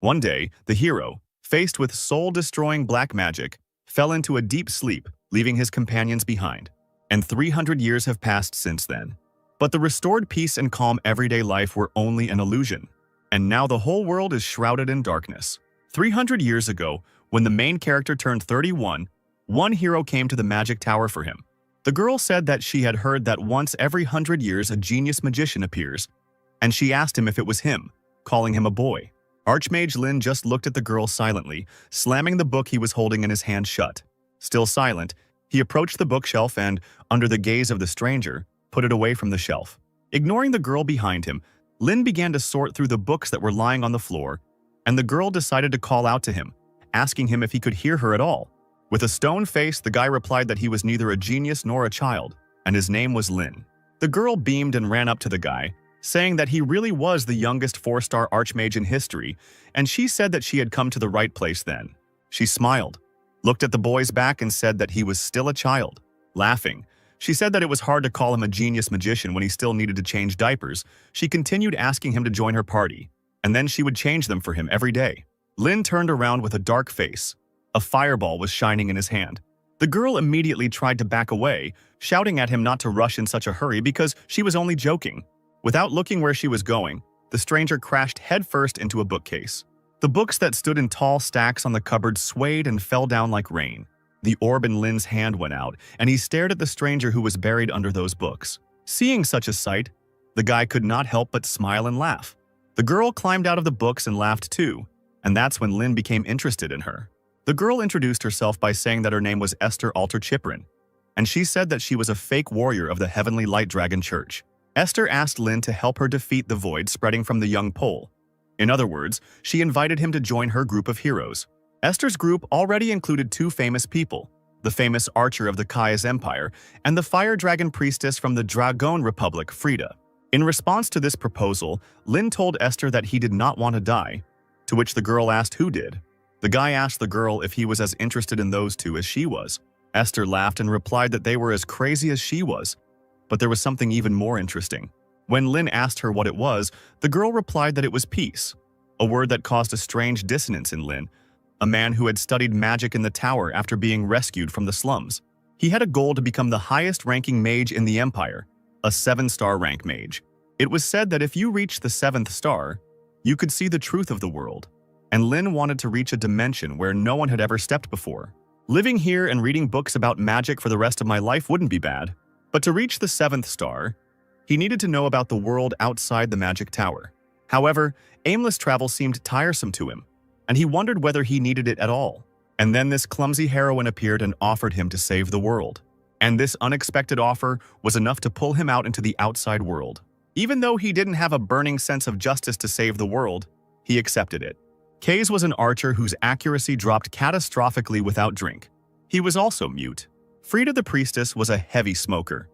One day, the hero, faced with soul-destroying black magic, fell into a deep sleep, leaving his companions behind. And 300 years have passed since then. But the restored peace and calm everyday life were only an illusion. And now the whole world is shrouded in darkness. 300 years ago, when the main character turned 31, one hero came to the magic tower for him. The girl said that she had heard that once every 100 years a genius magician appears, and she asked him if it was him, calling him a boy. Archmage Lin just looked at the girl silently, slamming the book he was holding in his hand shut. Still silent, he approached the bookshelf and, under the gaze of the stranger, put it away from the shelf. Ignoring the girl behind him, Lin began to sort through the books that were lying on the floor, and the girl decided to call out to him, asking him if he could hear her at all. With a stone face, the guy replied that he was neither a genius nor a child, and his name was Lin. The girl beamed and ran up to the guy, saying that he really was the youngest 4-star archmage in history, and she said that she had come to the right place then. She smiled, looked at the boy's back and said that he was still a child. Laughing, she said that it was hard to call him a genius magician when he still needed to change diapers. She continued asking him to join her party, and then she would change them for him every day. Lin turned around with a dark face. A fireball was shining in his hand. The girl immediately tried to back away, shouting at him not to rush in such a hurry because she was only joking. Without looking where she was going, the stranger crashed headfirst into a bookcase. The books that stood in tall stacks on the cupboard swayed and fell down like rain. The orb in Lin's hand went out, and he stared at the stranger who was buried under those books. Seeing such a sight, the guy could not help but smile and laugh. The girl climbed out of the books and laughed too, and that's when Lin became interested in her. The girl introduced herself by saying that her name was Esther Alter Chiprin, and she said that she was a fake warrior of the Heavenly Light Dragon Church. Esther asked Lin to help her defeat the void spreading from the young pole. In other words, she invited him to join her group of heroes. Esther's group already included 2 famous people, the famous archer of the Kai's Empire and the fire dragon priestess from the Dragon Republic, Frida. In response to this proposal, Lin told Esther that he did not want to die, to which the girl asked who did. The guy asked the girl if he was as interested in those 2 as she was. Esther laughed and replied that they were as crazy as she was. But there was something even more interesting. When Lin asked her what it was, the girl replied that it was peace, a word that caused a strange dissonance in Lin, a man who had studied magic in the tower after being rescued from the slums. He had a goal to become the highest-ranking mage in the Empire, a 7-star rank mage. It was said that if you reached the 7th star, you could see the truth of the world. And Lin wanted to reach a dimension where no one had ever stepped before. Living here and reading books about magic for the rest of my life wouldn't be bad. But to reach the 7th star, he needed to know about the world outside the magic tower. However, aimless travel seemed tiresome to him, and he wondered whether he needed it at all. And then this clumsy heroine appeared and offered him to save the world. And this unexpected offer was enough to pull him out into the outside world. Even though he didn't have a burning sense of justice to save the world, he accepted it. Kaze was an archer whose accuracy dropped catastrophically without drink. He was also mute. Frida the priestess was a heavy smoker.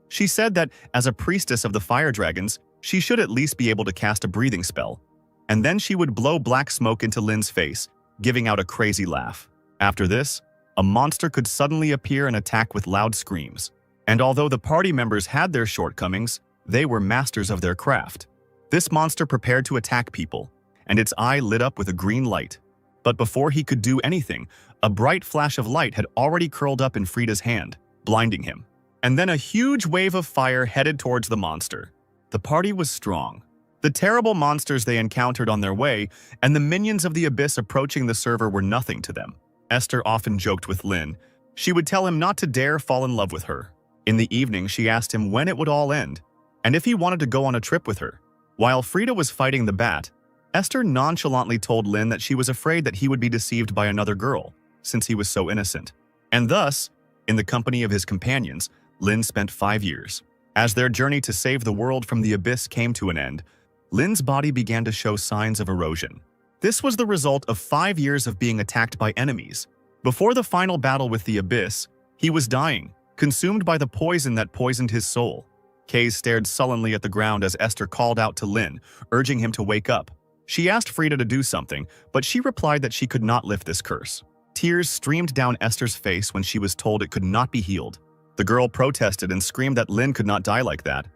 She said that, as a priestess of the fire dragons, she should at least be able to cast a breathing spell. And then she would blow black smoke into Lin's face, giving out a crazy laugh. After this, a monster could suddenly appear and attack with loud screams. And although the party members had their shortcomings, they were masters of their craft. This monster prepared to attack people, and its eye lit up with a green light. But before he could do anything, a bright flash of light had already curled up in Frida's hand, blinding him. And then a huge wave of fire headed towards the monster. The party was strong. The terrible monsters they encountered on their way and the minions of the abyss approaching the server were nothing to them. Esther often joked with Lin. She would tell him not to dare fall in love with her. In the evening, she asked him when it would all end, and if he wanted to go on a trip with her. While Frida was fighting the bat, Esther nonchalantly told Lin that she was afraid that he would be deceived by another girl, since he was so innocent. And thus, in the company of his companions, Lin spent 5 years. As their journey to save the world from the abyss came to an end, Lin's body began to show signs of erosion. This was the result of 5 years of being attacked by enemies. Before the final battle with the abyss, he was dying, consumed by the poison that poisoned his soul. Kaze stared sullenly at the ground as Esther called out to Lin, urging him to wake up. She asked Frida to do something, but she replied that she could not lift this curse. Tears streamed down Esther's face when she was told it could not be healed. The girl protested and screamed that Lin could not die like that,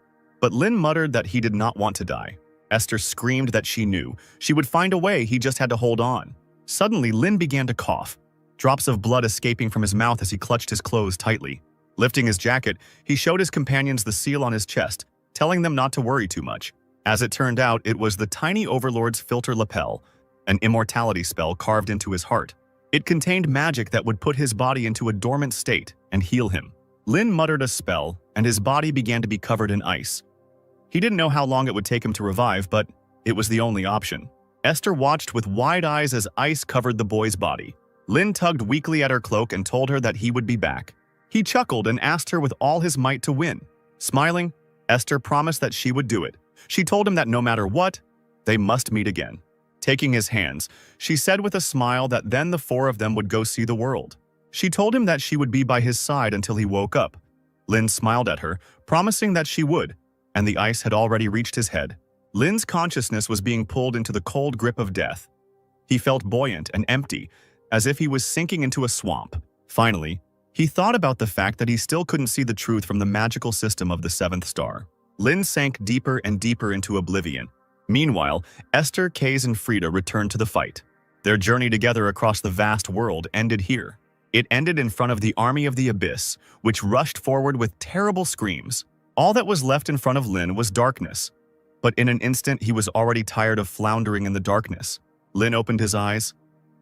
but Lin muttered that he did not want to die. Esther screamed that she knew. She would find a way, he just had to hold on. Suddenly, Lin began to cough, drops of blood escaping from his mouth as he clutched his clothes tightly. Lifting his jacket, he showed his companions the seal on his chest, telling them not to worry too much. As it turned out, it was the tiny overlord's filter lapel, an immortality spell carved into his heart. It contained magic that would put his body into a dormant state and heal him. Lin muttered a spell, and his body began to be covered in ice. He didn't know how long it would take him to revive, but it was the only option. Esther watched with wide eyes as ice covered the boy's body. Lin tugged weakly at her cloak and told her that he would be back. He chuckled and asked her with all his might to win. Smiling, Esther promised that she would do it. She told him that no matter what, they must meet again. Taking his hands, she said with a smile that then the four of them would go see the world. She told him that she would be by his side until he woke up. Lin smiled at her, promising that she would, and the ice had already reached his head. Lin's consciousness was being pulled into the cold grip of death. He felt buoyant and empty, as if he was sinking into a swamp. Finally, he thought about the fact that he still couldn't see the truth from the magical system of the seventh star. Lin sank deeper and deeper into oblivion. Meanwhile, Esther, Kaze, and Frida returned to the fight. Their journey together across the vast world ended here. It ended in front of the army of the abyss, which rushed forward with terrible screams. All that was left in front of Lin was darkness. But in an instant, he was already tired of floundering in the darkness. Lin opened his eyes.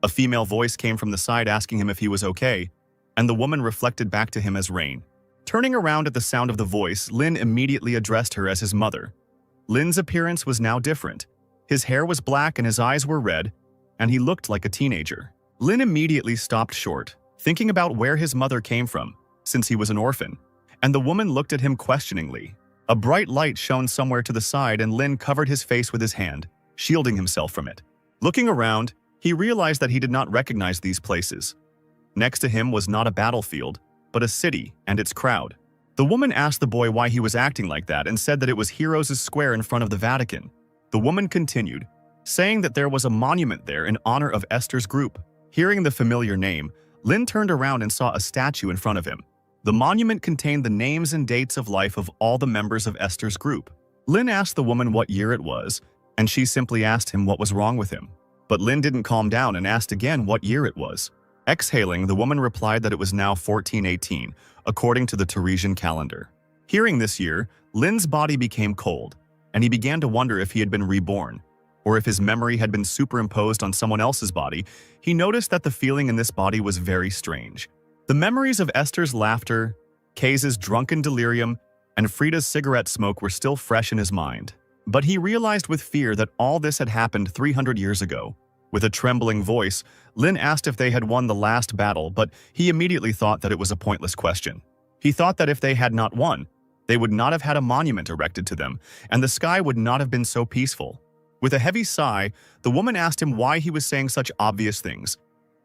A female voice came from the side asking him if he was okay, and the woman reflected back to him as Rain. Turning around at the sound of the voice, Lin immediately addressed her as his mother. Lin's appearance was now different. His hair was black and his eyes were red, and he looked like a teenager. Lin immediately stopped short, thinking about where his mother came from, since he was an orphan, and the woman looked at him questioningly. A bright light shone somewhere to the side and Lin covered his face with his hand, shielding himself from it. Looking around, he realized that he did not recognize these places. Next to him was not a battlefield, but a city and its crowd. The woman asked the boy why he was acting like that and said that it was Heroes' Square in front of the Vatican. The woman continued, saying that there was a monument there in honor of Esther's group. Hearing the familiar name, Lin turned around and saw a statue in front of him. The monument contained the names and dates of life of all the members of Esther's group. Lin asked the woman what year it was, and she simply asked him what was wrong with him. But Lin didn't calm down and asked again what year it was. Exhaling, the woman replied that it was now 1418, according to the Teresian calendar. Hearing this year, Lin's body became cold, and he began to wonder if he had been reborn, or if his memory had been superimposed on someone else's body. He noticed that the feeling in this body was very strange. The memories of Esther's laughter, Kaze's drunken delirium, and Frida's cigarette smoke were still fresh in his mind. But he realized with fear that all this had happened 300 years ago. With a trembling voice, Lin asked if they had won the last battle, but he immediately thought that it was a pointless question. He thought that if they had not won, they would not have had a monument erected to them, and the sky would not have been so peaceful. With a heavy sigh, the woman asked him why he was saying such obvious things.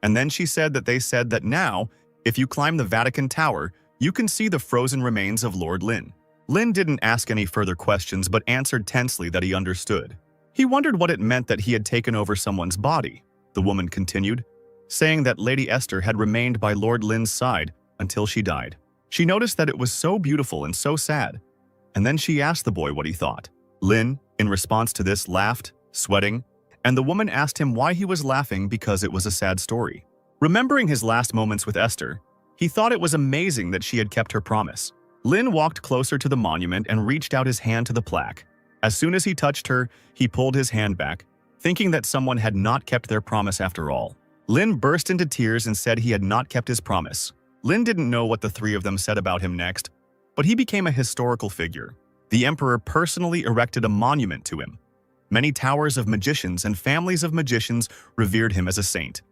And then she said that they said that now, if you climb the Vatican Tower, you can see the frozen remains of Lord Lin. Lin didn't ask any further questions but answered tensely that he understood. He wondered what it meant that he had taken over someone's body. The woman continued, saying that Lady Esther had remained by Lord Lin's side until she died. She noticed that it was so beautiful and so sad, and then she asked the boy what he thought. Lin, in response to this, laughed, sweating, and the woman asked him why he was laughing because it was a sad story. Remembering his last moments with Esther, he thought it was amazing that she had kept her promise. Lin walked closer to the monument and reached out his hand to the plaque. As soon as he touched her, he pulled his hand back, thinking that someone had not kept their promise after all. Lin burst into tears and said he had not kept his promise. Lin didn't know what the three of them said about him next, but he became a historical figure. The emperor personally erected a monument to him. Many towers of magicians and families of magicians revered him as a saint.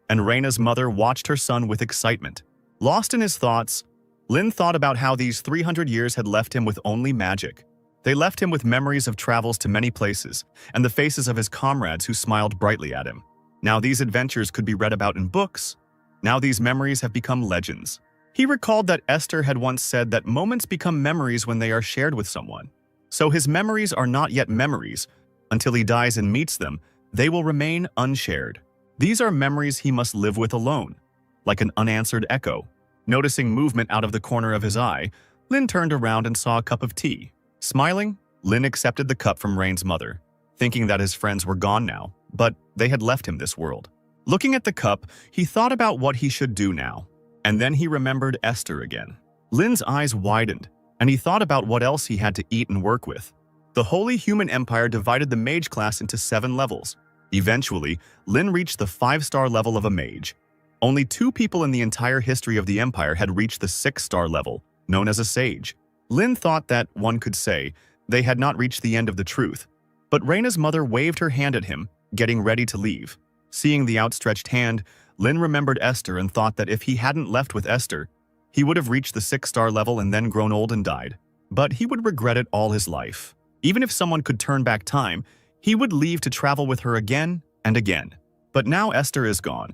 And Reina's mother watched her son with excitement. Lost in his thoughts, Lin thought about how these 300 years had left him with only magic. They left him with memories of travels to many places and the faces of his comrades who smiled brightly at him. Now these adventures could be read about in books. Now these memories have become legends. He recalled that Esther had once said that moments become memories when they are shared with someone. So his memories are not yet memories. Until he dies and meets them, they will remain unshared. These are memories he must live with alone, like an unanswered echo. Noticing movement out of the corner of his eye, Lin turned around and saw a cup of tea. Smiling, Lin accepted the cup from Rain's mother. thinking that his friends were gone now, but they had left him this world. Looking at the cup, he thought about what he should do now, and then he remembered Esther again. Lin's eyes widened, and he thought about what else he had to eat and work with. The Holy Human Empire divided the mage class into 7 levels. Eventually, Lin reached the 5-star level of a mage. Only 2 people in the entire history of the empire had reached the 6-star level, known as a sage. Lin thought that, one could say, they had not reached the end of the truth. But Reina's mother waved her hand at him, getting ready to leave. Seeing the outstretched hand, Lin remembered Esther and thought that if he hadn't left with Esther, he would have reached the 6-star level and then grown old and died. But he would regret it all his life. Even if someone could turn back time, he would leave to travel with her again and again. But now Esther is gone.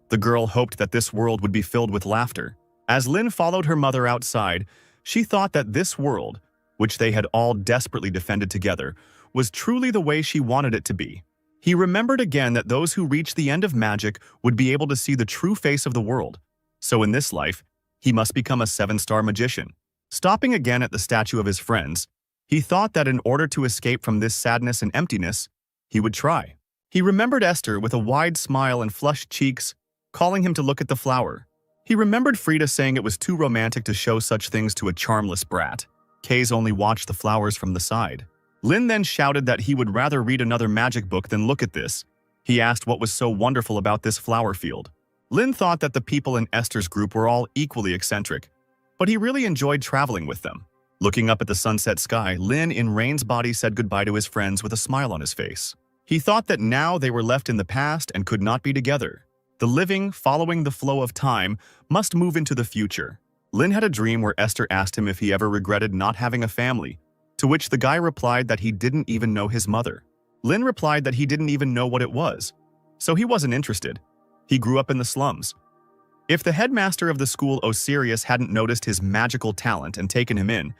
The girl hoped that this world would be filled with laughter. As Lin followed her mother outside, she thought that this world, which they had all desperately defended together, was truly the way she wanted it to be. He remembered again that those who reached the end of magic would be able to see the true face of the world. So in this life, he must become a 7-star magician. Stopping again at the statue of his friends, he thought that in order to escape from this sadness and emptiness, he would try. He remembered Esther with a wide smile and flushed cheeks, calling him to look at the flower. He remembered Frida saying it was too romantic to show such things to a charmless brat. Kays only watched the flowers from the side. Lin then shouted that he would rather read another magic book than look at this. He asked what was so wonderful about this flower field. Lin thought that the people in Esther's group were all equally eccentric, but he really enjoyed traveling with them. Looking up at the sunset sky, Lin in Rain's body said goodbye to his friends with a smile on his face. He thought that now they were left in the past and could not be together. The living, following the flow of time, must move into the future. Lin had a dream where Esther asked him if he ever regretted not having a family, to which the guy replied that he didn't even know his mother. Lin replied that he didn't even know what it was, so he wasn't interested. He grew up in the slums. If the headmaster of the school Osiris hadn't noticed his magical talent and taken him in,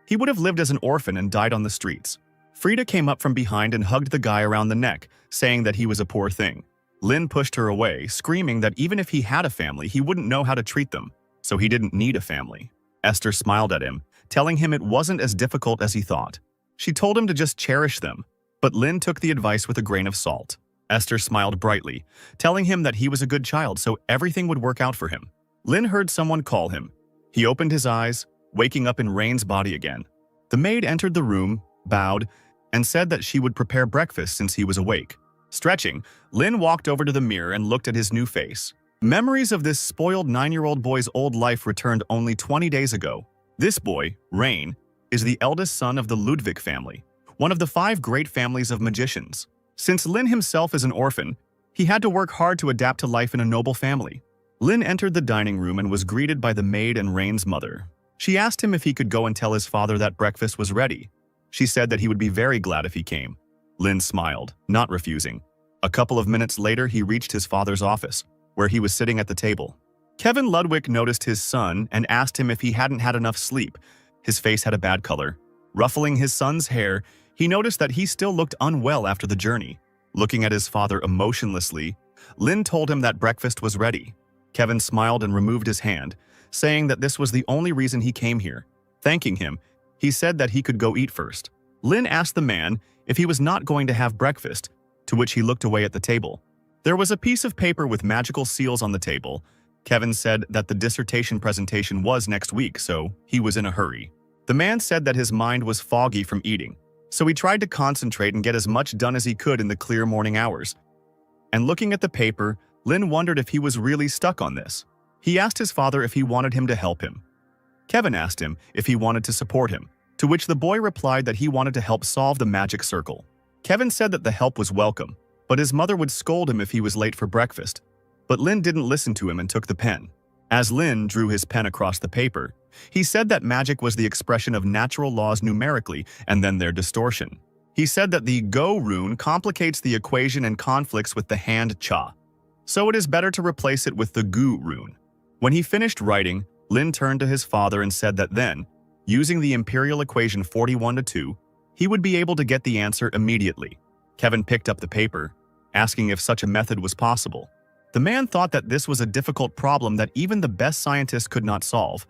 he would have lived as an orphan and died on the streets. Frida came up from behind and hugged the guy around the neck, saying that he was a poor thing. Lin pushed her away, screaming that even if he had a family, he wouldn't know how to treat them, so he didn't need a family. Esther smiled at him, telling him it wasn't as difficult as he thought. She told him to just cherish them, but Lin took the advice with a grain of salt. Esther smiled brightly, telling him that he was a good child, so everything would work out for him. Lin heard someone call him. He opened his eyes, waking up in Rain's body again. The maid entered the room, bowed, and said that she would prepare breakfast since he was awake. Stretching, Lin walked over to the mirror and looked at his new face. Memories of this spoiled 9-year-old boy's old life returned only 20 days ago. This boy, Rain, is the eldest son of the Ludwig family, one of the 5 great families of magicians. Since Lin himself is an orphan, he had to work hard to adapt to life in a noble family. Lin entered the dining room and was greeted by the maid and Rain's mother. She asked him if he could go and tell his father that breakfast was ready. She said that he would be very glad if he came. Lin smiled, not refusing. A couple of minutes later, he reached his father's office, where he was sitting at the table. Kevin Ludwig noticed his son and asked him if he hadn't had enough sleep. His face had a bad color. Ruffling his son's hair, he noticed that he still looked unwell after the journey. Looking at his father emotionlessly, Lin told him that breakfast was ready. Kevin smiled and removed his hand, saying that this was the only reason he came here. Thanking him, he said that he could go eat first. Lin asked the man if he was not going to have breakfast, to which he looked away at the table. There was a piece of paper with magical seals on the table. Kevin said that the dissertation presentation was next week, so he was in a hurry. The man said that his mind was foggy from eating, so he tried to concentrate and get as much done as he could in the clear morning hours. And looking at the paper, Lin wondered if he was really stuck on this. He asked his father if he wanted him to help him. Kevin asked him if he wanted to support him, to which the boy replied that he wanted to help solve the magic circle. Kevin said that the help was welcome, but his mother would scold him if he was late for breakfast. But Lin didn't listen to him and took the pen. As Lin drew his pen across the paper, he said that magic was the expression of natural laws numerically and then their distortion. He said that the Go rune complicates the equation and conflicts with the hand Cha, so it is better to replace it with the Gu rune. When he finished writing, Lin turned to his father and said that then, using the imperial equation 41:2, he would be able to get the answer immediately. Kevin picked up the paper, asking if such a method was possible. The man thought that this was a difficult problem that even the best scientists could not solve,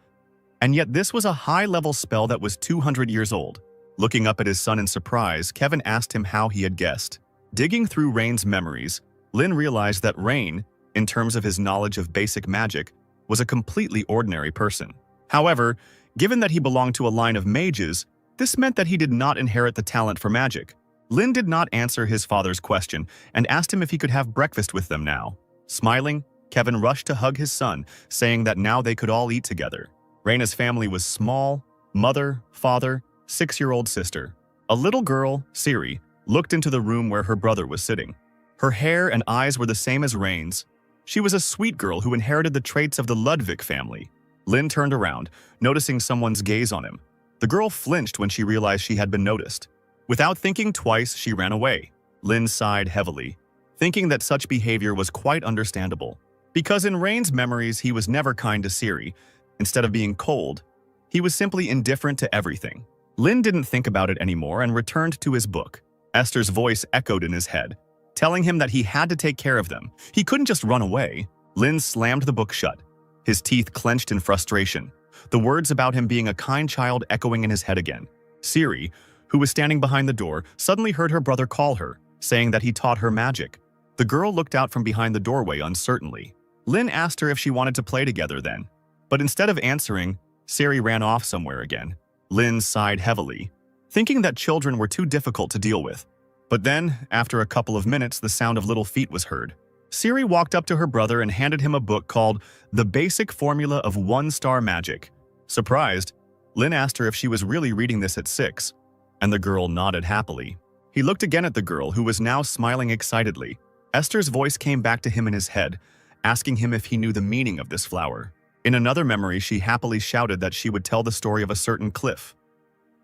and yet this was a high-level spell that was 200 years old. Looking up at his son in surprise, Kevin asked him how he had guessed. Digging through Rain's memories, Lin realized that Rain, in terms of his knowledge of basic magic, was a completely ordinary person. However, given that he belonged to a line of mages, this meant that he did not inherit the talent for magic. Lin did not answer his father's question and asked him if he could have breakfast with them now. Smiling, Kevin rushed to hug his son, saying that now they could all eat together. Raina's family was small: mother, father, 6-year-old sister. A little girl, Siri, looked into the room where her brother was sitting. Her hair and eyes were the same as Rain's. She was a sweet girl who inherited the traits of the Ludwig family. Lin turned around, noticing someone's gaze on him. The girl flinched when she realized she had been noticed. Without thinking twice, she ran away. Lin sighed heavily, thinking that such behavior was quite understandable. Because in Rain's memories, he was never kind to Siri. Instead of being cold, he was simply indifferent to everything. Lin didn't think about it anymore and returned to his book. Esther's voice echoed in his head, telling him that he had to take care of them. He couldn't just run away. Lin slammed the book shut, his teeth clenched in frustration, the words about him being a kind child echoing in his head again. Siri, who was standing behind the door, suddenly heard her brother call her, saying that he taught her magic. The girl looked out from behind the doorway uncertainly. Lin asked her if she wanted to play together then, but instead of answering, Siri ran off somewhere again. Lin sighed heavily, thinking that children were too difficult to deal with. But then, after a couple of minutes, the sound of little feet was heard. Siri walked up to her brother and handed him a book called The Basic Formula of One-Star Magic. Surprised, Lin asked her if she was really reading this at 6, and the girl nodded happily. He looked again at the girl, who was now smiling excitedly. Esther's voice came back to him in his head, asking him if he knew the meaning of this flower. In another memory, she happily shouted that she would tell the story of a certain cliff.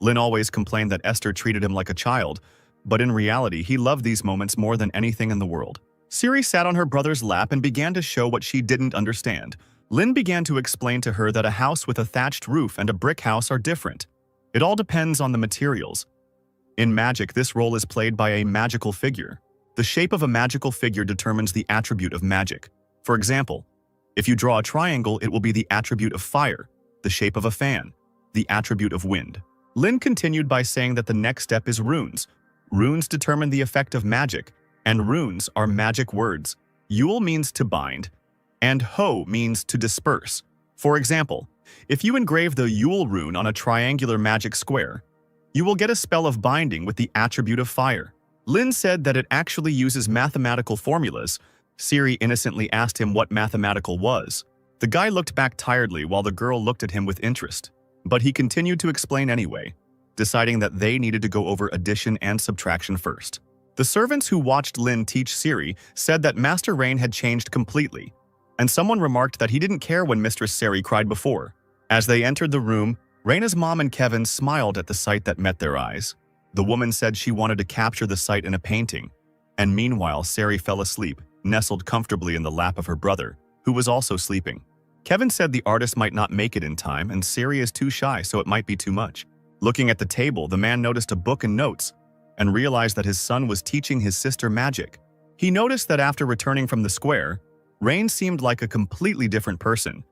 Lin always complained that Esther treated him like a child, but in reality, he loved these moments more than anything in the world. Siri sat on her brother's lap and began to show what she didn't understand. Lin began to explain to her that a house with a thatched roof and a brick house are different. It all depends on the materials. In magic, this role is played by a magical figure. The shape of a magical figure determines the attribute of magic. For example, if you draw a triangle, it will be the attribute of fire, the shape of a fan, the attribute of wind. Lin continued by saying that the next step is runes. Runes determine the effect of magic, and runes are magic words. Yule means to bind, and Ho means to disperse. For example, if you engrave the Yule rune on a triangular magic square, you will get a spell of binding with the attribute of fire. Lin said that it actually uses mathematical formulas. Siri innocently asked him what mathematical was. The guy looked back tiredly while the girl looked at him with interest. But he continued to explain anyway, deciding that they needed to go over addition and subtraction first. The servants who watched Lin teach Siri said that Master Rain had changed completely, and someone remarked that he didn't care when Mistress Siri cried before. As they entered the room, Raina's mom and Kevin smiled at the sight that met their eyes. The woman said she wanted to capture the sight in a painting, and meanwhile Siri fell asleep, nestled comfortably in the lap of her brother, who was also sleeping. Kevin said the artist might not make it in time, and Siri is too shy, so it might be too much. Looking at the table, the man noticed a book and notes, and realized that his son was teaching his sister magic. He noticed that after returning from the square, Rain seemed like a completely different person,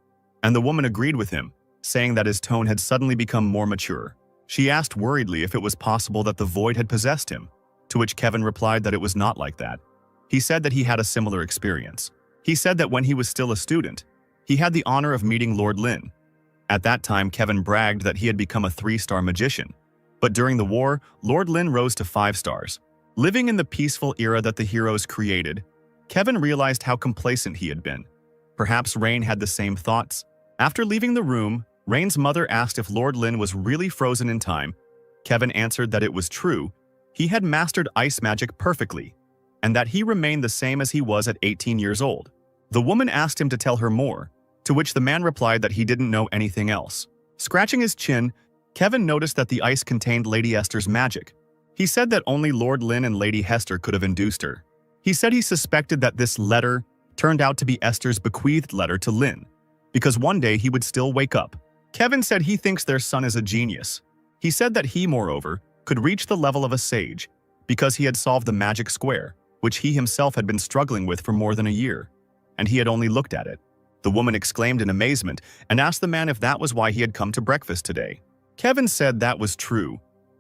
and the woman agreed with him, saying that his tone had suddenly become more mature. She asked worriedly if it was possible that the void had possessed him, to which Kevin replied that it was not like that. He said that he had a similar experience. He said that when he was still a student, he had the honor of meeting Lord Lin. At that time, Kevin bragged that he had become a 3-star magician. But during the war, Lord Lin rose to 5 stars. Living in the peaceful era that the heroes created, Kevin realized how complacent he had been. Perhaps Rain had the same thoughts. After leaving the room, Rain's mother asked if Lord Lin was really frozen in time. Kevin answered that it was true. He had mastered ice magic perfectly, and that he remained the same as he was at 18 years old. The woman asked him to tell her more, to which the man replied that he didn't know anything else. Scratching his chin, Kevin noticed that the ice contained Lady Esther's magic. He said that only Lord Lin and Lady Hester could have induced her. He said he suspected that this letter turned out to be Esther's bequeathed letter to Lin, because one day he would still wake up. Kevin said he thinks their son is a genius. He said that he, moreover, could reach the level of a sage, because he had solved the magic square, which he himself had been struggling with for more than a year, and he had only looked at it. The woman exclaimed in amazement and asked the man if that was why he had come to breakfast today. Kevin said that was true.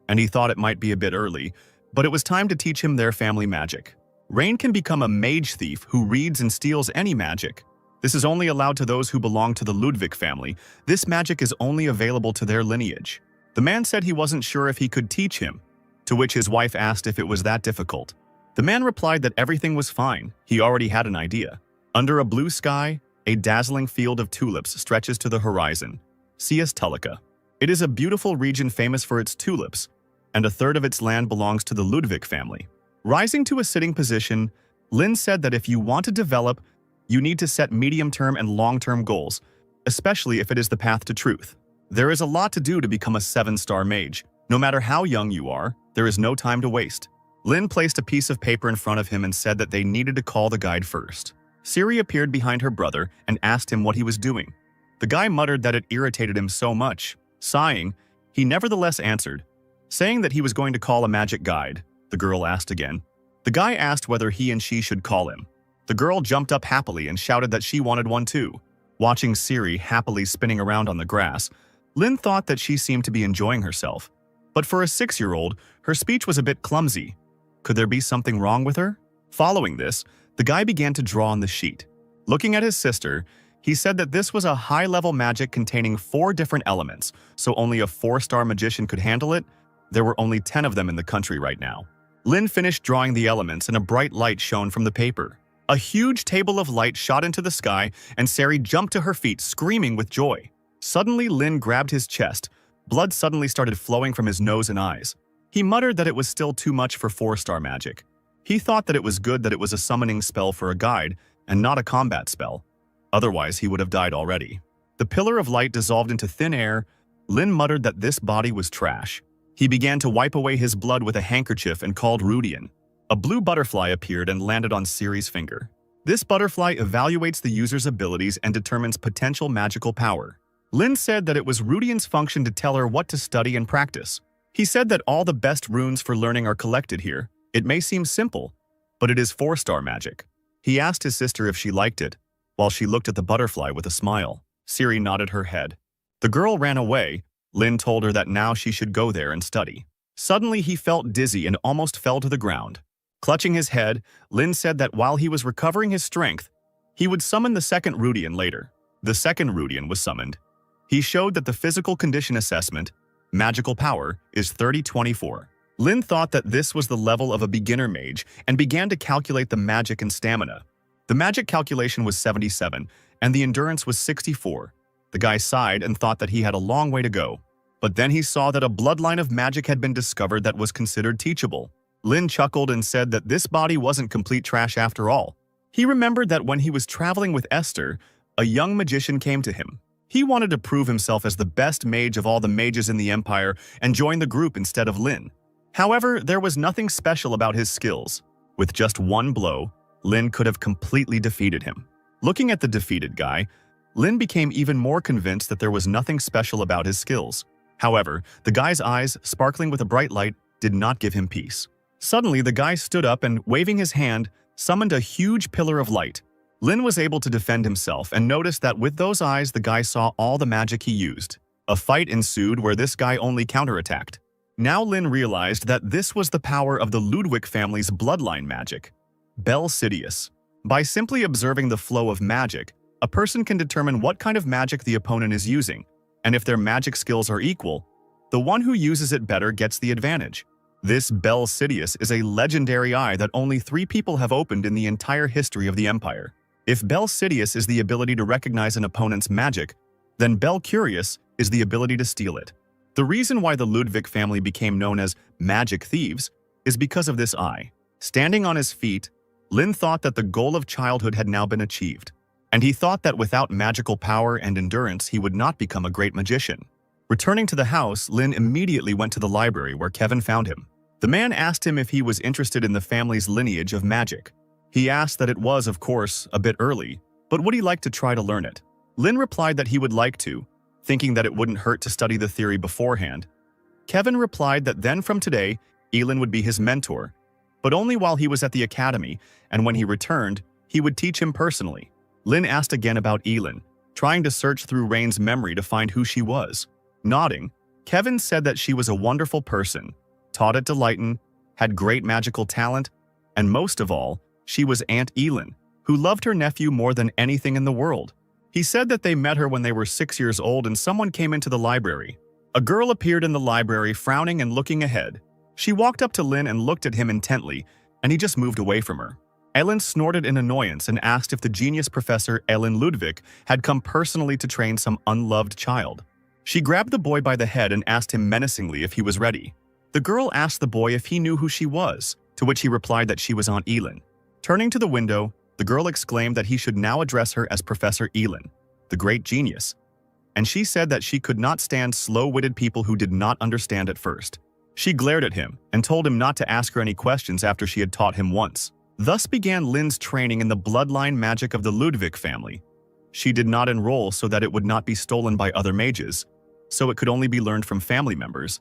and he thought it might be a bit early, but it was time to teach him their family magic. Rain can become a mage thief who reads and steals any magic. This is only allowed to those who belong to the Ludwig family. This magic is only available to their lineage. The man said he wasn't sure if he could teach him, to which his wife asked if it was that difficult. The man replied that everything was fine. He already had an idea. Under a blue sky, a dazzling field of tulips stretches to the horizon. C.S. Tulika. It is a beautiful region famous for its tulips, and a third of its land belongs to the Ludwig family. Rising to a sitting position, Lin said that if you want to develop, you need to set medium-term and long-term goals, especially if it is the path to truth. There is a lot to do to become a 7-star mage. No matter how young you are, there is no time to waste. Lin placed a piece of paper in front of him and said that they needed to call the guide first. Siri appeared behind her brother and asked him what he was doing. The guy muttered that it irritated him so much. Sighing, he nevertheless answered, saying that he was going to call a magic guide. The girl asked again. The guy asked whether he and she should call him. The girl jumped up happily and shouted that she wanted one too. Watching Siri happily spinning around on the grass, Lin thought that she seemed to be enjoying herself. But for a 6-year-old, her speech was a bit clumsy. Could there be something wrong with her? Following this, the guy began to draw on the sheet. Looking at his sister, he said that this was a high-level magic containing 4 different elements, so only a 4-star magician could handle it. There were only 10 of them in the country right now. Lin finished drawing the elements and a bright light shone from the paper. A huge table of light shot into the sky and Sari jumped to her feet, screaming with joy. Suddenly, Lin grabbed his chest. Blood suddenly started flowing from his nose and eyes. He muttered that it was still too much for 4-star magic. He thought that it was good that it was a summoning spell for a guide and not a combat spell. Otherwise, he would have died already. The pillar of light dissolved into thin air. Lin muttered that this body was trash. He began to wipe away his blood with a handkerchief and called Rudian. A blue butterfly appeared and landed on Siri's finger. This butterfly evaluates the user's abilities and determines potential magical power. Lin said that it was Rudian's function to tell her what to study and practice. He said that all the best runes for learning are collected here. It may seem simple, but it is 4-star magic. He asked his sister if she liked it, while she looked at the butterfly with a smile. Siri nodded her head. The girl ran away. Lin told her that now she should go there and study. Suddenly, he felt dizzy and almost fell to the ground. Clutching his head, Lin said that while he was recovering his strength, he would summon the second Rudian later. The second Rudian was summoned. He showed that the physical condition assessment, magical power, is 30-24. Lin thought that this was the level of a beginner mage and began to calculate the magic and stamina. The magic calculation was 77, and the endurance was 64. The guy sighed and thought that he had a long way to go. But then he saw that a bloodline of magic had been discovered that was considered teachable. Lin chuckled and said that this body wasn't complete trash after all. He remembered that when he was traveling with Esther, a young magician came to him. He wanted to prove himself as the best mage of all the mages in the Empire and join the group instead of Lin. However, there was nothing special about his skills. With just one blow, Lin could have completely defeated him. Looking at the defeated guy, Lin became even more convinced that there was nothing special about his skills. However, the guy's eyes, sparkling with a bright light, did not give him peace. Suddenly, the guy stood up and, waving his hand, summoned a huge pillar of light. Lin was able to defend himself and noticed that with those eyes the guy saw all the magic he used. A fight ensued where this guy only counterattacked. Now Lin realized that this was the power of the Ludwig family's bloodline magic. Bel Sidious. By simply observing the flow of magic, a person can determine what kind of magic the opponent is using, and if their magic skills are equal, the one who uses it better gets the advantage. This Bel Sidious is a legendary eye that only 3 people have opened in the entire history of the Empire. If Bel Sidious is the ability to recognize an opponent's magic, then Bel Curious is the ability to steal it. The reason why the Ludwig family became known as magic thieves is because of this eye. Standing on his feet, Lin thought that the goal of childhood had now been achieved, and he thought that without magical power and endurance he would not become a great magician. Returning to the house, Lin immediately went to the library where Kevin found him. The man asked him if he was interested in the family's lineage of magic. He asked that it was, of course, a bit early, but would he like to try to learn it? Lin replied that he would like to, thinking that it wouldn't hurt to study the theory beforehand. Kevin replied that then from today, Elin would be his mentor, but only while he was at the academy, and when he returned, he would teach him personally. Lin asked again about Elin, trying to search through Rain's memory to find who she was. Nodding, Kevin said that she was a wonderful person, taught at Deleighton, had great magical talent, and most of all, she was Aunt Elin, who loved her nephew more than anything in the world. He said that they met her when they were 6 years old and someone came into the library. A girl appeared in the library, frowning and looking ahead. She walked up to Lin and looked at him intently, and he just moved away from her. Elin snorted in annoyance and asked if the genius professor Elin Ludwig had come personally to train some unloved child. She grabbed the boy by the head and asked him menacingly if he was ready. The girl asked the boy if he knew who she was, to which he replied that she was Aunt Elin. Turning to the window, the girl exclaimed that he should now address her as Professor Elin, the great genius, and she said that she could not stand slow-witted people who did not understand at first. She glared at him and told him not to ask her any questions after she had taught him once. Thus began Lin's training in the bloodline magic of the Ludwig family. She did not enroll so that it would not be stolen by other mages, so it could only be learned from family members.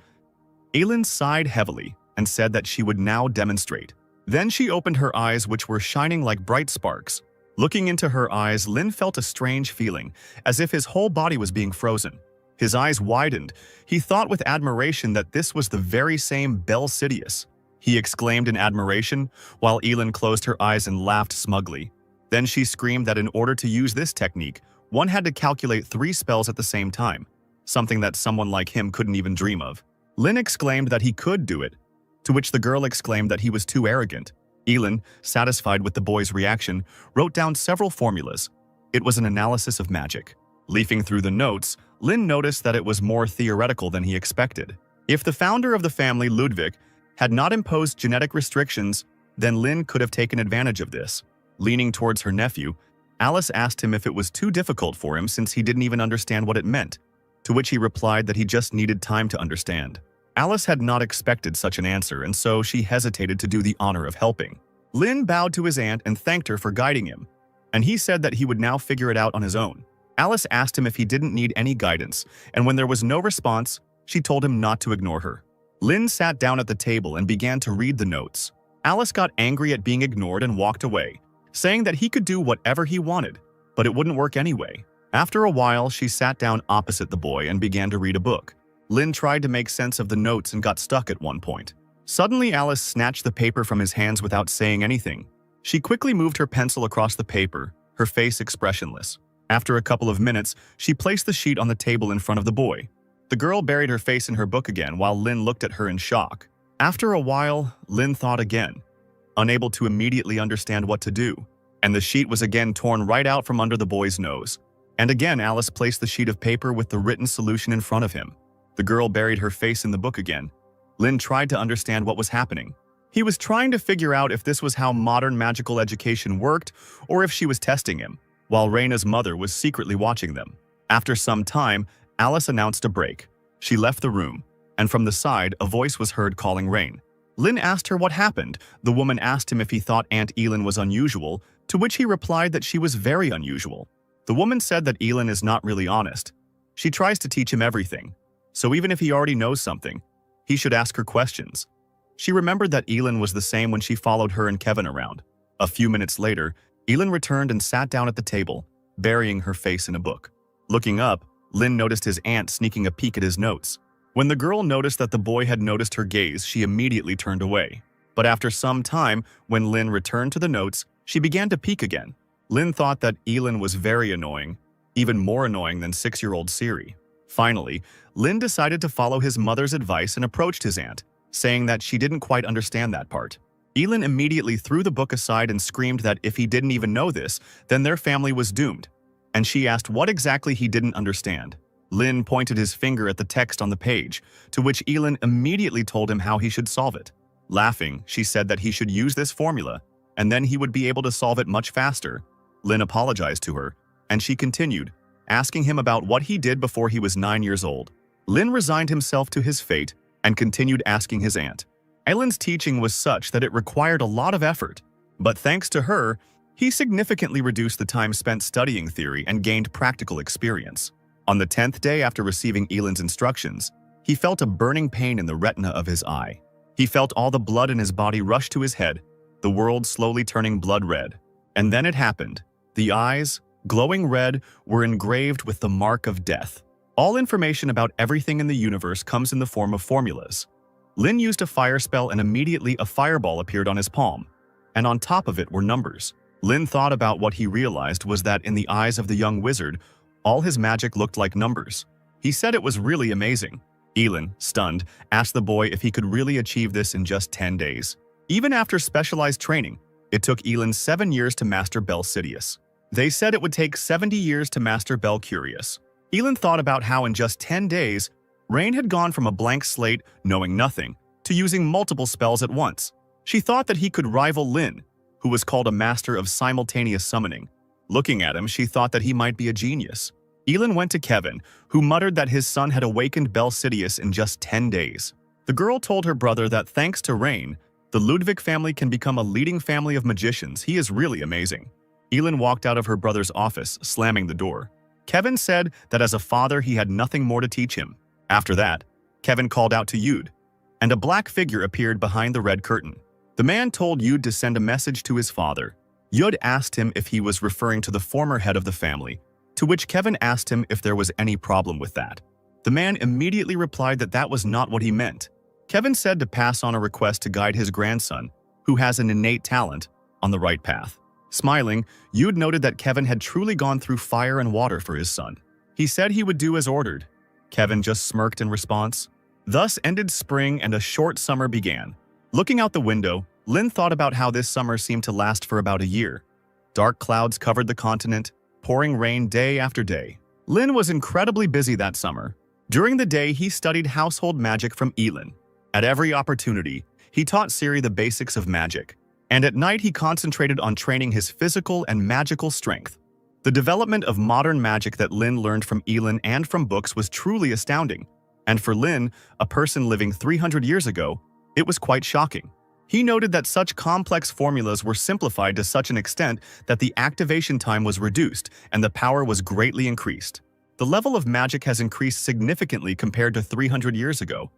Elin sighed heavily and said that she would now demonstrate. Then she opened her eyes, which were shining like bright sparks. Looking into her eyes, Lin felt a strange feeling, as if his whole body was being frozen. His eyes widened. He thought with admiration that this was the very same Belle Sidious. He exclaimed in admiration, while Elin closed her eyes and laughed smugly. Then she screamed that in order to use this technique, one had to calculate 3 spells at the same time, something that someone like him couldn't even dream of. Lin exclaimed that he could do it, to which the girl exclaimed that he was too arrogant. Elin, satisfied with the boy's reaction, wrote down several formulas. It was an analysis of magic. Leafing through the notes, Lin noticed that it was more theoretical than he expected. If the founder of the family, Ludwig, had not imposed genetic restrictions, then Lin could have taken advantage of this. Leaning towards her nephew, Alice asked him if it was too difficult for him since he didn't even understand what it meant, to which he replied that he just needed time to understand. Alice had not expected such an answer, and so she hesitated to do the honor of helping. Lin bowed to his aunt and thanked her for guiding him, and he said that he would now figure it out on his own. Alice asked him if he didn't need any guidance, and when there was no response, she told him not to ignore her. Lin sat down at the table and began to read the notes. Alice got angry at being ignored and walked away, saying that he could do whatever he wanted, but it wouldn't work anyway. After a while, she sat down opposite the boy and began to read a book. Lin tried to make sense of the notes and got stuck at one point. Suddenly, Alice snatched the paper from his hands without saying anything. She quickly moved her pencil across the paper, her face expressionless. After a couple of minutes, she placed the sheet on the table in front of the boy. The girl buried her face in her book again while Lin looked at her in shock. After a while, Lin thought again, unable to immediately understand what to do, and the sheet was again torn right out from under the boy's nose. And again, Alice placed the sheet of paper with the written solution in front of him. The girl buried her face in the book again. Lin tried to understand what was happening. He was trying to figure out if this was how modern magical education worked or if she was testing him, while Raina's mother was secretly watching them. After some time, Alice announced a break. She left the room, and from the side, a voice was heard calling Rain. Lin asked her what happened. The woman asked him if he thought Aunt Elin was unusual, to which he replied that she was very unusual. The woman said that Elin is not really honest. She tries to teach him everything, so even if he already knows something, he should ask her questions. She remembered that Elin was the same when she followed her and Kevin around. A few minutes later, Elin returned and sat down at the table, burying her face in a book. Looking up, Lin noticed his aunt sneaking a peek at his notes. When the girl noticed that the boy had noticed her gaze, she immediately turned away. But after some time, when Lin returned to the notes, she began to peek again. Lin thought that Elin was very annoying, even more annoying than 6-year-old Siri. Finally, Lin decided to follow his mother's advice and approached his aunt, saying that she didn't quite understand that part. Elin immediately threw the book aside and screamed that if he didn't even know this, then their family was doomed, and she asked what exactly he didn't understand. Lin pointed his finger at the text on the page, to which Elin immediately told him how he should solve it. Laughing, she said that he should use this formula, and then he would be able to solve it much faster. Lin apologized to her, and she continued, asking him about what he did before he was 9 years old. Lin resigned himself to his fate and continued asking his aunt. Elin's teaching was such that it required a lot of effort, but thanks to her, he significantly reduced the time spent studying theory and gained practical experience. On the 10th day after receiving Elin's instructions, he felt a burning pain in the retina of his eye. He felt all the blood in his body rush to his head, the world slowly turning blood red. And then it happened. The eyes, glowing red, were engraved with the mark of death. All information about everything in the universe comes in the form of formulas. Lin used a fire spell and immediately a fireball appeared on his palm, and on top of it were numbers. Lin thought about what he realized was that in the eyes of the young wizard, all his magic looked like numbers. He said it was really amazing. Elin, stunned, asked the boy if he could really achieve this in just 10 days. Even after specialized training, it took Elin 7 years to master Belcidius. They said it would take 70 years to master Belcurious. Elin thought about how in just 10 days, Rain had gone from a blank slate, knowing nothing, to using multiple spells at once. She thought that he could rival Lin, who was called a master of simultaneous summoning. Looking at him, she thought that he might be a genius. Elin went to Kevin, who muttered that his son had awakened Belcidius in just 10 days. The girl told her brother that thanks to Rain, the Ludwig family can become a leading family of magicians. He is really amazing. Elin walked out of her brother's office, slamming the door. Kevin said that as a father he had nothing more to teach him. After that, Kevin called out to Yud, and a black figure appeared behind the red curtain. The man told Yud to send a message to his father. Yud asked him if he was referring to the former head of the family, to which Kevin asked him if there was any problem with that. The man immediately replied that that was not what he meant. Kevin said to pass on a request to guide his grandson, who has an innate talent, on the right path. Smiling, Yud noted that Kevin had truly gone through fire and water for his son. He said he would do as ordered. Kevin just smirked in response. Thus ended spring and a short summer began. Looking out the window, Lin thought about how this summer seemed to last for about a year. Dark clouds covered the continent, pouring rain day after day. Lin was incredibly busy that summer. During the day, he studied household magic from Elin. At every opportunity, he taught Siri the basics of magic. And at night, he concentrated on training his physical and magical strength. The development of modern magic that Lin learned from Elin and from books was truly astounding. And for Lin, a person living 300 years ago, it was quite shocking. He noted that such complex formulas were simplified to such an extent that the activation time was reduced and the power was greatly increased. The level of magic has increased significantly compared to 300 years ago.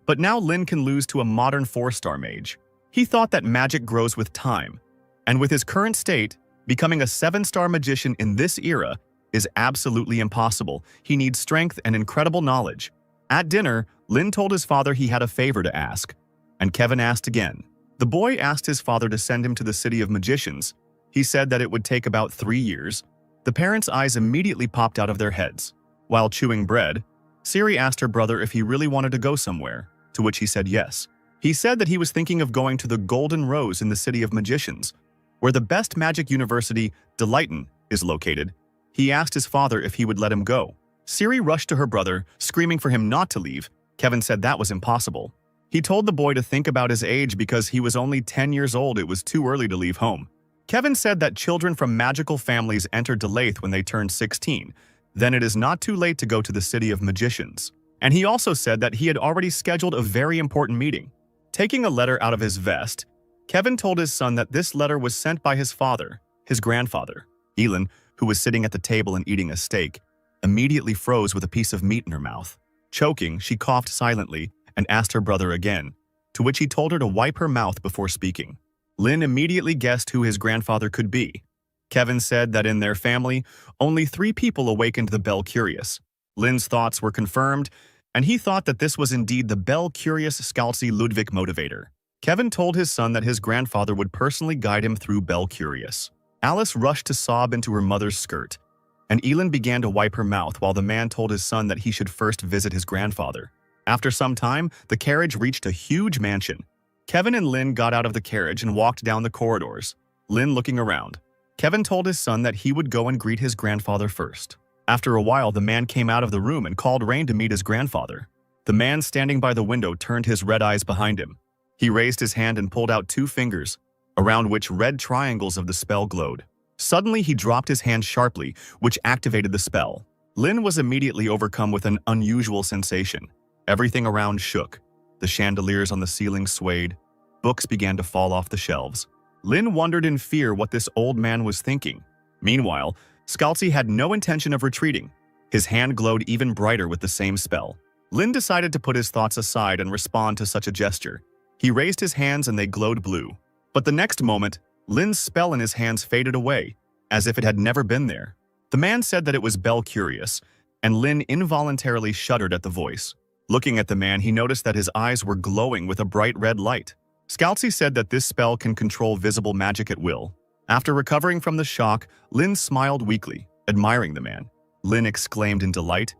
But now Lin can lose to a modern 4-star mage. He thought that magic grows with time, and with his current state, becoming a 7-star magician in this era is absolutely impossible. He needs strength and incredible knowledge. At dinner, Lin told his father he had a favor to ask, and Kevin asked again. The boy asked his father to send him to the city of magicians. He said that it would take about 3 years. The parents' eyes immediately popped out of their heads. While chewing bread, Siri asked her brother if he really wanted to go somewhere, to which he said yes. He said that he was thinking of going to the Golden Rose in the City of Magicians, where the best magic university, Delighton, is located. He asked his father if he would let him go. Siri rushed to her brother, screaming for him not to leave. Kevin said that was impossible. He told the boy to think about his age because he was only 10 years old. It was too early to leave home. Kevin said that children from magical families enter Delaith when they turn 16. Then it is not too late to go to the City of Magicians. And he also said that he had already scheduled a very important meeting. Taking a letter out of his vest, Kevin told his son that this letter was sent by his father, his grandfather. Elin, who was sitting at the table and eating a steak, immediately froze with a piece of meat in her mouth. Choking, she coughed silently and asked her brother again, to which he told her to wipe her mouth before speaking. Lin immediately guessed who his grandfather could be. Kevin said that in their family, only 3 people awakened the Belcurious. Lin's thoughts were confirmed, and he thought that this was indeed the Belcurious Scalzi Ludwig motivator. Kevin told his son that his grandfather would personally guide him through Belcurious. Alice rushed to sob into her mother's skirt, and Elin began to wipe her mouth while the man told his son that he should first visit his grandfather. After some time, the carriage reached a huge mansion. Kevin and Lin got out of the carriage and walked down the corridors, Lin looking around. Kevin told his son that he would go and greet his grandfather first. After a while, the man came out of the room and called Rain to meet his grandfather. The man standing by the window turned his red eyes behind him. He raised his hand and pulled out 2 fingers, around which red triangles of the spell glowed. Suddenly, he dropped his hand sharply, which activated the spell. Lin was immediately overcome with an unusual sensation. Everything around shook. The chandeliers on the ceiling swayed. Books began to fall off the shelves. Lin wondered in fear what this old man was thinking. Meanwhile, Scalzi had no intention of retreating. His hand glowed even brighter with the same spell. Lin decided to put his thoughts aside and respond to such a gesture. He raised his hands and they glowed blue. But the next moment, Lin's spell in his hands faded away, as if it had never been there. The man said that it was Belcurious, and Lin involuntarily shuddered at the voice. Looking at the man, he noticed that his eyes were glowing with a bright red light. Scalzi said that this spell can control visible magic at will. After recovering from the shock, Lin smiled weakly, admiring the man. Lin exclaimed in delight,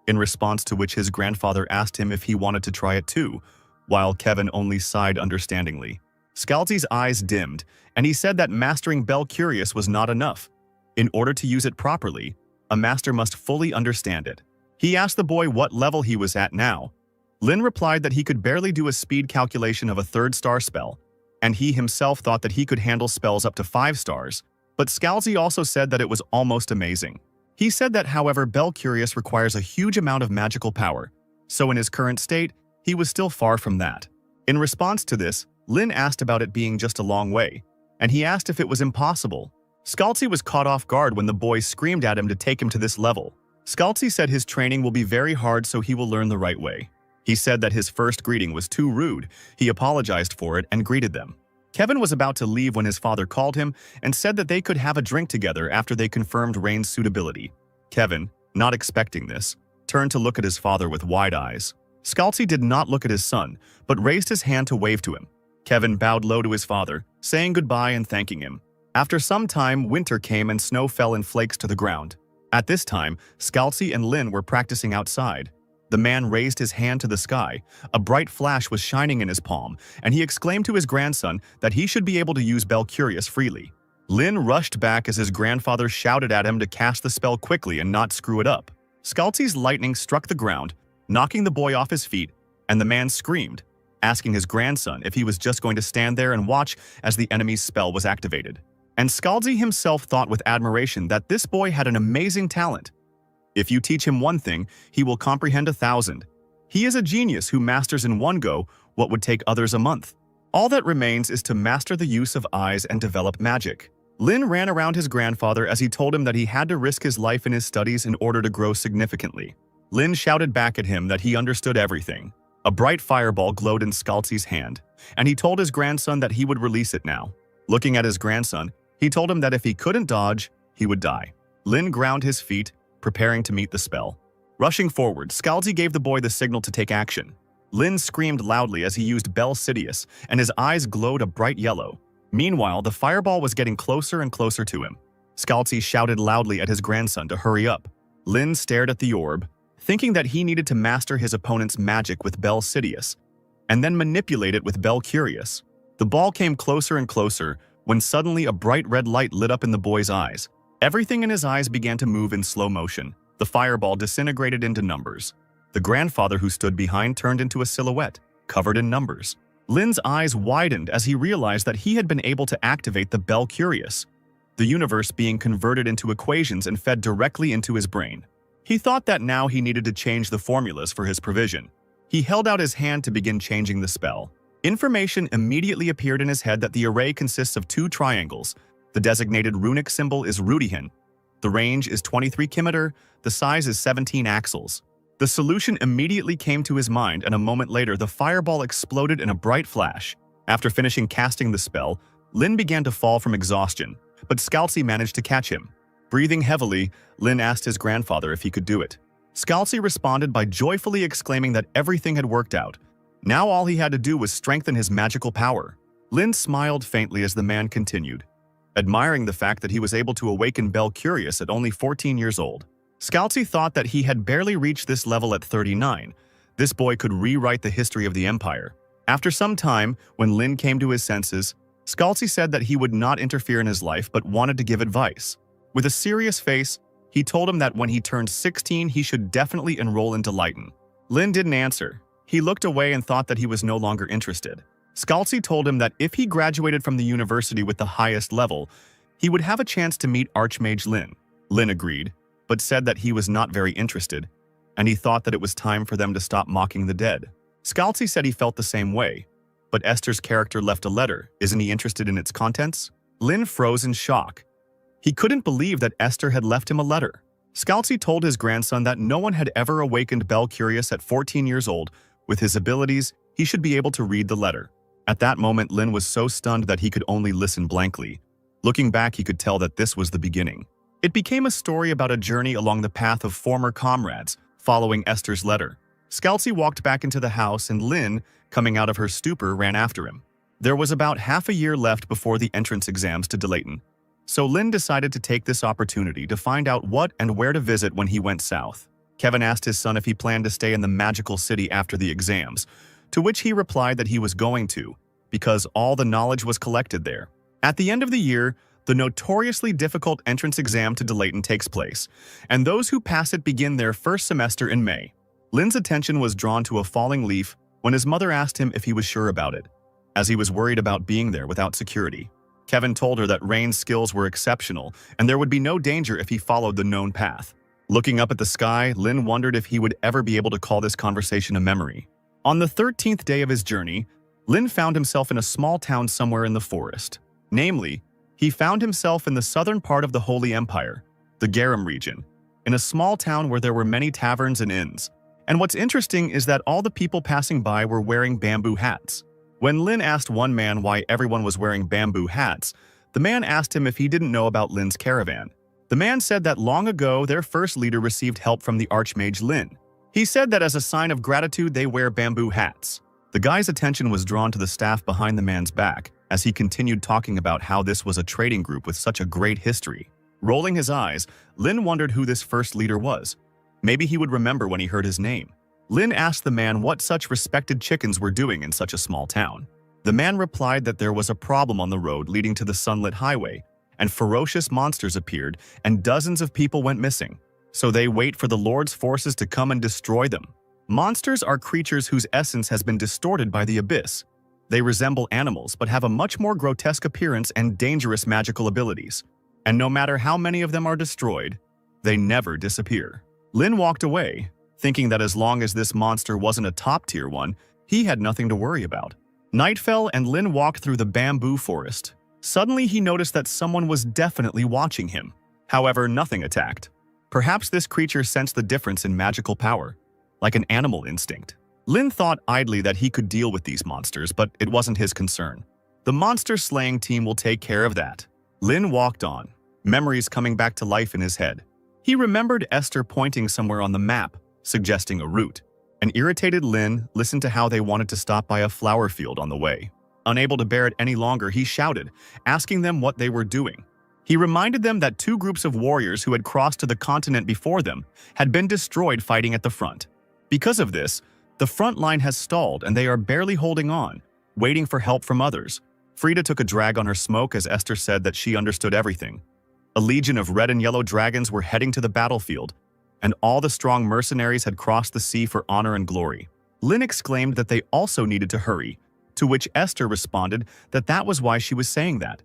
in response to which his grandfather asked him if he wanted to try it too, while Kevin only sighed understandingly. Scalzi's eyes dimmed, and he said that mastering Bell Curious was not enough. In order to use it properly, a master must fully understand it. He asked the boy what level he was at now. Lin replied that he could barely do a speed calculation of a 3rd-star spell, and he himself thought that he could handle spells up to 5 stars, but Scalzi also said that it was almost amazing. He said that, however, Bell Curious requires a huge amount of magical power, so in his current state, he was still far from that. In response to this, Lin asked about it being just a long way, and he asked if it was impossible. Scalzi was caught off guard when the boy screamed at him to take him to this level. Scalzi said his training will be very hard, so he will learn the right way. He said that his first greeting was too rude. He apologized for it and greeted them. Kevin was about to leave when his father called him and said that they could have a drink together after they confirmed Rain's suitability. Kevin, not expecting this, turned to look at his father with wide eyes. Scalzi did not look at his son, but raised his hand to wave to him. Kevin bowed low to his father, saying goodbye and thanking him. After some time, winter came and snow fell in flakes to the ground. At this time, Scalzi and Lin were practicing outside. The man raised his hand to the sky. A bright flash was shining in his palm, and he exclaimed to his grandson that he should be able to use Bell Curious freely. Lin rushed back as his grandfather shouted at him to cast the spell quickly and not screw it up. Scalzi's lightning struck the ground, knocking the boy off his feet, and the man screamed, asking his grandson if he was just going to stand there and watch as the enemy's spell was activated. And Scalzi himself thought with admiration that this boy had an amazing talent. If you teach him one thing, he will comprehend 1,000. He is a genius who masters in one go what would take others a month. All that remains is to master the use of eyes and develop magic. Lin ran around his grandfather as he told him that he had to risk his life in his studies in order to grow significantly. Lin shouted back at him that he understood everything. A bright fireball glowed in Scalzi's hand, and he told his grandson that he would release it now. Looking at his grandson, he told him that if he couldn't dodge, he would die. Lin ground his feet, preparing to meet the spell. Rushing forward, Scalzi gave the boy the signal to take action. Lin screamed loudly as he used Bell Sidious, and his eyes glowed a bright yellow. Meanwhile, the fireball was getting closer and closer to him. Scalzi shouted loudly at his grandson to hurry up. Lin stared at the orb, thinking that he needed to master his opponent's magic with Bell Sidious, and then manipulate it with Bell Curious. The ball came closer and closer, when suddenly a bright red light lit up in the boy's eyes. Everything in his eyes began to move in slow motion. The fireball disintegrated into numbers. The grandfather who stood behind turned into a silhouette, covered in numbers. Lin's eyes widened as he realized that he had been able to activate the Bell Curious, the universe being converted into equations and fed directly into his brain. He thought that now he needed to change the formulas for his provision. He held out his hand to begin changing the spell. Information immediately appeared in his head that the array consists of 2 triangles. The designated runic symbol is Rudihin. The range is 23 kilometer, the size is 17 axles. The solution immediately came to his mind, and a moment later the fireball exploded in a bright flash. After finishing casting the spell, Lin began to fall from exhaustion, but Scalzi managed to catch him. Breathing heavily, Lin asked his grandfather if he could do it. Scalzi responded by joyfully exclaiming that everything had worked out. Now all he had to do was strengthen his magical power. Lin smiled faintly as the man continued, admiring the fact that he was able to awaken Bell Curious at only 14 years old. Scalzi thought that he had barely reached this level at 39. This boy could rewrite the history of the Empire. After some time, when Lin came to his senses, Scalzi said that he would not interfere in his life but wanted to give advice. With a serious face, he told him that when he turned 16 he should definitely enroll into Lighten. Lin didn't answer. He looked away and thought that he was no longer interested. Scalzi told him that if he graduated from the university with the highest level, he would have a chance to meet Archmage Lin. Lin agreed, but said that he was not very interested, and he thought that it was time for them to stop mocking the dead. Scalzi said he felt the same way, but Esther's character left a letter. Isn't he interested in its contents? Lin froze in shock. He couldn't believe that Esther had left him a letter. Scalzi told his grandson that no one had ever awakened Bell Curious at 14 years old. With his abilities, he should be able to read the letter. At that moment, Lin was so stunned that he could only listen blankly. Looking back, he could tell that this was the beginning. It became a story about a journey along the path of former comrades, following Esther's letter. Scalzi walked back into the house and Lynn, coming out of her stupor, ran after him. There was about half a year left before the entrance exams to Delayton, so Lynn decided to take this opportunity to find out what and where to visit when he went south. Kevin asked his son if he planned to stay in the magical city after the exams, to which he replied that he was going to, because all the knowledge was collected there. At the end of the year, the notoriously difficult entrance exam to Delayton takes place, and those who pass it begin their first semester in May. Lynn's attention was drawn to a falling leaf when his mother asked him if he was sure about it, as he was worried about being there without security. Kevin told her that Rain's skills were exceptional and there would be no danger if he followed the known path. Looking up at the sky, Lynn wondered if he would ever be able to call this conversation a memory. On the 13th day of his journey, Lynn found himself in a small town somewhere in the forest. Namely, he found himself in the southern part of the Holy Empire, the Garum region, in a small town where there were many taverns and inns. And what's interesting is that all the people passing by were wearing bamboo hats. When Lynn asked one man why everyone was wearing bamboo hats, the man asked him if he didn't know about Lynn's caravan. The man said that long ago their first leader received help from the Archmage Lynn. He said that as a sign of gratitude they wear bamboo hats. The guy's attention was drawn to the staff behind the man's back as he continued talking about how this was a trading group with such a great history. Rolling his eyes, Lynn wondered who this first leader was. Maybe he would remember when he heard his name. Lynn asked the man what such respected chickens were doing in such a small town. The man replied that there was a problem on the road leading to the sunlit highway, and ferocious monsters appeared and dozens of people went missing. So they wait for the Lord's forces to come and destroy them. Monsters are creatures whose essence has been distorted by the abyss. They resemble animals but have a much more grotesque appearance and dangerous magical abilities. And no matter how many of them are destroyed, they never disappear. Lynn walked away, thinking that as long as this monster wasn't a top-tier one, he had nothing to worry about. Night fell and Lynn walked through the bamboo forest. Suddenly he noticed that someone was definitely watching him. However, nothing attacked. Perhaps this creature sensed the difference in magical power, like an animal instinct. Lynn thought idly that he could deal with these monsters, but it wasn't his concern. The monster-slaying team will take care of that. Lynn walked on, memories coming back to life in his head. He remembered Esther pointing somewhere on the map, suggesting a route. An irritated Lynn listened to how they wanted to stop by a flower field on the way. Unable to bear it any longer, he shouted, asking them what they were doing. He reminded them that two groups of warriors who had crossed to the continent before them had been destroyed fighting at the front. Because of this, the front line has stalled and they are barely holding on, waiting for help from others. Frida took a drag on her smoke as Esther said that she understood everything. A legion of red and yellow dragons were heading to the battlefield, and all the strong mercenaries had crossed the sea for honor and glory. Lynn exclaimed that they also needed to hurry, to which Esther responded that that was why she was saying that.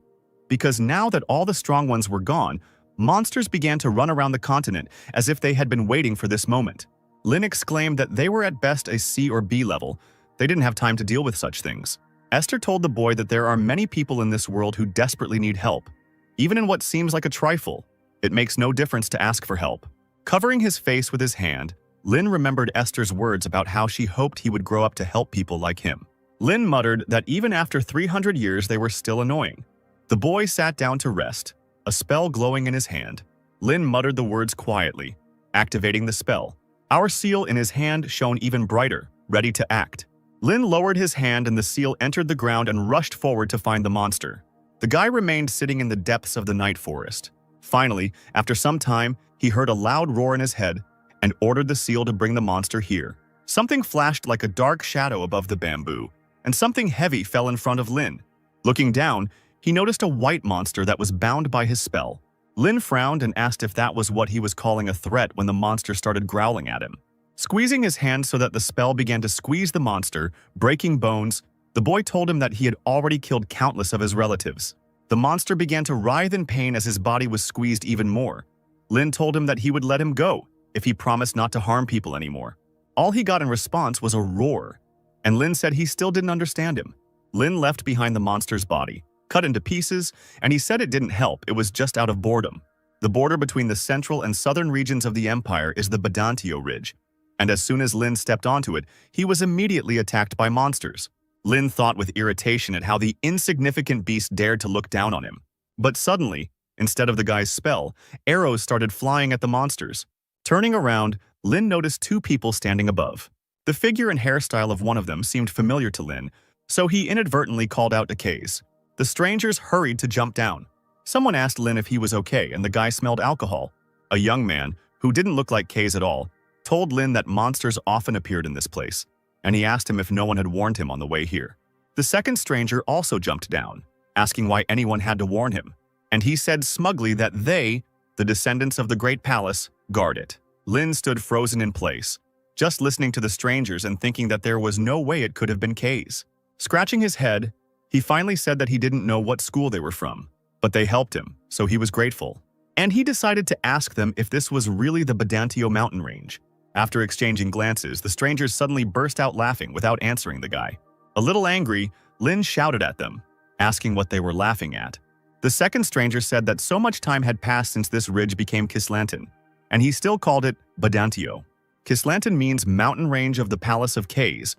Because now that all the strong ones were gone, monsters began to run around the continent as if they had been waiting for this moment. Lynn exclaimed that they were at best a C or B level. They didn't have time to deal with such things. Esther told the boy that there are many people in this world who desperately need help. Even in what seems like a trifle, it makes no difference to ask for help. Covering his face with his hand, Lynn remembered Esther's words about how she hoped he would grow up to help people like him. Lynn muttered that even after 300 years they were still annoying. The boy sat down to rest, a spell glowing in his hand. Lynn muttered the words quietly, activating the spell. Our seal in his hand shone even brighter, ready to act. Lynn lowered his hand and the seal entered the ground and rushed forward to find the monster. The guy remained sitting in the depths of the night forest. Finally, after some time, he heard a loud roar in his head and ordered the seal to bring the monster here. Something flashed like a dark shadow above the bamboo, and something heavy fell in front of Lynn. Looking down, he noticed a white monster that was bound by his spell. Lynn frowned and asked if that was what he was calling a threat when the monster started growling at him. Squeezing his hand so that the spell began to squeeze the monster, breaking bones, the boy told him that he had already killed countless of his relatives. The monster began to writhe in pain as his body was squeezed even more. Lynn told him that he would let him go if he promised not to harm people anymore. All he got in response was a roar, and Lynn said he still didn't understand him. Lynn left behind the monster's body, cut into pieces, and he said it didn't help, it was just out of boredom. The border between the central and southern regions of the empire is the Badantio Ridge, and as soon as Lynn stepped onto it, he was immediately attacked by monsters. Lynn thought with irritation at how the insignificant beast dared to look down on him. But suddenly, Instead of the guy's spell, arrows started flying at the monsters. Turning around, Lin noticed two people standing above. The figure and hairstyle of one of them seemed familiar to Lin, so he inadvertently called out to Kaze. The strangers hurried to jump down. Someone asked Lin if he was okay, and the guy smelled alcohol. A young man, who didn't look like Kaze at all, told Lin that monsters often appeared in this place, and he asked him if no one had warned him on the way here. The second stranger also jumped down, asking why anyone had to warn him, and he said smugly that they, the descendants of the Great Palace, guard it. Lin stood frozen in place, just listening to the strangers and thinking that there was no way it could have been Kaze. Scratching his head, he finally said that he didn't know what school they were from, but they helped him, so he was grateful. And he decided to ask them if this was really the Badantio mountain range. After exchanging glances, the strangers suddenly burst out laughing without answering the guy. A little angry, Lin shouted at them, asking what they were laughing at. The second stranger said that so much time had passed since this ridge became Kislanten, and he still called it Badantio. Kislanten means mountain range of the Palace of Kaze.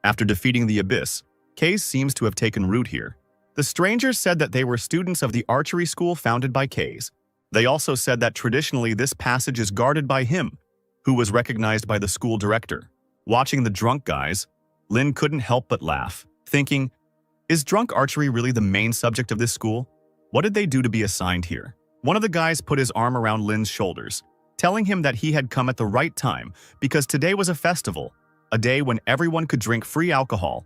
After defeating the Abyss, Kaze seems to have taken root here. The strangers said that they were students of the archery school founded by Kaze. They also said that traditionally this passage is guarded by him, who was recognized by the school director. Watching the drunk guys, Lin couldn't help but laugh, thinking, is drunk archery really the main subject of this school? What did they do to be assigned here? One of the guys put his arm around Lin's shoulders, telling him that he had come at the right time because today was a festival, a day when everyone could drink free alcohol,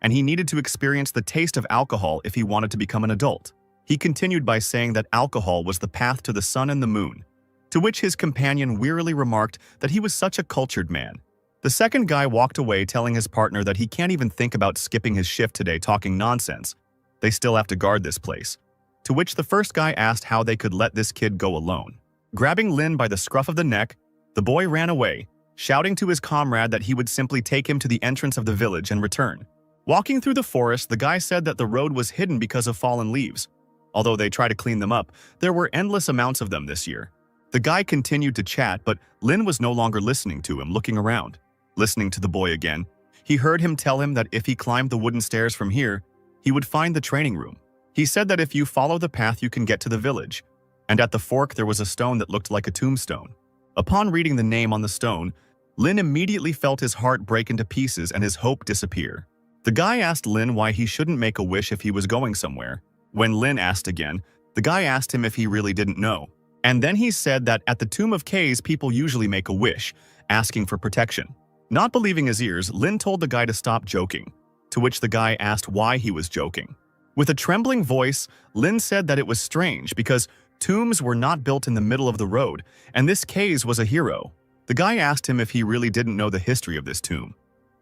and he needed to experience the taste of alcohol if he wanted to become an adult. He continued by saying that alcohol was the path to the sun and the moon, to which his companion wearily remarked that he was such a cultured man. The second guy walked away telling his partner that he can't even think about skipping his shift today talking nonsense. They still have to guard this place. To which the first guy asked how they could let this kid go alone. Grabbing Lin by the scruff of the neck, the boy ran away, shouting to his comrade that he would simply take him to the entrance of the village and return. Walking through the forest, the guy said that the road was hidden because of fallen leaves. Although they tried to clean them up, there were endless amounts of them this year. The guy continued to chat, but Lin was no longer listening to him, looking around. Listening to the boy again, he heard him tell him that if he climbed the wooden stairs from here, he would find the training room. He said that if you follow the path you can get to the village, and at the fork there was a stone that looked like a tombstone. Upon reading the name on the stone, Lin immediately felt his heart break into pieces and his hope disappear. The guy asked Lin why he shouldn't make a wish if he was going somewhere. When Lin asked again, the guy asked him if he really didn't know. And then he said that at the Tomb of Kaze people usually make a wish, asking for protection. Not believing his ears, Lin told the guy to stop joking, to which the guy asked why he was joking. With a trembling voice, Lin said that it was strange because tombs were not built in the middle of the road, and this Kaze was a hero. The guy asked him if he really didn't know the history of this tomb,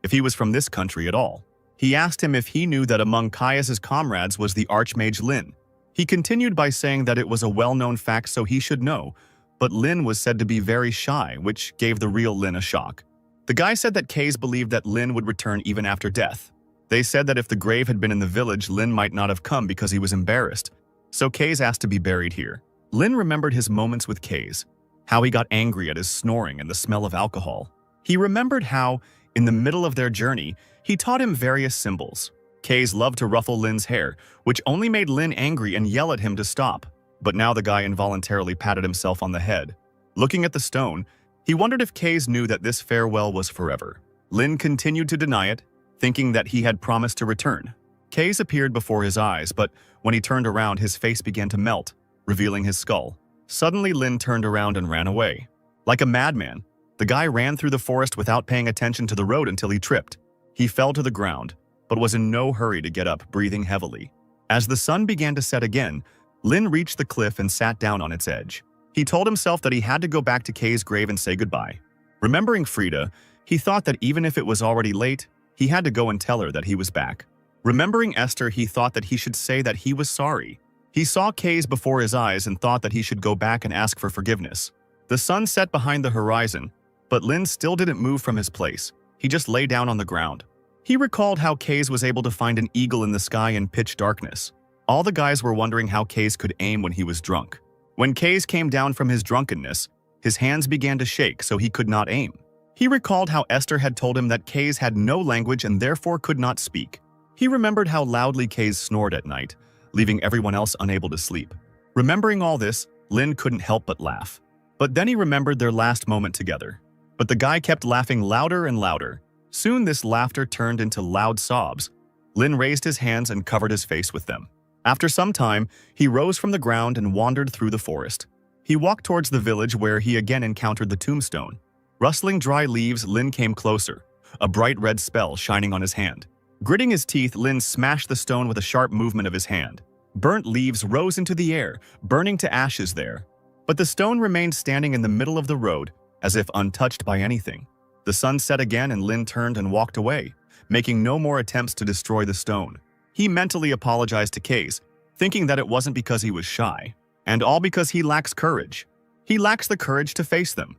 if he was from this country at all. He asked him if he knew that among Caius's comrades was the Archmage Lin. He continued by saying that it was a well-known fact so he should know, but Lin was said to be very shy, which gave the real Lin a shock. The guy said that Kaze believed that Lin would return even after death. They said that if the grave had been in the village, Lin might not have come because he was embarrassed, so Kaze asked to be buried here. Lin remembered his moments with Kaze, how he got angry at his snoring and the smell of alcohol. He remembered how, in the middle of their journey, he taught him various symbols. Kaze loved to ruffle Lin's hair, which only made Lin angry and yell at him to stop. But now the guy involuntarily patted himself on the head. Looking at the stone, he wondered if Kaze knew that this farewell was forever. Lin continued to deny it, thinking that he had promised to return. Kaze appeared before his eyes, but when he turned around, his face began to melt, revealing his skull. Suddenly, Lin turned around and ran away. Like a madman, the guy ran through the forest without paying attention to the road until he tripped. He fell to the ground, but was in no hurry to get up, breathing heavily. As the sun began to set again, Lin reached the cliff and sat down on its edge. He told himself that he had to go back to Kaze's grave and say goodbye. Remembering Frida, he thought that even if it was already late, he had to go and tell her that he was back. Remembering Esther, he thought that he should say that he was sorry. He saw Kaze before his eyes and thought that he should go back and ask for forgiveness. The sun set behind the horizon, but Lin still didn't move from his place. He just lay down on the ground. He recalled how Kaze was able to find an eagle in the sky in pitch darkness. All the guys were wondering how Kaze could aim when he was drunk. When Kaze came down from his drunkenness, his hands began to shake so he could not aim. He recalled how Esther had told him that Kaze had no language and therefore could not speak. He remembered how loudly Kaze snored at night, leaving everyone else unable to sleep. Remembering all this, Lin couldn't help but laugh. But then he remembered their last moment together. But the guy kept laughing louder and louder. Soon this laughter turned into loud sobs. Lin raised his hands and covered his face with them. After some time, he rose from the ground and wandered through the forest. He walked towards the village where he again encountered the tombstone. Rustling dry leaves, Lin came closer, a bright red spell shining on his hand. Gritting his teeth, Lin smashed the stone with a sharp movement of his hand. Burnt leaves rose into the air, burning to ashes there. But the stone remained standing in the middle of the road, as if untouched by anything. The sun set again and Lin turned and walked away, making no more attempts to destroy the stone. He mentally apologized to Case, thinking that it wasn't because he was shy, and all because he lacks courage. He lacks the courage to face them,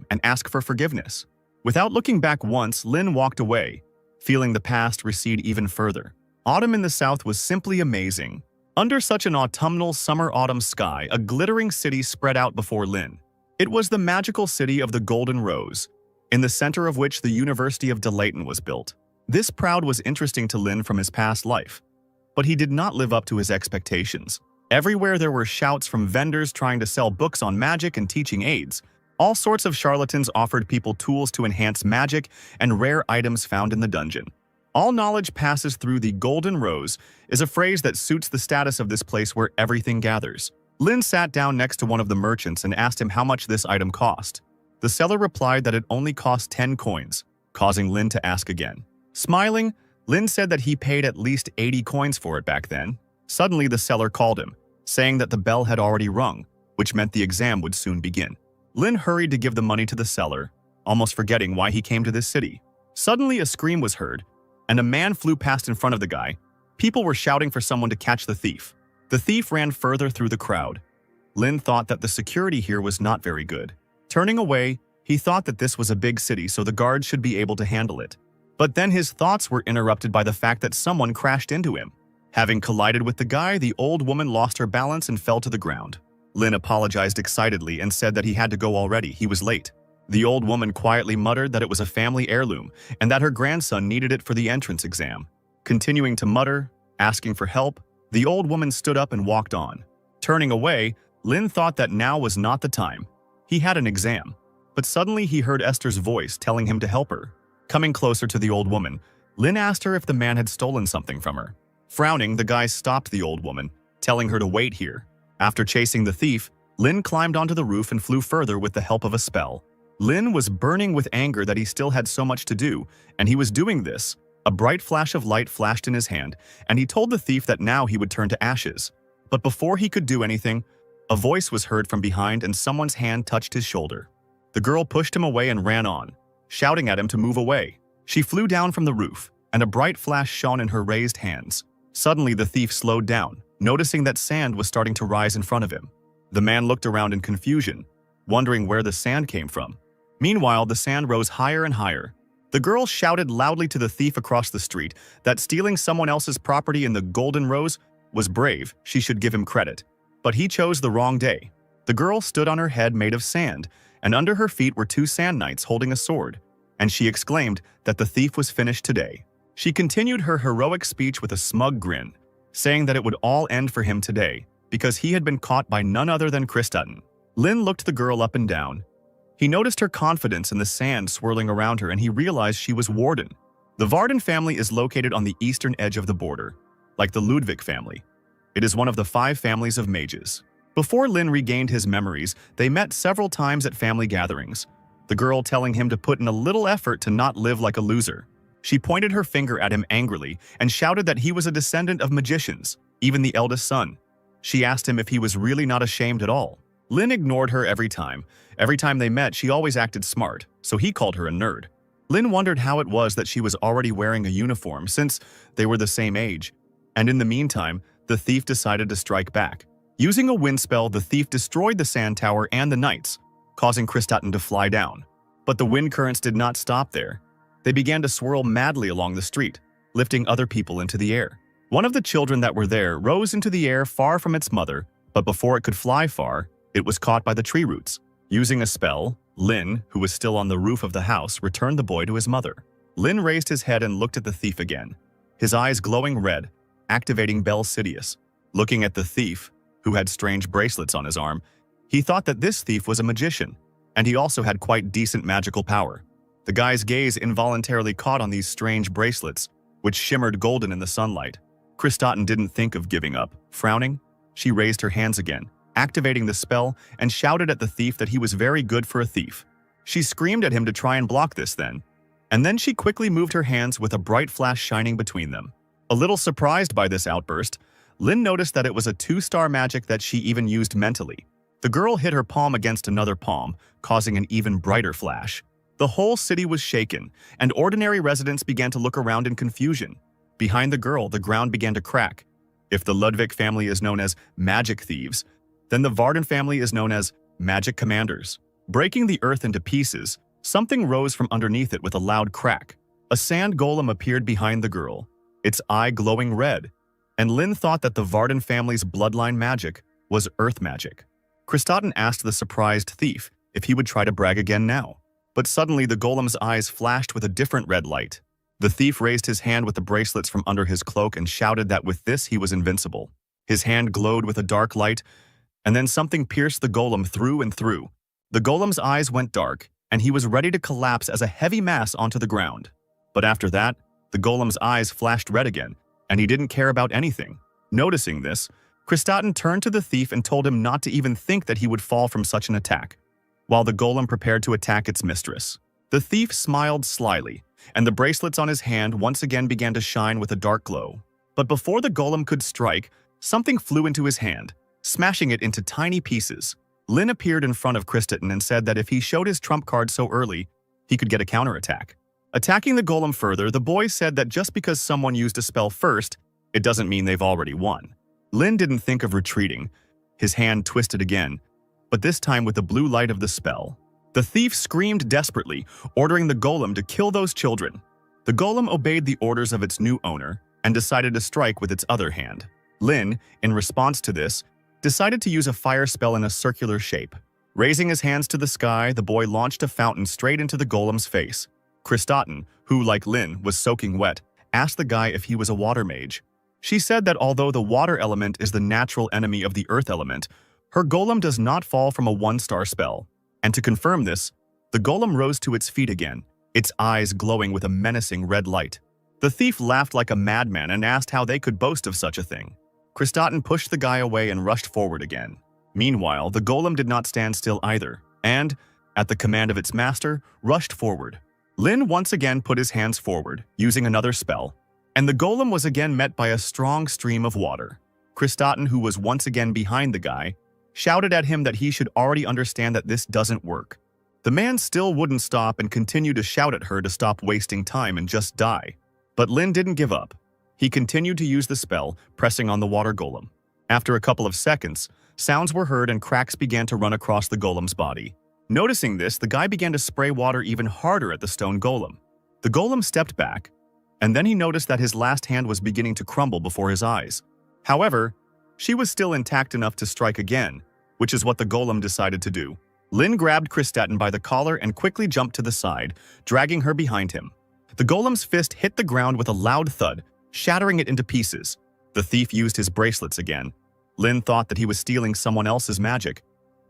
and ask for forgiveness. Without looking back once, Lin walked away, feeling the past recede even further. Autumn in the south was simply amazing. Under such an autumnal summer-autumn sky, a glittering city spread out before Lin. It was the magical city of the Golden Rose, in the center of which the University of Delayton was built. This proud was interesting to Lin from his past life, but he did not live up to his expectations. Everywhere there were shouts from vendors trying to sell books on magic and teaching aids. All sorts of charlatans offered people tools to enhance magic and rare items found in the dungeon. All knowledge passes through the Golden Rose is a phrase that suits the status of this place where everything gathers. Lin sat down next to one of the merchants and asked him how much this item cost. The seller replied that it only cost 10 coins, causing Lin to ask again. Smiling, Lin said that he paid at least 80 coins for it back then. Suddenly, the seller called him, saying that the bell had already rung, which meant the exam would soon begin. Lin hurried to give the money to the seller, almost forgetting why he came to this city. Suddenly, a scream was heard, and a man flew past in front of the guy. People were shouting for someone to catch the thief. The thief ran further through the crowd. Lin thought that the security here was not very good. Turning away, he thought that this was a big city, so the guards should be able to handle it. But then his thoughts were interrupted by the fact that someone crashed into him. Having collided with the guy, the old woman lost her balance and fell to the ground. Lin apologized excitedly and said that he had to go already, he was late. The old woman quietly muttered that it was a family heirloom and that her grandson needed it for the entrance exam. Continuing to mutter, asking for help, the old woman stood up and walked on. Turning away, Lin thought that now was not the time. He had an exam. But suddenly he heard Esther's voice telling him to help her. Coming closer to the old woman, Lin asked her if the man had stolen something from her. Frowning, the guy stopped the old woman, telling her to wait here. After chasing the thief, Lin climbed onto the roof and flew further with the help of a spell. Lin was burning with anger that he still had so much to do, and he was doing this. A bright flash of light flashed in his hand, and he told the thief that now he would turn to ashes. But before he could do anything, a voice was heard from behind and someone's hand touched his shoulder. The girl pushed him away and ran on, shouting at him to move away. She flew down from the roof, and a bright flash shone in her raised hands. Suddenly, the thief slowed down, noticing that sand was starting to rise in front of him. The man looked around in confusion, wondering where the sand came from. Meanwhile, the sand rose higher and higher. The girl shouted loudly to the thief across the street that stealing someone else's property in the Golden Rose was brave, she should give him credit. But he chose the wrong day. The girl stood on her head made of sand, and under her feet were two sand knights holding a sword, and she exclaimed that the thief was finished today. She continued her heroic speech with a smug grin, saying that it would all end for him today, because he had been caught by none other than Kristaten. Lin looked the girl up and down. He noticed her confidence in the sand swirling around her, and he realized she was Warden. The Varden family is located on the eastern edge of the border, like the Ludwig family. It is one of the 5 families of mages. Before Lin regained his memories, they met several times at family gatherings, the girl telling him to put in a little effort to not live like a loser. She pointed her finger at him angrily and shouted that he was a descendant of magicians, even the eldest son. She asked him if he was really not ashamed at all. Lin ignored her every time. Every time they met, she always acted smart, so he called her a nerd. Lin wondered how it was that she was already wearing a uniform since they were the same age. And in the meantime, the thief decided to strike back. Using a wind spell, the thief destroyed the sand tower and the knights, causing Kristaten to fly down. But the wind currents did not stop there. They began to swirl madly along the street, lifting other people into the air. One of the children that were there rose into the air far from its mother, but before it could fly far, it was caught by the tree roots. Using a spell, Lin, who was still on the roof of the house, returned the boy to his mother. Lin raised his head and looked at the thief again, his eyes glowing red, activating Bel Sidious. Looking at the thief, who had strange bracelets on his arm. He thought that this thief was a magician, and he also had quite decent magical power. The guy's gaze involuntarily caught on these strange bracelets, which shimmered golden in the sunlight. Kristaten didn't think of giving up. Frowning, she raised her hands again, activating the spell, and shouted at the thief that he was very good for a thief. She screamed at him to try and block this then, and then she quickly moved her hands with a bright flash shining between them. A little surprised by this outburst, Lin noticed that it was a 2-star magic that she even used mentally. The girl hit her palm against another palm, causing an even brighter flash. The whole city was shaken, and ordinary residents began to look around in confusion. Behind the girl, the ground began to crack. If the Ludwig family is known as magic thieves, then the Varden family is known as magic commanders. Breaking the earth into pieces, something rose from underneath it with a loud crack. A sand golem appeared behind the girl, its eye glowing red, and Lin thought that the Varden family's bloodline magic was earth magic. Kristaten asked the surprised thief if he would try to brag again now. But suddenly the golem's eyes flashed with a different red light. The thief raised his hand with the bracelets from under his cloak and shouted that with this he was invincible. His hand glowed with a dark light, and then something pierced the golem through and through. The golem's eyes went dark, and he was ready to collapse as a heavy mass onto the ground. But after that, the golem's eyes flashed red again, and he didn't care about anything. Noticing this, Kristaten turned to the thief and told him not to even think that he would fall from such an attack, while the golem prepared to attack its mistress. The thief smiled slyly, and the bracelets on his hand once again began to shine with a dark glow. But before the golem could strike, something flew into his hand, smashing it into tiny pieces. Lin appeared in front of Kristaten and said that if he showed his trump card so early, he could get a counterattack. Attacking the golem further, the boy said that just because someone used a spell first, it doesn't mean they've already won. Lin didn't think of retreating. His hand twisted again, but this time with the blue light of the spell. The thief screamed desperately, ordering the golem to kill those children. The golem obeyed the orders of its new owner and decided to strike with its other hand. Lin, in response to this, decided to use a fire spell in a circular shape. Raising his hands to the sky, the boy launched a fountain straight into the golem's face. Kristaten, who, like Lin, was soaking wet, asked the guy if he was a water mage. She said that although the water element is the natural enemy of the earth element, her golem does not fall from a 1-star spell. And to confirm this, the golem rose to its feet again, its eyes glowing with a menacing red light. The thief laughed like a madman and asked how they could boast of such a thing. Kristaten pushed the guy away and rushed forward again. Meanwhile, the golem did not stand still either, and, at the command of its master, rushed forward. Lin once again put his hands forward, using another spell, and the golem was again met by a strong stream of water. Kristaten, who was once again behind the guy, shouted at him that he should already understand that this doesn't work. The man still wouldn't stop and continued to shout at her to stop wasting time and just die. But Lin didn't give up. He continued to use the spell, pressing on the water golem. After a couple of seconds, sounds were heard and cracks began to run across the golem's body. Noticing this, the guy began to spray water even harder at the stone golem. The golem stepped back, and then he noticed that his last hand was beginning to crumble before his eyes. However, she was still intact enough to strike again, which is what the golem decided to do. Lin grabbed Kristaten by the collar and quickly jumped to the side, dragging her behind him. The golem's fist hit the ground with a loud thud, shattering it into pieces. The thief used his bracelets again. Lin thought that he was stealing someone else's magic,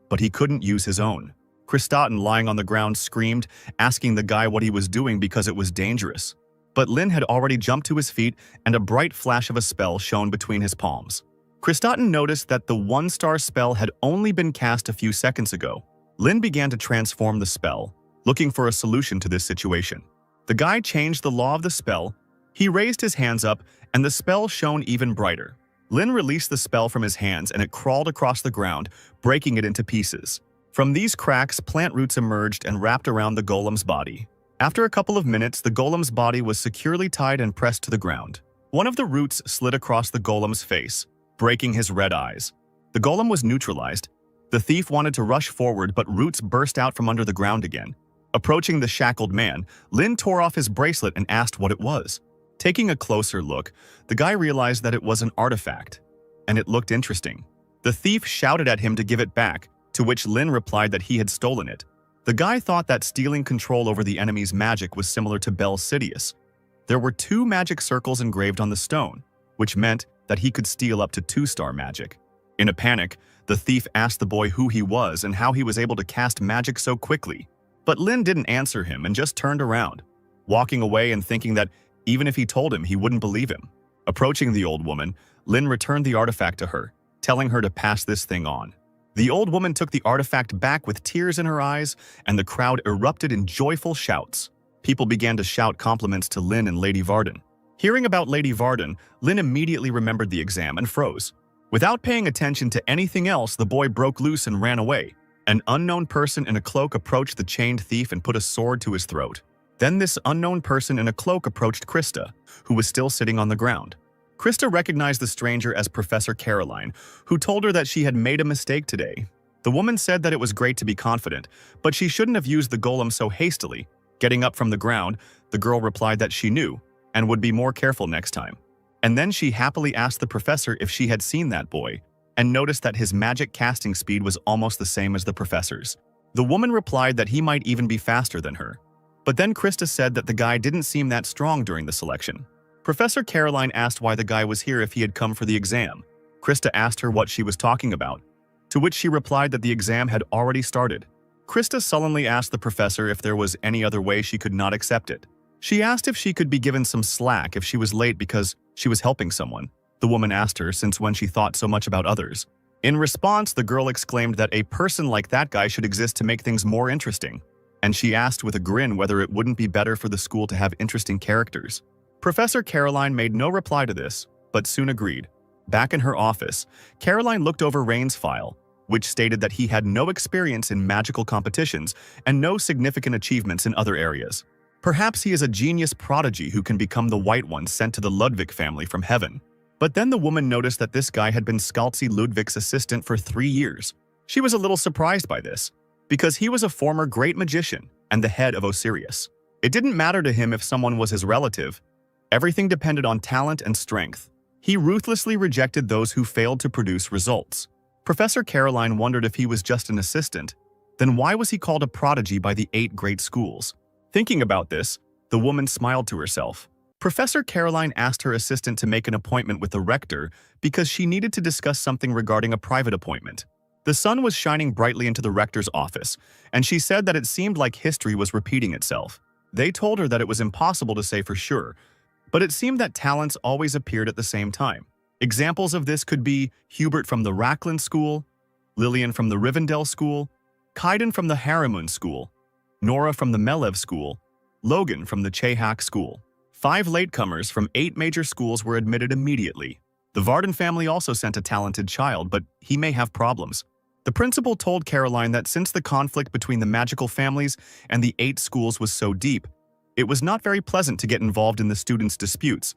but he couldn't use his own. Kristaten, lying on the ground, screamed, asking the guy what he was doing because it was dangerous. But Lin had already jumped to his feet, and a bright flash of a spell shone between his palms. Kristaten noticed that the 1-star spell had only been cast a few seconds ago. Lin began to transform the spell, looking for a solution to this situation. The guy changed the law of the spell. He raised his hands up, and the spell shone even brighter. Lin released the spell from his hands, and it crawled across the ground, breaking it into pieces. From these cracks, plant roots emerged and wrapped around the golem's body. After a couple of minutes, the golem's body was securely tied and pressed to the ground. One of the roots slid across the golem's face, breaking his red eyes. The golem was neutralized. The thief wanted to rush forward, but roots burst out from under the ground again. Approaching the shackled man, Lin tore off his bracelet and asked what it was. Taking a closer look, the guy realized that it was an artifact, and it looked interesting. The thief shouted at him to give it back, to which Lin replied that he had stolen it. The guy thought that stealing control over the enemy's magic was similar to Bel Sidious. There were 2 magic circles engraved on the stone, which meant that he could steal up to 2-star magic. In a panic, the thief asked the boy who he was and how he was able to cast magic so quickly. But Lin didn't answer him and just turned around, walking away and thinking that even if he told him, he wouldn't believe him. Approaching the old woman, Lin returned the artifact to her, telling her to pass this thing on. The old woman took the artifact back with tears in her eyes, and the crowd erupted in joyful shouts. People began to shout compliments to Lin and Lady Varden. Hearing about Lady Varden, Lin immediately remembered the exam and froze. Without paying attention to anything else, the boy broke loose and ran away. An unknown person in a cloak approached the chained thief and put a sword to his throat. Then this unknown person in a cloak approached Krista, who was still sitting on the ground. Krista recognized the stranger as Professor Caroline, who told her that she had made a mistake today. The woman said that it was great to be confident, but she shouldn't have used the golem so hastily. Getting up from the ground, the girl replied that she knew and would be more careful next time. And then she happily asked the professor if she had seen that boy, and noticed that his magic casting speed was almost the same as the professor's. The woman replied that he might even be faster than her. But then Krista said that the guy didn't seem that strong during the selection. Professor Caroline asked why the guy was here if he had come for the exam. Krista asked her what she was talking about, to which she replied that the exam had already started. Krista sullenly asked the professor if there was any other way she could not accept it. She asked if she could be given some slack if she was late because she was helping someone. The woman asked her since when she thought so much about others. In response, the girl exclaimed that a person like that guy should exist to make things more interesting. And she asked with a grin whether it wouldn't be better for the school to have interesting characters. Professor Caroline made no reply to this, but soon agreed. Back in her office, Caroline looked over Rain's file, which stated that he had no experience in magical competitions and no significant achievements in other areas. Perhaps he is a genius prodigy who can become the White One sent to the Ludwig family from heaven. But then the woman noticed that this guy had been Scalzi Ludwig's assistant for 3 years. She was a little surprised by this, because he was a former great magician and the head of Osiris. It didn't matter to him if someone was his relative. Everything depended on talent and strength. He ruthlessly rejected those who failed to produce results. Professor Caroline wondered if he was just an assistant. Then why was he called a prodigy by the 8 great schools? Thinking about this, the woman smiled to herself. Professor Caroline asked her assistant to make an appointment with the rector because she needed to discuss something regarding a private appointment. The sun was shining brightly into the rector's office, and she said that it seemed like history was repeating itself. They told her that it was impossible to say for sure, but it seemed that talents always appeared at the same time. Examples of this could be Hubert from the Racklin School, Lillian from the Rivendell School, Kaiden from the Harimun School, Nora from the Melev School, Logan from the Chehak School. 5 latecomers from 8 major schools were admitted immediately. The Varden family also sent a talented child, but he may have problems. The principal told Caroline that since the conflict between the magical families and the 8 schools was so deep, it was not very pleasant to get involved in the students' disputes,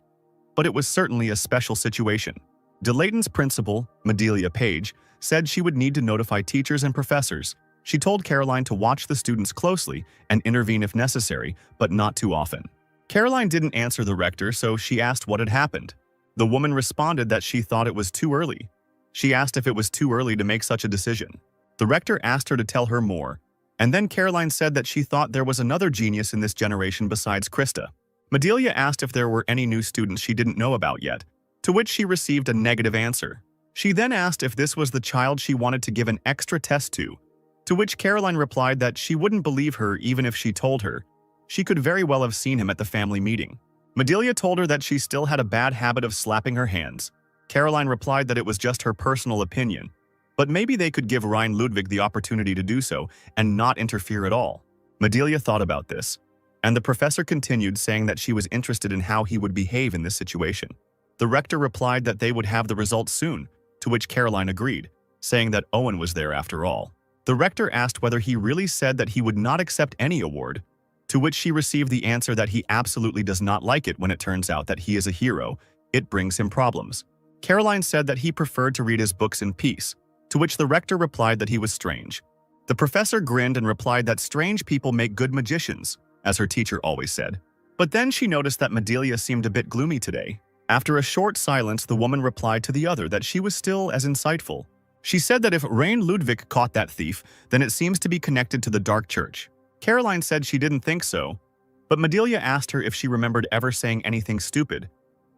but it was certainly a special situation. DeLayton's principal, Madelia Page, said she would need to notify teachers and professors. She told Caroline to watch the students closely and intervene if necessary, but not too often. Caroline didn't answer the rector, so she asked what had happened. The woman responded that she thought it was too early. She asked if it was too early to make such a decision. The rector asked her to tell her more, and then Caroline said that she thought there was another genius in this generation besides Krista. Madelia asked if there were any new students she didn't know about yet, to which she received a negative answer. She then asked if this was the child she wanted to give an extra test to which Caroline replied that she wouldn't believe her even if she told her. She could very well have seen him at the family meeting. Madelia told her that she still had a bad habit of slapping her hands. Caroline replied that it was just her personal opinion, but maybe they could give Ryan Ludwig the opportunity to do so and not interfere at all. Madelia thought about this, and the professor continued saying that she was interested in how he would behave in this situation. The rector replied that they would have the results soon, to which Caroline agreed, saying that Owen was there after all. The rector asked whether he really said that he would not accept any award, to which she received the answer that he absolutely does not like it when it turns out that he is a hero. It brings him problems. Caroline said that he preferred to read his books in peace, to which the rector replied that he was strange. The professor grinned and replied that strange people make good magicians, as her teacher always said. But then she noticed that Madelia seemed a bit gloomy today. After a short silence, the woman replied to the other that she was still as insightful. She said that if Rain Ludwig caught that thief, then it seems to be connected to the Dark Church. Caroline said she didn't think so, but Madelia asked her if she remembered ever saying anything stupid,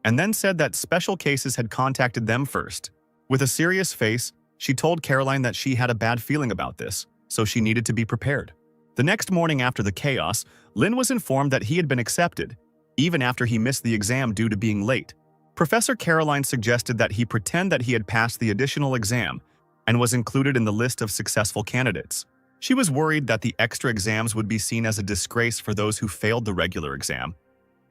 and then said that special cases had contacted them first. With a serious face, she told Caroline that she had a bad feeling about this, so she needed to be prepared. The next morning after the chaos, Lin was informed that he had been accepted, even after he missed the exam due to being late. Professor Caroline suggested that he pretend that he had passed the additional exam and was included in the list of successful candidates. She was worried that the extra exams would be seen as a disgrace for those who failed the regular exam,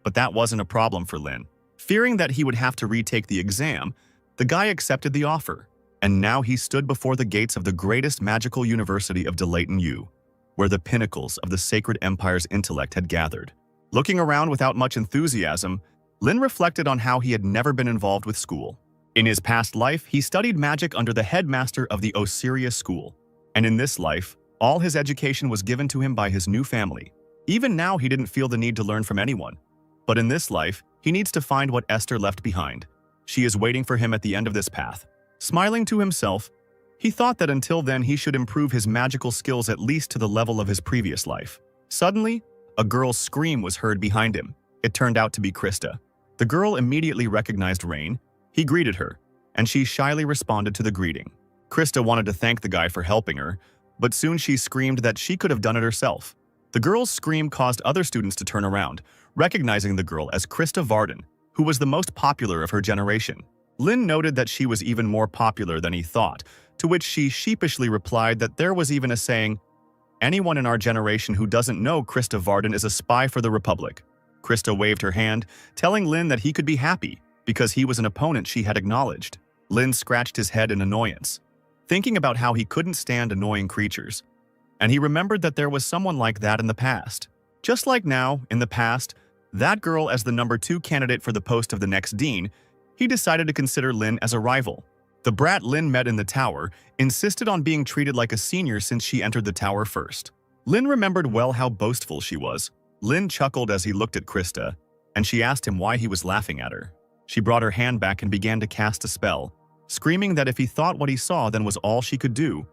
but that wasn't a problem for Lin. Fearing that he would have to retake the exam, the guy accepted the offer, and now he stood before the gates of the greatest magical university of Delayton U, where the pinnacles of the Sacred Empire's intellect had gathered. Looking around without much enthusiasm, Lin reflected on how he had never been involved with school. In his past life, he studied magic under the headmaster of the Osiria school, and in this life, all his education was given to him by his new family. Even now, he didn't feel the need to learn from anyone. But in this life, he needs to find what Esther left behind. She is waiting for him at the end of this path. Smiling to himself, he thought that until then he should improve his magical skills at least to the level of his previous life. Suddenly, a girl's scream was heard behind him. It turned out to be Krista. The girl immediately recognized Rain. He greeted her, and she shyly responded to the greeting. Krista wanted to thank the guy for helping her, but soon she screamed that she could have done it herself. The girl's scream caused other students to turn around, recognizing the girl as Krista Varden, who was the most popular of her generation. Lin noted that she was even more popular than he thought, to which she sheepishly replied that there was even a saying, "Anyone in our generation who doesn't know Krista Varden is a spy for the Republic." Krista waved her hand, telling Lin that he could be happy because he was an opponent she had acknowledged. Lin scratched his head in annoyance, thinking about how he couldn't stand annoying creatures, and he remembered that there was someone like that in the past. Just like now, in the past, that girl as the number 2 candidate for the post of the next dean, he decided to consider Lin as a rival. The brat Lin met in the tower insisted on being treated like a senior since she entered the tower first. Lin remembered well how boastful she was. Lin chuckled as he looked at Krista, and she asked him why he was laughing at her. She brought her hand back and began to cast a spell, screaming that if he thought what he saw then was all she could do,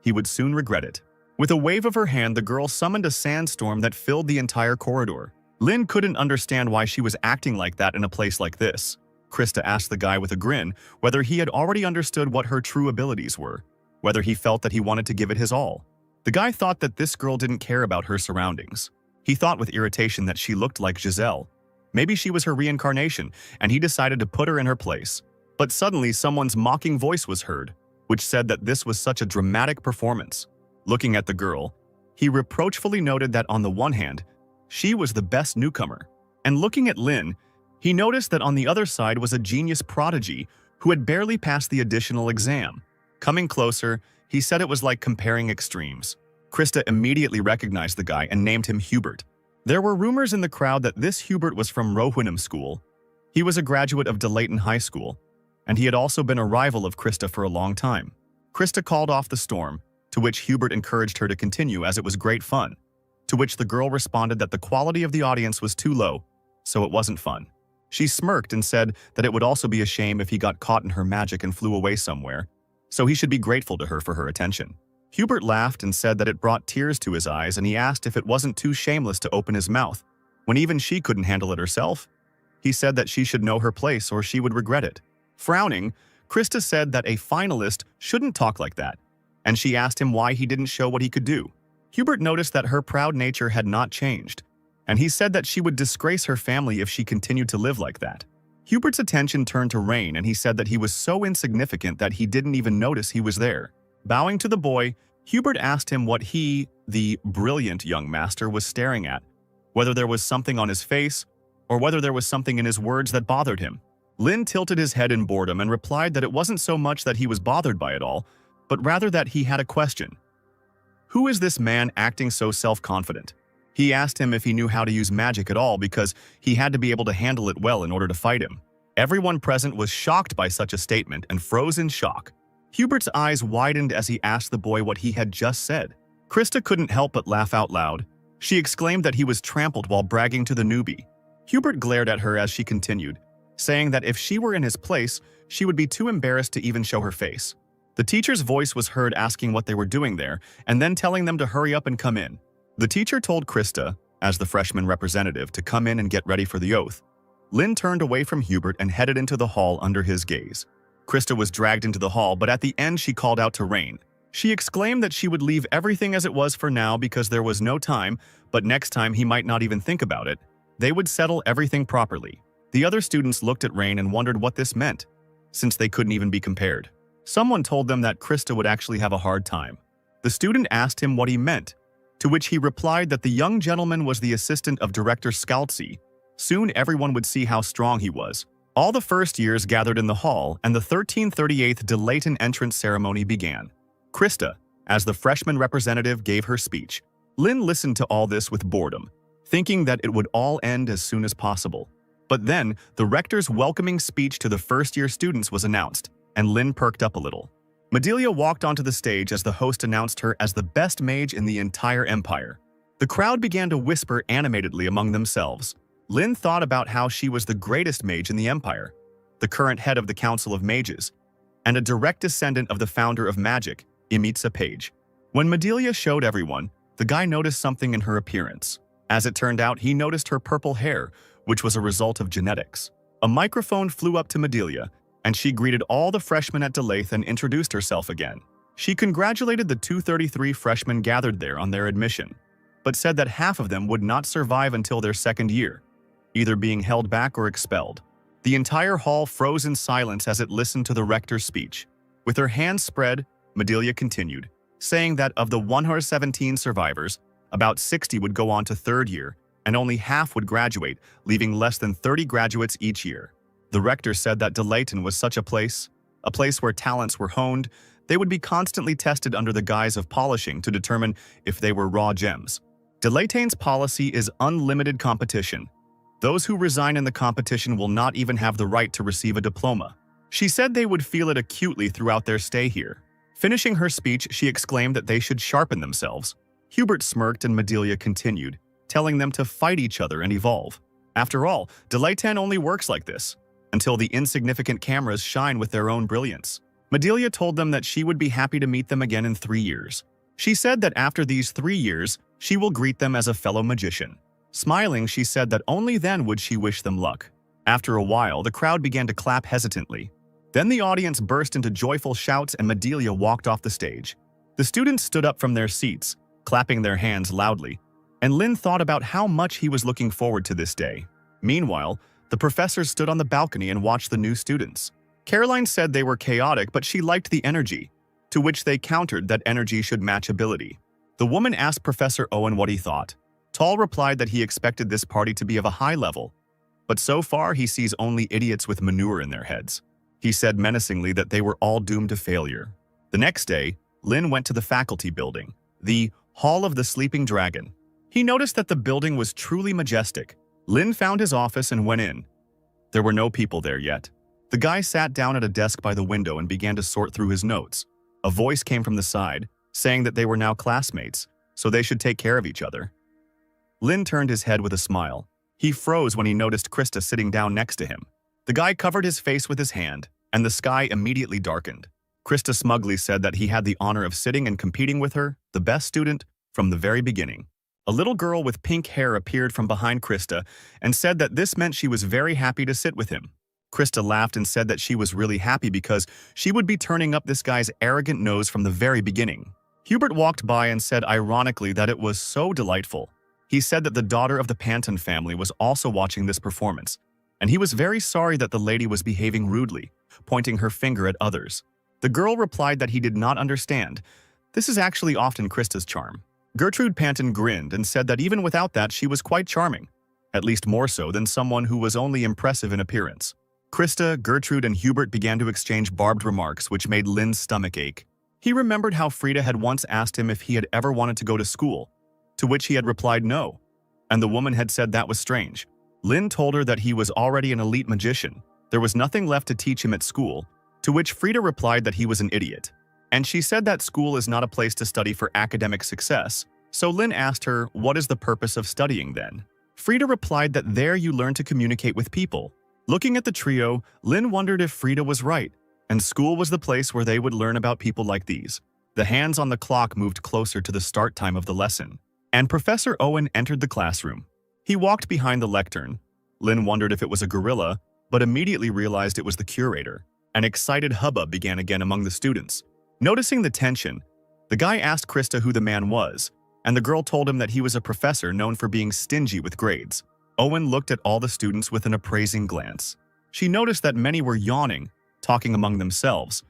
he would soon regret it. With a wave of her hand, the girl summoned a sandstorm that filled the entire corridor. Lin couldn't understand why she was acting like that in a place like this. Krista asked the guy with a grin whether he had already understood what her true abilities were, whether he felt that he wanted to give it his all. The guy thought that this girl didn't care about her surroundings. He thought with irritation that she looked like Giselle. Maybe she was her reincarnation, and he decided to put her in her place. But suddenly someone's mocking voice was heard, which said that this was such a dramatic performance. Looking at the girl, he reproachfully noted that on the one hand, she was the best newcomer, and looking at Lin, he noticed that on the other side was a genius prodigy who had barely passed the additional exam. Coming closer, he said it was like comparing extremes. Krista immediately recognized the guy and named him Hubert. There were rumors in the crowd that this Hubert was from Rohwinham School. He was a graduate of Delayton High School, and he had also been a rival of Krista for a long time. Krista called off the storm, to which Hubert encouraged her to continue as it was great fun, to which the girl responded that the quality of the audience was too low, so it wasn't fun. She smirked and said that it would also be a shame if he got caught in her magic and flew away somewhere, so he should be grateful to her for her attention. Hubert laughed and said that it brought tears to his eyes, and he asked if it wasn't too shameless to open his mouth, when even she couldn't handle it herself. He said that she should know her place or she would regret it. Frowning, Krista said that a finalist shouldn't talk like that, and she asked him why he didn't show what he could do. Hubert noticed that her proud nature had not changed, and he said that she would disgrace her family if she continued to live like that. Hubert's attention turned to Rain, and he said that he was so insignificant that he didn't even notice he was there. Bowing to the boy, Hubert asked him what he, the brilliant young master, was staring at, whether there was something on his face, or whether there was something in his words that bothered him. Lin tilted his head in boredom and replied that it wasn't so much that he was bothered by it all, but rather that he had a question. Who is this man acting so self-confident? He asked him if he knew how to use magic at all because he had to be able to handle it well in order to fight him. Everyone present was shocked by such a statement and froze in shock. Hubert's eyes widened as he asked the boy what he had just said. Krista couldn't help but laugh out loud. She exclaimed that he was trampled while bragging to the newbie. Hubert glared at her as she continued, saying that if she were in his place, she would be too embarrassed to even show her face. The teacher's voice was heard asking what they were doing there and then telling them to hurry up and come in. The teacher told Krista, as the freshman representative, to come in and get ready for the oath. Lin turned away from Hubert and headed into the hall under his gaze. Krista was dragged into the hall, but at the end she called out to Rain. She exclaimed that she would leave everything as it was for now because there was no time, but next time he might not even think about it. They would settle everything properly. The other students looked at Rain and wondered what this meant, since they couldn't even be compared. Someone told them that Krista would actually have a hard time. The student asked him what he meant, to which he replied that the young gentleman was the assistant of Director Scalzi. Soon everyone would see how strong he was. All the first years gathered in the hall, and the 1338th Delayton entrance ceremony began. Krista, as the freshman representative, gave her speech. Lynn listened to all this with boredom, thinking that it would all end as soon as possible. But then, the rector's welcoming speech to the first-year students was announced, and Lynn perked up a little. Madelia walked onto the stage as the host announced her as the best mage in the entire empire. The crowd began to whisper animatedly among themselves. Lynn thought about how she was the greatest mage in the empire, the current head of the Council of Mages, and a direct descendant of the founder of magic, Imitsa Page. When Madelia showed everyone, the guy noticed something in her appearance. As it turned out, he noticed her purple hair, which was a result of genetics. A microphone flew up to Madelia, and she greeted all the freshmen at Delayth and introduced herself again. She congratulated the 233 freshmen gathered there on their admission, but said that half of them would not survive until their second year, either being held back or expelled. The entire hall froze in silence as it listened to the rector's speech. With her hands spread, Madelia continued, saying that of the 117 survivors, about 60 would go on to third year, and only half would graduate, leaving less than 30 graduates each year. The rector said that Delayton was such a place where talents were honed. They would be constantly tested under the guise of polishing to determine if they were raw gems. Delayton's policy is unlimited competition. Those who resign in the competition will not even have the right to receive a diploma. She said they would feel it acutely throughout their stay here. Finishing her speech, she exclaimed that they should sharpen themselves. Hubert smirked and Madelia continued, telling them to fight each other and evolve. After all, Delayton only works like this, until the insignificant cameras shine with their own brilliance. Madelia told them that she would be happy to meet them again in 3 years. She said that after these 3 years, she will greet them as a fellow magician. Smiling, she said that only then would she wish them luck. After a while, the crowd began to clap hesitantly. Then the audience burst into joyful shouts and Madelia walked off the stage. The students stood up from their seats, clapping their hands loudly, and Lynn thought about how much he was looking forward to this day. Meanwhile, the professors stood on the balcony and watched the new students. Caroline said they were chaotic, but she liked the energy, to which they countered that energy should match ability. The woman asked Professor Owen what he thought. Tall replied that he expected this party to be of a high level, but so far he sees only idiots with manure in their heads. He said menacingly that they were all doomed to failure. The next day, Lynn went to the faculty building, the Hall of the Sleeping Dragon. He noticed that the building was truly majestic. Lynn found his office and went in. There were no people there yet. The guy sat down at a desk by the window and began to sort through his notes. A voice came from the side, saying that they were now classmates, so they should take care of each other. Lynn turned his head with a smile. He froze when he noticed Krista sitting down next to him. The guy covered his face with his hand, and the sky immediately darkened. Krista smugly said that he had the honor of sitting and competing with her, the best student, from the very beginning. A little girl with pink hair appeared from behind Krista and said that this meant she was very happy to sit with him. Krista laughed and said that she was really happy because she would be turning up this guy's arrogant nose from the very beginning. Hubert walked by and said ironically that it was so delightful. He said that the daughter of the Panton family was also watching this performance, and he was very sorry that the lady was behaving rudely, pointing her finger at others. The girl replied that he did not understand. This is actually often Krista's charm. Gertrude Panton grinned and said that even without that she was quite charming, at least more so than someone who was only impressive in appearance. Krista, Gertrude, and Hubert began to exchange barbed remarks which made Lynn's stomach ache. He remembered how Frida had once asked him if he had ever wanted to go to school, to which he had replied no, and the woman had said that was strange. Lynn told her that he was already an elite magician. There was nothing left to teach him at school, to which Frida replied that he was an idiot. And she said that school is not a place to study for academic success, so Lynn asked her, what is the purpose of studying then? Frida replied that there you learn to communicate with people. Looking at the trio, Lynn wondered if Frida was right, and school was the place where they would learn about people like these. The hands on the clock moved closer to the start time of the lesson, and Professor Owen entered the classroom. He walked behind the lectern. Lynn wondered if it was a gorilla, but immediately realized it was the curator. An excited hubbub began again among the students. Noticing the tension, the guy asked Krista who the man was, and the girl told him that he was a professor known for being stingy with grades. Owen looked at all the students with an appraising glance. She noticed that many were yawning, talking among themselves,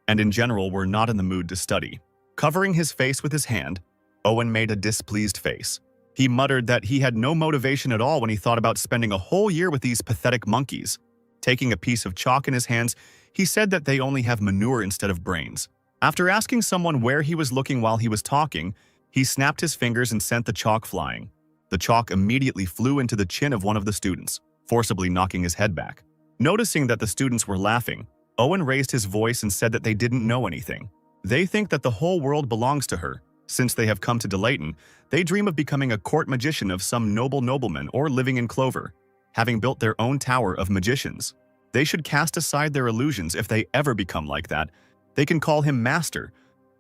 and in general were not in the mood to study. Covering his face with his hand, Owen made a displeased face. He muttered that he had no motivation at all when he thought about spending a whole year with these pathetic monkeys. Taking a piece of chalk in his hands, he said that they only have manure instead of brains. After asking someone where he was looking while he was talking, he snapped his fingers and sent the chalk flying. The chalk immediately flew into the chin of one of the students, forcibly knocking his head back. Noticing that the students were laughing, Owen raised his voice and said that they didn't know anything. They think that the whole world belongs to her. Since they have come to Delayton, they dream of becoming a court magician of some noble nobleman or living in Clover, having built their own tower of magicians. They should cast aside their illusions if they ever become like that. They can call him master,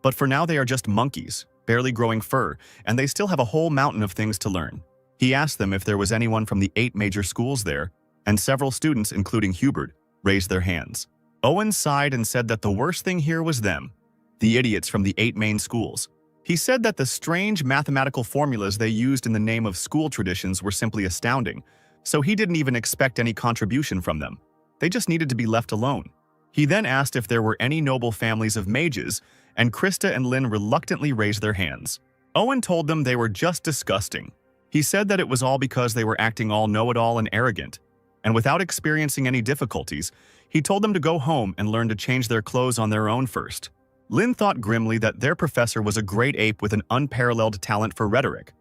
but for now they are just monkeys, barely growing fur, and they still have a whole mountain of things to learn. He asked them if there was anyone from the 8 major schools there, and several students, including Hubert, raised their hands. Owen sighed and said that the worst thing here was them, the idiots from the 8 main schools. He said that the strange mathematical formulas they used in the name of school traditions were simply astounding, so he didn't even expect any contribution from them. They just needed to be left alone. He then asked if there were any noble families of mages, and Krista and Lynn reluctantly raised their hands. Owen told them they were just disgusting. He said that it was all because they were acting all know-it-all and arrogant, and without experiencing any difficulties, he told them to go home and learn to change their clothes on their own first. Lynn thought grimly that their professor was a great ape with an unparalleled talent for rhetoric,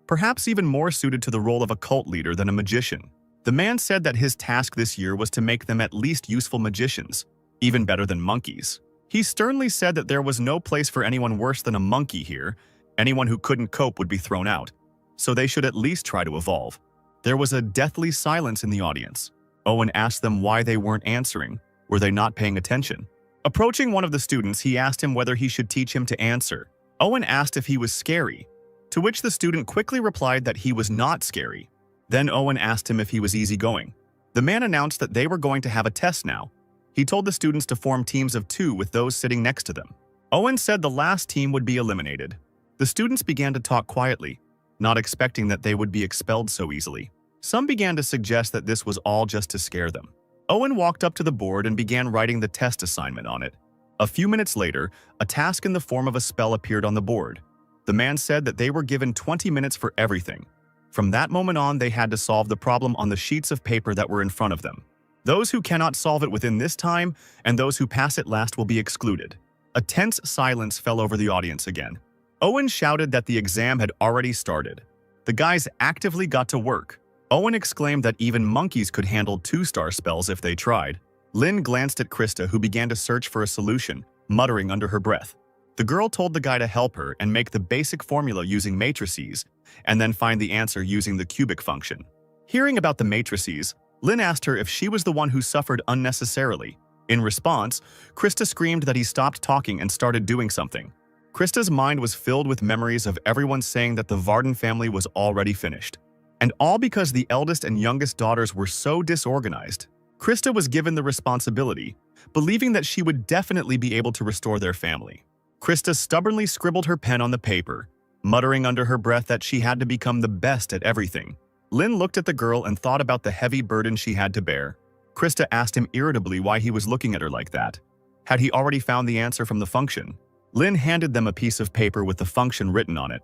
perhaps even more suited to the role of a cult leader than a magician. The man said that his task this year was to make them at least useful magicians, even better than monkeys. He sternly said that there was no place for anyone worse than a monkey here. Anyone who couldn't cope would be thrown out, so they should at least try to evolve. There was a deathly silence in the audience. Owen asked them why they weren't answering. Were they not paying attention? Approaching one of the students, he asked him whether he should teach him to answer. Owen asked if he was scary, to which the student quickly replied that he was not scary. Then Owen asked him if he was easygoing. The man announced that they were going to have a test now. He told the students to form teams of 2 with those sitting next to them. Owen said the last team would be eliminated. The students began to talk quietly, not expecting that they would be expelled so easily. Some began to suggest that this was all just to scare them. Owen walked up to the board and began writing the test assignment on it. A few minutes later, a task in the form of a spell appeared on the board. The man said that they were given 20 minutes for everything. From that moment on, they had to solve the problem on the sheets of paper that were in front of them. Those who cannot solve it within this time and those who pass it last will be excluded. A tense silence fell over the audience again. Owen shouted that the exam had already started. The guys actively got to work. Owen exclaimed that even monkeys could handle 2-star spells if they tried. Lynn glanced at Krista, who began to search for a solution, muttering under her breath. The girl told the guy to help her and make the basic formula using matrices, and then find the answer using the cubic function. Hearing about the matrices, Lynn asked her if she was the one who suffered unnecessarily. In response, Krista screamed that he stopped talking and started doing something. Krista's mind was filled with memories of everyone saying that the Varden family was already finished. And all because the eldest and youngest daughters were so disorganized. Krista was given the responsibility, believing that she would definitely be able to restore their family. Krista stubbornly scribbled her pen on the paper, muttering under her breath that she had to become the best at everything. Lynn looked at the girl and thought about the heavy burden she had to bear. Krista asked him irritably why he was looking at her like that. Had he already found the answer from the function? Lynn handed them a piece of paper with the function written on it,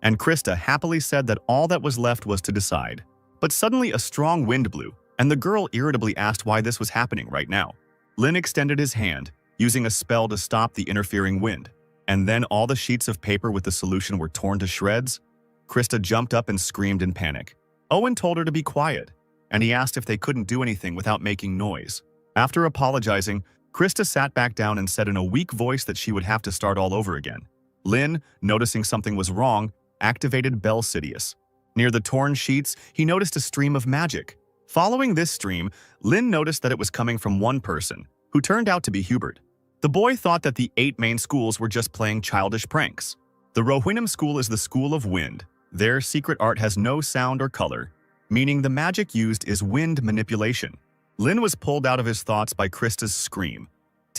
and Krista happily said that all that was left was to decide. But suddenly a strong wind blew, and the girl irritably asked why this was happening right now. Lynn extended his hand, using a spell to stop the interfering wind, and then all the sheets of paper with the solution were torn to shreds. Krista jumped up and screamed in panic. Owen told her to be quiet, and he asked if they couldn't do anything without making noise. After apologizing, Krista sat back down and said in a weak voice that she would have to start all over again. Lynn, noticing something was wrong, activated Bell Sidious. Near the torn sheets, he noticed a stream of magic. Following this stream, Lynn noticed that it was coming from one person, who turned out to be Hubert. The boy thought that the 8 main schools were just playing childish pranks. The Rohirrim school is the school of wind. Their secret art has no sound or color, meaning the magic used is wind manipulation. Lynn was pulled out of his thoughts by Krista's scream.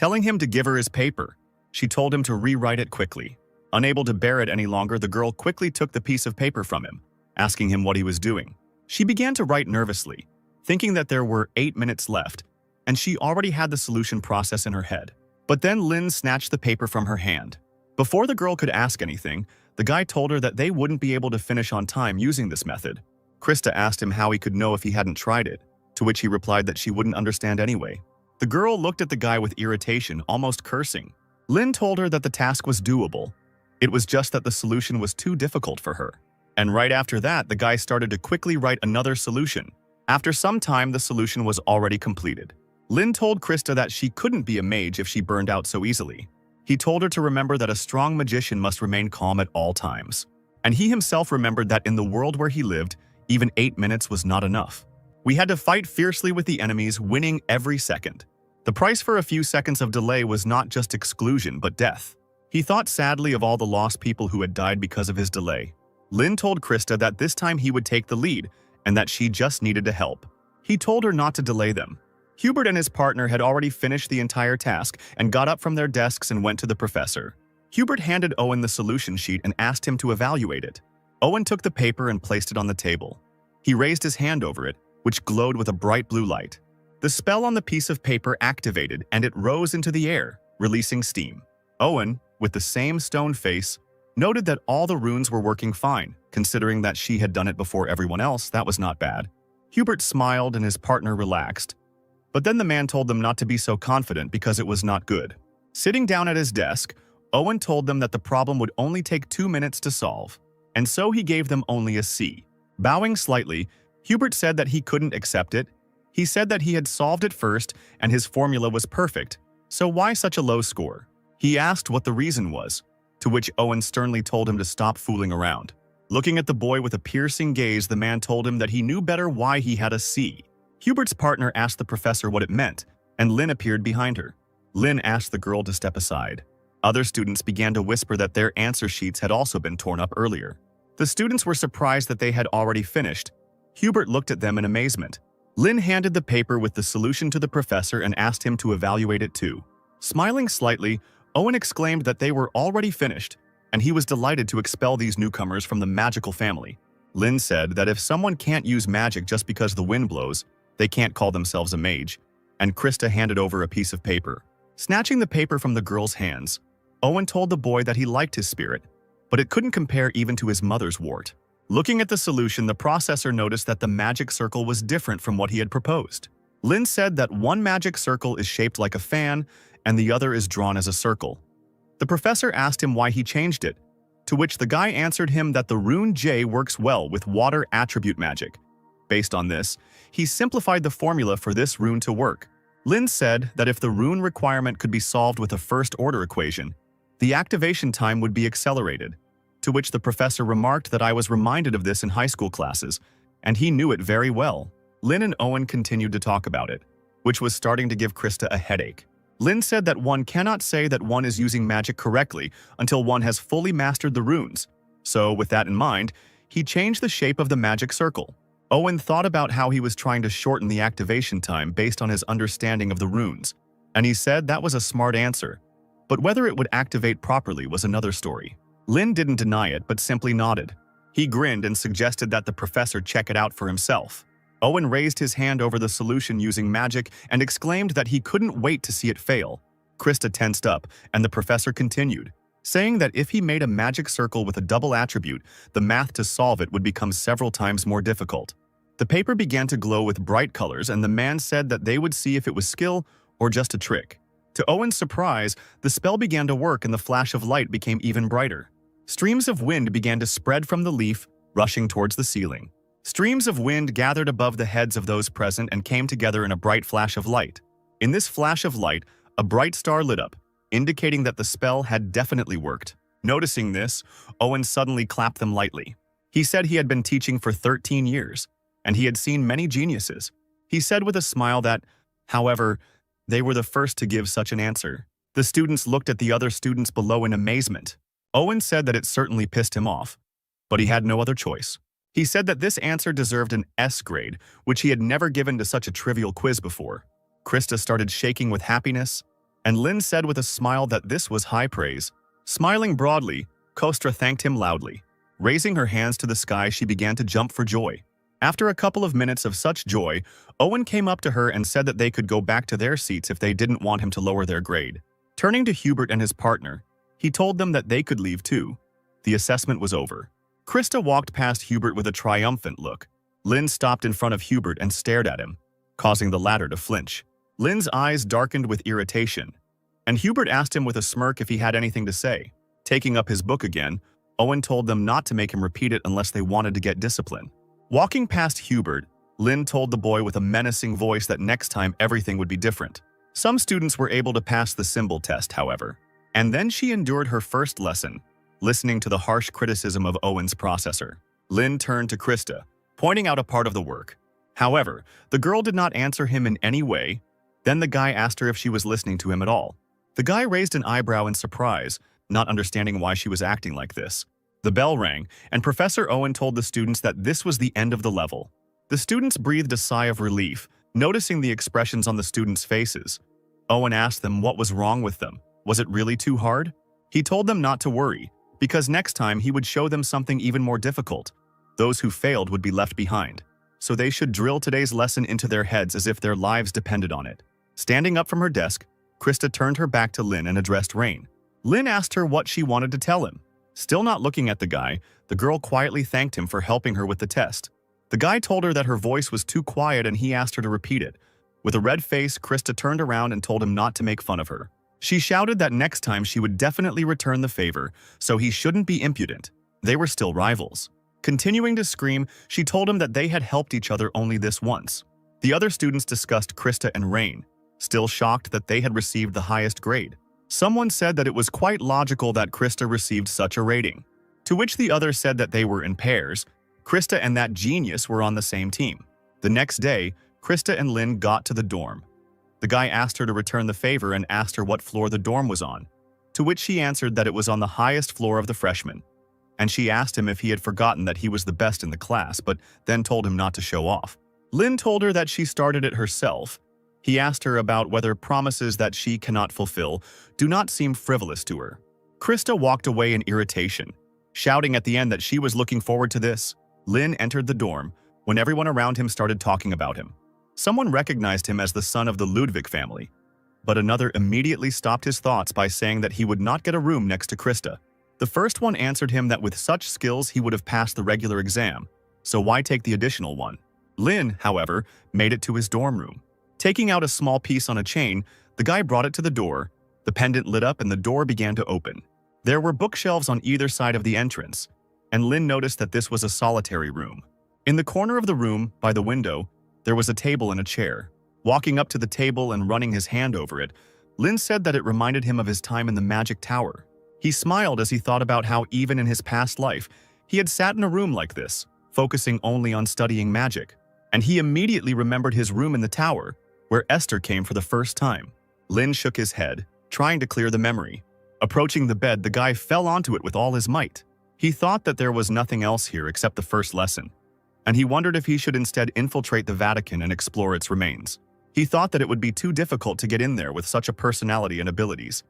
telling him to give her his paper. She told him to rewrite it quickly. Unable to bear it any longer, the girl quickly took the piece of paper from him, asking him what he was doing. She began to write nervously, thinking that there were 8 minutes left, and she already had the solution process in her head. But then Lin snatched the paper from her hand. Before the girl could ask anything, the guy told her that they wouldn't be able to finish on time using this method. Krista asked him how he could know if he hadn't tried it, to which he replied that she wouldn't understand anyway. The girl looked at the guy with irritation, almost cursing. Lin told her that the task was doable. It was just that the solution was too difficult for her. And right after that, the guy started to quickly write another solution. After some time, the solution was already completed. Lin told Krista that she couldn't be a mage if she burned out so easily. He told her to remember that a strong magician must remain calm at all times. And he himself remembered that in the world where he lived, even 8 minutes was not enough. We had to fight fiercely with the enemies, winning every second. The price for a few seconds of delay was not just exclusion, but death. He thought sadly of all the lost people who had died because of his delay. Lin told Krista that this time he would take the lead, and that she just needed to help. He told her not to delay them. Hubert and his partner had already finished the entire task and got up from their desks and went to the professor. Hubert handed Owen the solution sheet and asked him to evaluate it. Owen took the paper and placed it on the table. He raised his hand over it, which glowed with a bright blue light. The spell on the piece of paper activated and it rose into the air, releasing steam. Owen, with the same stone face, noted that all the runes were working fine. Considering that she had done it before everyone else, that was not bad. Hubert smiled and his partner relaxed. But then the man told them not to be so confident because it was not good. Sitting down at his desk, Owen told them that the problem would only take 2 minutes to solve, and so he gave them only a C. Bowing slightly, Hubert said that he couldn't accept it. He said that he had solved it first and his formula was perfect, so why such a low score? He asked what the reason was, to which Owen sternly told him to stop fooling around. Looking at the boy with a piercing gaze, the man told him that he knew better why he had a C. Hubert's partner asked the professor what it meant, and Lin appeared behind her. Lin asked the girl to step aside. Other students began to whisper that their answer sheets had also been torn up earlier. The students were surprised that they had already finished. Hubert looked at them in amazement. Lin handed the paper with the solution to the professor and asked him to evaluate it too. Smiling slightly, Owen exclaimed that they were already finished, and he was delighted to expel these newcomers from the magical family. Lin said that if someone can't use magic just because the wind blows, they can't call themselves a mage, and Krista handed over a piece of paper. Snatching the paper from the girl's hands, Owen told the boy that he liked his spirit, but it couldn't compare even to his mother's wart. Looking at the solution, the processor noticed that the magic circle was different from what he had proposed. Lin said that one magic circle is shaped like a fan, and the other is drawn as a circle. The professor asked him why he changed it, to which the guy answered him that the rune J works well with water attribute magic. Based on this, he simplified the formula for this rune to work. Lin said that if the rune requirement could be solved with a first-order equation, the activation time would be accelerated, to which the professor remarked that I was reminded of this in high school classes, and he knew it very well. Lin and Owen continued to talk about it, which was starting to give Krista a headache. Lin said that one cannot say that one is using magic correctly until one has fully mastered the runes. So, with that in mind, he changed the shape of the magic circle. Owen thought about how he was trying to shorten the activation time based on his understanding of the runes, and he said that was a smart answer. But whether it would activate properly was another story. Lin didn't deny it, but simply nodded. He grinned and suggested that the professor check it out for himself. Owen raised his hand over the solution using magic and exclaimed that he couldn't wait to see it fail. Krista tensed up, and the professor continued, saying that if he made a magic circle with a double attribute, the math to solve it would become several times more difficult. The paper began to glow with bright colors, and the man said that they would see if it was skill or just a trick. To Owen's surprise, the spell began to work and the flash of light became even brighter. Streams of wind began to spread from the leaf, rushing towards the ceiling. Streams of wind gathered above the heads of those present and came together in a bright flash of light. In this flash of light, a bright star lit up, indicating that the spell had definitely worked. Noticing this, Owen suddenly clapped them lightly. He said he had been teaching for 13 years, and he had seen many geniuses. He said with a smile that, however, they were the first to give such an answer. The students looked at the other students below in amazement. Owen said that it certainly pissed him off, but he had no other choice. He said that this answer deserved an S grade, which he had never given to such a trivial quiz before. Krista started shaking with happiness, And Lin said with a smile that this was high praise. Smiling broadly, Kostra thanked him loudly. Raising her hands to the sky, she began to jump for joy. After a couple of minutes of such joy, Owen came up to her and said that they could go back to their seats if they didn't want him to lower their grade. Turning to Hubert and his partner, he told them that they could leave too. The assessment was over. Krista walked past Hubert with a triumphant look. Lin stopped in front of Hubert and stared at him, causing the latter to flinch. Lin's eyes darkened with irritation, and Hubert asked him with a smirk if he had anything to say. Taking up his book again, Owen told them not to make him repeat it unless they wanted to get discipline. Walking past Hubert, Lin told the boy with a menacing voice that next time everything would be different. Some students were able to pass the symbol test, however. And then she endured her first lesson, listening to the harsh criticism of Owen's processor. Lin turned to Krista, pointing out a part of the work. However, the girl did not answer him in any way. Then the guy asked her if she was listening to him at all. The guy raised an eyebrow in surprise, not understanding why she was acting like this. The bell rang, and Professor Owen told the students that this was the end of the level. The students breathed a sigh of relief, noticing the expressions on the students' faces. Owen asked them what was wrong with them. Was it really too hard? He told them not to worry, because next time he would show them something even more difficult. Those who failed would be left behind. So they should drill today's lesson into their heads as if their lives depended on it. Standing up from her desk, Krista turned her back to Lin and addressed Rain. Lin asked her what she wanted to tell him. Still not looking at the guy, the girl quietly thanked him for helping her with the test. The guy told her that her voice was too quiet and he asked her to repeat it. With a red face, Krista turned around and told him not to make fun of her. She shouted that next time she would definitely return the favor, so he shouldn't be impudent. They were still rivals. Continuing to scream, she told him that they had helped each other only this once. The other students discussed Krista and Rain, still shocked that they had received the highest grade. Someone said that it was quite logical that Krista received such a rating, to which the other said that they were in pairs. Krista and that genius were on the same team. The next day, Krista and Lin got to the dorm. The guy asked her to return the favor and asked her what floor the dorm was on, to which she answered that it was on the highest floor of the freshmen. And she asked him if he had forgotten that he was the best in the class, but then told him not to show off. Lin told her that she started it herself. He asked her about whether promises that she cannot fulfill do not seem frivolous to her. Krista walked away in irritation, shouting at the end that she was looking forward to this. Lin entered the dorm when everyone around him started talking about him. Someone recognized him as the son of the Ludwig family, but another immediately stopped his thoughts by saying that he would not get a room next to Krista. The first one answered him that with such skills he would have passed the regular exam, so why take the additional one? Lin, however, made it to his dorm room. Taking out a small piece on a chain, the guy brought it to the door. The pendant lit up and the door began to open. There were bookshelves on either side of the entrance, and Lin noticed that this was a solitary room. In the corner of the room, by the window, there was a table and a chair. Walking up to the table and running his hand over it, Lin said that it reminded him of his time in the Magic Tower. He smiled as he thought about how even in his past life, he had sat in a room like this, focusing only on studying magic. And he immediately remembered his room in the tower, where Esther came for the first time. Lin shook his head, trying to clear the memory. Approaching the bed, the guy fell onto it with all his might. He thought that there was nothing else here except the first lesson, and he wondered if he should instead infiltrate the Vatican and explore its remains. He thought that it would be too difficult to get in there with such a personality and abilities.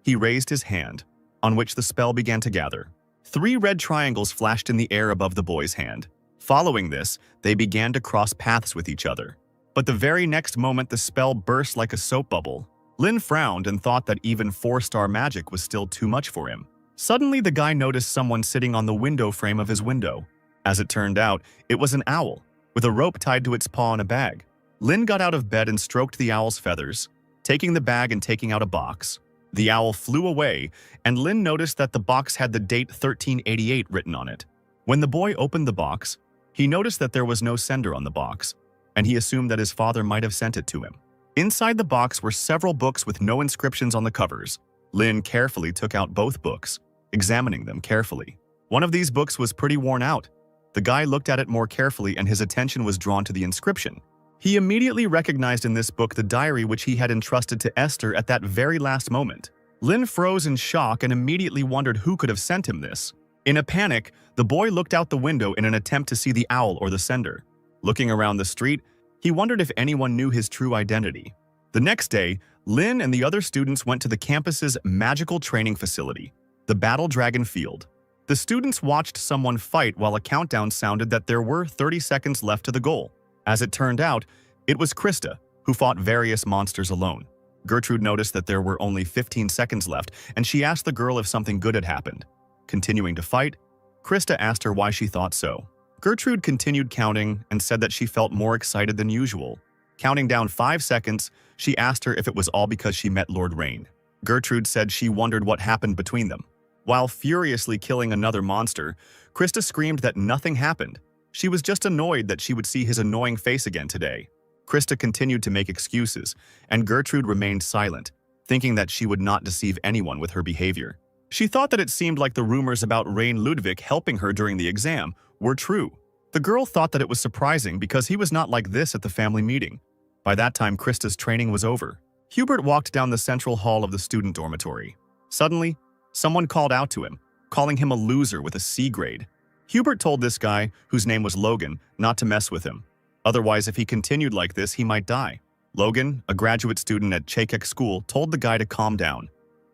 He raised his hand, on which the spell began to gather. 3 red triangles flashed in the air above the boy's hand. Following this, they began to cross paths with each other. But the very next moment, the spell burst like a soap bubble. Lin frowned and thought that even 4-star magic was still too much for him. Suddenly, the guy noticed someone sitting on the window frame of his window. As it turned out, it was an owl, with a rope tied to its paw in a bag. Lin got out of bed and stroked the owl's feathers, taking the bag and taking out a box. The owl flew away, and Lin noticed that the box had the date 1388 written on it. When the boy opened the box, he noticed that there was no sender on the box, and he assumed that his father might have sent it to him. Inside the box were several books with no inscriptions on the covers. Lin carefully took out both books, examining them carefully. One of these books was pretty worn out. The guy looked at it more carefully and his attention was drawn to the inscription. He immediately recognized in this book the diary which he had entrusted to Esther at that very last moment. Lin froze in shock and immediately wondered who could have sent him this. In a panic, the boy looked out the window in an attempt to see the owl or the sender. Looking around the street, he wondered if anyone knew his true identity. The next day, Lin and the other students went to the campus's magical training facility, the Battle Dragon Field. The students watched someone fight while a countdown sounded that there were 30 seconds left to the goal. As it turned out, it was Krista, who fought various monsters alone. Gertrude noticed that there were only 15 seconds left, and she asked the girl if something good had happened. Continuing to fight, Krista asked her why she thought so. Gertrude continued counting and said that she felt more excited than usual. Counting down 5 seconds, she asked her if it was all because she met Lord Rain. Gertrude said she wondered what happened between them. While furiously killing another monster, Krista screamed that nothing happened. She was just annoyed that she would see his annoying face again today. Krista continued to make excuses, and Gertrude remained silent, thinking that she would not deceive anyone with her behavior. She thought that it seemed like the rumors about Rain Ludwig helping her during the exam were true. The girl thought that it was surprising because he was not like this at the family meeting. By that time, Krista's training was over. Hubert walked down the central hall of the student dormitory. Suddenly, someone called out to him, calling him a loser with a C grade. Hubert told this guy, whose name was Logan, not to mess with him. Otherwise, if he continued like this, he might die. Logan, a graduate student at Chakek School, told the guy to calm down.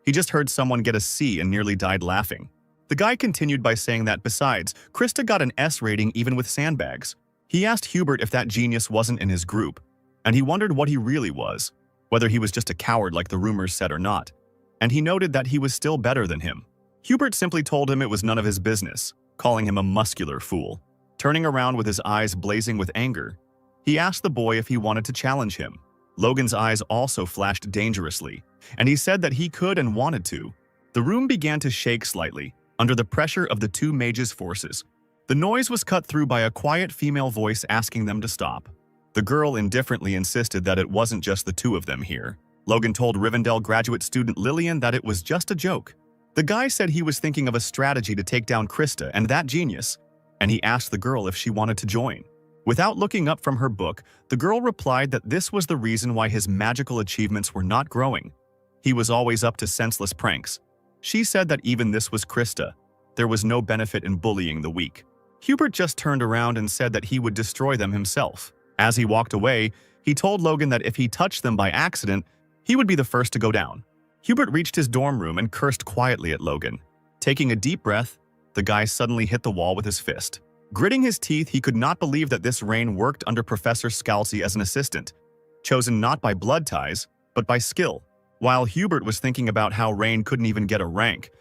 He just heard someone get a C and nearly died laughing. The guy continued by saying that besides, Krista got an S rating even with sandbags. He asked Hubert if that genius wasn't in his group, and he wondered what he really was, whether he was just a coward like the rumors said or not. And he noted that he was still better than him. Hubert simply told him it was none of his business, calling him a muscular fool. Turning around with his eyes blazing with anger, he asked the boy if he wanted to challenge him. Logan's eyes also flashed dangerously, and he said that he could and wanted to. The room began to shake slightly, under the pressure of the two mages' forces. The noise was cut through by a quiet female voice asking them to stop. The girl indifferently insisted that it wasn't just the two of them here. Logan told Rivendell graduate student Lillian that it was just a joke. The guy said he was thinking of a strategy to take down Krista and that genius, and he asked the girl if she wanted to join. Without looking up from her book, the girl replied that this was the reason why his magical achievements were not growing. He was always up to senseless pranks. She said that even this was Krista. There was no benefit in bullying the weak. Hubert just turned around and said that he would destroy them himself. As he walked away, he told Logan that if he touched them by accident, he would be the first to go down. Hubert reached his dorm room and cursed quietly at Logan. Taking a deep breath, the guy suddenly hit the wall with his fist. Gritting his teeth, he could not believe that this Rain worked under Professor Scalzi as an assistant, chosen not by blood ties, but by skill. While Hubert was thinking about how Rain couldn't even get a rank,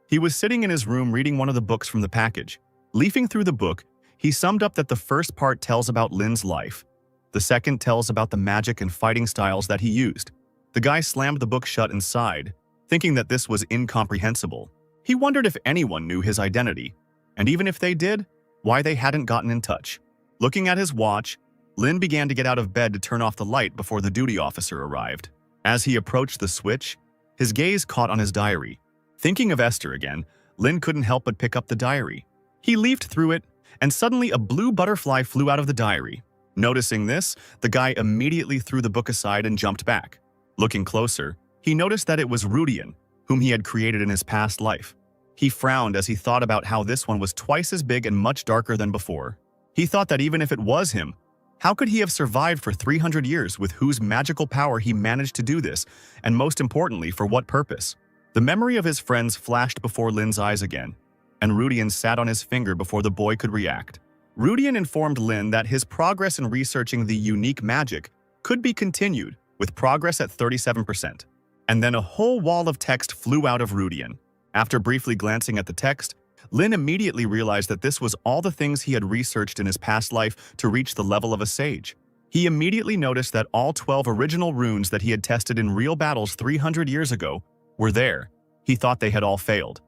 he was sitting in his room reading one of the books from the package. Leafing through the book, he summed up that the first part tells about Lin's life. The second tells about the magic and fighting styles that he used. The guy slammed the book shut and sighed, thinking that this was incomprehensible. He wondered if anyone knew his identity, and even if they did, why they hadn't gotten in touch. Looking at his watch, Lin began to get out of bed to turn off the light before the duty officer arrived. As he approached the switch, his gaze caught on his diary. Thinking of Esther again, Lin couldn't help but pick up the diary. He leafed through it, and suddenly a blue butterfly flew out of the diary. Noticing this, the guy immediately threw the book aside and jumped back. Looking closer, he noticed that it was Rudian, whom he had created in his past life. He frowned as he thought about how this one was twice as big and much darker than before. He thought that even if it was him, how could he have survived for 300 years with whose magical power he managed to do this, and most importantly, for what purpose? The memory of his friends flashed before Lin's eyes again, and Rudian sat on his finger before the boy could react. Rudian informed Lin that his progress in researching the unique magic could be continued, with progress at 37%. And then a whole wall of text flew out of Rudian. After briefly glancing at the text, Lin immediately realized that this was all the things he had researched in his past life to reach the level of a sage. He immediately noticed that all 12 original runes that he had tested in real battles 300 years ago were there. He thought they had all failed,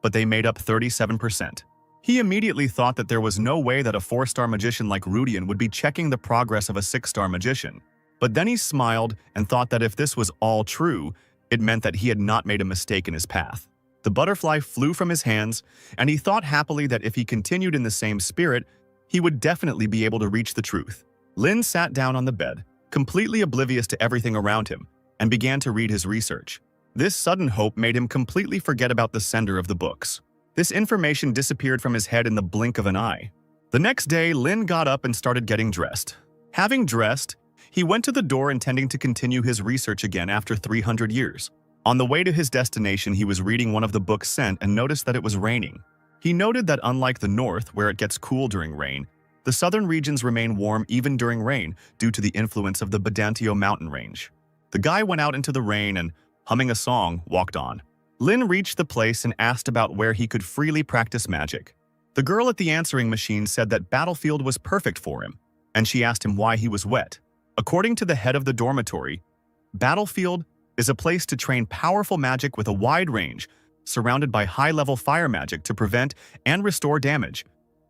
but they made up 37%. He immediately thought that there was no way that a 4-star magician like Rudian would be checking the progress of a 6-star magician. But then he smiled and thought that if this was all true, it meant that he had not made a mistake in his path. The butterfly flew from his hands, and he thought happily that if he continued in the same spirit, he would definitely be able to reach the truth. Lin sat down on the bed, completely oblivious to everything around him, and began to read his research. This sudden hope made him completely forget about the sender of the books. This information disappeared from his head in the blink of an eye. The next day, Lin got up and started getting dressed. Having dressed, He went to the door intending to continue his research again after 300 years. On the way to his destination, he was reading one of the books sent and noticed that it was raining. He noted that unlike the north, where it gets cool during rain, the southern regions remain warm even during rain due to the influence of the Badantio mountain range. The guy went out into the rain and, humming a song, walked on. Lin reached the place and asked about where he could freely practice magic. The girl at the answering machine said that Battlefield was perfect for him, and she asked him why he was wet. According to the head of the dormitory, Battlefield is a place to train powerful magic with a wide range, surrounded by high-level fire magic to prevent and restore damage.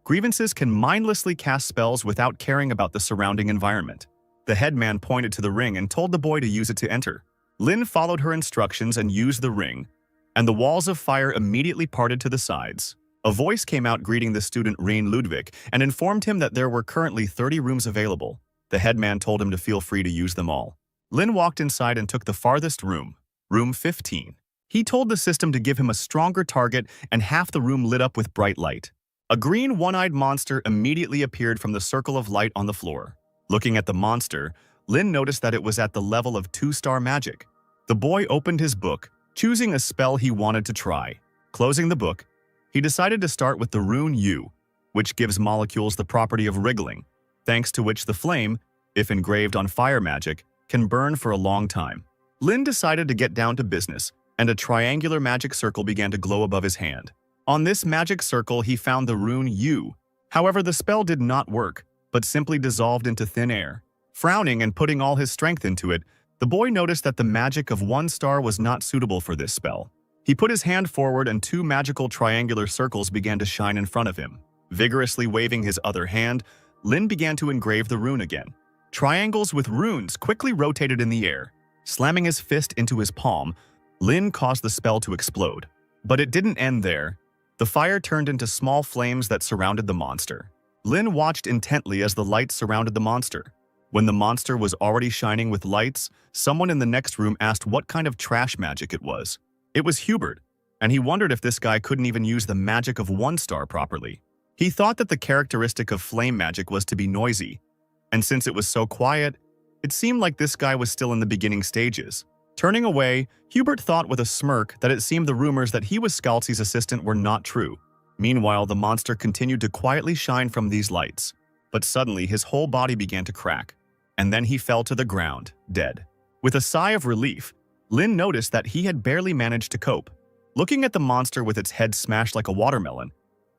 Grievances can mindlessly cast spells without caring about the surrounding environment. The headman pointed to the ring and told the boy to use it to enter. Lin followed her instructions and used the ring, and the walls of fire immediately parted to the sides. A voice came out greeting the student Rein Ludwig and informed him that there were currently 30 rooms available. The headman told him to feel free to use them all. Lin walked inside and took the farthest room, room 15. He told the system to give him a stronger target, and half the room lit up with bright light. A green one-eyed monster immediately appeared from the circle of light on the floor. Looking at the monster, Lin noticed that it was at the level of 2-star magic. The boy opened his book, choosing a spell he wanted to try. Closing the book, he decided to start with the rune U, which gives molecules the property of wriggling, thanks to which the flame, if engraved on fire magic, can burn for a long time. Lin decided to get down to business, and a triangular magic circle began to glow above his hand. On this magic circle, he found the rune U. However, the spell did not work, but simply dissolved into thin air. Frowning and putting all his strength into it, the boy noticed that the magic of 1 star was not suitable for this spell. He put his hand forward and 2 magical triangular circles began to shine in front of him. Vigorously waving his other hand, Lin began to engrave the rune again. Triangles with runes quickly rotated in the air. Slamming his fist into his palm, Lin caused the spell to explode. But it didn't end there. The fire turned into small flames that surrounded the monster. Lin watched intently as the lights surrounded the monster. When the monster was already shining with lights, someone in the next room asked what kind of trash magic it was. It was Hubert, and he wondered if this guy couldn't even use the magic of 1 star properly. He thought that the characteristic of flame magic was to be noisy, and since it was so quiet, it seemed like this guy was still in the beginning stages. Turning away, Hubert thought with a smirk that it seemed the rumors that he was Scalzi's assistant were not true. Meanwhile, the monster continued to quietly shine from these lights, but suddenly his whole body began to crack, and then he fell to the ground, dead. With a sigh of relief, Lin noticed that he had barely managed to cope. Looking at the monster with its head smashed like a watermelon,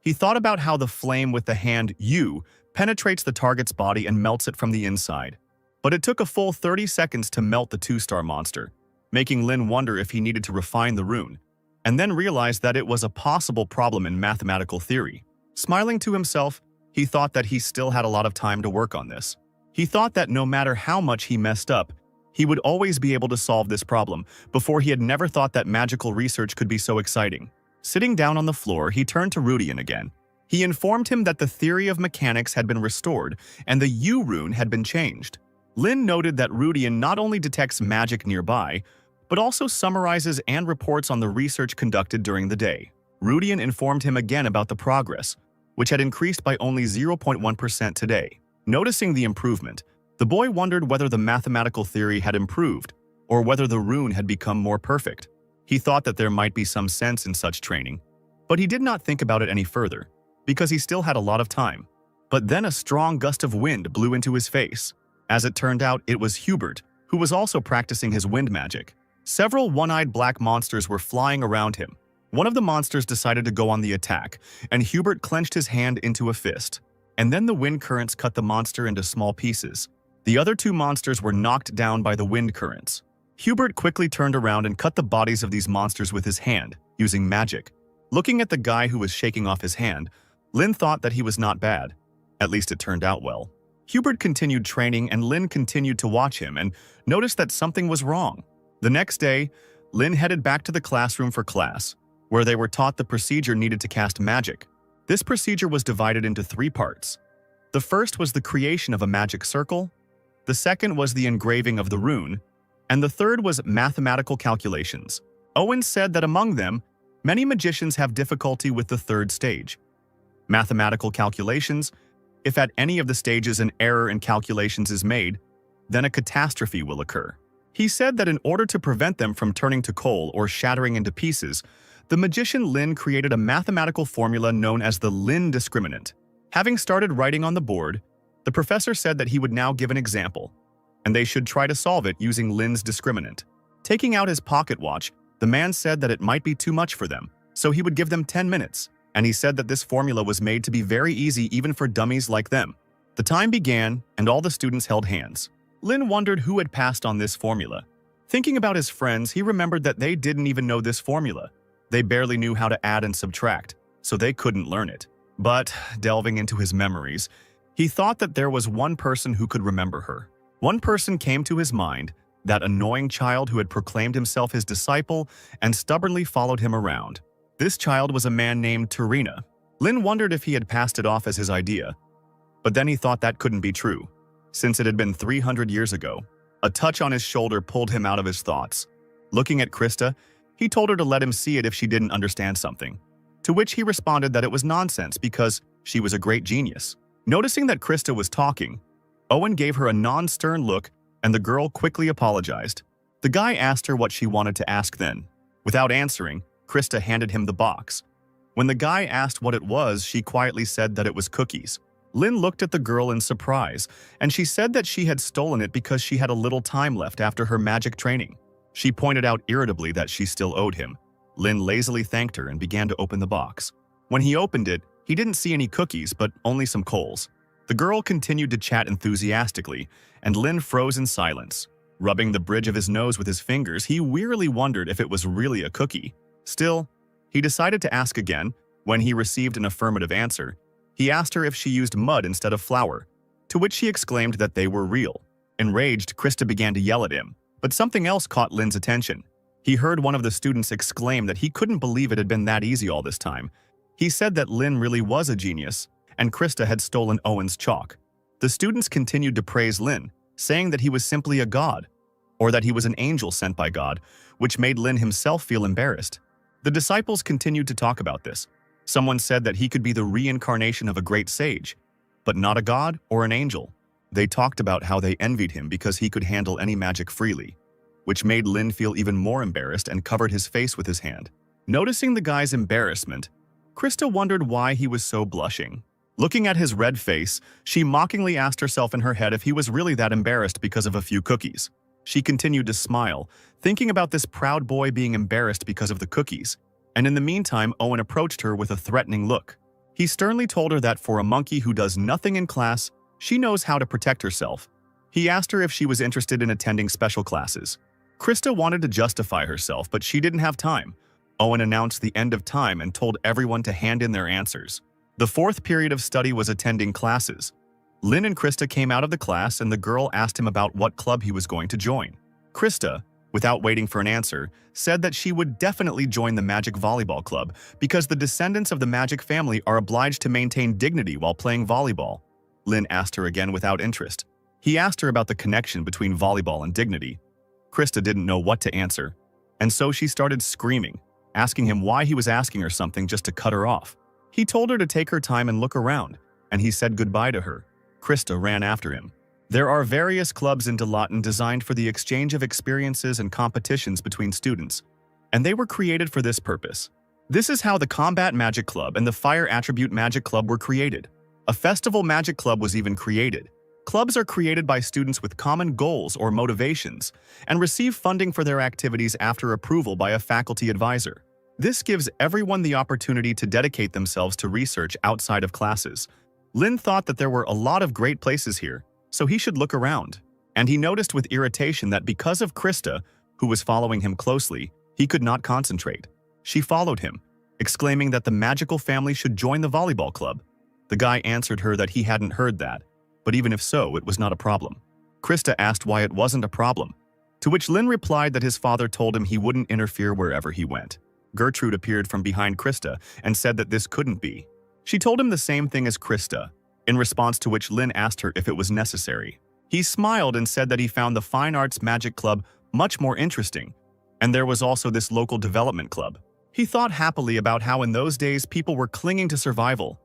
he thought about how the flame with the hand U penetrates the target's body and melts it from the inside. But it took a full 30 seconds to melt the 2-star monster, making Lin wonder if he needed to refine the rune, and then realized that it was a possible problem in mathematical theory. Smiling to himself, he thought that he still had a lot of time to work on this. He thought that no matter how much he messed up, he would always be able to solve this problem. Before, he had never thought that magical research could be so exciting. Sitting down on the floor, he turned to Rudian again. He informed him that the theory of mechanics had been restored and the U rune had been changed. Lin noted that Rudian not only detects magic nearby, but also summarizes and reports on the research conducted during the day. Rudian informed him again about the progress, which had increased by only 0.1% today. Noticing the improvement, the boy wondered whether the mathematical theory had improved or whether the rune had become more perfect. He thought that there might be some sense in such training, but he did not think about it any further, because he still had a lot of time. But then a strong gust of wind blew into his face. As it turned out, it was Hubert, who was also practicing his wind magic. Several one-eyed black monsters were flying around him. One of the monsters decided to go on the attack, and Hubert clenched his hand into a fist. And then the wind currents cut the monster into small pieces. The other 2 monsters were knocked down by the wind currents. Hubert quickly turned around and cut the bodies of these monsters with his hand, using magic. Looking at the guy who was shaking off his hand, Lin thought that he was not bad. At least it turned out well. Hubert continued training and Lin continued to watch him and noticed that something was wrong. The next day, Lin headed back to the classroom for class, where they were taught the procedure needed to cast magic. This procedure was divided into 3 parts. The first was the creation of a magic circle, the second was the engraving of the rune, and the third was mathematical calculations. Owen said that among them, many magicians have difficulty with the 3rd stage. Mathematical calculations. If at any of the stages an error in calculations is made, then a catastrophe will occur. He said that in order to prevent them from turning to coal or shattering into pieces, the magician Lin created a mathematical formula known as the Lin discriminant. Having started writing on the board, the professor said that he would now give an example, and they should try to solve it using Lin's discriminant. Taking out his pocket watch, the man said that it might be too much for them, so he would give them 10 minutes, and he said that this formula was made to be very easy even for dummies like them. The time began, and all the students held hands. Lin wondered who had passed on this formula. Thinking about his friends, he remembered that they didn't even know this formula. They barely knew how to add and subtract, so they couldn't learn it. But, delving into his memories, he thought that there was one person who could remember her. One person came to his mind, that annoying child who had proclaimed himself his disciple and stubbornly followed him around. This child was a man named Tarina. Lin wondered if he had passed it off as his idea, but then he thought that couldn't be true, since it had been 300 years ago. A touch on his shoulder pulled him out of his thoughts. Looking at Krista, he told her to let him see it if she didn't understand something, to which he responded that it was nonsense because she was a great genius. Noticing that Krista was talking, Owen gave her a non-stern look and the girl quickly apologized. The guy asked her what she wanted to ask then. Without answering, Krista handed him the box. When the guy asked what it was, she quietly said that it was cookies. Lin looked at the girl in surprise, and she said that she had stolen it because she had a little time left after her magic training. She pointed out irritably that she still owed him. Lin lazily thanked her and began to open the box. When he opened it, he didn't see any cookies, but only some coals. The girl continued to chat enthusiastically, and Lin froze in silence. Rubbing the bridge of his nose with his fingers, he wearily wondered if it was really a cookie. Still, he decided to ask again. When he received an affirmative answer, he asked her if she used mud instead of flour, to which she exclaimed that they were real. Enraged, Krista began to yell at him, but something else caught Lin's attention. He heard one of the students exclaim that he couldn't believe it had been that easy all this time. He said that Lin really was a genius, and Krista had stolen Owen's chalk. The students continued to praise Lin, saying that he was simply a god, or that he was an angel sent by God, which made Lin himself feel embarrassed. The disciples continued to talk about this. Someone said that he could be the reincarnation of a great sage, but not a god or an angel. They talked about how they envied him because he could handle any magic freely, which made Lin feel even more embarrassed and covered his face with his hand. Noticing the guy's embarrassment, Krista wondered why he was so blushing. Looking at his red face, she mockingly asked herself in her head if he was really that embarrassed because of a few cookies. She continued to smile, thinking about this proud boy being embarrassed because of the cookies, and in the meantime, Owen approached her with a threatening look. He sternly told her that for a monkey who does nothing in class, she knows how to protect herself. He asked her if she was interested in attending special classes. Krista wanted to justify herself, but she didn't have time. Owen announced the end of time and told everyone to hand in their answers. The fourth period of study was attending classes. Lin and Krista came out of the class and the girl asked him about what club he was going to join. Krista, without waiting for an answer, said that she would definitely join the Magic Volleyball Club because the descendants of the Magic family are obliged to maintain dignity while playing volleyball. Lin asked her again without interest. He asked her about the connection between volleyball and dignity. Krista didn't know what to answer, and so she started screaming, asking him why he was asking her something just to cut her off. He told her to take her time and look around, and he said goodbye to her. Krista ran after him. There are various clubs in Dilaton designed for the exchange of experiences and competitions between students, and they were created for this purpose. This is how the Combat Magic Club and the Fire Attribute Magic Club were created. A Festival Magic Club was even created. Clubs are created by students with common goals or motivations and receive funding for their activities after approval by a faculty advisor. This gives everyone the opportunity to dedicate themselves to research outside of classes. Lin thought that there were a lot of great places here, so he should look around. And he noticed with irritation that because of Krista, who was following him closely, he could not concentrate. She followed him, exclaiming that the magical family should join the volleyball club. The guy answered her that he hadn't heard that, but even if so, it was not a problem. Krista asked why it wasn't a problem, to which Lin replied that his father told him he wouldn't interfere wherever he went. Gertrude appeared from behind Krista and said that this couldn't be. She told him the same thing as Krista, in response to which Lin asked her if it was necessary. He smiled and said that he found the Fine Arts Magic Club much more interesting, and there was also this local development club. He thought happily about how in those days people were clinging to survival,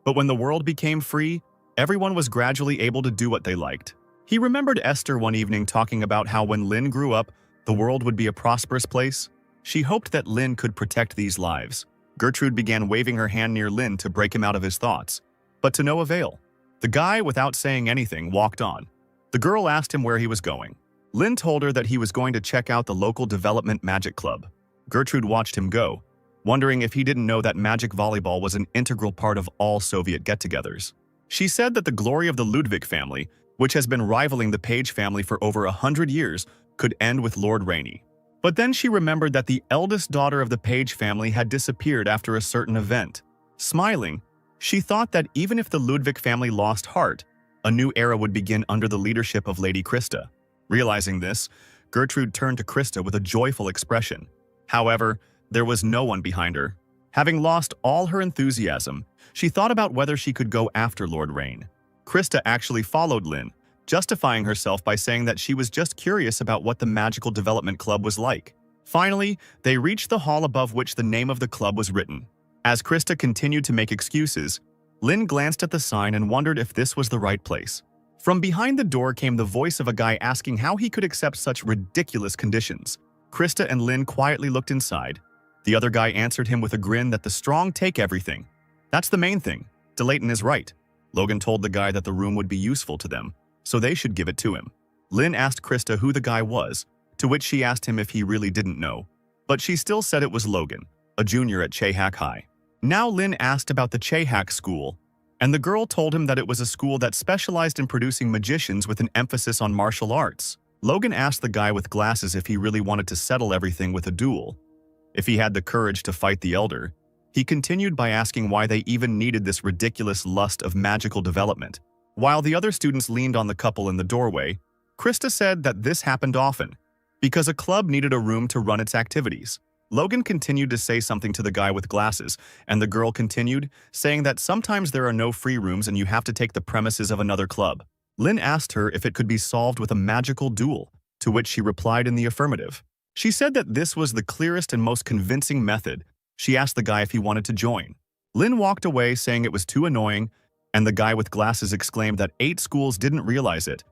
but when the world became free, everyone was gradually able to do what they liked. He remembered Esther one evening talking about how when Lin grew up, the world would be a prosperous place. She hoped that Lin could protect these lives. Gertrude began waving her hand near Lin to break him out of his thoughts, but to no avail. The guy, without saying anything, walked on. The girl asked him where he was going. Lin told her that he was going to check out the local development magic club. Gertrude watched him go, wondering if he didn't know that magic volleyball was an integral part of all Soviet get-togethers. She said that the glory of the Ludwig family, which has been rivaling the Page family for over 100 years, could end with Lord Rainey. But then she remembered that the eldest daughter of the Page family had disappeared after a certain event. Smiling, she thought that even if the Ludwig family lost heart, a new era would begin under the leadership of Lady Krista. Realizing this, Gertrude turned to Krista with a joyful expression. However, there was no one behind her. Having lost all her enthusiasm, she thought about whether she could go after Lord Rain. Krista actually followed Lin, justifying herself by saying that she was just curious about what the Magical Development Club was like. Finally, they reached the hall above which the name of the club was written. As Krista continued to make excuses, Lin glanced at the sign and wondered if this was the right place. From behind the door came the voice of a guy asking how he could accept such ridiculous conditions. Krista and Lin quietly looked inside. The other guy answered him with a grin that the strong take everything. That's the main thing. DeLayton is right. Logan told the guy that the room would be useful to them, so they should give it to him. Lin asked Krista who the guy was, to which she asked him if he really didn't know. But she still said it was Logan, a junior at Chehak High. Now Lin asked about the Chehak school, and the girl told him that it was a school that specialized in producing magicians with an emphasis on martial arts. Logan asked the guy with glasses if he really wanted to settle everything with a duel, if he had the courage to fight the Elder. He continued by asking why they even needed this ridiculous lust of magical development. While the other students leaned on the couple in the doorway, Krista said that this happened often, because a club needed a room to run its activities. Logan continued to say something to the guy with glasses, and the girl continued, saying that sometimes there are no free rooms and you have to take the premises of another club. Lin asked her if it could be solved with a magical duel, to which she replied in the affirmative. She said that this was the clearest and most convincing method. She asked the guy if he wanted to join. Lin walked away saying it was too annoying, and the guy with glasses exclaimed that 8 schools didn't realize it,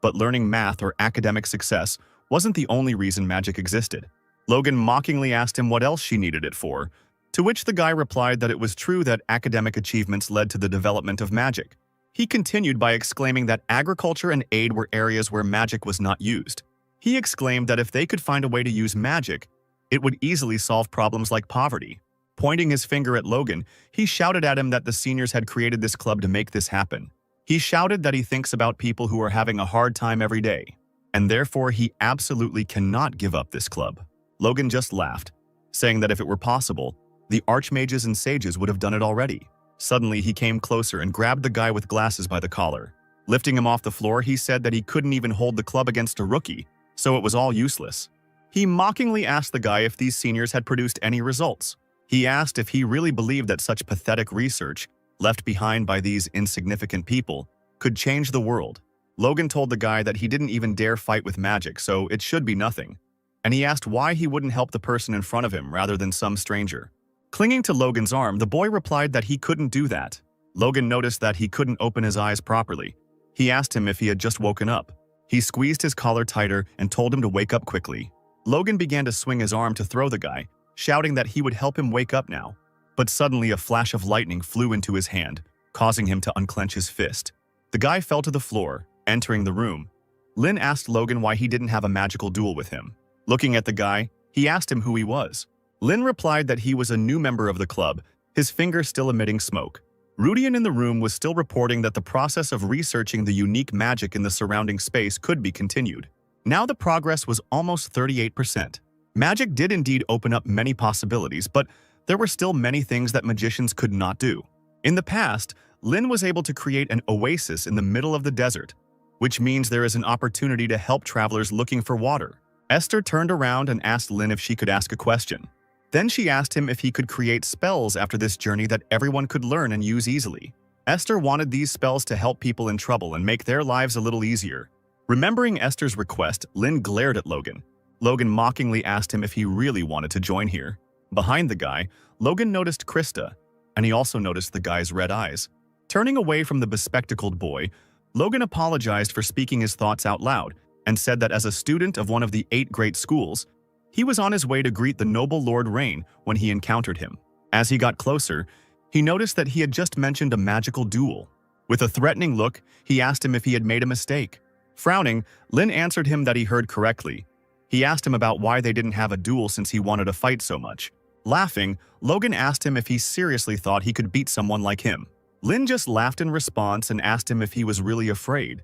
but learning math or academic success wasn't the only reason magic existed. Logan mockingly asked him what else she needed it for, to which the guy replied that it was true that academic achievements led to the development of magic. He continued by exclaiming that agriculture and aid were areas where magic was not used. He exclaimed that if they could find a way to use magic, it would easily solve problems like poverty. Pointing his finger at Logan, he shouted at him that the seniors had created this club to make this happen. He shouted that he thinks about people who are having a hard time every day, and therefore he absolutely cannot give up this club. Logan just laughed, saying that if it were possible, the archmages and sages would have done it already. Suddenly, he came closer and grabbed the guy with glasses by the collar. Lifting him off the floor, he said that he couldn't even hold the club against a rookie, so it was all useless. He mockingly asked the guy if these seniors had produced any results. He asked if he really believed that such pathetic research, left behind by these insignificant people, could change the world. Logan told the guy that he didn't even dare fight with magic, so it should be nothing. And he asked why he wouldn't help the person in front of him rather than some stranger. Clinging to Logan's arm, the boy replied that he couldn't do that. Logan noticed that he couldn't open his eyes properly. He asked him if he had just woken up. He squeezed his collar tighter and told him to wake up quickly. Logan began to swing his arm to throw the guy, shouting that he would help him wake up now. But suddenly a flash of lightning flew into his hand, causing him to unclench his fist. The guy fell to the floor, entering the room. Lin asked Logan why he didn't have a magical duel with him. Looking at the guy, he asked him who he was. Lin replied that he was a new member of the club, his finger still emitting smoke. Rudian in the room was still reporting that the process of researching the unique magic in the surrounding space could be continued. Now the progress was almost 38%. Magic did indeed open up many possibilities, but there were still many things that magicians could not do. In the past, Lin was able to create an oasis in the middle of the desert, which means there is an opportunity to help travelers looking for water. Esther turned around and asked Lin if she could ask a question. Then she asked him if he could create spells after this journey that everyone could learn and use easily. Esther wanted these spells to help people in trouble and make their lives a little easier. Remembering Esther's request, Lin glared at Logan. Logan mockingly asked him if he really wanted to join here. Behind the guy, Logan noticed Krista, and he also noticed the guy's red eyes. Turning away from the bespectacled boy, Logan apologized for speaking his thoughts out loud and said that as a student of one of the 8 great schools, he was on his way to greet the noble Lord Rain when he encountered him. As he got closer, he noticed that he had just mentioned a magical duel. With a threatening look, he asked him if he had made a mistake. Frowning, Lin answered him that he heard correctly. He asked him about why they didn't have a duel since he wanted to fight so much. Laughing, Logan asked him if he seriously thought he could beat someone like him. Lin just laughed in response and asked him if he was really afraid.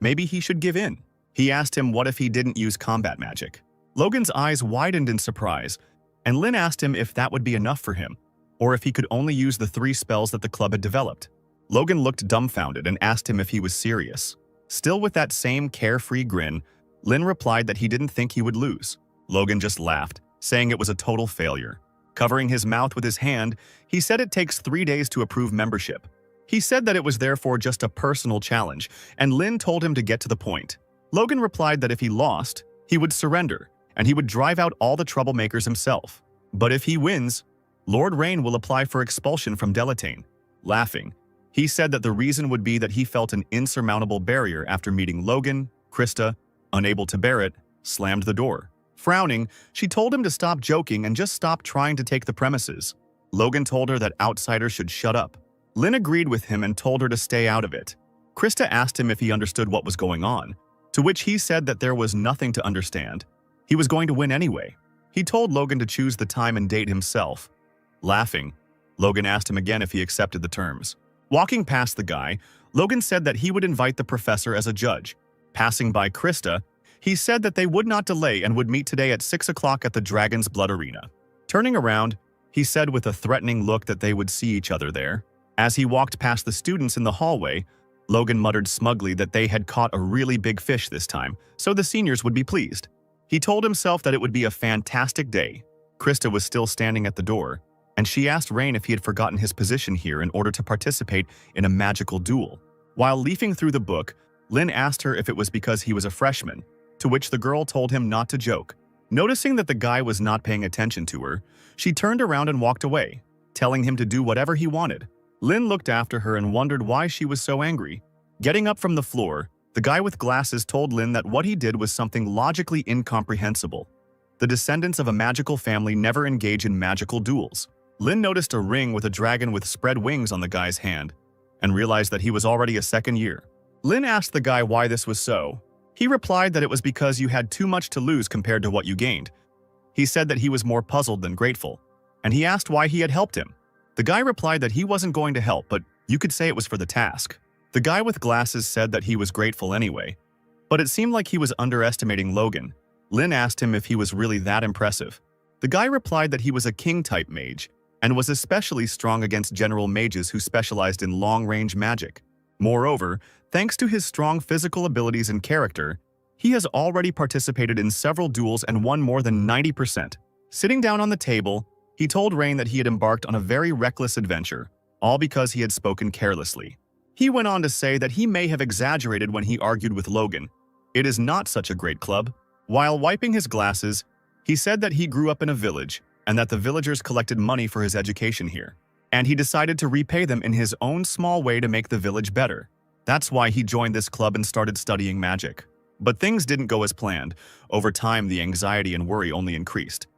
Maybe he should give in. He asked him what if he didn't use combat magic. Logan's eyes widened in surprise, and Lin asked him if that would be enough for him, or if he could only use the 3 spells that the club had developed. Logan looked dumbfounded and asked him if he was serious. Still with that same carefree grin, Lin replied that he didn't think he would lose. Logan just laughed, saying it was a total failure. Covering his mouth with his hand, he said it takes 3 days to approve membership. He said that it was therefore just a personal challenge, and Lin told him to get to the point. Logan replied that if he lost, he would surrender, and he would drive out all the troublemakers himself. But if he wins, Lord Rain will apply for expulsion from Delatane. Laughing, he said that the reason would be that he felt an insurmountable barrier after meeting Logan. Krista, unable to bear it, slammed the door. Frowning, she told him to stop joking and just stop trying to take the premises. Logan told her that outsiders should shut up. Lin agreed with him and told her to stay out of it. Krista asked him if he understood what was going on, to which he said that there was nothing to understand. He was going to win anyway. He told Logan to choose the time and date himself. Laughing, Logan asked him again if he accepted the terms. Walking past the guy, Logan said that he would invite the professor as a judge. Passing by Krista, he said that they would not delay and would meet today at 6 o'clock at the Dragon's Blood Arena. Turning around, he said with a threatening look that they would see each other there. As he walked past the students in the hallway, Logan muttered smugly that they had caught a really big fish this time, so the seniors would be pleased. He told himself that it would be a fantastic day. Krista was still standing at the door, and she asked Rain if he had forgotten his position here in order to participate in a magical duel. While leafing through the book, Lin asked her if it was because he was a freshman, to which the girl told him not to joke. Noticing that the guy was not paying attention to her, she turned around and walked away, telling him to do whatever he wanted. Lin looked after her and wondered why she was so angry. Getting up from the floor, the guy with glasses told Lin that what he did was something logically incomprehensible. The descendants of a magical family never engage in magical duels. Lin noticed a ring with a dragon with spread wings on the guy's hand, and realized that he was already a second year. Lin asked the guy why this was so. He replied that it was because you had too much to lose compared to what you gained. He said that he was more puzzled than grateful, and he asked why he had helped him. The guy replied that he wasn't going to help, but you could say it was for the task. The guy with glasses said that he was grateful anyway, but it seemed like he was underestimating Logan. Lin asked him if he was really that impressive. The guy replied that he was a king-type mage, and was especially strong against general mages who specialized in long-range magic. Moreover, thanks to his strong physical abilities and character, he has already participated in several duels and won more than 90%. Sitting down on the table, he told Rain that he had embarked on a very reckless adventure, all because he had spoken carelessly. He went on to say that he may have exaggerated when he argued with Logan. It is not such a great club. While wiping his glasses, he said that he grew up in a village and that the villagers collected money for his education here, and he decided to repay them in his own small way to make the village better. That's why he joined this club and started studying magic. But things didn't go as planned. Over time, the anxiety and worry only increased.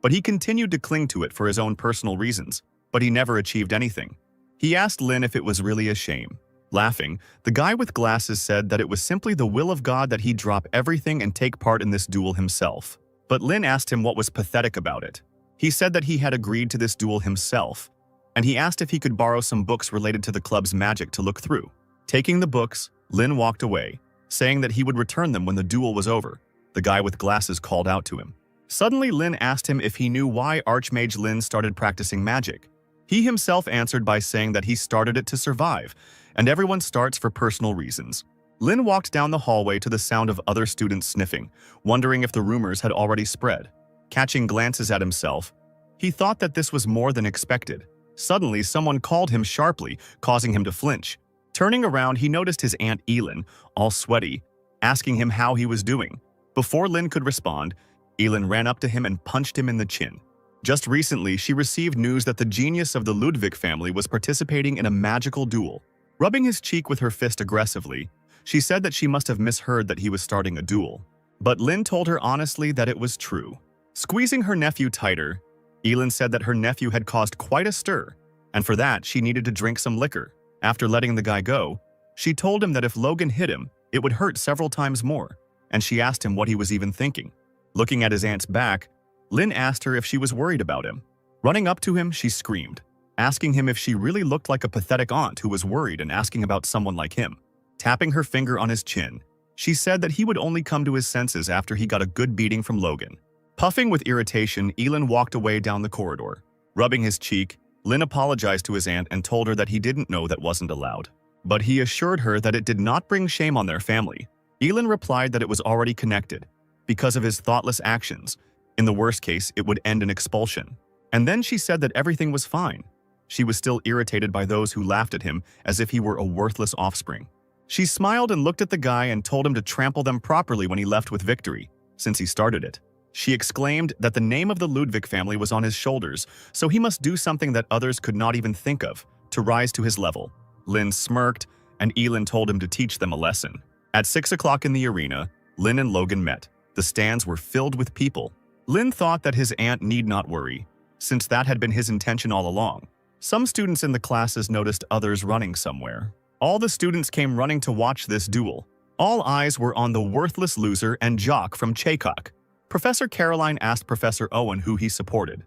But he continued to cling to it for his own personal reasons, but he never achieved anything. He asked Lin if it was really a shame. Laughing, the guy with glasses said that it was simply the will of God that he drop everything and take part in this duel himself. But Lin asked him what was pathetic about it. He said that he had agreed to this duel himself, and he asked if he could borrow some books related to the club's magic to look through. Taking the books, Lin walked away, saying that he would return them when the duel was over. The guy with glasses called out to him. Suddenly, Lin asked him if he knew why Archmage Lin started practicing magic. He himself answered by saying that he started it to survive, and everyone starts for personal reasons. Lin walked down the hallway to the sound of other students sniffing, wondering if the rumors had already spread. Catching glances at himself, he thought that this was more than expected. Suddenly, someone called him sharply, causing him to flinch. Turning around, he noticed his Aunt Elin, all sweaty, asking him how he was doing. Before Lin could respond, Elin ran up to him and punched him in the chin. Just recently, she received news that the genius of the Ludwig family was participating in a magical duel. Rubbing his cheek with her fist aggressively, She said that she must have misheard that he was starting a duel. But Lin told her honestly that it was true. Squeezing her nephew tighter, Elin said that her nephew had caused quite a stir, and for that she needed to drink some liquor. After letting the guy go, she told him that if Logan hit him, it would hurt several times more, and she asked him what he was even thinking. Looking at his aunt's back, Lin asked her if she was worried about him. Running up to him, she screamed, asking him if she really looked like a pathetic aunt who was worried and asking about someone like him. Tapping her finger on his chin, she said that he would only come to his senses after he got a good beating from Logan. Puffing with irritation, Elin walked away down the corridor. Rubbing his cheek, Lin apologized to his aunt and told her that he didn't know that wasn't allowed. But he assured her that it did not bring shame on their family. Elin replied that it was already connected, because of his thoughtless actions. In the worst case, it would end in expulsion. And then she said that everything was fine. She was still irritated by those who laughed at him as if he were a worthless offspring. She smiled and looked at the guy and told him to trample them properly when he left with victory, since he started it. She exclaimed that the name of the Ludwig family was on his shoulders, so he must do something that others could not even think of, to rise to his level. Lin smirked, and Elin told him to teach them a lesson. At 6 o'clock in the arena, Lin and Logan met. The stands were filled with people. Lin thought that his aunt need not worry, since that had been his intention all along. Some students in the classes noticed others running somewhere. All the students came running to watch this duel. All eyes were on the worthless loser and jock from Chaycock. Professor Caroline asked Professor Owen who he supported.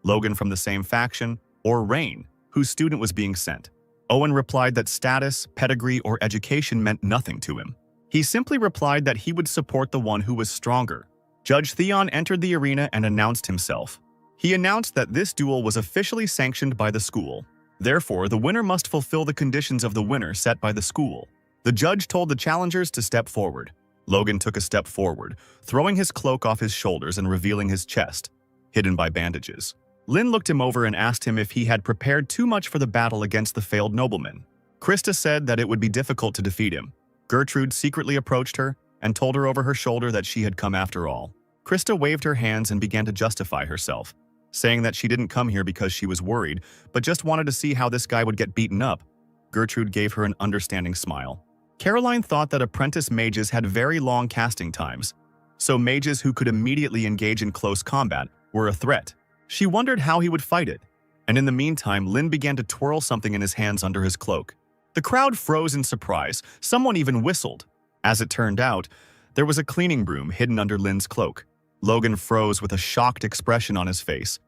Logan from the same faction, or Rain, whose student was being sent. Owen replied that status, pedigree, or education meant nothing to him. He simply replied that he would support the one who was stronger. Judge Theon entered the arena and announced himself. He announced that this duel was officially sanctioned by the school. Therefore, the winner must fulfill the conditions of the winner set by the school. The judge told the challengers to step forward. Logan took a step forward, throwing his cloak off his shoulders and revealing his chest, hidden by bandages. Lin looked him over and asked him if he had prepared too much for the battle against the failed nobleman. Krista said that it would be difficult to defeat him. Gertrude secretly approached her and told her over her shoulder that she had come after all. Krista waved her hands and began to justify herself, saying that she didn't come here because she was worried, but just wanted to see how this guy would get beaten up. Gertrude gave her an understanding smile. Caroline thought that apprentice mages had very long casting times, so mages who could immediately engage in close combat were a threat. She wondered how he would fight it, and in the meantime, Lin began to twirl something in his hands under his cloak. The crowd froze in surprise. Someone even whistled. As it turned out, there was a cleaning broom hidden under Lin's cloak. Logan froze with a shocked expression on his face.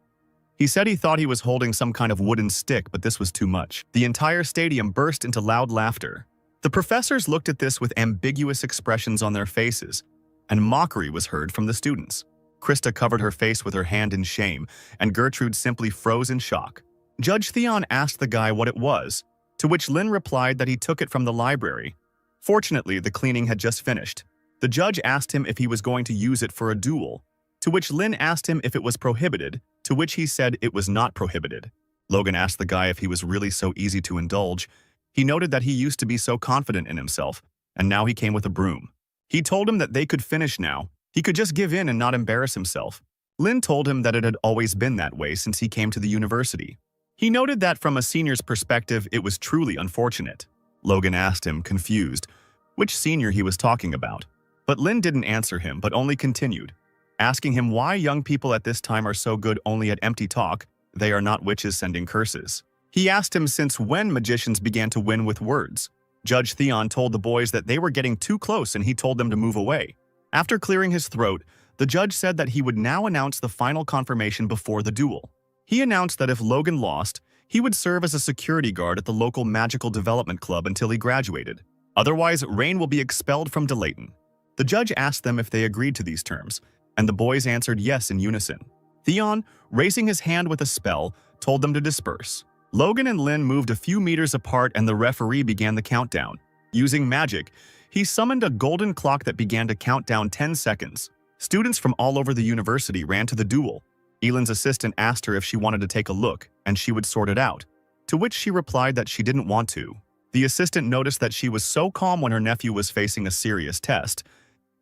He said he thought he was holding some kind of wooden stick, but this was too much. The entire stadium burst into loud laughter. The professors looked at this with ambiguous expressions on their faces, and mockery was heard from the students. Krista covered her face with her hand in shame, and Gertrude simply froze in shock. Judge Theon asked the guy what it was, to which Lin replied that he took it from the library. Fortunately, the cleaning had just finished. The judge asked him if he was going to use it for a duel, to which Lin asked him if it was prohibited, to which he said it was not prohibited. Logan asked the guy if he was really so easy to indulge. He noted that he used to be so confident in himself, and now he came with a broom. He told him that they could finish now. He could just give in and not embarrass himself. Lin told him that it had always been that way since he came to the university. He noted that from a senior's perspective, it was truly unfortunate. Logan asked him, confused, which senior he was talking about. But Lin didn't answer him, but only continued, asking him why young people at this time are so good only at empty talk. They are not witches sending curses. He asked him since when magicians began to win with words. Judge Theon told the boys that they were getting too close and he told them to move away. After clearing his throat, the judge said that he would now announce the final confirmation before the duel. He announced that if Logan lost, he would serve as a security guard at the local magical development club until he graduated. Otherwise, Rain will be expelled from Delayton. The judge asked them if they agreed to these terms, and the boys answered yes in unison. Theon, raising his hand with a spell, told them to disperse. Logan and Lin moved a few meters apart and the referee began the countdown. Using magic, he summoned a golden clock that began to count down 10 seconds. Students from all over the university ran to the duel. Elin's assistant asked her if she wanted to take a look, and she would sort it out, to which she replied that she didn't want to. The assistant noticed that she was so calm when her nephew was facing a serious test.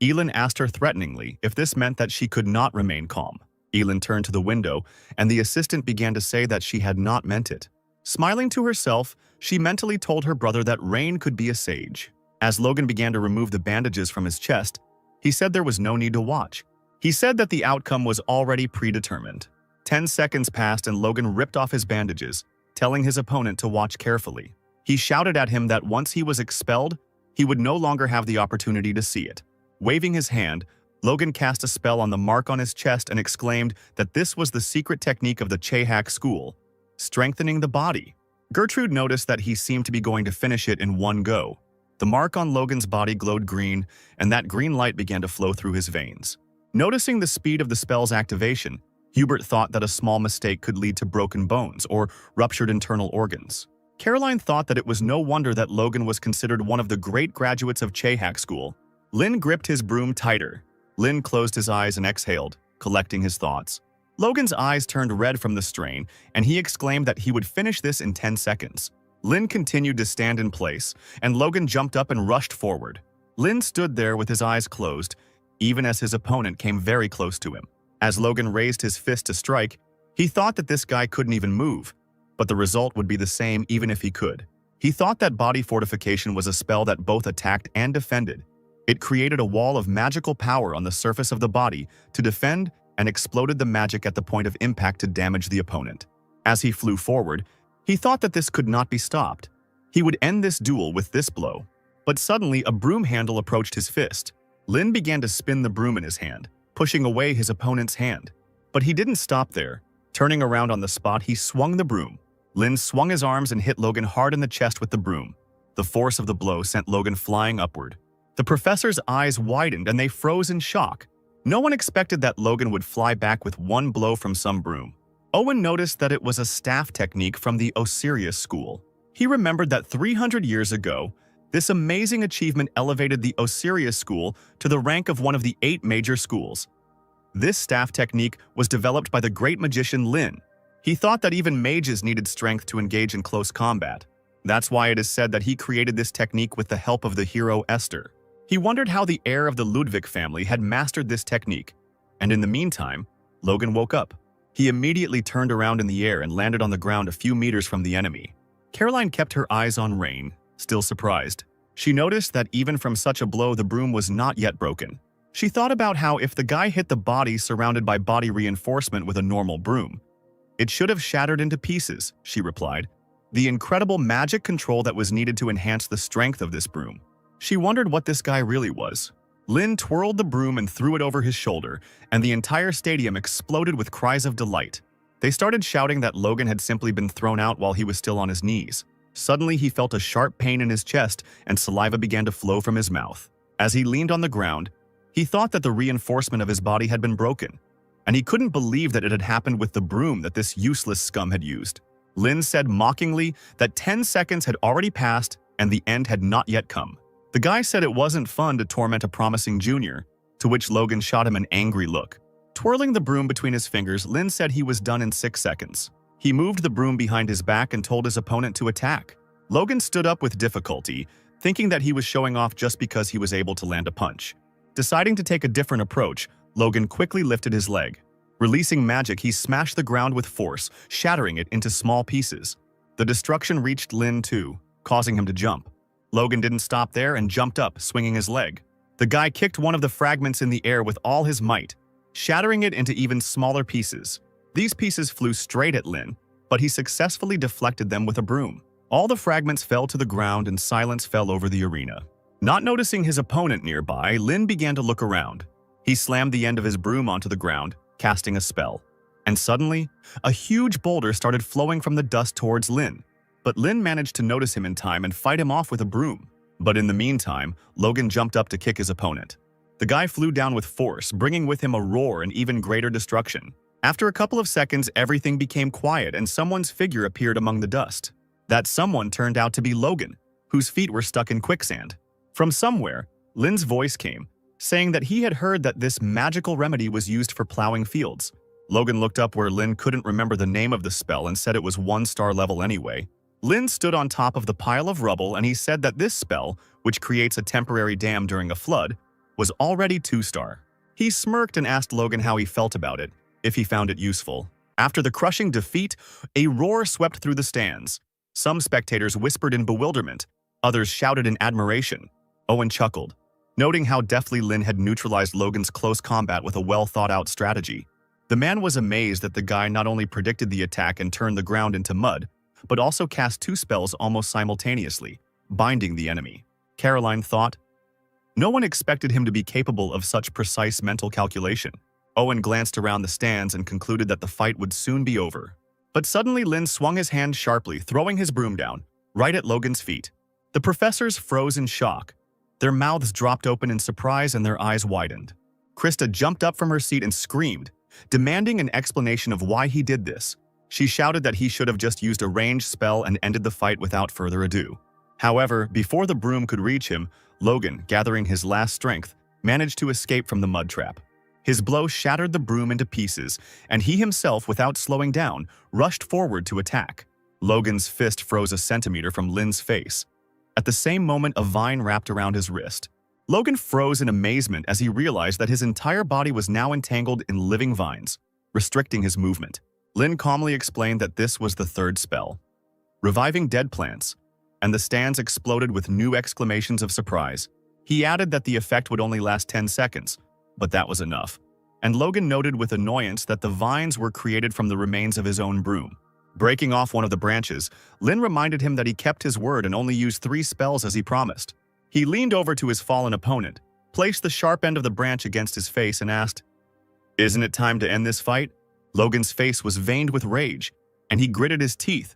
Elin asked her threateningly if this meant that she could not remain calm. Elin turned to the window, and the assistant began to say that she had not meant it. Smiling to herself, she mentally told her brother that Rain could be a sage. As Logan began to remove the bandages from his chest, he said there was no need to watch. He said that the outcome was already predetermined. 10 seconds passed and Logan ripped off his bandages, telling his opponent to watch carefully. He shouted at him that once he was expelled, he would no longer have the opportunity to see it. Waving his hand, Logan cast a spell on the mark on his chest and exclaimed that this was the secret technique of the Chehak school, strengthening the body. Gertrude noticed that he seemed to be going to finish it in one go. The mark on Logan's body glowed green, and that green light began to flow through his veins. Noticing the speed of the spell's activation, Hubert thought that a small mistake could lead to broken bones or ruptured internal organs. Caroline thought that it was no wonder that Logan was considered one of the great graduates of Chehak school. Lin gripped his broom tighter. Lin closed his eyes and exhaled, collecting his thoughts. Logan's eyes turned red from the strain, and he exclaimed that he would finish this in 10 seconds. Lin continued to stand in place, and Logan jumped up and rushed forward. Lin stood there with his eyes closed, even as his opponent came very close to him. As Logan raised his fist to strike, he thought that this guy couldn't even move, but the result would be the same even if he could. He thought that body fortification was a spell that both attacked and defended. It created a wall of magical power on the surface of the body to defend and exploded the magic at the point of impact to damage the opponent. As he flew forward, he thought that this could not be stopped. He would end this duel with this blow. But suddenly, a broom handle approached his fist. Lin began to spin the broom in his hand, pushing away his opponent's hand. But he didn't stop there. Turning around on the spot, he swung the broom. Lin swung his arms and hit Logan hard in the chest with the broom. The force of the blow sent Logan flying upward. The professor's eyes widened and they froze in shock. No one expected that Logan would fly back with one blow from some broom. Owen noticed that it was a staff technique from the Osiris school. He remembered that 300 years ago, this amazing achievement elevated the Osiris school to the rank of one of the 8 major schools. This staff technique was developed by the great magician Lin. He thought that even mages needed strength to engage in close combat. That's why it is said that he created this technique with the help of the hero Esther. He wondered how the heir of the Ludwig family had mastered this technique. And in the meantime, Logan woke up. He immediately turned around in the air and landed on the ground a few meters from the enemy. Caroline kept her eyes on Rain, still surprised. She noticed that even from such a blow, the broom was not yet broken. She thought about how if the guy hit the body surrounded by body reinforcement with a normal broom, it should have shattered into pieces, she replied. The incredible magic control that was needed to enhance the strength of this broom. She wondered what this guy really was. Lin twirled the broom and threw it over his shoulder, and the entire stadium exploded with cries of delight. They started shouting that Logan had simply been thrown out while he was still on his knees. Suddenly, he felt a sharp pain in his chest, and saliva began to flow from his mouth. As he leaned on the ground, he thought that the reinforcement of his body had been broken, and he couldn't believe that it had happened with the broom that this useless scum had used. Lin said mockingly that 10 seconds had already passed and the end had not yet come. The guy said it wasn't fun to torment a promising junior, to which Logan shot him an angry look. Twirling the broom between his fingers, Lin said he was done in 6 seconds. He moved the broom behind his back and told his opponent to attack. Logan stood up with difficulty, thinking that he was showing off just because he was able to land a punch. Deciding to take a different approach, Logan quickly lifted his leg. Releasing magic, he smashed the ground with force, shattering it into small pieces. The destruction reached Lin too, causing him to jump. Logan didn't stop there and jumped up, swinging his leg. The guy kicked one of the fragments in the air with all his might, shattering it into even smaller pieces. These pieces flew straight at Lin, but he successfully deflected them with a broom. All the fragments fell to the ground and silence fell over the arena. Not noticing his opponent nearby, Lin began to look around. He slammed the end of his broom onto the ground, casting a spell. And suddenly, a huge boulder started flowing from the dust towards Lin. But Lin managed to notice him in time and fight him off with a broom. But in the meantime, Logan jumped up to kick his opponent. The guy flew down with force, bringing with him a roar and even greater destruction. After a couple of seconds, everything became quiet and someone's figure appeared among the dust. That someone turned out to be Logan, whose feet were stuck in quicksand. From somewhere, Lin's voice came, saying that he had heard that this magical remedy was used for plowing fields. Logan looked up where Lin couldn't remember the name of the spell and said it was 1-star level anyway. Lin stood on top of the pile of rubble and he said that this spell, which creates a temporary dam during a flood, was already 2-star. He smirked and asked Logan how he felt about it, if he found it useful. After the crushing defeat, a roar swept through the stands. Some spectators whispered in bewilderment, others shouted in admiration. Owen chuckled, noting how deftly Lin had neutralized Logan's close combat with a well-thought-out strategy. The man was amazed that the guy not only predicted the attack and turned the ground into mud, but also cast 2 spells almost simultaneously, binding the enemy. Caroline thought. No one expected him to be capable of such precise mental calculation. Owen glanced around the stands and concluded that the fight would soon be over. But suddenly Lin swung his hand sharply, throwing his broom down, right at Logan's feet. The professors froze in shock. Their mouths dropped open in surprise and their eyes widened. Krista jumped up from her seat and screamed, demanding an explanation of why he did this. She shouted that he should have just used a ranged spell and ended the fight without further ado. However, before the broom could reach him, Logan, gathering his last strength, managed to escape from the mud trap. His blow shattered the broom into pieces, and he himself, without slowing down, rushed forward to attack. Logan's fist froze a centimeter from Lin's face. At the same moment, a vine wrapped around his wrist. Logan froze in amazement as he realized that his entire body was now entangled in living vines, restricting his movement. Lin calmly explained that this was the 3rd spell, reviving dead plants, and the stands exploded with new exclamations of surprise. He added that the effect would only last 10 seconds, but that was enough. And Logan noted with annoyance that the vines were created from the remains of his own broom. Breaking off one of the branches, Lin reminded him that he kept his word and only used 3 spells as he promised. He leaned over to his fallen opponent, placed the sharp end of the branch against his face and asked, "Isn't it time to end this fight?" Logan's face was veined with rage, and he gritted his teeth,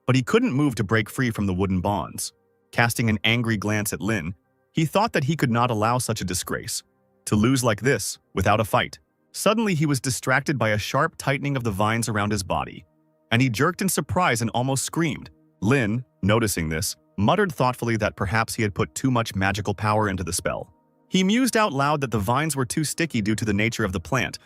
but he couldn't move to break free from the wooden bonds. Casting an angry glance at Lin, he thought that he could not allow such a disgrace. To lose like this, without a fight. Suddenly he was distracted by a sharp tightening of the vines around his body, and he jerked in surprise and almost screamed. Lin, noticing this, muttered thoughtfully that perhaps he had put too much magical power into the spell. He mused out loud that the vines were too sticky due to the nature of the plant,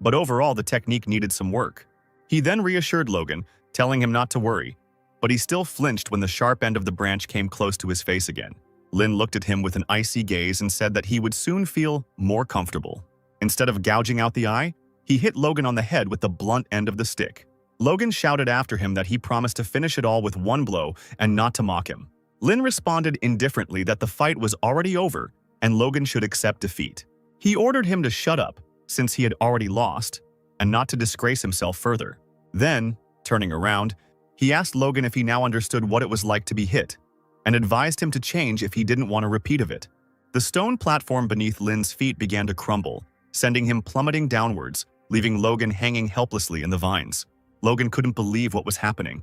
but overall the technique needed some work. He then reassured Logan, telling him not to worry, but he still flinched when the sharp end of the branch came close to his face again. Lin looked at him with an icy gaze and said that he would soon feel more comfortable. Instead of gouging out the eye, he hit Logan on the head with the blunt end of the stick. Logan shouted after him that he promised to finish it all with one blow and not to mock him. Lin responded indifferently that the fight was already over and Logan should accept defeat. He ordered him to shut up, since he had already lost, and not to disgrace himself further. Then, turning around, he asked Logan if he now understood what it was like to be hit, and advised him to change if he didn't want a repeat of it. The stone platform beneath Lin's feet began to crumble, sending him plummeting downwards, leaving Logan hanging helplessly in the vines. Logan couldn't believe what was happening.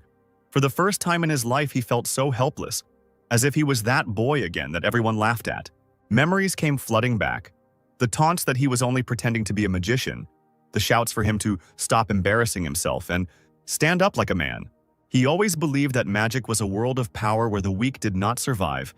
For the first time in his life, he felt so helpless, as if he was that boy again that everyone laughed at. Memories came flooding back. The taunts that he was only pretending to be a magician, the shouts for him to stop embarrassing himself and stand up like a man. He always believed that magic was a world of power where the weak did not survive,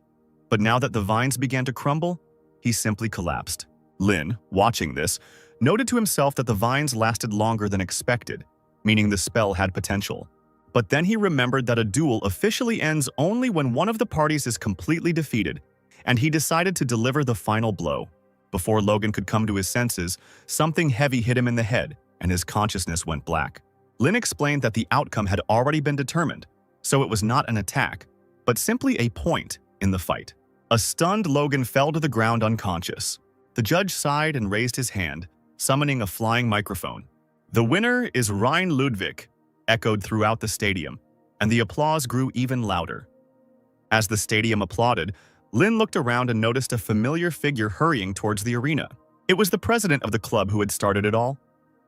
but now that the vines began to crumble, he simply collapsed. Lin, watching this, noted to himself that the vines lasted longer than expected, meaning the spell had potential. But then he remembered that a duel officially ends only when one of the parties is completely defeated, and he decided to deliver the final blow. Before Logan could come to his senses, something heavy hit him in the head, and his consciousness went black. Lin explained that the outcome had already been determined, so it was not an attack, but simply a point in the fight. A stunned Logan fell to the ground unconscious. The judge sighed and raised his hand, summoning a flying microphone. "The winner is Ryan Ludwig," echoed throughout the stadium, and the applause grew even louder. As the stadium applauded, Lin looked around and noticed a familiar figure hurrying towards the arena. It was the president of the club who had started it all.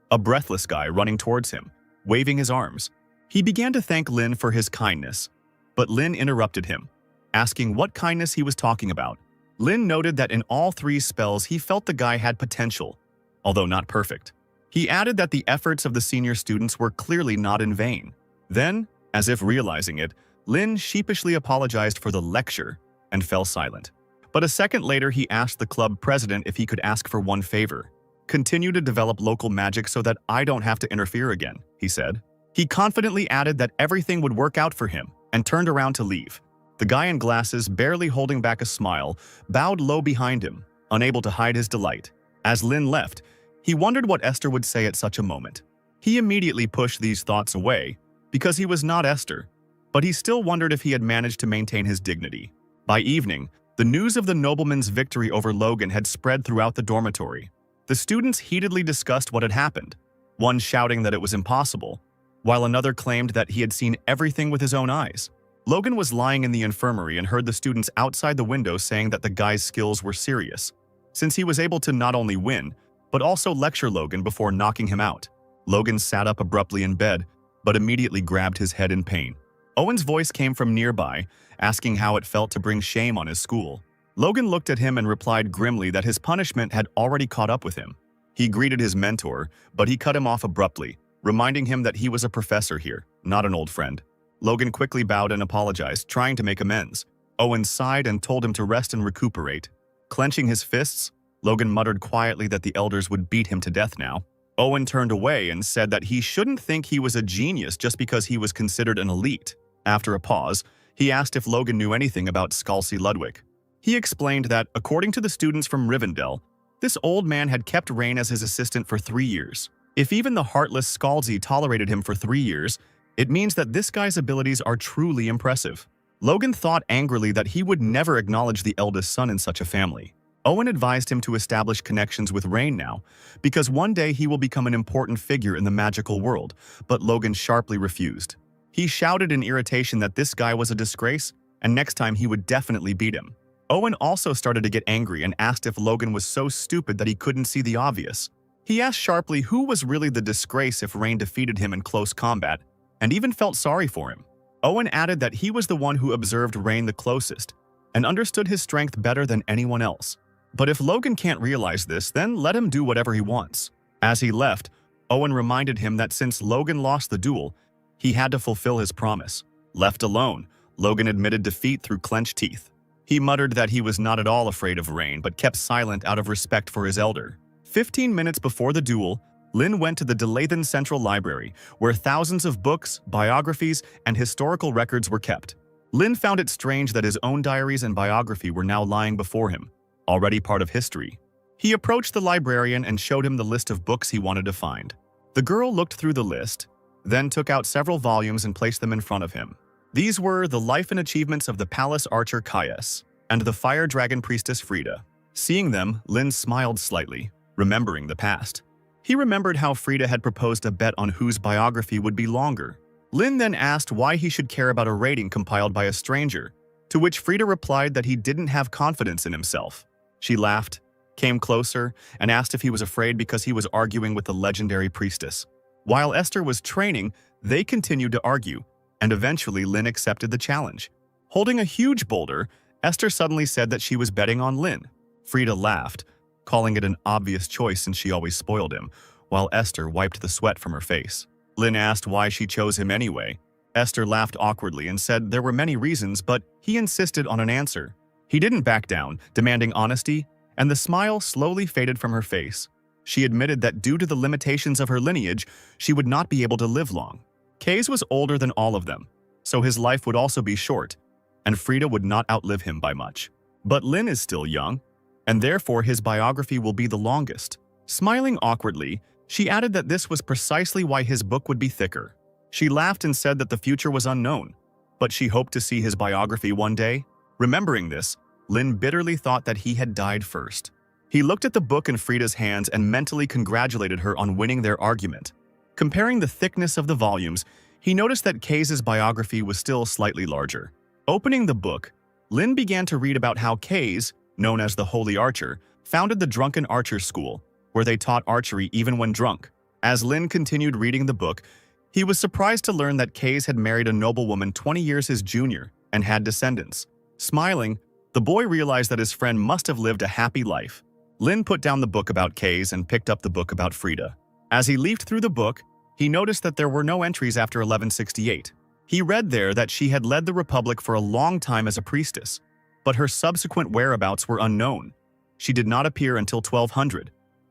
A breathless guy running towards him, waving his arms. He began to thank Lin for his kindness, but Lin interrupted him, asking what kindness he was talking about. Lin noted that in all 3 spells he felt the guy had potential, although not perfect. He added that the efforts of the senior students were clearly not in vain. Then, as if realizing it, Lin sheepishly apologized for the lecture and fell silent. But a second later he asked the club president if he could ask for one favor. "Continue to develop local magic so that I don't have to interfere again," he said. He confidently added that everything would work out for him and turned around to leave. The guy in glasses, barely holding back a smile, bowed low behind him, unable to hide his delight. As Lin left, he wondered what Esther would say at such a moment. He immediately pushed these thoughts away because he was not Esther, but he still wondered if he had managed to maintain his dignity. By evening, The news of the nobleman's victory over Logan had spread throughout the dormitory. The students heatedly discussed what had happened, one shouting that it was impossible, while another claimed that he had seen everything with his own eyes. Logan was lying in the infirmary and heard the students outside the window saying that the guy's skills were serious, since he was able to not only win, but also lecture Logan before knocking him out. Logan sat up abruptly in bed, but immediately grabbed his head in pain. Owen's voice came from nearby, asking how it felt to bring shame on his school. Logan looked at him and replied grimly that his punishment had already caught up with him. He greeted his mentor, but he cut him off abruptly, reminding him that he was a professor here, not an old friend. Logan quickly bowed and apologized, trying to make amends. Owen sighed and told him to rest and recuperate. Clenching his fists, Logan muttered quietly that the elders would beat him to death now. Owen turned away and said that he shouldn't think he was a genius just because he was considered an elite. After a pause, he asked if Logan knew anything about Scalzi Ludwig. He explained that, according to the students from Rivendell, this old man had kept Rain as his assistant for 3 years. If even the heartless Scalzi tolerated him for 3 years, it means that this guy's abilities are truly impressive. Logan thought angrily that he would never acknowledge the eldest son in such a family. Owen advised him to establish connections with Rain now, because one day he will become an important figure in the magical world, but Logan sharply refused. He shouted in irritation that this guy was a disgrace, and next time he would definitely beat him. Owen also started to get angry and asked if Logan was so stupid that he couldn't see the obvious. He asked sharply who was really the disgrace if Rain defeated him in close combat, and even felt sorry for him. Owen added that he was the one who observed Rain the closest, and understood his strength better than anyone else. But if Logan can't realize this, then let him do whatever he wants. As he left, Owen reminded him that since Logan lost the duel, he had to fulfill his promise. Left alone, Logan admitted defeat through clenched teeth. He muttered that he was not at all afraid of Rain, but kept silent out of respect for his elder. 15 minutes before the duel, Lin went to the Delathan Central Library, where thousands of books, biographies, and historical records were kept. Lin found it strange that his own diaries and biography were now lying before him, already part of history. He approached the librarian and showed him the list of books he wanted to find. The girl looked through the list, then took out several volumes and placed them in front of him. These were The Life and Achievements of the Palace Archer Caius and the Fire Dragon Priestess Frida. Seeing them, Lin smiled slightly, remembering the past. He remembered how Frida had proposed a bet on whose biography would be longer. Lin then asked why he should care about a rating compiled by a stranger, to which Frida replied that he didn't have confidence in himself. She laughed, came closer, and asked if he was afraid because he was arguing with the legendary priestess. While Esther was training, they continued to argue, and eventually Lin accepted the challenge. Holding a huge boulder, Esther suddenly said that she was betting on Lin. Frida laughed, calling it an obvious choice since she always spoiled him, while Esther wiped the sweat from her face. Lin asked why she chose him anyway. Esther laughed awkwardly and said there were many reasons, but he insisted on an answer. He didn't back down, demanding honesty, and the smile slowly faded from her face. She admitted that due to the limitations of her lineage, she would not be able to live long. Kays was older than all of them, so his life would also be short, and Frida would not outlive him by much. But Lin is still young, and therefore his biography will be the longest. Smiling awkwardly, she added that this was precisely why his book would be thicker. She laughed and said that the future was unknown, but she hoped to see his biography one day. Remembering this, Lin bitterly thought that he had died first. He looked at the book in Frida's hands and mentally congratulated her on winning their argument. Comparing the thickness of the volumes, he noticed that Kays' biography was still slightly larger. Opening the book, Lin began to read about how Kays, known as the Holy Archer, founded the Drunken Archers School, where they taught archery even when drunk. As Lin continued reading the book, he was surprised to learn that Kays had married a noblewoman 20 years his junior and had descendants. Smiling, the boy realized that his friend must have lived a happy life. Lin put down the book about Kays and picked up the book about Frida. As he leafed through the book, he noticed that there were no entries after 1168. He read there that she had led the Republic for a long time as a priestess, but her subsequent whereabouts were unknown. She did not appear until 1200,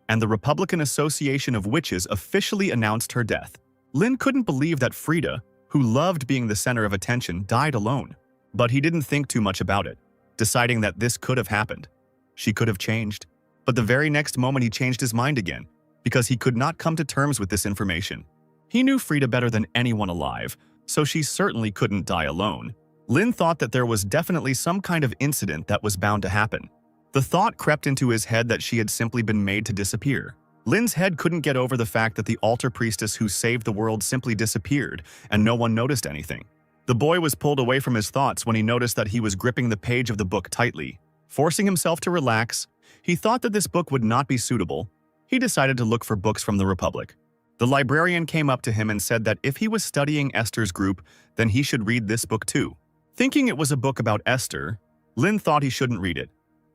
and the Republican Association of Witches officially announced her death. Lin couldn't believe that Frida, who loved being the center of attention, died alone. But he didn't think too much about it, deciding that this could have happened. She could have changed. But the very next moment he changed his mind again, because he could not come to terms with this information. He knew Frida better than anyone alive, so she certainly couldn't die alone. Lin thought that there was definitely some kind of incident that was bound to happen. The thought crept into his head that she had simply been made to disappear. Lin's head couldn't get over the fact that the altar priestess who saved the world simply disappeared and no one noticed anything. The boy was pulled away from his thoughts when he noticed that he was gripping the page of the book tightly. Forcing himself to relax, he thought that this book would not be suitable. He decided to look for books from the Republic. The librarian came up to him and said that if he was studying Esther's group, then he should read this book too. Thinking it was a book about Esther, Lin thought he shouldn't read it,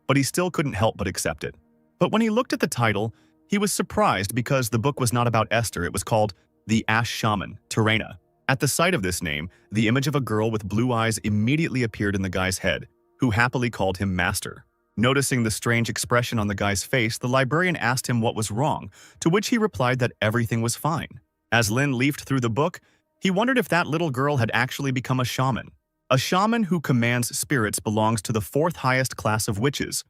but he still couldn't help but accept it. But when he looked at the title, he was surprised because the book was not about Esther. It was called The Ash Shaman, Terena. At the sight of this name, the image of a girl with blue eyes immediately appeared in the guy's head, who happily called him Master. Noticing the strange expression on the guy's face, the librarian asked him what was wrong, to which he replied that everything was fine. As Lin leafed through the book, he wondered if that little girl had actually become a shaman. A shaman who commands spirits belongs to the fourth highest class of witches.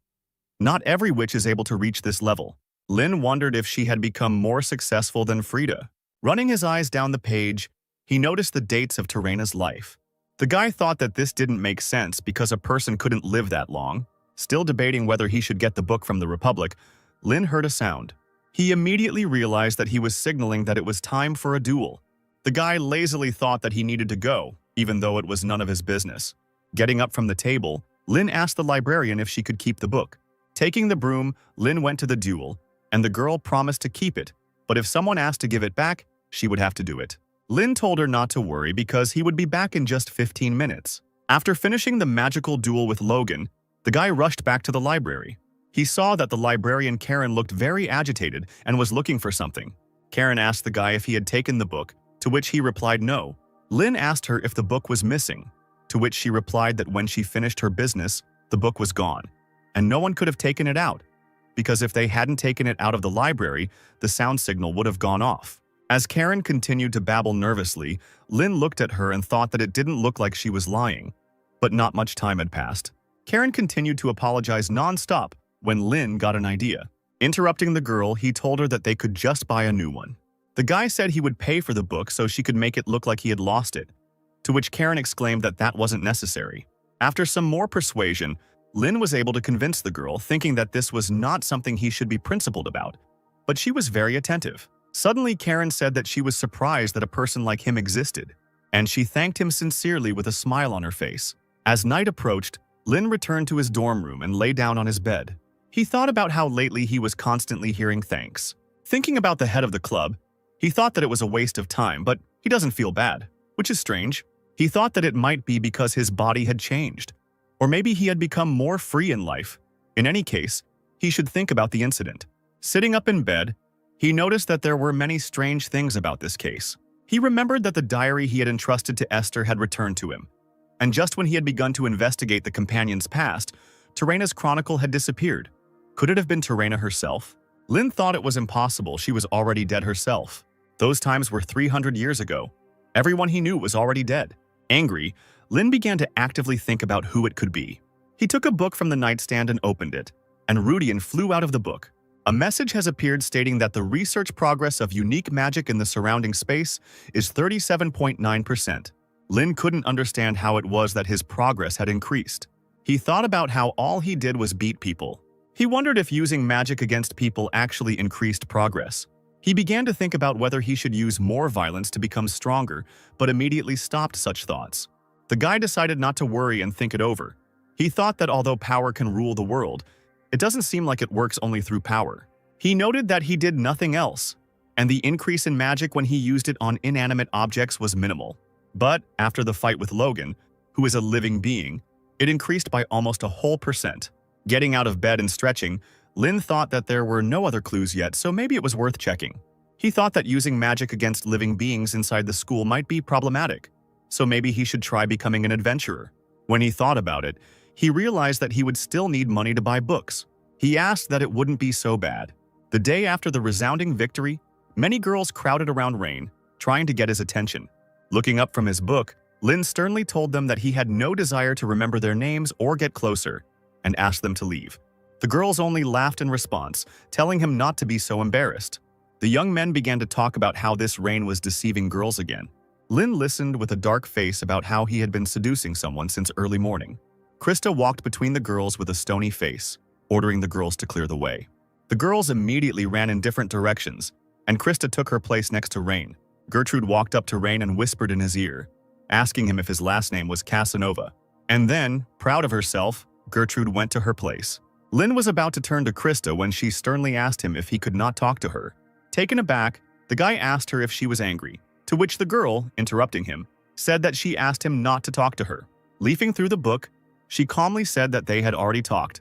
Not every witch is able to reach this level. Lin wondered if she had become more successful than Frida. Running his eyes down the page, he noticed the dates of Terena's life. The guy thought that this didn't make sense because a person couldn't live that long. Still debating whether he should get the book from the Republic, Lin heard a sound. He immediately realized that he was signaling that it was time for a duel. The guy lazily thought that he needed to go, even though it was none of his business. Getting up from the table, Lin asked the librarian if she could keep the book. Taking the broom, Lin went to the duel, and the girl promised to keep it, but if someone asked to give it back, she would have to do it. Lin told her not to worry because he would be back in just 15 minutes. After finishing the magical duel with Logan, the guy rushed back to the library. He saw that the librarian Karen looked very agitated and was looking for something. Karen asked the guy if he had taken the book, to which he replied no. Lin asked her if the book was missing, to which she replied that when she finished her business, the book was gone, and no one could have taken it out, because if they hadn't taken it out of the library, the sound signal would have gone off. As Karen continued to babble nervously, Lin looked at her and thought that it didn't look like she was lying. But not much time had passed. Karen continued to apologize non-stop when Lin got an idea. Interrupting the girl, he told her that they could just buy a new one. The guy said he would pay for the book so she could make it look like he had lost it, to which Karen exclaimed that that wasn't necessary. After some more persuasion, Lin was able to convince the girl, thinking that this was not something he should be principled about, but she was very attentive. Suddenly, Karen said that she was surprised that a person like him existed, and she thanked him sincerely with a smile on her face. As night approached, Lin returned to his dorm room and lay down on his bed. He thought about how lately he was constantly hearing thanks. Thinking about the head of the club, he thought that it was a waste of time, but he doesn't feel bad, which is strange. He thought that it might be because his body had changed, or maybe he had become more free in life. In any case, he should think about the incident. Sitting up in bed, he noticed that there were many strange things about this case. He remembered that the diary he had entrusted to Esther had returned to him, and just when he had begun to investigate the companion's past, Terena's chronicle had disappeared. Could it have been Terena herself? Lin thought it was impossible. She was already dead herself. Those times were 300 years ago. Everyone he knew was already dead. Angry, Lin began to actively think about who it could be. He took a book from the nightstand and opened it, and Rudian flew out of the book. A message has appeared stating that the research progress of unique magic in the surrounding space is 37.9%. Lin couldn't understand how it was that his progress had increased. He thought about how all he did was beat people. He wondered if using magic against people actually increased progress. He began to think about whether he should use more violence to become stronger, but immediately stopped such thoughts. The guy decided not to worry and think it over. He thought that although power can rule the world, it doesn't seem like it works only through power. He noted that he did nothing else, and the increase in magic when he used it on inanimate objects was minimal. But after the fight with Logan, who is a living being, it increased by almost a whole %. Getting out of bed and stretching, Lin thought that there were no other clues yet, so maybe it was worth checking. He thought that using magic against living beings inside the school might be problematic, so maybe he should try becoming an adventurer. When he thought about it, he realized that he would still need money to buy books. He asked that it wouldn't be so bad. The day after the resounding victory, many girls crowded around Rain, trying to get his attention. Looking up from his book, Lin sternly told them that he had no desire to remember their names or get closer, and asked them to leave. The girls only laughed in response, telling him not to be so embarrassed. The young men began to talk about how this Rain was deceiving girls again. Lin listened with a dark face about how he had been seducing someone since early morning. Krista walked between the girls with a stony face, ordering the girls to clear the way. The girls immediately ran in different directions, and Krista took her place next to Rain. Gertrude walked up to Rain and whispered in his ear, asking him if his last name was Casanova. And then, proud of herself, Gertrude went to her place. Lin was about to turn to Krista when she sternly asked him if he could not talk to her. Taken aback, the guy asked her if she was angry, to which the girl, interrupting him, said that she asked him not to talk to her. Leafing through the book, she calmly said that they had already talked.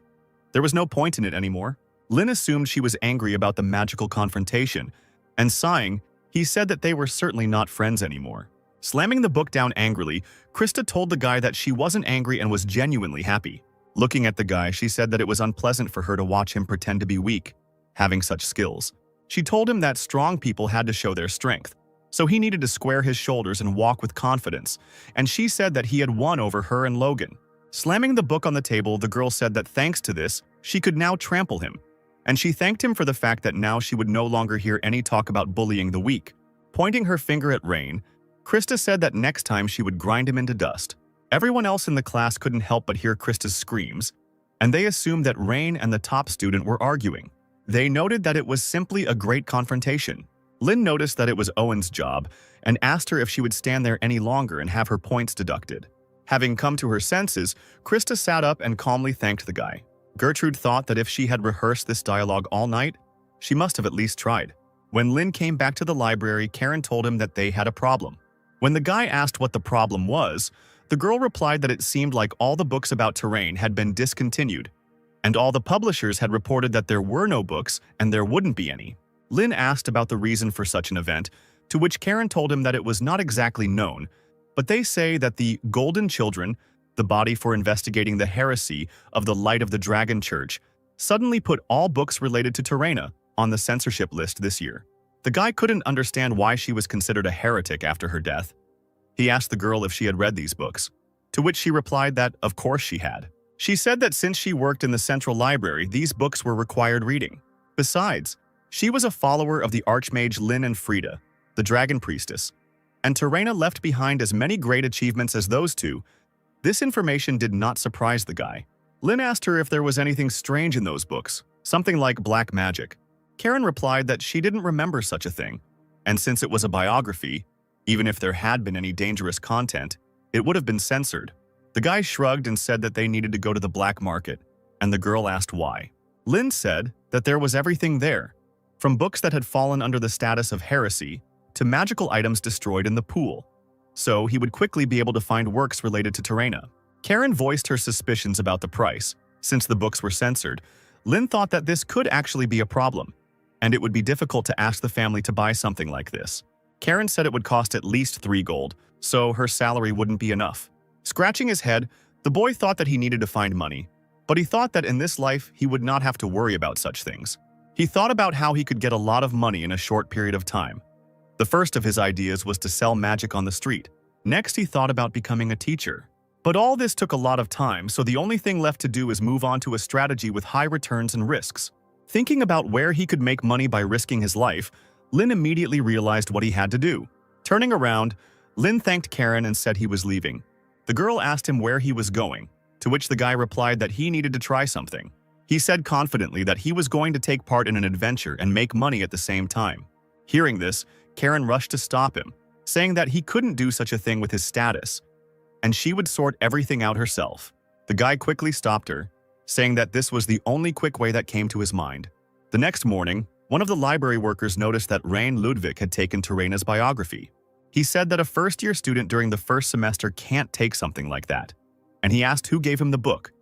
There was no point in it anymore. Lin assumed she was angry about the magical confrontation, and sighing, he said that they were certainly not friends anymore. Slamming the book down angrily, Krista told the guy that she wasn't angry and was genuinely happy. Looking at the guy, she said that it was unpleasant for her to watch him pretend to be weak, having such skills. She told him that strong people had to show their strength, so he needed to square his shoulders and walk with confidence, and she said that he had won over her and Logan. Slamming the book on the table, the girl said that thanks to this, she could now trample him, and she thanked him for the fact that now she would no longer hear any talk about bullying the weak. Pointing her finger at Rain, Krista said that next time she would grind him into dust. Everyone else in the class couldn't help but hear Krista's screams, and they assumed that Rain and the top student were arguing. They noted that it was simply a great confrontation. Lin noticed that it was Owen's job and asked her if she would stand there any longer and have her points deducted. Having come to her senses, Krista sat up and calmly thanked the guy. Gertrude thought that if she had rehearsed this dialogue all night, she must have at least tried. When Lin came back to the library, Karen told him that they had a problem. When the guy asked what the problem was, the girl replied that it seemed like all the books about terrain had been discontinued, and all the publishers had reported that there were no books and there wouldn't be any. Lin asked about the reason for such an event, to which Karen told him that it was not exactly known, but they say that the Golden Children, the body for investigating the heresy of the Light of the Dragon Church, suddenly put all books related to Terraina on the censorship list this year. The guy couldn't understand why she was considered a heretic after her death. He asked the girl if she had read these books, to which she replied that, of course she had. She said that since she worked in the Central Library, these books were required reading. Besides, she was a follower of the Archmage Lin and Frida, the Dragon Priestess, and Terraina left behind as many great achievements as those two. This information did not surprise the guy. Lin asked her if there was anything strange in those books, something like black magic. Karen replied that she didn't remember such a thing, and since it was a biography, even if there had been any dangerous content, it would have been censored. The guy shrugged and said that they needed to go to the black market, and the girl asked why. Lin said that there was everything there, from books that had fallen under the status of heresy to magical items destroyed in the pool, so he would quickly be able to find works related to Terraina. Karen voiced her suspicions about the price. Since the books were censored, Lin thought that this could actually be a problem, and it would be difficult to ask the family to buy something like this. Karen said it would cost at least 3 gold, so her salary wouldn't be enough. Scratching his head, the boy thought that he needed to find money, but he thought that in this life he would not have to worry about such things. He thought about how he could get a lot of money in a short period of time. The first of his ideas was to sell magic on the street. Next, he thought about becoming a teacher. But all this took a lot of time, so the only thing left to do is move on to a strategy with high returns and risks. Thinking about where he could make money by risking his life, Lin immediately realized what he had to do. Turning around, Lin thanked Karen and said he was leaving. The girl asked him where he was going, to which the guy replied that he needed to try something. He said confidently that he was going to take part in an adventure and make money at the same time. Hearing this, Karen rushed to stop him, saying that he couldn't do such a thing with his status, and she would sort everything out herself. The guy quickly stopped her, saying that this was the only quick way that came to his mind. The next morning, one of the library workers noticed that Rain Ludwig had taken Terraina's biography. He said that a first-year student during the first semester can't take something like that, and he asked who gave him the book.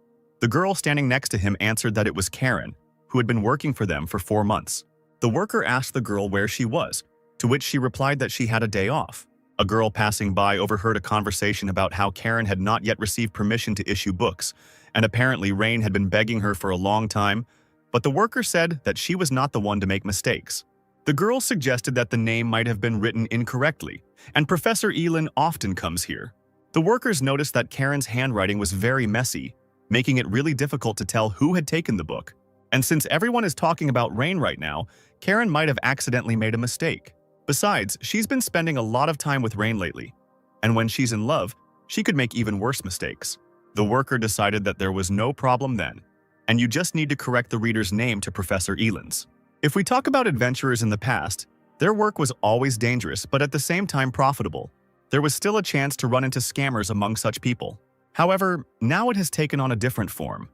The girl standing next to him answered that it was Karen, who had been working for them for 4 months. The worker asked the girl where she was, to which she replied that she had a day off. A girl passing by overheard a conversation about how Karen had not yet received permission to issue books, and apparently Rain had been begging her for a long time, but the worker said that she was not the one to make mistakes. The girl suggested that the name might have been written incorrectly, and Professor Elin often comes here. The workers noticed that Karen's handwriting was very messy, making it really difficult to tell who had taken the book. And since everyone is talking about Rain right now, Karen might have accidentally made a mistake. Besides, she's been spending a lot of time with Rain lately, And when she's in love, she could make even worse mistakes. The worker decided that there was no problem then, and you just need to correct the reader's name to Professor Eland's. If we talk about adventurers in the past, their work was always dangerous but at the same time profitable. There was still a chance to run into scammers among such people. However, now it has taken on a different form.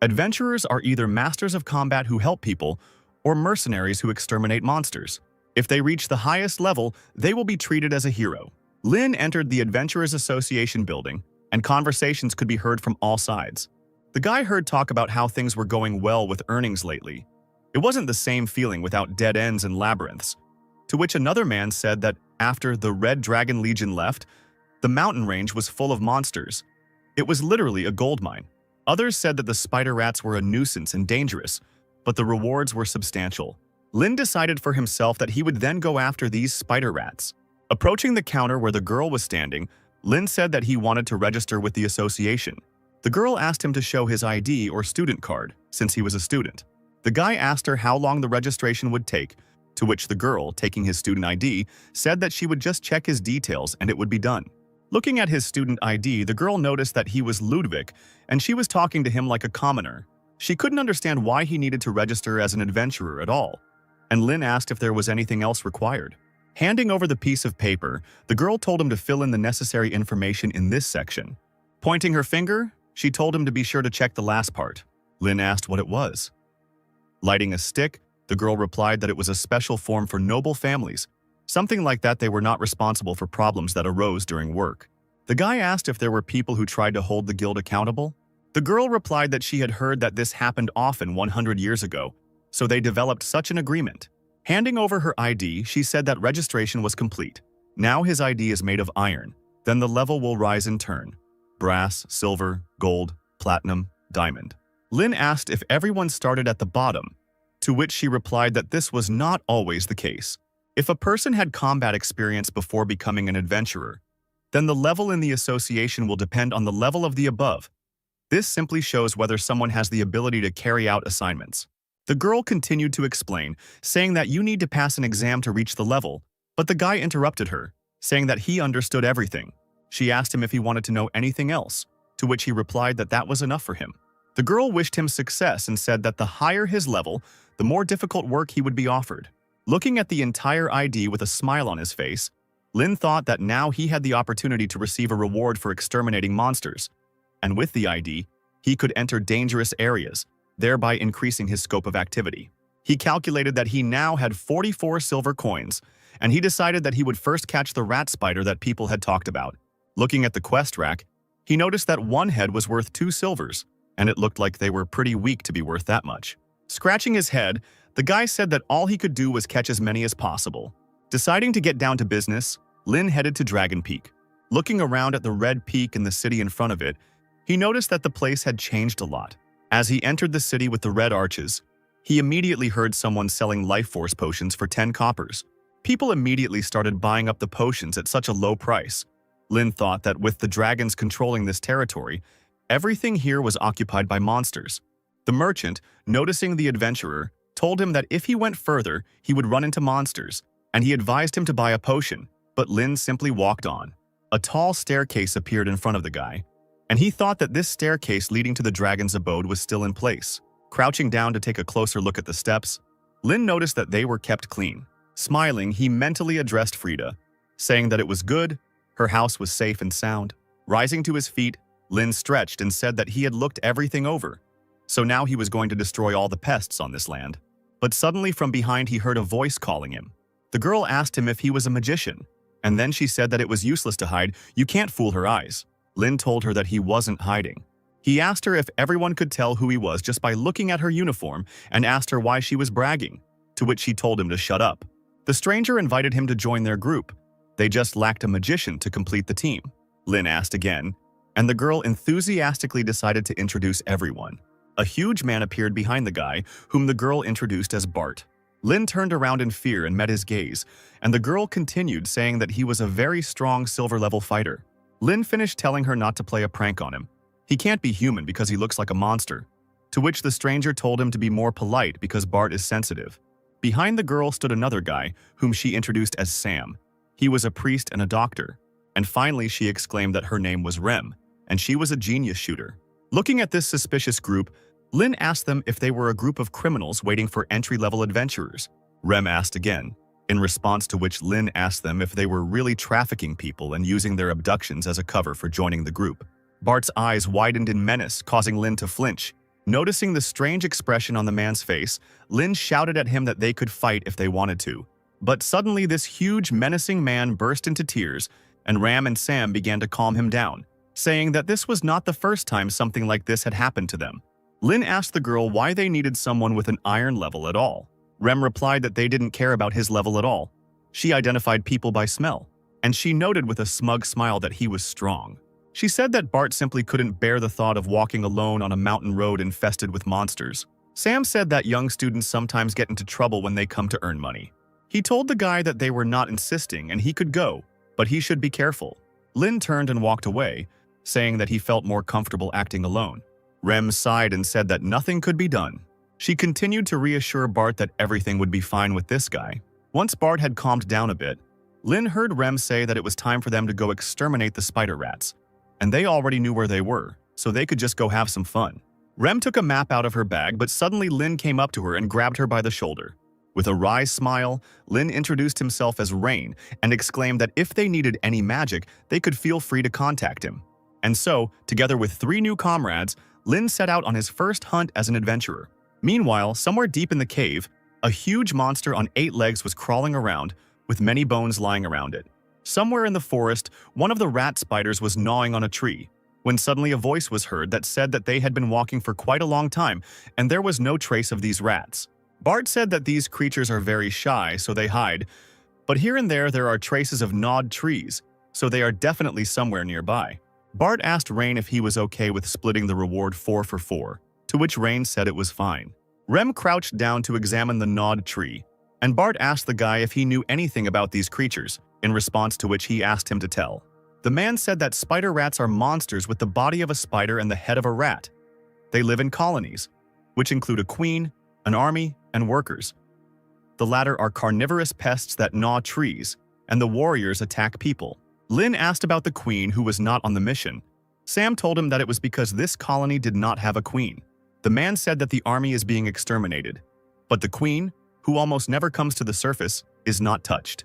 Adventurers are either masters of combat who help people or mercenaries who exterminate monsters. If they reach the highest level, they will be treated as a hero. Lin entered the Adventurers Association building, and conversations could be heard from all sides. The guy heard talk about how things were going well with earnings lately. It wasn't the same feeling without dead ends and labyrinths. To which another man said that after the Red Dragon Legion left, the mountain range was full of monsters. It was literally a gold mine. Others said that the spider rats were a nuisance and dangerous, but the rewards were substantial. Lin decided for himself that he would then go after these spider rats. Approaching the counter where the girl was standing, Lin said that he wanted to register with the association. The girl asked him to show his ID or student card, since he was a student. The guy asked her how long the registration would take, to which the girl, taking his student ID, said that she would just check his details and it would be done. Looking at his student ID, the girl noticed that he was Ludwig, and she was talking to him like a commoner. She couldn't understand why he needed to register as an adventurer at all, and Lin asked if there was anything else required. Handing over the piece of paper, the girl told him to fill in the necessary information in this section. Pointing her finger, she told him to be sure to check the last part. Lin asked what it was. Lighting a stick, the girl replied that it was a special form for noble families, something like that they were not responsible for problems that arose during work. The guy asked if there were people who tried to hold the guild accountable. The girl replied that she had heard that this happened often 100 years ago, so they developed such an agreement. Handing over her ID, she said that registration was complete. Now his ID is made of iron, then the level will rise in turn. Brass, silver, gold, platinum, diamond. Lin asked if everyone started at the bottom, to which she replied that this was not always the case. If a person had combat experience before becoming an adventurer, then the level in the association will depend on the level of the above. This simply shows whether someone has the ability to carry out assignments. The girl continued to explain, saying that you need to pass an exam to reach the level, but the guy interrupted her, saying that he understood everything. She asked him if he wanted to know anything else, to which he replied that that was enough for him. The girl wished him success and said that the higher his level, the more difficult work he would be offered. Looking at the entire ID with a smile on his face, Lin thought that now he had the opportunity to receive a reward for exterminating monsters, and with the ID, he could enter dangerous areas, thereby increasing his scope of activity. He calculated that he now had 44 silver coins, and he decided that he would first catch the rat spider that people had talked about. Looking at the quest rack, he noticed that one head was worth 2 silvers, and it looked like they were pretty weak to be worth that much. Scratching his head, the guy said that all he could do was catch as many as possible. Deciding to get down to business, Lin headed to Dragon Peak. Looking around at the red peak and the city in front of it, he noticed that the place had changed a lot. As he entered the city with the red arches, he immediately heard someone selling life force potions for 10 coppers. People immediately started buying up the potions at such a low price. Lin thought that with the dragons controlling this territory, everything here was occupied by monsters. The merchant, noticing the adventurer, told him that if he went further, he would run into monsters, and he advised him to buy a potion, but Lin simply walked on. A tall staircase appeared in front of the guy, and he thought that this staircase leading to the dragon's abode was still in place. Crouching down to take a closer look at the steps, Lin noticed that they were kept clean. Smiling, he mentally addressed Frida, saying that it was good, her house was safe and sound. Rising to his feet, Lin stretched and said that he had looked everything over, so now he was going to destroy all the pests on this land. But suddenly from behind he heard a voice calling him. The girl asked him if he was a magician, and then she said that it was useless to hide, you can't fool her eyes. Lin told her that he wasn't hiding. He asked her if everyone could tell who he was just by looking at her uniform and asked her why she was bragging, to which she told him to shut up. The stranger invited him to join their group. They just lacked a magician to complete the team. Lin asked again, and the girl enthusiastically decided to introduce everyone. A huge man appeared behind the guy, whom the girl introduced as Bart. Lin turned around in fear and met his gaze, and the girl continued saying that he was a very strong silver-level fighter. Lin finished telling her not to play a prank on him. He can't be human because he looks like a monster. To which the stranger told him to be more polite because Bart is sensitive. Behind the girl stood another guy, whom she introduced as Sam. He was a priest and a doctor. And finally, she exclaimed that her name was Rem, and she was a genius shooter. Looking at this suspicious group, Lin asked them if they were a group of criminals waiting for entry-level adventurers. Rem asked again, in response to which Lin asked them if they were really trafficking people and using their abductions as a cover for joining the group. Bart's eyes widened in menace, causing Lin to flinch. Noticing the strange expression on the man's face, Lin shouted at him that they could fight if they wanted to. But suddenly this huge, menacing man burst into tears, and Ram and Sam began to calm him down, saying that this was not the first time something like this had happened to them. Lin asked the girl why they needed someone with an iron level at all. Rem replied that they didn't care about his level at all. She identified people by smell, and she noted with a smug smile that he was strong. She said that Bart simply couldn't bear the thought of walking alone on a mountain road infested with monsters. Sam said that young students sometimes get into trouble when they come to earn money. He told the guy that they were not insisting and he could go, but he should be careful. Lin turned and walked away, saying that he felt more comfortable acting alone. Rem sighed and said that nothing could be done. She continued to reassure Bart that everything would be fine with this guy. Once Bart had calmed down a bit, Lin heard Rem say that it was time for them to go exterminate the spider rats, and they already knew where they were, so they could just go have some fun. Rem took a map out of her bag, but suddenly Lin came up to her and grabbed her by the shoulder. With a wry smile, Lin introduced himself as Rain and exclaimed that if they needed any magic, they could feel free to contact him. And so, together with 3 new comrades, Lin set out on his first hunt as an adventurer. Meanwhile, somewhere deep in the cave, a huge monster on 8 legs was crawling around, with many bones lying around it. Somewhere in the forest, one of the rat spiders was gnawing on a tree, when suddenly a voice was heard that said that they had been walking for quite a long time, and there was no trace of these rats. Bart said that these creatures are very shy, so they hide, but here and there are traces of gnawed trees, so they are definitely somewhere nearby. Bart asked Rain if he was okay with splitting the reward 4 for 4, to which Rain said it was fine. Rem crouched down to examine the gnawed tree, and Bart asked the guy if he knew anything about these creatures, in response to which he asked him to tell. The man said that spider rats are monsters with the body of a spider and the head of a rat. They live in colonies, which include a queen, an army, and workers. The latter are carnivorous pests that gnaw trees, and the warriors attack people. Lin asked about the queen who was not on the mission. Sam told him that it was because this colony did not have a queen. The man said that the army is being exterminated, but the queen, who almost never comes to the surface, is not touched.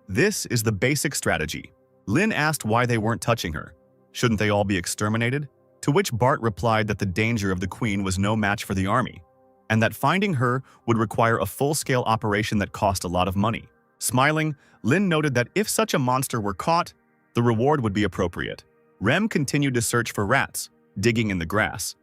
This is the basic strategy. Lin asked why they weren't touching her. Shouldn't they all be exterminated? To which Bart replied that the danger of the queen was no match for the army, and that finding her would require a full-scale operation that cost a lot of money. Smiling, Lin noted that if such a monster were caught, the reward would be appropriate. Rem continued to search for rats, digging in the grass.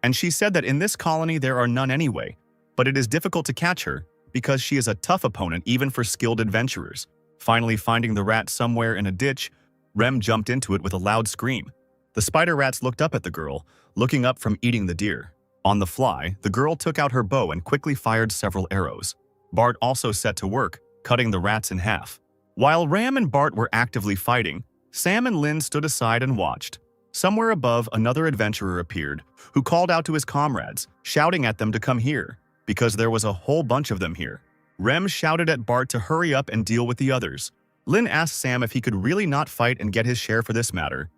And she said that in this colony there are none anyway, but it is difficult to catch her because she is a tough opponent even for skilled adventurers. Finally finding the rat somewhere in a ditch, Rem jumped into it with a loud scream. The spider rats looked up at the girl, looking up from eating the deer. On the fly, the girl took out her bow and quickly fired several arrows. Bart also set to work, cutting the rats in half. While Ram and Bart were actively fighting, Sam and Lin stood aside and watched. Somewhere above, another adventurer appeared, who called out to his comrades, shouting at them to come here, because there was a whole bunch of them here. Rem shouted at Bart to hurry up and deal with the others. Lin asked Sam if he could really not fight and get his share for this matter.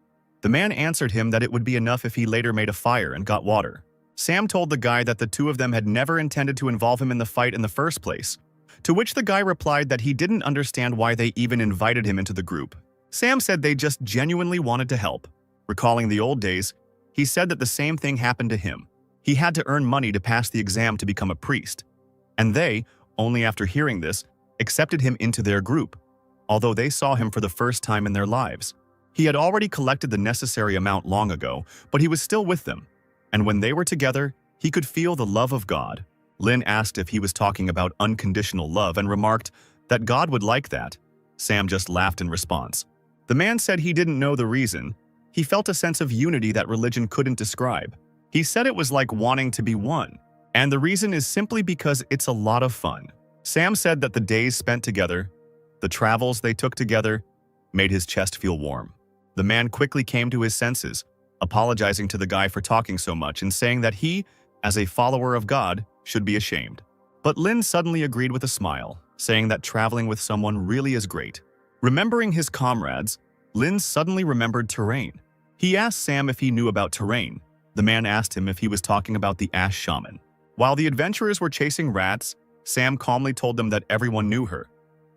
The man answered him that it would be enough if he later made a fire and got water. Sam told the guy that the two of them had never intended to involve him in the fight in the first place, to which the guy replied that he didn't understand why they even invited him into the group. Sam said they just genuinely wanted to help. Recalling the old days, he said that the same thing happened to him. He had to earn money to pass the exam to become a priest. And they, only after hearing this, accepted him into their group, although they saw him for the first time in their lives. He had already collected the necessary amount long ago, but he was still with them. And when they were together, he could feel the love of God. Lin asked if he was talking about unconditional love and remarked that God would like that. Sam just laughed in response. The man said he didn't know the reason. He felt a sense of unity that religion couldn't describe. He said it was like wanting to be one. And the reason is simply because it's a lot of fun. Sam said that the days spent together, the travels they took together, made his chest feel warm. The man quickly came to his senses, apologizing to the guy for talking so much and saying that he, as a follower of God, should be ashamed. But Lin suddenly agreed with a smile, saying that traveling with someone really is great. Remembering his comrades, Lin suddenly remembered terrain. He asked Sam if he knew about terrain. The man asked him if he was talking about the Ash Shaman. While the adventurers were chasing rats, Sam calmly told them that everyone knew her.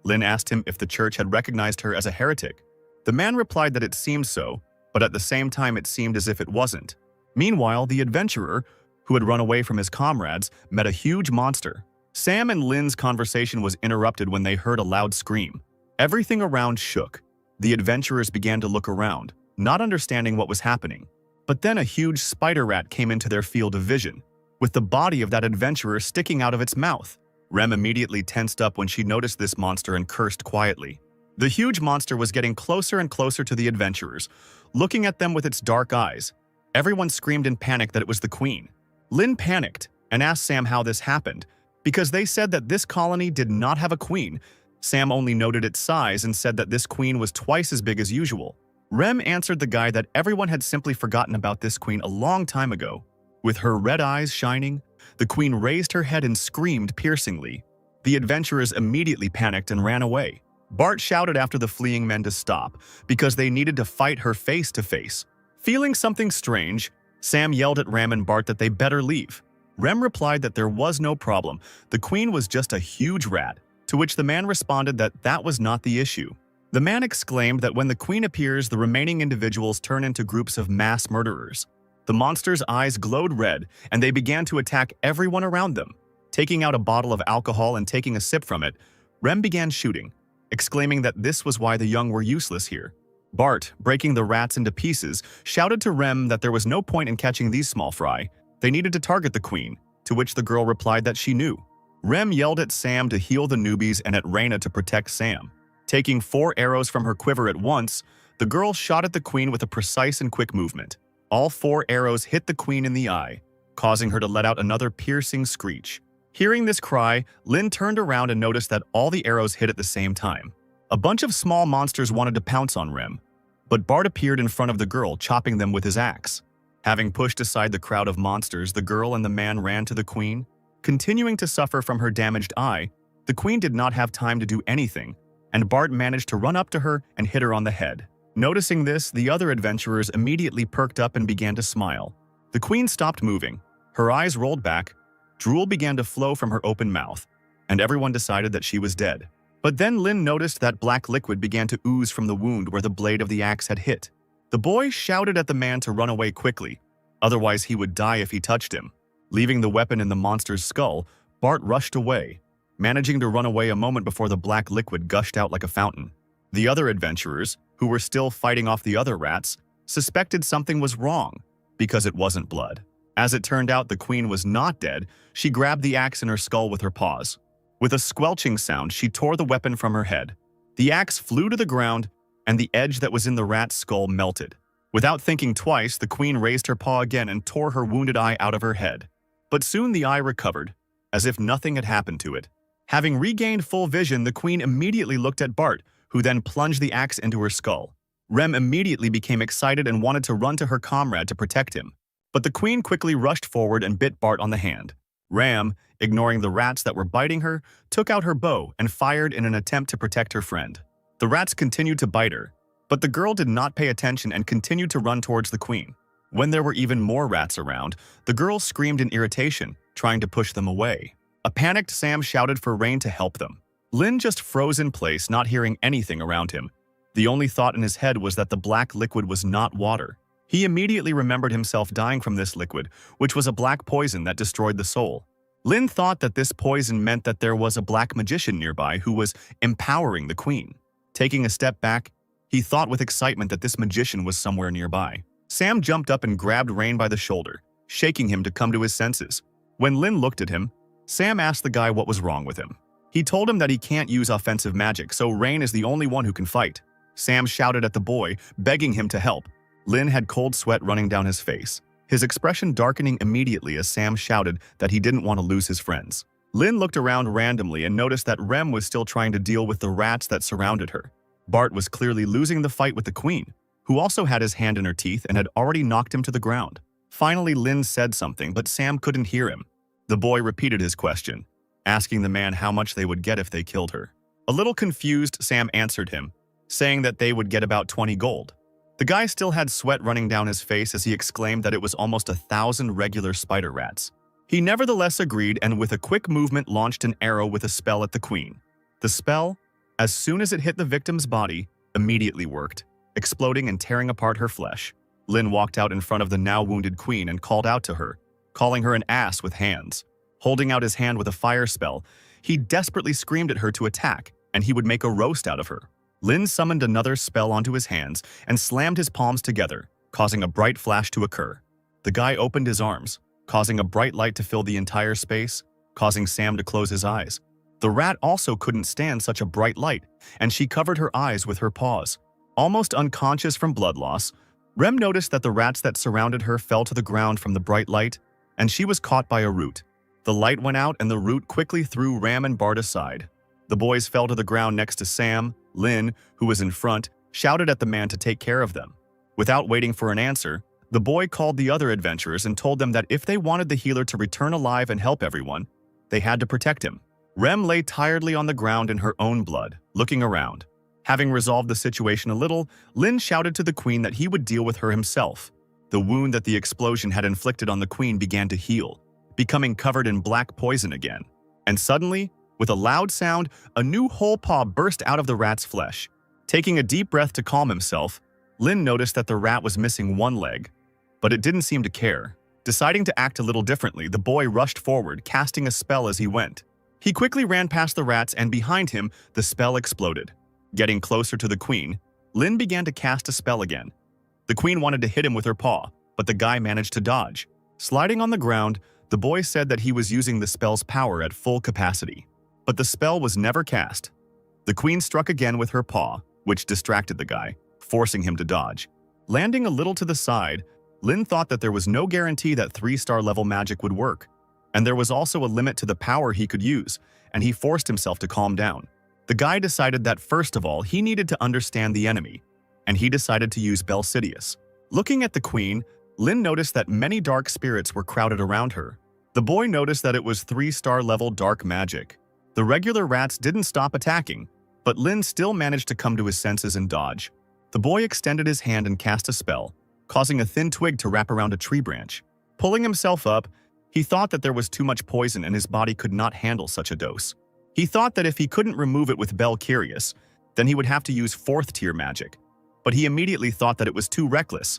Lin asked him if the church had recognized her as a heretic. The man replied that it seemed so, but at the same time it seemed as if it wasn't. Meanwhile, the adventurer, who had run away from his comrades, met a huge monster. Sam and Lin's conversation was interrupted when they heard a loud scream. Everything around shook. The adventurers began to look around, not understanding what was happening. But then a huge spider rat came into their field of vision, with the body of that adventurer sticking out of its mouth. Rem immediately tensed up when she noticed this monster and cursed quietly. The huge monster was getting closer and closer to the adventurers, looking at them with its dark eyes. Everyone screamed in panic that it was the queen. Lin panicked and asked Sam how this happened, because they said that this colony did not have a queen. Sam only noted its size and said that this queen was twice as big as usual. Rem answered the guy that everyone had simply forgotten about this queen a long time ago. With her red eyes shining, the queen raised her head and screamed piercingly. The adventurers immediately panicked and ran away. Bart shouted after the fleeing men to stop, because they needed to fight her face to face. Feeling something strange, Sam yelled at Rem and Bart that they better leave. Rem replied that there was no problem, the queen was just a huge rat, to which the man responded that that was not the issue. The man exclaimed that when the queen appears, the remaining individuals turn into groups of mass murderers. The monster's eyes glowed red, and they began to attack everyone around them. Taking out a bottle of alcohol and taking a sip from it, Rem began shooting, exclaiming that this was why the young were useless here. Bart, breaking the rats into pieces, shouted to Rem that there was no point in catching these small fry. They needed to target the queen, to which the girl replied that she knew. Rem yelled at Sam to heal the newbies and at Reina to protect Sam. Taking 4 arrows from her quiver at once, the girl shot at the queen with a precise and quick movement. All 4 arrows hit the queen in the eye, causing her to let out another piercing screech. Hearing this cry, Lin turned around and noticed that all the arrows hit at the same time. A bunch of small monsters wanted to pounce on Rem, but Bart appeared in front of the girl, chopping them with his axe. Having pushed aside the crowd of monsters, the girl and the man ran to the queen. Continuing to suffer from her damaged eye, the queen did not have time to do anything, and Bart managed to run up to her and hit her on the head. Noticing this, the other adventurers immediately perked up and began to smile. The queen stopped moving. Her eyes rolled back, drool began to flow from her open mouth, and everyone decided that she was dead. But then Lin noticed that black liquid began to ooze from the wound where the blade of the axe had hit. The boy shouted at the man to run away quickly, otherwise he would die if he touched him. Leaving the weapon in the monster's skull, Bart rushed away, managing to run away a moment before the black liquid gushed out like a fountain. The other adventurers, who were still fighting off the other rats, suspected something was wrong, because it wasn't blood. As it turned out, the queen was not dead. She grabbed the axe in her skull with her paws. With a squelching sound, she tore the weapon from her head. The axe flew to the ground, and the edge that was in the rat's skull melted. Without thinking twice, the queen raised her paw again and tore her wounded eye out of her head. But soon the eye recovered, as if nothing had happened to it. Having regained full vision, the queen immediately looked at Bart, who then plunged the axe into her skull. Rem immediately became excited and wanted to run to her comrade to protect him. But the queen quickly rushed forward and bit Bart on the hand. Ram, ignoring the rats that were biting her, took out her bow and fired in an attempt to protect her friend. The rats continued to bite her, but the girl did not pay attention and continued to run towards the queen. When there were even more rats around, the girl screamed in irritation, trying to push them away. A panicked Sam shouted for Rain to help them. Lin just froze in place, not hearing anything around him. The only thought in his head was that the black liquid was not water. He immediately remembered himself dying from this liquid, which was a black poison that destroyed the soul. Lin thought that this poison meant that there was a black magician nearby who was empowering the queen. Taking a step back, he thought with excitement that this magician was somewhere nearby. Sam jumped up and grabbed Rain by the shoulder, shaking him to come to his senses. When Lin looked at him, Sam asked the guy what was wrong with him. He told him that he can't use offensive magic, so Rain is the only one who can fight. Sam shouted at the boy, begging him to help. Lin had cold sweat running down his face, his expression darkening immediately as Sam shouted that he didn't want to lose his friends. Lin looked around randomly and noticed that Rem was still trying to deal with the rats that surrounded her. Bart was clearly losing the fight with the queen, who also had his hand in her teeth and had already knocked him to the ground. Finally, Lin said something, but Sam couldn't hear him. The boy repeated his question, asking the man how much they would get if they killed her. A little confused, Sam answered him, saying that they would get about 20 gold. The guy still had sweat running down his face as he exclaimed that it was almost 1,000 regular spider rats. He nevertheless agreed and with a quick movement launched an arrow with a spell at the queen. The spell, as soon as it hit the victim's body, immediately worked, exploding and tearing apart her flesh. Lin walked out in front of the now wounded queen and called out to her, calling her an ass with hands. Holding out his hand with a fire spell, he desperately screamed at her to attack, and he would make a roast out of her. Lin summoned another spell onto his hands and slammed his palms together, causing a bright flash to occur. The guy opened his arms, causing a bright light to fill the entire space, causing Sam to close his eyes. The rat also couldn't stand such a bright light, and she covered her eyes with her paws. Almost unconscious from blood loss, Rem noticed that the rats that surrounded her fell to the ground from the bright light, and she was caught by a root. The light went out and the root quickly threw Ram and Bart aside. The boys fell to the ground next to Sam. Lin, who was in front, shouted at the man to take care of them. Without waiting for an answer, the boy called the other adventurers and told them that if they wanted the healer to return alive and help everyone, they had to protect him. Rem lay tiredly on the ground in her own blood, looking around. Having resolved the situation a little, Lin shouted to the queen that he would deal with her himself. The wound that the explosion had inflicted on the queen began to heal, becoming covered in black poison again. And suddenly, with a loud sound, a new whole paw burst out of the rat's flesh. Taking a deep breath to calm himself, Lin noticed that the rat was missing one leg, but it didn't seem to care. Deciding to act a little differently, the boy rushed forward, casting a spell as he went. He quickly ran past the rats and behind him, the spell exploded. Getting closer to the queen, Lin began to cast a spell again. The queen wanted to hit him with her paw, but the guy managed to dodge. Sliding on the ground, the boy said that he was using the spell's power at full capacity. But the spell was never cast. The queen struck again with her paw, which distracted the guy, forcing him to dodge. Landing a little to the side, Lin thought that there was no guarantee that 3-star level magic would work, and there was also a limit to the power he could use, and he forced himself to calm down. The guy decided that first of all he needed to understand the enemy, and he decided to use Belsidius. Looking at the queen, Lin noticed that many dark spirits were crowded around her. The boy noticed that it was 3-star level dark magic. The regular rats didn't stop attacking, but Lin still managed to come to his senses and dodge. The boy extended his hand and cast a spell, causing a thin twig to wrap around a tree branch. Pulling himself up, he thought that there was too much poison and his body could not handle such a dose. He thought that if he couldn't remove it with Bel Curious, then he would have to use 4th-tier magic. But he immediately thought that it was too reckless,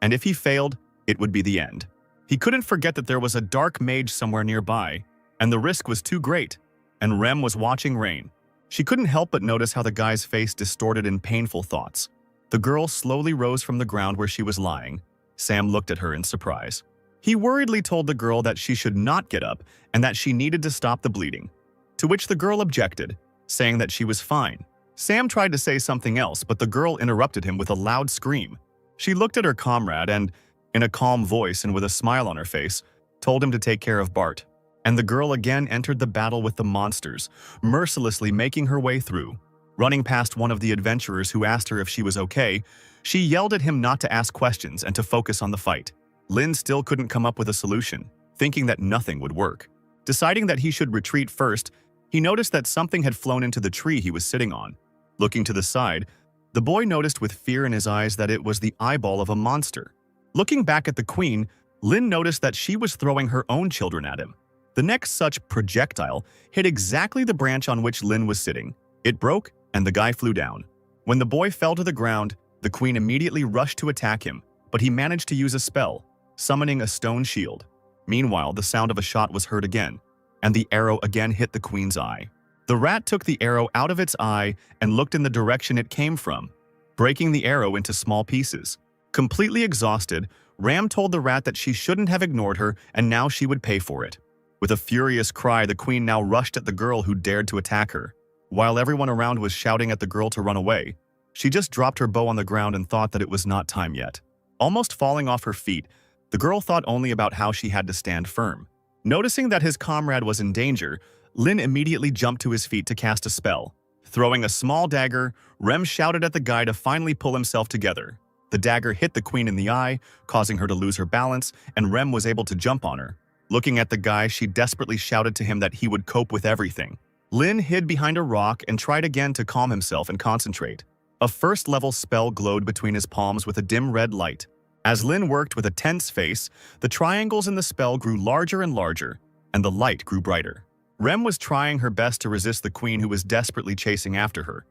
and if he failed, it would be the end. He couldn't forget that there was a dark mage somewhere nearby, and the risk was too great. And Rem was watching Rain. She couldn't help but notice how the guy's face distorted in painful thoughts. The girl slowly rose from the ground where she was lying. Sam looked at her in surprise. He worriedly told the girl that she should not get up and that she needed to stop the bleeding, to which the girl objected, saying that she was fine. Sam tried to say something else, but the girl interrupted him with a loud scream. She looked at her comrade and, in a calm voice and with a smile on her face, told him to take care of Bart. And the girl again entered the battle with the monsters, mercilessly making her way through. Running past one of the adventurers who asked her if she was okay, she yelled at him not to ask questions and to focus on the fight. Lin still couldn't come up with a solution, thinking that nothing would work. Deciding that he should retreat first, he noticed that something had flown into the tree he was sitting on. Looking to the side, the boy noticed with fear in his eyes that it was the eyeball of a monster. Looking back at the queen, Lin noticed that she was throwing her own children at him. The next such projectile hit exactly the branch on which Lin was sitting. It broke, and the guy flew down. When the boy fell to the ground, the queen immediately rushed to attack him, but he managed to use a spell, summoning a stone shield. Meanwhile, the sound of a shot was heard again, and the arrow again hit the queen's eye. The rat took the arrow out of its eye and looked in the direction it came from, breaking the arrow into small pieces. Completely exhausted, Ram told the rat that she shouldn't have ignored her and now she would pay for it. With a furious cry, the queen now rushed at the girl who dared to attack her. While everyone around was shouting at the girl to run away, she just dropped her bow on the ground and thought that it was not time yet. Almost falling off her feet, the girl thought only about how she had to stand firm. Noticing that his comrade was in danger, Lin immediately jumped to his feet to cast a spell. Throwing a small dagger, Rem shouted at the guy to finally pull himself together. The dagger hit the queen in the eye, causing her to lose her balance, and Rem was able to jump on her. Looking at the guy, she desperately shouted to him that he would cope with everything. Lin hid behind a rock and tried again to calm himself and concentrate. A first-level spell glowed between his palms with a dim red light. As Lin worked with a tense face, the triangles in the spell grew larger and larger, and the light grew brighter. Rem was trying her best to resist the queen who was desperately chasing after her,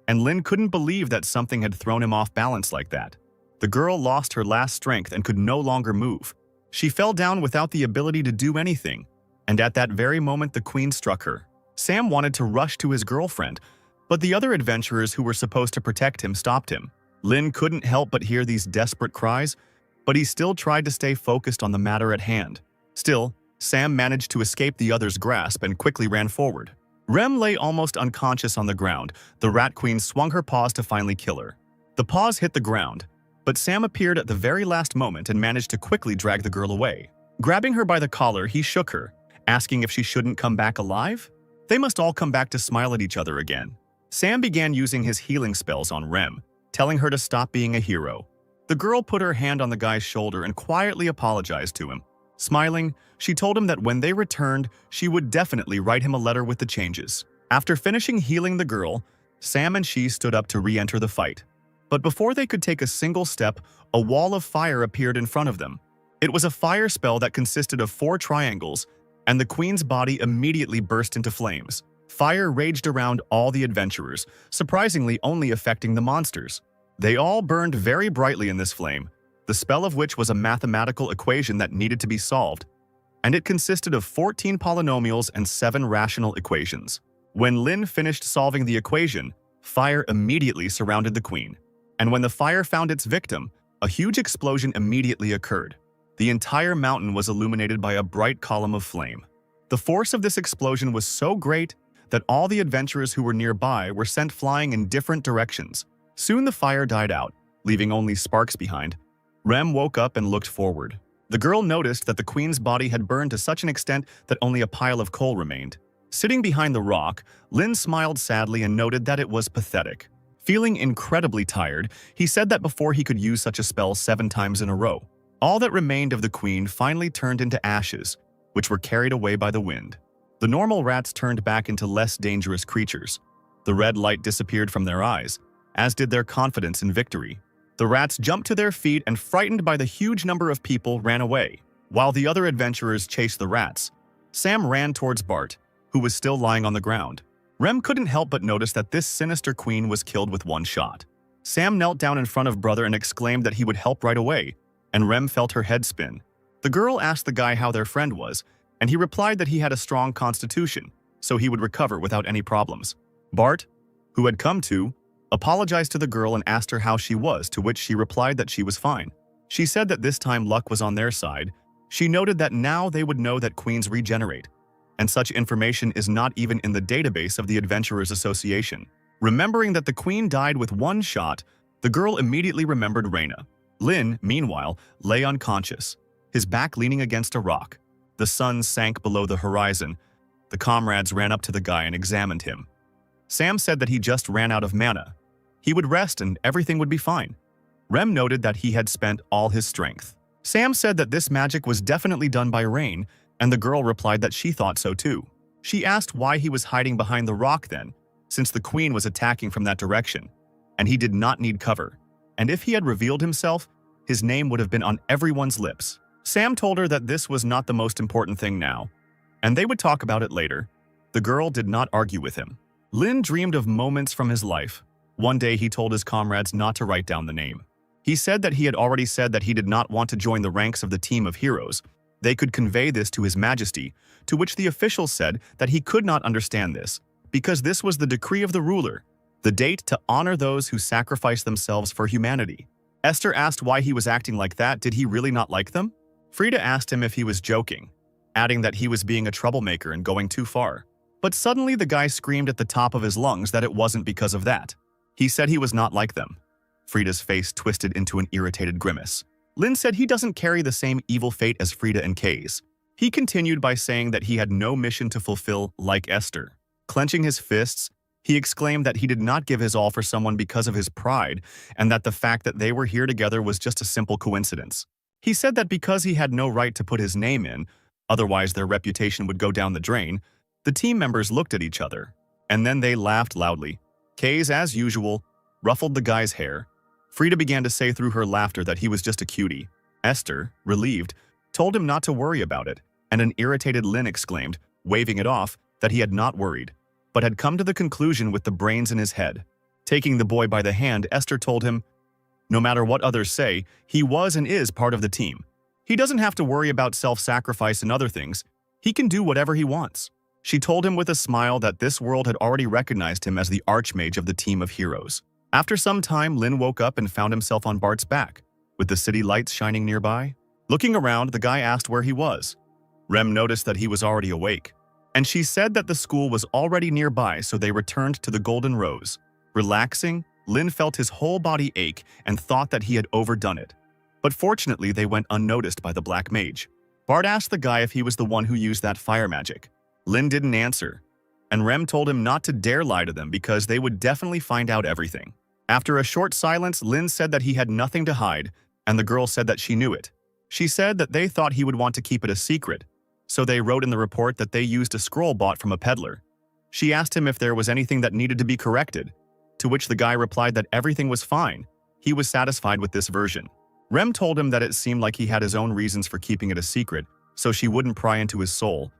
and Lin couldn't believe that something had thrown him off balance like that. The girl lost her last strength and could no longer move. She fell down without the ability to do anything, and at that very moment the queen struck her. Sam wanted to rush to his girlfriend, but the other adventurers who were supposed to protect him stopped him. Lin couldn't help but hear these desperate cries, but he still tried to stay focused on the matter at hand. Still, Sam managed to escape the other's grasp and quickly ran forward. Rem lay almost unconscious on the ground. The Rat Queen swung her paws to finally kill her. The paws hit the ground, but Sam appeared at the very last moment and managed to quickly drag the girl away. Grabbing her by the collar, he shook her, asking if she shouldn't come back alive. They must all come back to smile at each other again. Sam began using his healing spells on Rem, telling her to stop being a hero. The girl put her hand on the guy's shoulder and quietly apologized to him. Smiling, she told him that when they returned, she would definitely write him a letter with the changes. After finishing healing the girl, Sam and she stood up to re-enter the fight. But before they could take a single step, a wall of fire appeared in front of them. It was a fire spell that consisted of 4 triangles, and the queen's body immediately burst into flames. Fire raged around all the adventurers, surprisingly only affecting the monsters. They all burned very brightly in this flame, the spell of which was a mathematical equation that needed to be solved, and it consisted of 14 polynomials and 7 rational equations. When Lin finished solving the equation, fire immediately surrounded the queen. And when the fire found its victim, a huge explosion immediately occurred. The entire mountain was illuminated by a bright column of flame. The force of this explosion was so great that all the adventurers who were nearby were sent flying in different directions. Soon the fire died out, leaving only sparks behind. Rem woke up and looked forward. The girl noticed that the queen's body had burned to such an extent that only a pile of coal remained. Sitting behind the rock, Lin smiled sadly and noted that it was pathetic. Feeling incredibly tired, he said that before he could use such a spell 7 times in a row. All that remained of the queen finally turned into ashes, which were carried away by the wind. The normal rats turned back into less dangerous creatures. The red light disappeared from their eyes, as did their confidence in victory. The rats jumped to their feet and, frightened by the huge number of people, ran away. While the other adventurers chased the rats, Sam ran towards Bart, who was still lying on the ground. Rem couldn't help but notice that this sinister queen was killed with 1 shot. Sam knelt down in front of brother and exclaimed that he would help right away, and Rem felt her head spin. The girl asked the guy how their friend was, and he replied that he had a strong constitution, so he would recover without any problems. Bart, who had come to, apologized to the girl and asked her how she was, to which she replied that she was fine. She said that this time luck was on their side. She noted that now they would know that queens regenerate, and such information is not even in the database of the Adventurers Association. Remembering that the queen died with 1 shot, the girl immediately remembered Reyna. Lin, meanwhile, lay unconscious, his back leaning against a rock. The sun sank below the horizon. The comrades ran up to the guy and examined him. Sam said that he just ran out of mana. He would rest and everything would be fine. Rem noted that he had spent all his strength. Sam said that this magic was definitely done by rain, and the girl replied that she thought so too. She asked why he was hiding behind the rock then, since the queen was attacking from that direction, and he did not need cover. And if he had revealed himself, his name would have been on everyone's lips. Sam told her that this was not the most important thing now, and they would talk about it later. The girl did not argue with him. Lin dreamed of moments from his life. One day he told his comrades not to write down the name. He said that he had already said that he did not want to join the ranks of the team of heroes. They could convey this to His Majesty, to which the officials said that he could not understand this, because this was the decree of the ruler, the date to honor those who sacrifice themselves for humanity. Esther asked why he was acting like that. Did he really not like them? Frida asked him if he was joking, adding that he was being a troublemaker and going too far. But suddenly the guy screamed at the top of his lungs that it wasn't because of that. He said he was not like them. Frida's face twisted into an irritated grimace. Lin said he doesn't carry the same evil fate as Frida and Kay's. He continued by saying that he had no mission to fulfill like Esther. Clenching his fists, he exclaimed that he did not give his all for someone because of his pride, and that the fact that they were here together was just a simple coincidence. He said that because he had no right to put his name in, otherwise their reputation would go down the drain. The team members looked at each other, and then they laughed loudly. Kay's, as usual, ruffled the guy's hair. Frida began to say through her laughter that he was just a cutie. Esther, relieved, told him not to worry about it, and an irritated Lin exclaimed, waving it off, that he had not worried, but had come to the conclusion with the brains in his head. Taking the boy by the hand, Esther told him, no matter what others say, he was and is part of the team. He doesn't have to worry about self-sacrifice and other things. He can do whatever he wants. She told him with a smile that this world had already recognized him as the archmage of the team of heroes. After some time, Lin woke up and found himself on Bart's back, with the city lights shining nearby. Looking around, the guy asked where he was. Rem noticed that he was already awake, and she said that the school was already nearby, so they returned to the Golden Rose. Relaxing, Lin felt his whole body ache and thought that he had overdone it. But fortunately, they went unnoticed by the Black Mage. Bart asked the guy if he was the one who used that fire magic. Lin didn't answer, and Rem told him not to dare lie to them because they would definitely find out everything. After a short silence, Lin said that he had nothing to hide, and the girl said that she knew it. She said that they thought he would want to keep it a secret, so they wrote in the report that they used a scroll bought from a peddler. She asked him if there was anything that needed to be corrected, to which the guy replied that everything was fine. He was satisfied with this version. Rem told him that it seemed like he had his own reasons for keeping it a secret, so she wouldn't pry into his soul,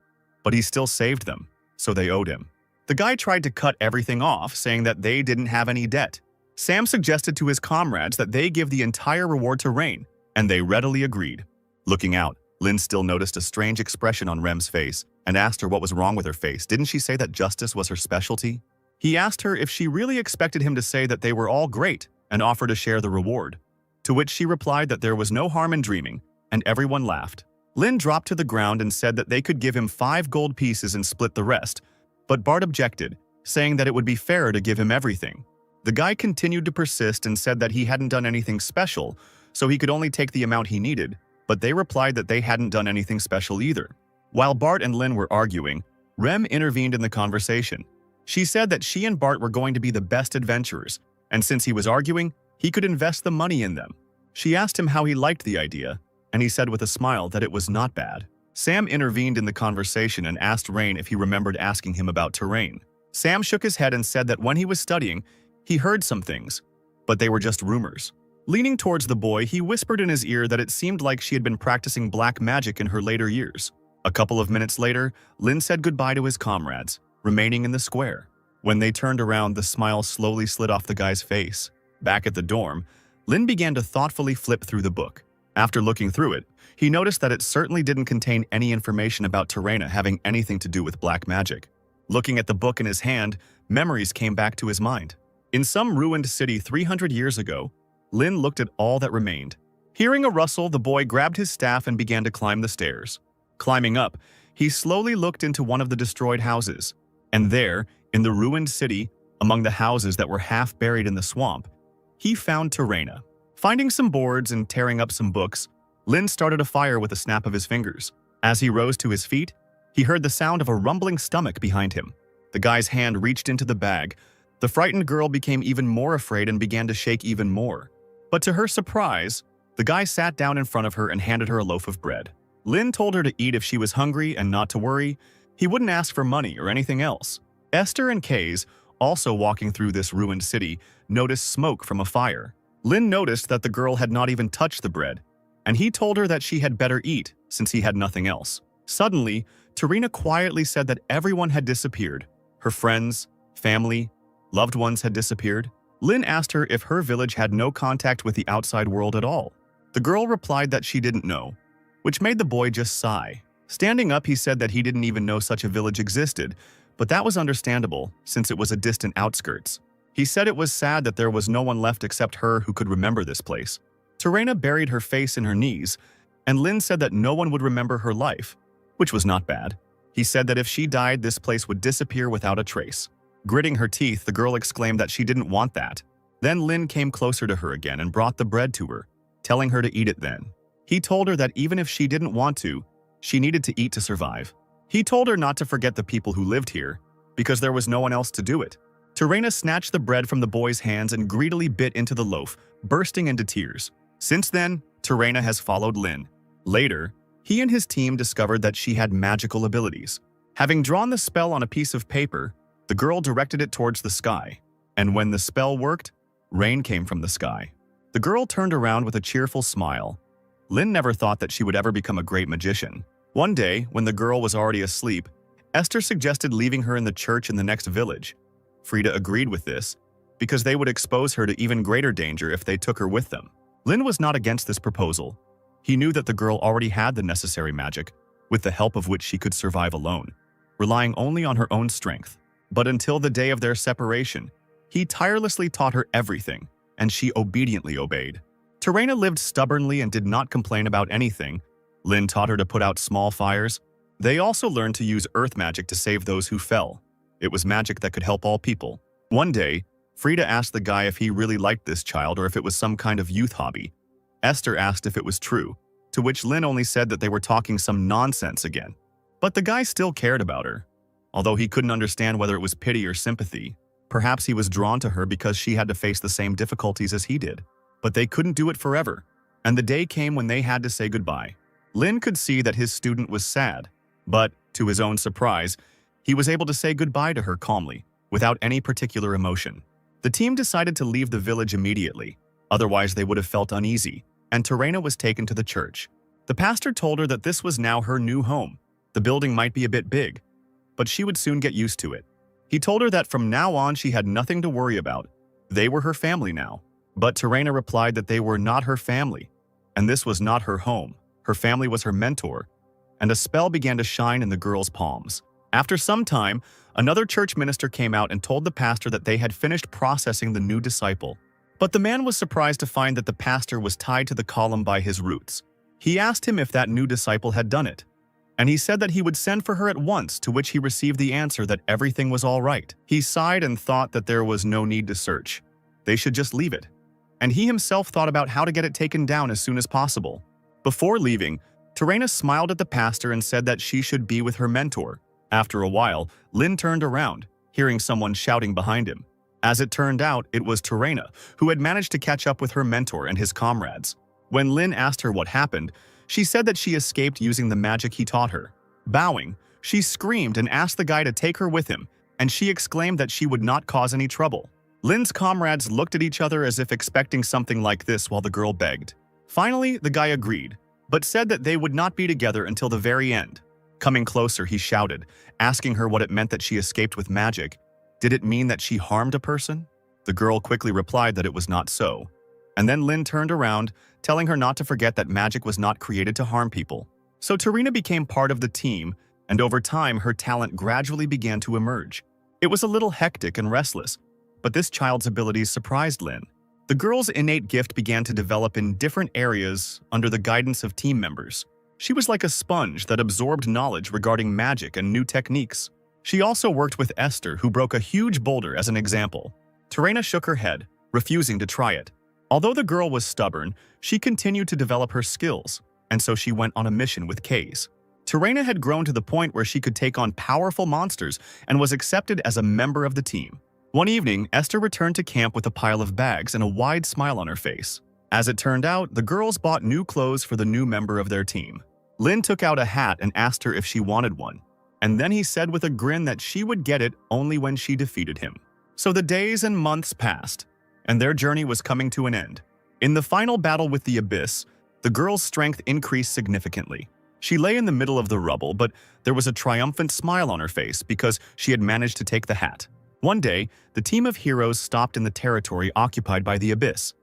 but he still saved them, so they owed him. The guy tried to cut everything off, saying that they didn't have any debt. Sam suggested to his comrades that they give the entire reward to Rain, and they readily agreed. Looking out, Lin still noticed a strange expression on Rem's face and asked her what was wrong with her face. Didn't she say that justice was her specialty? He asked her if she really expected him to say that they were all great and offer to share the reward, to which she replied that there was no harm in dreaming, and everyone laughed. Lin dropped to the ground and said that they could give him 5 gold pieces and split the rest, but Bart objected, saying that it would be fairer to give him everything. The guy continued to persist and said that he hadn't done anything special, so he could only take the amount he needed, but they replied that they hadn't done anything special either. While Bart and Lin were arguing, Rem intervened in the conversation. She said that she and Bart were going to be the best adventurers, and since he was arguing, he could invest the money in them. She asked him how he liked the idea, and he said with a smile that it was not bad. Sam intervened in the conversation and asked Rain if he remembered asking him about terrain. Sam shook his head and said that when he was studying, he heard some things, but they were just rumors. Leaning towards the boy, he whispered in his ear that it seemed like she had been practicing black magic in her later years. A couple of minutes later, Lin said goodbye to his comrades, remaining in the square. When they turned around, the smile slowly slid off the guy's face. Back at the dorm, Lin began to thoughtfully flip through the book. After looking through it, he noticed that it certainly didn't contain any information about Terena having anything to do with black magic. Looking at the book in his hand, memories came back to his mind. In some ruined city 300 years ago, Lin looked at all that remained. Hearing a rustle, the boy grabbed his staff and began to climb the stairs. Climbing up, he slowly looked into one of the destroyed houses. And there, in the ruined city, among the houses that were half buried in the swamp, he found Terena. Finding some boards and tearing up some books, Lin started a fire with a snap of his fingers. As he rose to his feet, he heard the sound of a rumbling stomach behind him. The guy's hand reached into the bag. The frightened girl became even more afraid and began to shake even more. But to her surprise, the guy sat down in front of her and handed her a loaf of bread. Lin told her to eat if she was hungry and not to worry. He wouldn't ask for money or anything else. Esther and Kays, also walking through this ruined city, noticed smoke from a fire. Lin noticed that the girl had not even touched the bread, and he told her that she had better eat since he had nothing else. Suddenly, Terena quietly said that everyone had disappeared. Her friends, family, loved ones had disappeared. Lin asked her if her village had no contact with the outside world at all. The girl replied that she didn't know, which made the boy just sigh. Standing up, he said that he didn't even know such a village existed, but that was understandable since it was a distant outskirts. He said it was sad that there was no one left except her who could remember this place. Terena buried her face in her knees, and Lin said that no one would remember her life, which was not bad. He said that if she died, this place would disappear without a trace. Gritting her teeth, the girl exclaimed that she didn't want that. Then Lin came closer to her again and brought the bread to her, telling her to eat it then. He told her that even if she didn't want to, she needed to eat to survive. He told her not to forget the people who lived here, because there was no one else to do it. Terena snatched the bread from the boy's hands and greedily bit into the loaf, bursting into tears. Since then, Terena has followed Lin. Later, he and his team discovered that she had magical abilities. Having drawn the spell on a piece of paper, the girl directed it towards the sky, and when the spell worked, Rain came from the sky. The girl turned around with a cheerful smile. Lin never thought that she would ever become a great magician. One day, when the girl was already asleep, Esther suggested leaving her in the church in the next village. Frida agreed with this, because they would expose her to even greater danger if they took her with them. Lin was not against this proposal. He knew that the girl already had the necessary magic, with the help of which she could survive alone, relying only on her own strength. But until the day of their separation, he tirelessly taught her everything, and she obediently obeyed. Terena lived stubbornly and did not complain about anything. Lin taught her to put out small fires. They also learned to use earth magic to save those who fell. It was magic that could help all people. One day, Frida asked the guy if he really liked this child or if it was some kind of youth hobby. Esther asked if it was true, to which Lin only said that they were talking some nonsense again. But the guy still cared about her. Although he couldn't understand whether it was pity or sympathy, perhaps he was drawn to her because she had to face the same difficulties as he did. But they couldn't do it forever, and the day came when they had to say goodbye. Lin could see that his student was sad, but, to his own surprise, he was able to say goodbye to her calmly, without any particular emotion. The team decided to leave the village immediately, otherwise they would have felt uneasy, and Terena was taken to the church. The pastor told her that this was now her new home. The building might be a bit big, but she would soon get used to it. He told her that from now on she had nothing to worry about. They were her family now. But Terena replied that they were not her family, and this was not her home. Her family was her mentor, and a spell began to shine in the girl's palms. After some time, another church minister came out and told the pastor that they had finished processing the new disciple. But the man was surprised to find that the pastor was tied to the column by his roots. He asked him if that new disciple had done it, and he said that he would send for her at once, to which he received the answer that everything was all right. He sighed and thought that there was no need to search. They should just leave it. And he himself thought about how to get it taken down as soon as possible. Before leaving, Terena smiled at the pastor and said that she should be with her mentor. After a while, Lin turned around, hearing someone shouting behind him. As it turned out, it was Terena, who had managed to catch up with her mentor and his comrades. When Lin asked her what happened, she said that she escaped using the magic he taught her. Bowing, she screamed and asked the guy to take her with him, and she exclaimed that she would not cause any trouble. Lin's comrades looked at each other as if expecting something like this while the girl begged. Finally, the guy agreed, but said that they would not be together until the very end. Coming closer, he shouted, asking her what it meant that she escaped with magic. Did it mean that she harmed a person? The girl quickly replied that it was not so. And then Lin turned around, telling her not to forget that magic was not created to harm people. So Terena became part of the team, and over time her talent gradually began to emerge. It was a little hectic and restless, but this child's abilities surprised Lin. The girl's innate gift began to develop in different areas under the guidance of team members. She was like a sponge that absorbed knowledge regarding magic and new techniques. She also worked with Esther, who broke a huge boulder as an example. Terena shook her head, refusing to try it. Although the girl was stubborn, she continued to develop her skills, and so she went on a mission with Kaze. Terena had grown to the point where she could take on powerful monsters and was accepted as a member of the team. One evening, Esther returned to camp with a pile of bags and a wide smile on her face. As it turned out, the girls bought new clothes for the new member of their team. Lin took out a hat and asked her if she wanted one, and then he said with a grin that she would get it only when she defeated him. So the days and months passed, and their journey was coming to an end. In the final battle with the Abyss, the girl's strength increased significantly. She lay in the middle of the rubble, but there was a triumphant smile on her face because she had managed to take the hat. One day, the team of heroes stopped in the territory occupied by the Abyss.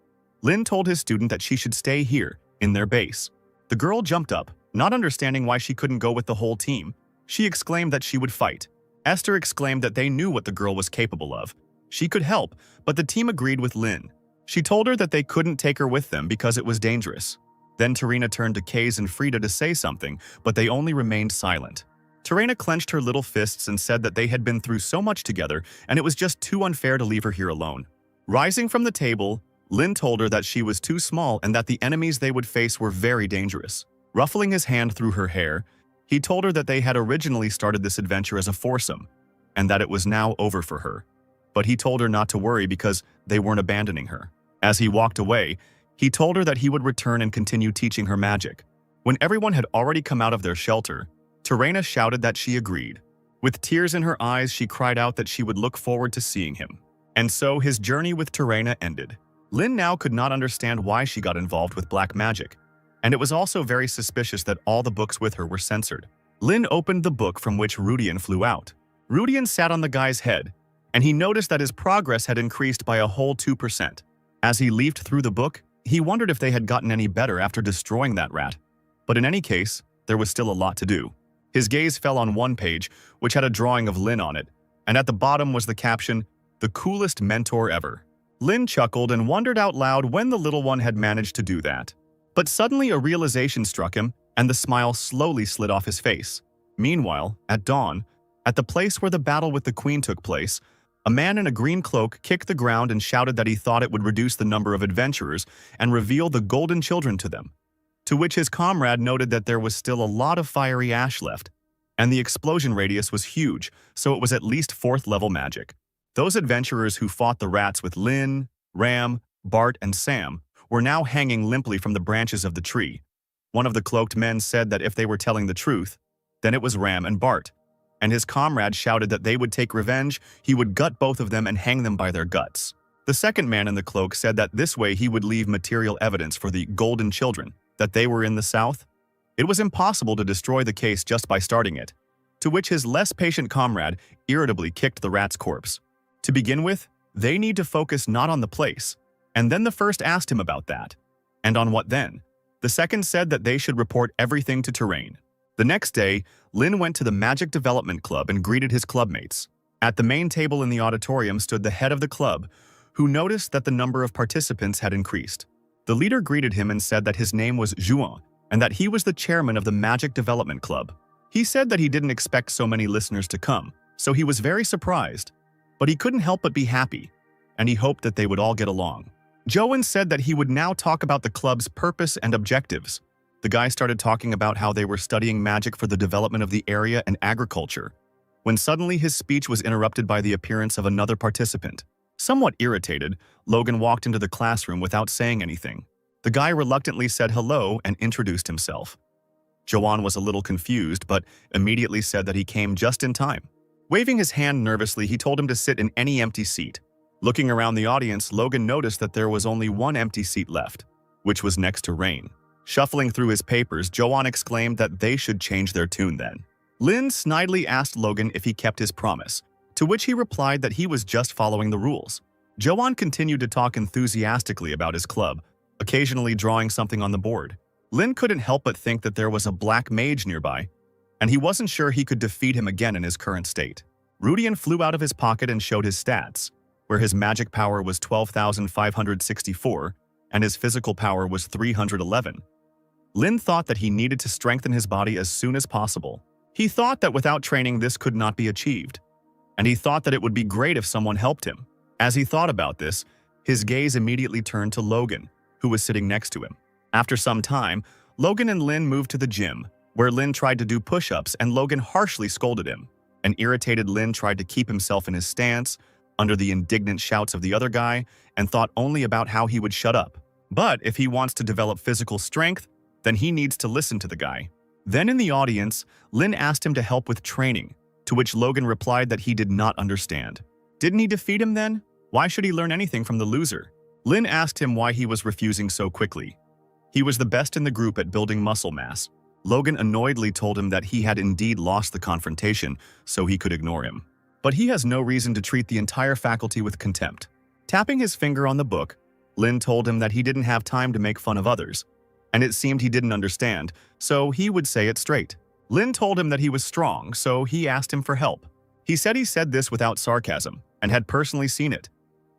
Lin told his student that she should stay here, in their base. The girl jumped up, not understanding why she couldn't go with the whole team. She exclaimed that she would fight. Esther exclaimed that they knew what the girl was capable of. She could help, but the team agreed with Lin. She told her that they couldn't take her with them because it was dangerous. Then Terena turned to Kaze and Frida to say something, but they only remained silent. Terena clenched her little fists and said that they had been through so much together and it was just too unfair to leave her here alone. Rising from the table, Lin told her that she was too small and that the enemies they would face were very dangerous. Ruffling his hand through her hair, he told her that they had originally started this adventure as a foursome, and that it was now over for her. But he told her not to worry because they weren't abandoning her. As he walked away, he told her that he would return and continue teaching her magic. When everyone had already come out of their shelter, Terena shouted that she agreed. With tears in her eyes, she cried out that she would look forward to seeing him. And so his journey with Terena ended. Lin now could not understand why she got involved with black magic, and it was also very suspicious that all the books with her were censored. Lin opened the book from which Rudian flew out. Rudian sat on the guy's head, and he noticed that his progress had increased by a whole 2%. As he leafed through the book, he wondered if they had gotten any better after destroying that rat. But in any case, there was still a lot to do. His gaze fell on one page, which had a drawing of Lin on it, and at the bottom was the caption, "The coolest mentor ever." Lin chuckled and wondered out loud when the little one had managed to do that. But suddenly a realization struck him, and the smile slowly slid off his face. Meanwhile, at dawn, at the place where the battle with the queen took place, a man in a green cloak kicked the ground and shouted that he thought it would reduce the number of adventurers and reveal the golden children to them. To which his comrade noted that there was still a lot of fiery ash left, and the explosion radius was huge, so it was at least 4th level magic. Those adventurers who fought the rats with Lin, Ram, Bart, and Sam were now hanging limply from the branches of the tree. One of the cloaked men said that if they were telling the truth, then it was Ram and Bart, and his comrade shouted that they would take revenge, he would gut both of them and hang them by their guts. The second man in the cloak said that this way he would leave material evidence for the golden children, that they were in the south. It was impossible to destroy the case just by starting it, to which his less patient comrade irritably kicked the rat's corpse. To begin with, they need to focus not on the place, and then the first asked him about that. And on what then? The second said that they should report everything to Terrain. The next day, Lin went to the Magic Development Club and greeted his clubmates. At the main table in the auditorium stood the head of the club, who noticed that the number of participants had increased. The leader greeted him and said that his name was Juan, and that he was the chairman of the Magic Development Club. He said that he didn't expect so many listeners to come, so he was very surprised. But he couldn't help but be happy, and he hoped that they would all get along. Joan said that he would now talk about the club's purpose and objectives. The guy started talking about how they were studying magic for the development of the area and agriculture, when suddenly his speech was interrupted by the appearance of another participant. Somewhat irritated, Logan walked into the classroom without saying anything. The guy reluctantly said hello and introduced himself. Joan was a little confused, but immediately said that he came just in time. Waving his hand nervously, he told him to sit in any empty seat. Looking around the audience, Logan noticed that there was only one empty seat left, which was next to Rain. Shuffling through his papers, Joan exclaimed that they should change their tune then. Lin snidely asked Logan if he kept his promise, to which he replied that he was just following the rules. Joan continued to talk enthusiastically about his club, occasionally drawing something on the board. Lin couldn't help but think that there was a black mage nearby, and he wasn't sure he could defeat him again in his current state. Rudian flew out of his pocket and showed his stats, where his magic power was 12,564 and his physical power was 311. Lin thought that he needed to strengthen his body as soon as possible. He thought that without training this could not be achieved, and he thought that it would be great if someone helped him. As he thought about this, his gaze immediately turned to Logan, who was sitting next to him. After some time, Logan and Lin moved to the gym, where Lin tried to do push-ups and Logan harshly scolded him. An irritated Lin tried to keep himself in his stance, under the indignant shouts of the other guy, and thought only about how he would shut up. But if he wants to develop physical strength, then he needs to listen to the guy. Then in the audience, Lin asked him to help with training, to which Logan replied that he did not understand. Didn't he defeat him then? Why should he learn anything from the loser? Lin asked him why he was refusing so quickly. He was the best in the group at building muscle mass. Logan annoyedly told him that he had indeed lost the confrontation, so he could ignore him. But he has no reason to treat the entire faculty with contempt. Tapping his finger on the book, Lin told him that he didn't have time to make fun of others, and it seemed he didn't understand, so he would say it straight. Lin told him that he was strong, so he asked him for help. He said this without sarcasm, and had personally seen it,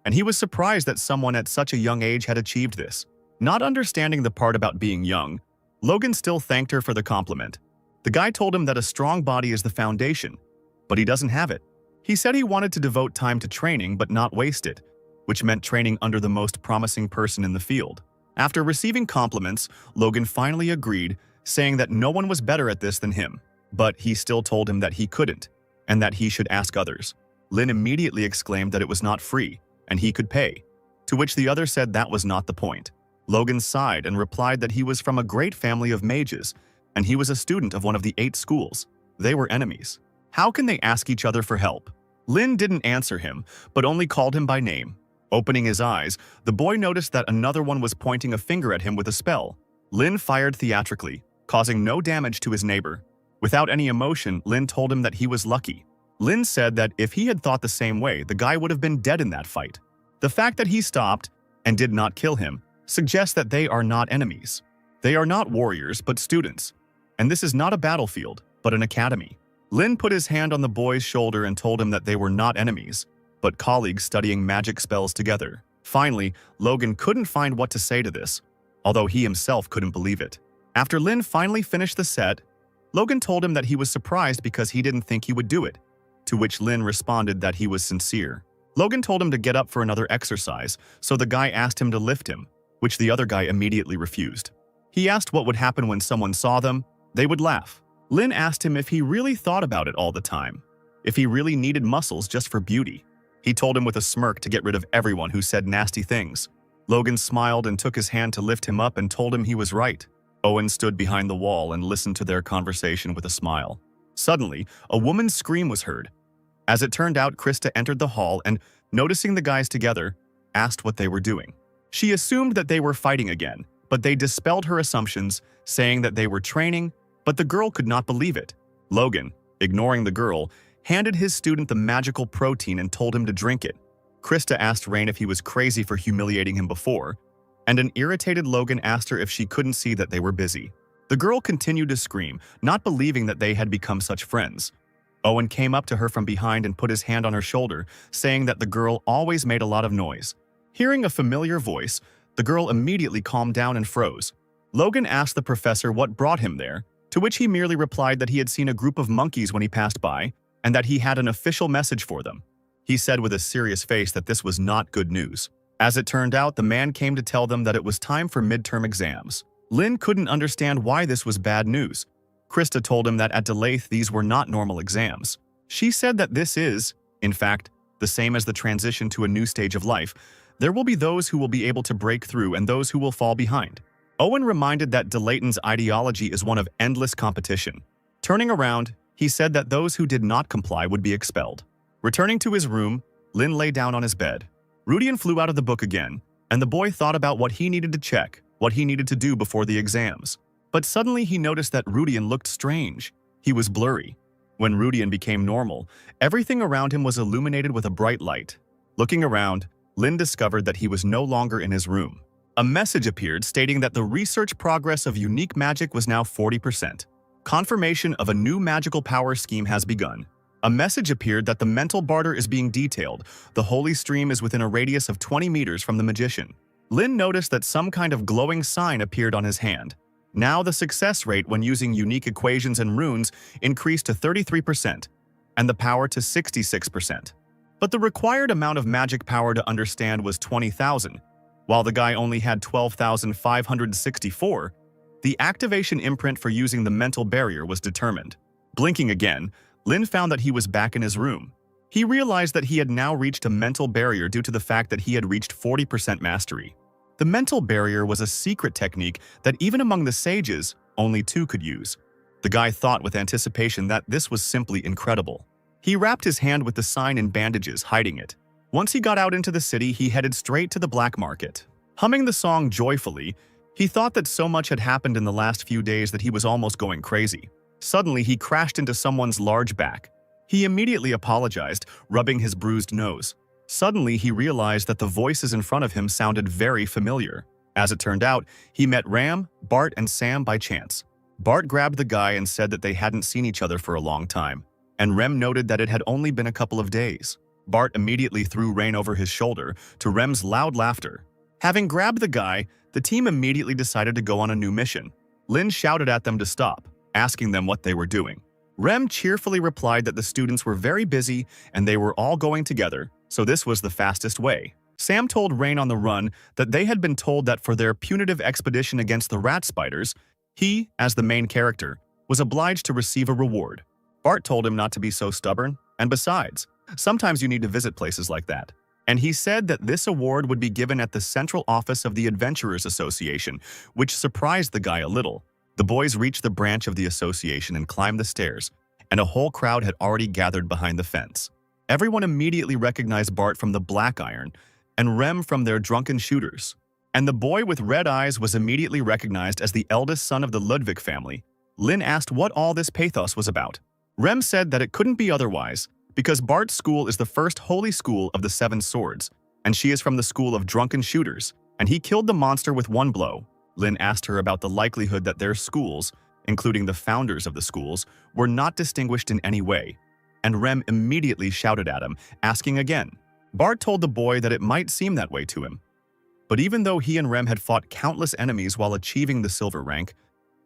and he was surprised that someone at such a young age had achieved this. Not understanding the part about being young, Logan still thanked her for the compliment. The guy told him that a strong body is the foundation, but he doesn't have it. He said he wanted to devote time to training but not waste it, which meant training under the most promising person in the field. After receiving compliments, Logan finally agreed, saying that no one was better at this than him, but he still told him that he couldn't, and that he should ask others. Lin immediately exclaimed that it was not free, and he could pay, to which the other said that was not the point. Logan sighed and replied that he was from a great family of mages, and he was a student of one of the 8 schools. They were enemies. How can they ask each other for help? Lin didn't answer him, but only called him by name. Opening his eyes, the boy noticed that another one was pointing a finger at him with a spell. Lin fired theatrically, causing no damage to his neighbor. Without any emotion, Lin told him that he was lucky. Lin said that if he had thought the same way, the guy would have been dead in that fight. The fact that he stopped and did not kill him suggests that they are not enemies. They are not warriors, but students. And this is not a battlefield, but an academy. Lin put his hand on the boy's shoulder and told him that they were not enemies, but colleagues studying magic spells together. Finally, Logan couldn't find what to say to this, although he himself couldn't believe it. After Lin finally finished the set, Logan told him that he was surprised because he didn't think he would do it, to which Lin responded that he was sincere. Logan told him to get up for another exercise, so the guy asked him to lift him, which the other guy immediately refused. He asked what would happen when someone saw them. They would laugh. Lin asked him if he really thought about it all the time, if he really needed muscles just for beauty. He told him with a smirk to get rid of everyone who said nasty things. Logan smiled and took his hand to lift him up and told him he was right. Owen stood behind the wall and listened to their conversation with a smile. Suddenly, a woman's scream was heard. As it turned out, Krista entered the hall and, noticing the guys together, asked what they were doing. She assumed that they were fighting again, but they dispelled her assumptions, saying that they were training, but the girl could not believe it. Logan, ignoring the girl, handed his student the magical protein and told him to drink it. Krista asked Rain if he was crazy for humiliating him before, and an irritated Logan asked her if she couldn't see that they were busy. The girl continued to scream, not believing that they had become such friends. Owen came up to her from behind and put his hand on her shoulder, saying that the girl always made a lot of noise. Hearing a familiar voice, the girl immediately calmed down and froze. Logan asked the professor what brought him there, to which he merely replied that he had seen a group of monkeys when he passed by, and that he had an official message for them. He said with a serious face that this was not good news. As it turned out, the man came to tell them that it was time for midterm exams. Lin couldn't understand why this was bad news. Krista told him that at Delathe these were not normal exams. She said that this is, in fact, the same as the transition to a new stage of life. There will be those who will be able to break through and those who will fall behind. Owen reminded that Delayton's ideology is one of endless competition. Turning around, he said that those who did not comply would be expelled. Returning to his room, Lin lay down on his bed. Rudian flew out of the book again, and the boy thought about what he needed to check, what he needed to do before the exams. But suddenly he noticed that Rudian looked strange. He was blurry. When Rudian became normal, everything around him was illuminated with a bright light. Looking around, Lin discovered that he was no longer in his room. A message appeared stating that the research progress of unique magic was now 40%. Confirmation of a new magical power scheme has begun. A message appeared that the mental barter is being detailed. The holy stream is within a radius of 20 meters from the magician. Lin noticed that some kind of glowing sign appeared on his hand. Now the success rate when using unique equations and runes increased to 33%, and the power to 66%. But the required amount of magic power to understand was 20,000. While the guy only had 12,564, the activation imprint for using the mental barrier was determined. Blinking again, Lin found that he was back in his room. He realized that he had now reached a mental barrier due to the fact that he had reached 40% mastery. The mental barrier was a secret technique that even among the sages, only 2 could use. The guy thought with anticipation that this was simply incredible. He wrapped his hand with the sign in bandages, hiding it. Once he got out into the city, he headed straight to the black market. Humming the song joyfully, he thought that so much had happened in the last few days that he was almost going crazy. Suddenly, he crashed into someone's large back. He immediately apologized, rubbing his bruised nose. Suddenly, he realized that the voices in front of him sounded very familiar. As it turned out, he met Ram, Bart, and Sam by chance. Bart grabbed the guy and said that they hadn't seen each other for a long time, and Rem noted that it had only been a couple of days. Bart immediately threw Rain over his shoulder, to Rem's loud laughter. Having grabbed the guy, the team immediately decided to go on a new mission. Lin shouted at them to stop, asking them what they were doing. Rem cheerfully replied that the students were very busy and they were all going together, so this was the fastest way. Sam told Rain on the run that they had been told that for their punitive expedition against the rat spiders, he, as the main character, was obliged to receive a reward. Bart told him not to be so stubborn, and besides, sometimes you need to visit places like that. And he said that this award would be given at the central office of the Adventurers Association, which surprised the guy a little. The boys reached the branch of the association and climbed the stairs, and a whole crowd had already gathered behind the fence. Everyone immediately recognized Bart from the Black Iron and Rem from their drunken shooters. And the boy with red eyes was immediately recognized as the eldest son of the Ludwig family. Lin asked what all this pathos was about. Rem said that it couldn't be otherwise, because Bart's school is the first holy school of the Seven Swords, and she is from the school of drunken shooters, and he killed the monster with one blow. Lin asked her about the likelihood that their schools, including the founders of the schools, were not distinguished in any way, and Rem immediately shouted at him, asking again. Bart told the boy that it might seem that way to him. But even though he and Rem had fought countless enemies while achieving the silver rank,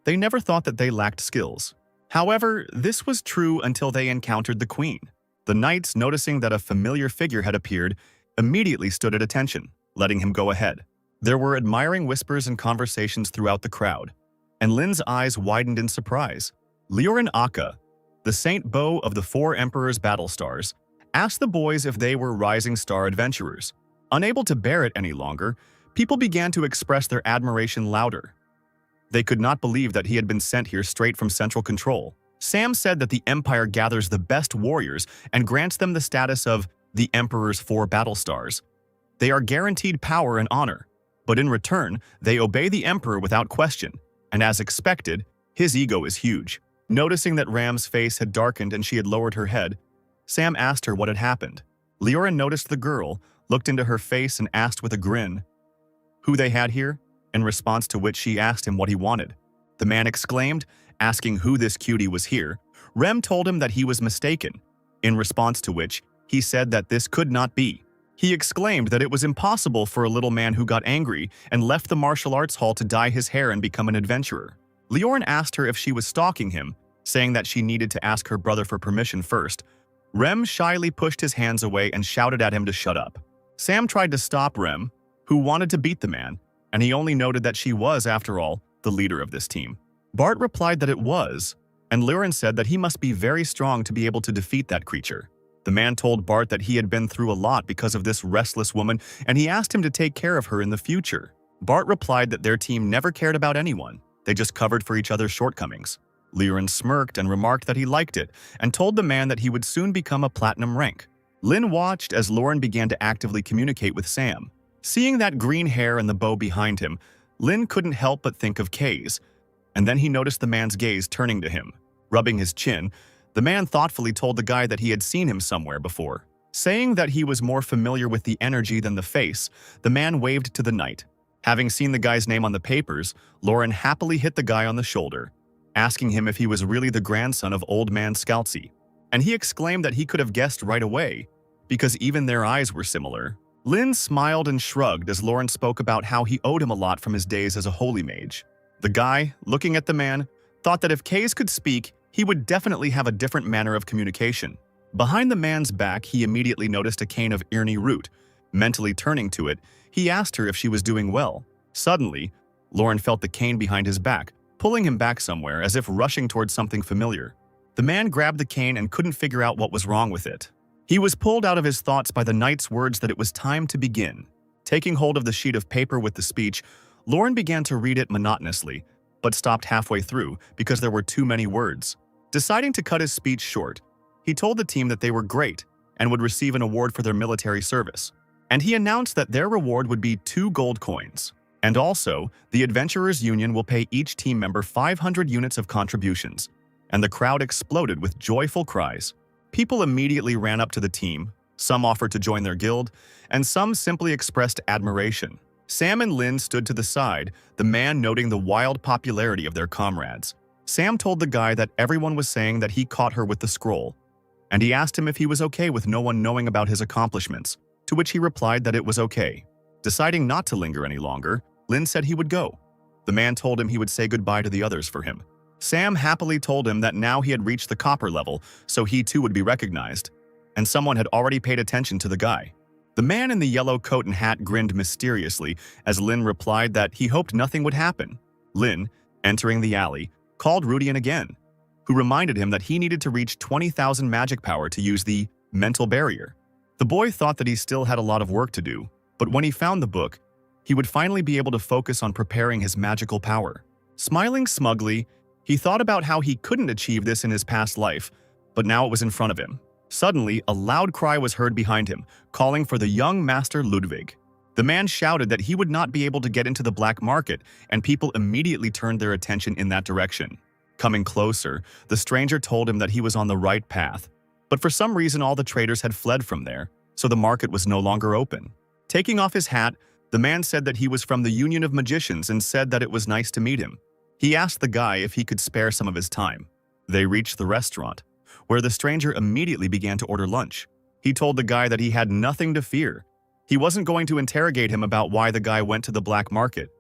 they never thought that they lacked skills. However, this was true until they encountered the Queen. The knights, noticing that a familiar figure had appeared, immediately stood at attention, letting him go ahead. There were admiring whispers and conversations throughout the crowd, and Lin's eyes widened in surprise. Lioran Akka, the Saint Bo of the Four Emperors' battle stars, asked the boys if they were rising star adventurers. Unable to bear it any longer, people began to express their admiration louder. They could not believe that he had been sent here straight from Central Control. Sam said that the Empire gathers the best warriors and grants them the status of the Emperor's Four battle stars. They are guaranteed power and honor, but in return, they obey the Emperor without question, and as expected, his ego is huge. Noticing that Ram's face had darkened and she had lowered her head, Sam asked her what had happened. Lioran noticed the girl, looked into her face and asked with a grin who they had here, in response to which she asked him what he wanted. The man exclaimed, asking who this cutie was here. Rem told him that he was mistaken, in response to which he said that this could not be. He exclaimed that it was impossible for a little man who got angry and left the martial arts hall to dye his hair and become an adventurer. Lioran asked her if she was stalking him, saying that she needed to ask her brother for permission first. Rem shyly pushed his hands away and shouted at him to shut up. Sam tried to stop Rem, who wanted to beat the man, and he only noted that she was, after all, the leader of this team. Bart replied that it was, and Lioran said that he must be very strong to be able to defeat that creature. The man told Bart that he had been through a lot because of this restless woman, and he asked him to take care of her in the future. Bart replied that their team never cared about anyone. They just covered for each other's shortcomings. Lioran smirked and remarked that he liked it, and told the man that he would soon become a platinum rank. Lin watched as Lioran began to actively communicate with Sam. Seeing that green hair and the bow behind him, Lin couldn't help but think of Kay's, and then he noticed the man's gaze turning to him. Rubbing his chin, the man thoughtfully told the guy that he had seen him somewhere before. Saying that he was more familiar with the energy than the face, the man waved to the knight. Having seen the guy's name on the papers, Lioran happily hit the guy on the shoulder, asking him if he was really the grandson of Old Man Scalzi. And he exclaimed that he could have guessed right away, because even their eyes were similar. Lin smiled and shrugged as Lioran spoke about how he owed him a lot from his days as a holy mage. The guy, looking at the man, thought that if Kays could speak, he would definitely have a different manner of communication. Behind the man's back, he immediately noticed a cane of Irni root. Mentally turning to it, he asked her if she was doing well. Suddenly, Lioran felt the cane behind his back, pulling him back somewhere as if rushing towards something familiar. The man grabbed the cane and couldn't figure out what was wrong with it. He was pulled out of his thoughts by the knight's words that it was time to begin. Taking hold of the sheet of paper with the speech, Lioran began to read it monotonously, but stopped halfway through because there were too many words. Deciding to cut his speech short, he told the team that they were great and would receive an award for their military service. And he announced that their reward would be 2 gold coins. And also, the Adventurers Union will pay each team member 500 units of contributions. And the crowd exploded with joyful cries. People immediately ran up to the team, some offered to join their guild, and some simply expressed admiration. Sam and Lin stood to the side, the man noting the wild popularity of their comrades. Sam told the guy that everyone was saying that he caught her with the scroll, and he asked him if he was okay with no one knowing about his accomplishments, to which he replied that it was okay. Deciding not to linger any longer, Lin said he would go. The man told him he would say goodbye to the others for him. Sam happily told him that now he had reached the copper level, so he too would be recognized, and someone had already paid attention to the guy. The man in the yellow coat and hat grinned mysteriously as Lin replied that he hoped nothing would happen. Lin, entering the alley, called Rudian again, who reminded him that he needed to reach 20,000 magic power to use the mental barrier. The boy thought that he still had a lot of work to do, but when he found the book, he would finally be able to focus on preparing his magical power. Smiling smugly, he thought about how he couldn't achieve this in his past life, but now it was in front of him. Suddenly, a loud cry was heard behind him, calling for the young master Ludwig. The man shouted that he would not be able to get into the black market, and people immediately turned their attention in that direction. Coming closer, the stranger told him that he was on the right path. But for some reason, all the traders had fled from there, so the market was no longer open. Taking off his hat, the man said that he was from the Union of Magicians and said that it was nice to meet him. He asked the guy if he could spare some of his time. They reached the restaurant, where the stranger immediately began to order lunch. He told the guy that he had nothing to fear. He wasn't going to interrogate him about why the guy went to the black market.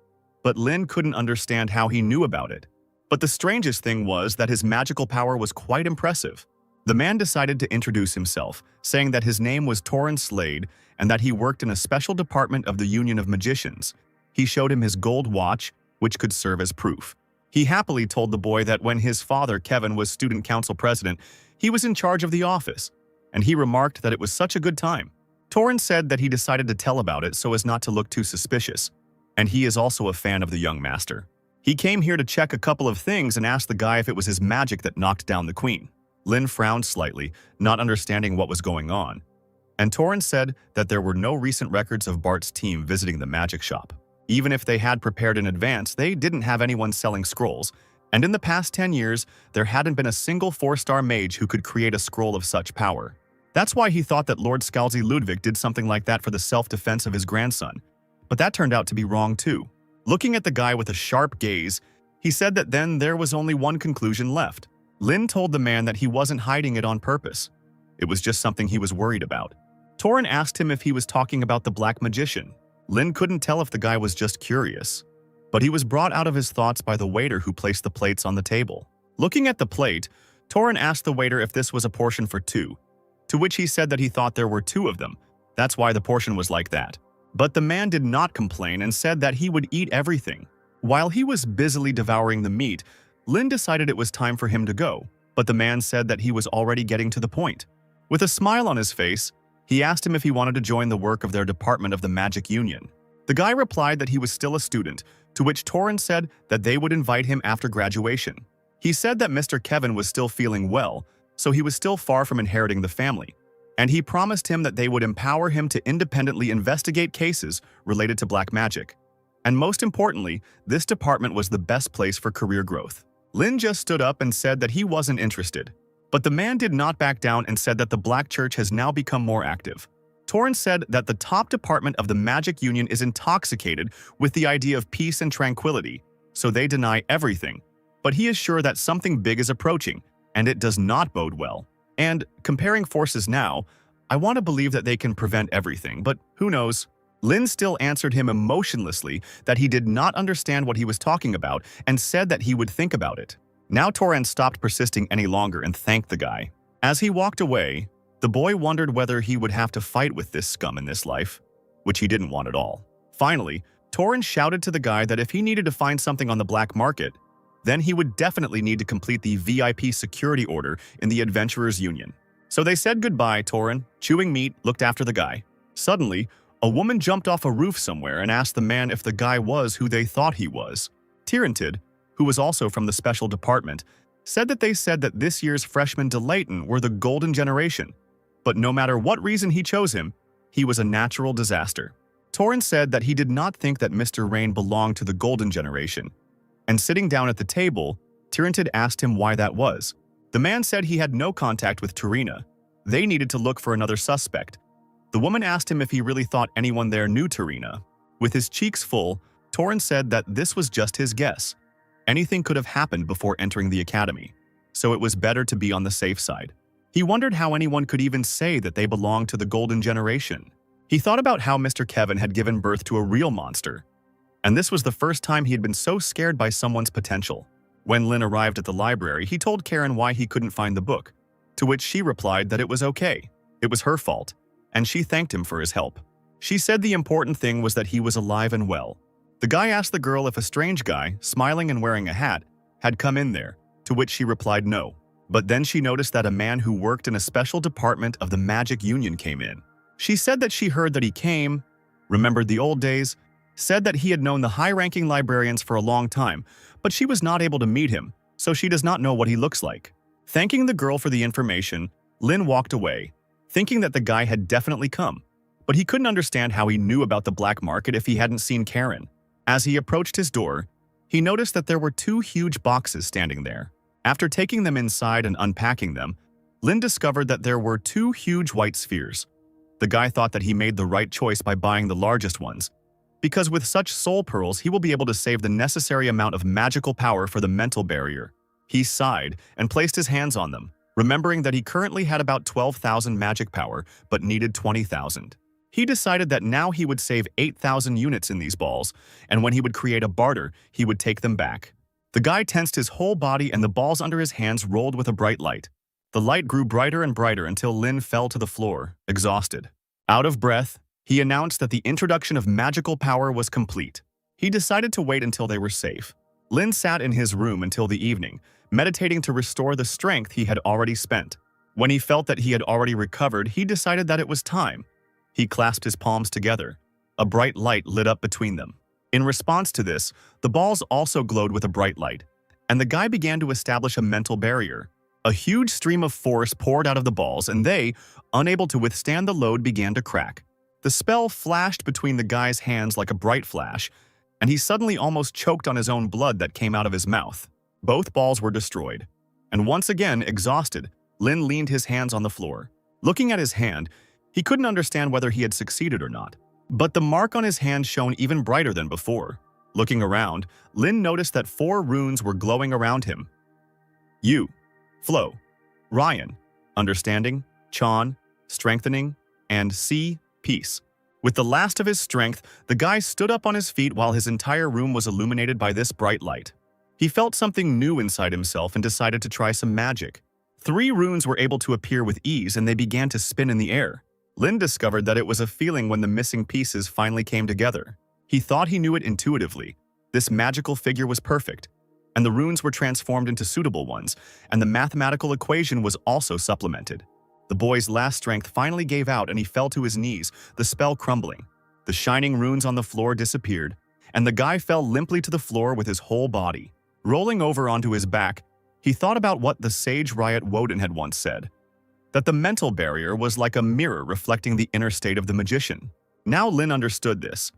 But Lin couldn't understand how he knew about it. But the strangest thing was that his magical power was quite impressive. The man decided to introduce himself, saying that his name was Torrance Slade and that he worked in a special department of the Union of Magicians. He showed him his gold watch, which could serve as proof. He happily told the boy that when his father, Kevin, was student council president, he was in charge of the office, and he remarked that it was such a good time. Torrance said that he decided to tell about it so as not to look too suspicious, and he is also a fan of the young master. He came here to check a couple of things and asked the guy if it was his magic that knocked down the queen. Lin frowned slightly, not understanding what was going on, and Torrance said that there were no recent records of Bart's team visiting the magic shop. Even if they had prepared in advance, they didn't have anyone selling scrolls, and in the past 10 years, there hadn't been a single 4-star mage who could create a scroll of such power. That's why he thought that Lord Scalzi Ludwig did something like that for the self-defense of his grandson. But that turned out to be wrong too. Looking at the guy with a sharp gaze, he said that then there was only one conclusion left. Lin told the man that he wasn't hiding it on purpose. It was just something he was worried about. Torrance asked him if he was talking about the black magician. Lin couldn't tell if the guy was just curious, but he was brought out of his thoughts by the waiter who placed the plates on the table. Looking at the plate, Torrance asked the waiter if this was a portion for two, to which he said that he thought there were 2 of them. That's why the portion was like that. But the man did not complain and said that he would eat everything. While he was busily devouring the meat, Lin decided it was time for him to go, but the man said that he was already getting to the point. With a smile on his face, he asked him if he wanted to join the work of their department of the Magic Union. The guy replied that he was still a student, to which Torrance said that they would invite him after graduation. He said that Mr. Kevin was still feeling well, so he was still far from inheriting the family, and he promised him that they would empower him to independently investigate cases related to black magic. And most importantly, this department was the best place for career growth. Lin just stood up and said that he wasn't interested. But the man did not back down and said that the Black Church has now become more active. Torrance said that the top department of the Magic Union is intoxicated with the idea of peace and tranquility, so they deny everything. But he is sure that something big is approaching, and it does not bode well. And, comparing forces now, I want to believe that they can prevent everything, but who knows? Lin still answered him emotionlessly that he did not understand what he was talking about and said that he would think about it. Now Torrance stopped persisting any longer and thanked the guy. As he walked away, the boy wondered whether he would have to fight with this scum in this life, which he didn't want at all. Finally, Torrance shouted to the guy that if he needed to find something on the black market, then he would definitely need to complete the VIP security order in the Adventurers Union. So they said goodbye. Torrance, chewing meat, looked after the guy. Suddenly, a woman jumped off a roof somewhere and asked the man if the guy was who they thought he was. Tyrantid, who was also from the special department, said that they said that this year's freshmen to Leighton were the golden generation, but no matter what reason he chose him, he was a natural disaster. Torrance said that he did not think that Mr. Rain belonged to the golden generation, and sitting down at the table, Tyrantid asked him why that was. The man said he had no contact with Tarina. They needed to look for another suspect. The woman asked him if he really thought anyone there knew Tarina. With his cheeks full, Torrance said that this was just his guess. Anything could have happened before entering the academy, so it was better to be on the safe side. He wondered how anyone could even say that they belonged to the golden generation. He thought about how Mr. Kevin had given birth to a real monster, and this was the first time he had been so scared by someone's potential. When Lin arrived at the library, he told Karen why he couldn't find the book, to which she replied that it was okay. It was her fault, and she thanked him for his help. She said the important thing was that he was alive and well. The guy asked the girl if a strange guy, smiling and wearing a hat, had come in there, to which she replied no. But then she noticed that a man who worked in a special department of the Magic Union came in. She said that she heard that he came, remembered the old days, said that he had known the high-ranking librarians for a long time, but she was not able to meet him, so she does not know what he looks like. Thanking the girl for the information, Lin walked away, thinking that the guy had definitely come, but he couldn't understand how he knew about the black market if he hadn't seen Karen. As he approached his door, he noticed that there were two huge boxes standing there. After taking them inside and unpacking them, Lin discovered that there were two huge white spheres. The guy thought that he made the right choice by buying the largest ones, because with such soul pearls he will be able to save the necessary amount of magical power for the mental barrier. He sighed and placed his hands on them, remembering that he currently had about 12,000 magic power but needed 20,000. He decided that now he would save 8,000 units in these balls, and when he would create a barter, he would take them back. The guy tensed his whole body and the balls under his hands rolled with a bright light. The light grew brighter and brighter until Lin fell to the floor, exhausted. Out of breath, he announced that the introduction of magical power was complete. He decided to wait until they were safe. Lin sat in his room until the evening, meditating to restore the strength he had already spent. When he felt that he had already recovered, he decided that it was time. He clasped his palms together. A bright light lit up between them. In response to this, the balls also glowed with a bright light, and the guy began to establish a mental barrier. A huge stream of force poured out of the balls, and they, unable to withstand the load, began to crack. The spell flashed between the guy's hands like a bright flash, and he suddenly almost choked on his own blood that came out of his mouth. Both balls were destroyed, and once again, exhausted, Lin leaned his hands on the floor. Looking at his hand, he couldn't understand whether he had succeeded or not. But the mark on his hand shone even brighter than before. Looking around, Lin noticed that 4 runes were glowing around him. Yu, Flow, Ryan, Understanding, Chan, Strengthening, and C, Peace. With the last of his strength, the guy stood up on his feet while his entire room was illuminated by this bright light. He felt something new inside himself and decided to try some magic. 3 runes were able to appear with ease and they began to spin in the air. Lin discovered that it was a feeling when the missing pieces finally came together. He thought he knew it intuitively. This magical figure was perfect, and the runes were transformed into suitable ones, and the mathematical equation was also supplemented. The boy's last strength finally gave out and he fell to his knees, the spell crumbling. The shining runes on the floor disappeared, and the guy fell limply to the floor with his whole body. Rolling over onto his back, he thought about what the sage Riot Woden had once said, that the mental barrier was like a mirror reflecting the inner state of the magician. Now Lin understood this.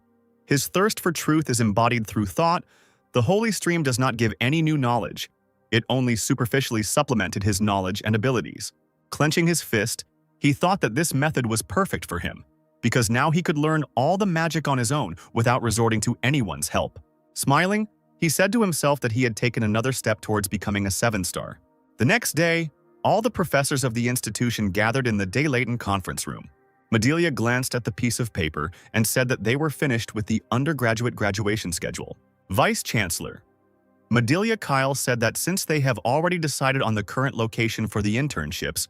His thirst for truth is embodied through thought. The holy stream does not give any new knowledge. It only superficially supplemented his knowledge and abilities. Clenching his fist, he thought that this method was perfect for him, because now he could learn all the magic on his own without resorting to anyone's help. Smiling, he said to himself that he had taken another step towards becoming a 7-star. The next day, all the professors of the institution gathered in the Day-Layton conference room. Medelia glanced at the piece of paper and said that they were finished with the undergraduate graduation schedule. Vice Chancellor Medelia Kyle said that since they have already decided on the current location for the internships,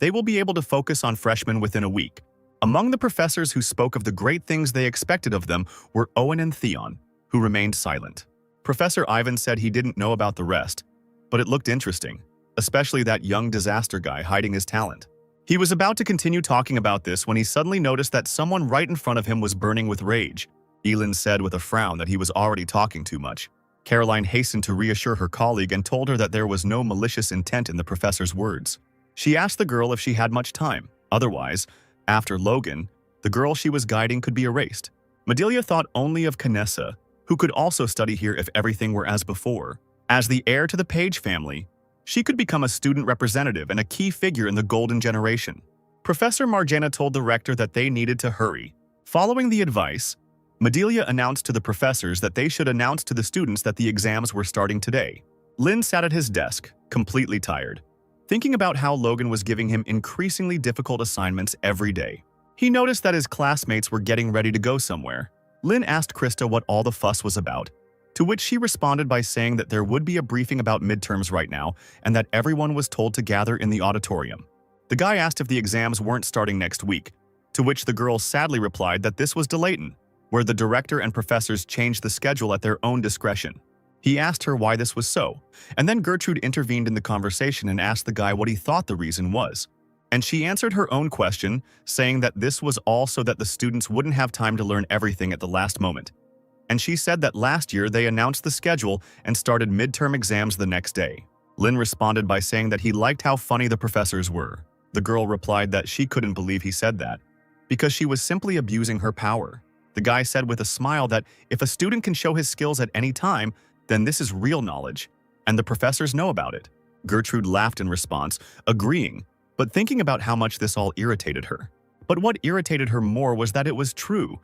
they will be able to focus on freshmen within a week. Among the professors who spoke of the great things they expected of them were Owen and Theon, who remained silent. Professor Ivan said he didn't know about the rest, but it looked interesting, especially that young disaster guy hiding his talent. He was about to continue talking about this when he suddenly noticed that someone right in front of him was burning with rage. Elin said with a frown that he was already talking too much. Caroline hastened to reassure her colleague and told her that there was no malicious intent in the professor's words. She asked the girl if she had much time. Otherwise, after Logan, the girl she was guiding could be erased. Medelia thought only of Canessa, who could also study here if everything were as before. As the heir to the Page family, she could become a student representative and a key figure in the golden generation. Professor Marjana told the rector that they needed to hurry. Following the advice, Medelia announced to the professors that they should announce to the students that the exams were starting today. Lin sat at his desk, completely tired, thinking about how Logan was giving him increasingly difficult assignments every day. He noticed that his classmates were getting ready to go somewhere. Lin asked Krista what all the fuss was about, to which she responded by saying that there would be a briefing about midterms right now and that everyone was told to gather in the auditorium. The guy asked if the exams weren't starting next week, to which the girl sadly replied that this was Day-Layton, where the director and professors changed the schedule at their own discretion. He asked her why this was so, and then Gertrude intervened in the conversation and asked the guy what he thought the reason was. And she answered her own question, saying that this was all so that the students wouldn't have time to learn everything at the last moment. And she said that last year they announced the schedule and started midterm exams the next day. Lin responded by saying that he liked how funny the professors were. The girl replied that she couldn't believe he said that, because she was simply abusing her power. The guy said with a smile that if a student can show his skills at any time, then this is real knowledge, and the professors know about it. Gertrude laughed in response, agreeing, but thinking about how much this all irritated her. But what irritated her more was that it was true.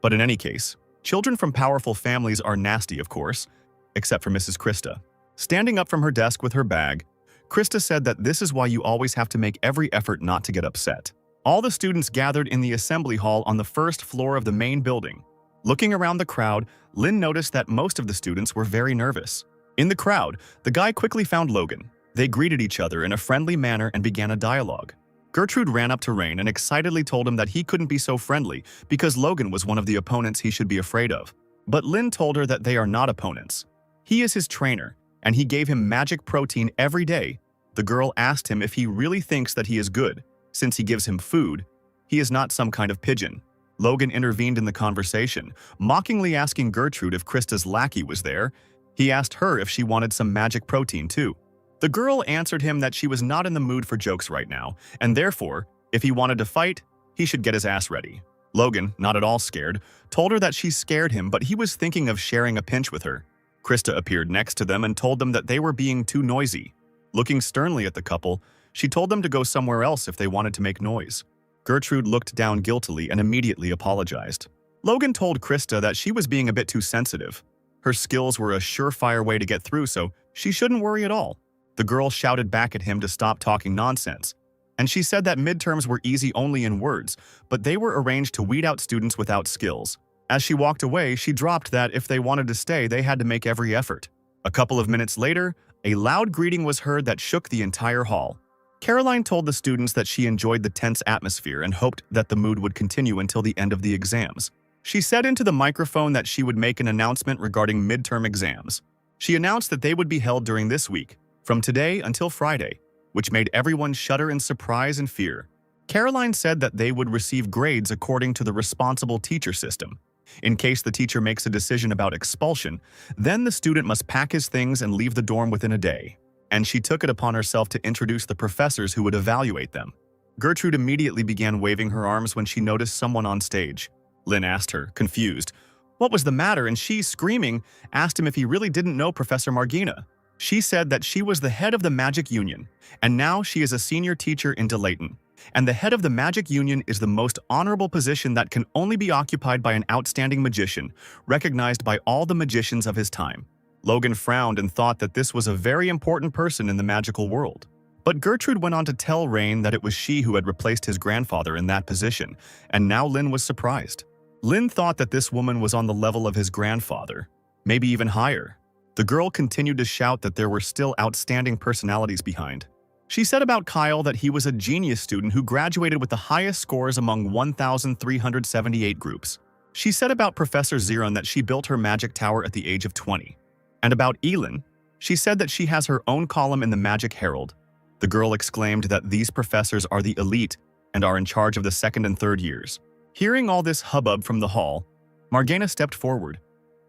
But in any case, children from powerful families are nasty, of course, except for Mrs. Krista. Standing up from her desk with her bag, Krista said that this is why you always have to make every effort not to get upset. All the students gathered in the assembly hall on the first floor of the main building. Looking around the crowd, Lynn noticed that most of the students were very nervous. In the crowd, the guy quickly found Logan. They greeted each other in a friendly manner and began a dialogue. Gertrude ran up to Rain and excitedly told him that he couldn't be so friendly because Logan was one of the opponents he should be afraid of. But Lynn told her that they are not opponents. He is his trainer, and he gave him magic protein every day. The girl asked him if he really thinks that he is good, since he gives him food. He is not some kind of pigeon. Logan intervened in the conversation, mockingly asking Gertrude if Krista's lackey was there. He asked her if she wanted some magic protein too. The girl answered him that she was not in the mood for jokes right now, and therefore, if he wanted to fight, he should get his ass ready. Logan, not at all scared, told her that she scared him, but he was thinking of sharing a pinch with her. Krista appeared next to them and told them that they were being too noisy. Looking sternly at the couple, she told them to go somewhere else if they wanted to make noise. Gertrude looked down guiltily and immediately apologized. Logan told Krista that she was being a bit too sensitive. Her skills were a surefire way to get through, so she shouldn't worry at all. The girl shouted back at him to stop talking nonsense, and she said that midterms were easy only in words, but they were arranged to weed out students without skills. As she walked away, she dropped that if they wanted to stay, they had to make every effort. A couple of minutes later, a loud greeting was heard that shook the entire hall. Caroline told the students that she enjoyed the tense atmosphere and hoped that the mood would continue until the end of the exams. She said into the microphone that she would make an announcement regarding midterm exams. She announced that they would be held during this week, from today until Friday, which made everyone shudder in surprise and fear. Caroline said that they would receive grades according to the responsible teacher system. In case the teacher makes a decision about expulsion, then the student must pack his things and leave the dorm within a day. And she took it upon herself to introduce the professors who would evaluate them. Gertrude immediately began waving her arms when she noticed someone on stage. Lynn asked her, confused, what was the matter, and she, screaming, asked him if he really didn't know Professor Margina. She said that she was the head of the Magic Union, and now she is a senior teacher in Delayton. And the head of the Magic Union is the most honorable position that can only be occupied by an outstanding magician, recognized by all the magicians of his time. Logan frowned and thought that this was a very important person in the magical world. But Gertrude went on to tell Rain that it was she who had replaced his grandfather in that position, and now Lynn was surprised. Lynn thought that this woman was on the level of his grandfather, maybe even higher. The girl continued to shout that there were still outstanding personalities behind. She said about Kyle that he was a genius student who graduated with the highest scores among 1,378 groups. She said about Professor Zeron that she built her magic tower at the age of 20. And about Elin, she said that she has her own column in the Magic Herald. The girl exclaimed that these professors are the elite and are in charge of the second and third years. Hearing all this hubbub from the hall, Margana stepped forward,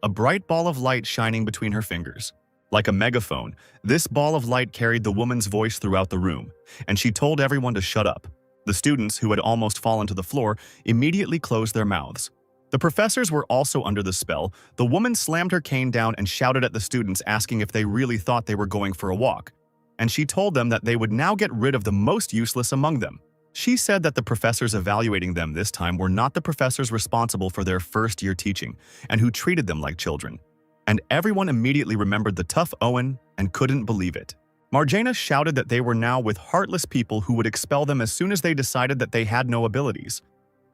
a bright ball of light shining between her fingers. Like a megaphone, this ball of light carried the woman's voice throughout the room, and she told everyone to shut up. The students, who had almost fallen to the floor, immediately closed their mouths. The professors were also under the spell. The woman slammed her cane down and shouted at the students, asking if they really thought they were going for a walk. And she told them that they would now get rid of the most useless among them. She said that the professors evaluating them this time were not the professors responsible for their first-year teaching and who treated them like children. And everyone immediately remembered the tough Owen and couldn't believe it. Margana shouted that they were now with heartless people who would expel them as soon as they decided that they had no abilities.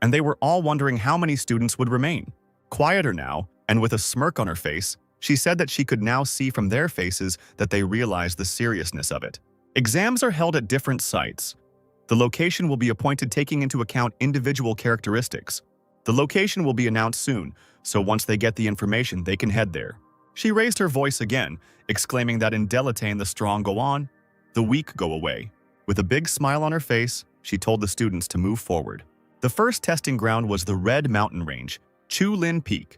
And they were all wondering how many students would remain. Quieter now, and with a smirk on her face, she said that she could now see from their faces that they realized the seriousness of it. Exams are held at different sites. The location will be appointed taking into account individual characteristics. The location will be announced soon, so once they get the information, they can head there. She raised her voice again, exclaiming that in Delatane the strong go on, the weak go away. With a big smile on her face, she told the students to move forward. The first testing ground was the Red Mountain Range, Chu Lin Peak.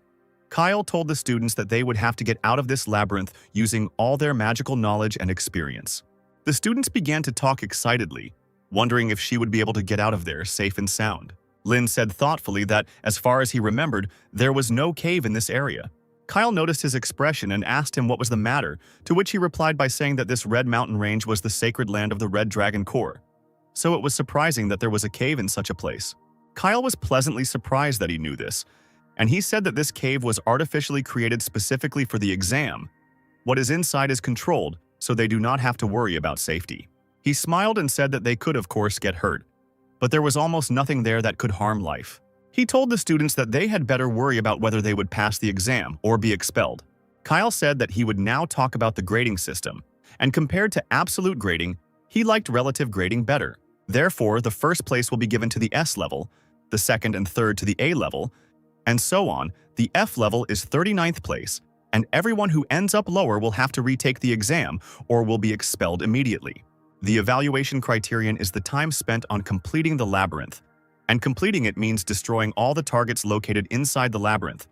Kyle told the students that they would have to get out of this labyrinth using all their magical knowledge and experience. The students began to talk excitedly. wondering if she would be able to get out of there safe and sound. Lin said thoughtfully that, as far as he remembered, there was no cave in this area. Kyle noticed his expression and asked him what was the matter, to which he replied by saying that this red mountain range was the sacred land of the Red Dragon Core. So it was surprising that there was a cave in such a place. Kyle was pleasantly surprised that he knew this, and he said that this cave was artificially created specifically for the exam. What is inside is controlled, so they do not have to worry about safety. He smiled and said that they could of course get hurt, but there was almost nothing there that could harm life. He told the students that they had better worry about whether they would pass the exam or be expelled. Kyle said that he would now talk about the grading system, and compared to absolute grading, he liked relative grading better. Therefore, the first place will be given to the S level, the second and third to the A level, and so on. The F level is 39th place, and everyone who ends up lower will have to retake the exam or will be expelled immediately. The evaluation criterion is the time spent on completing the labyrinth, and completing it means destroying all the targets located inside the labyrinth.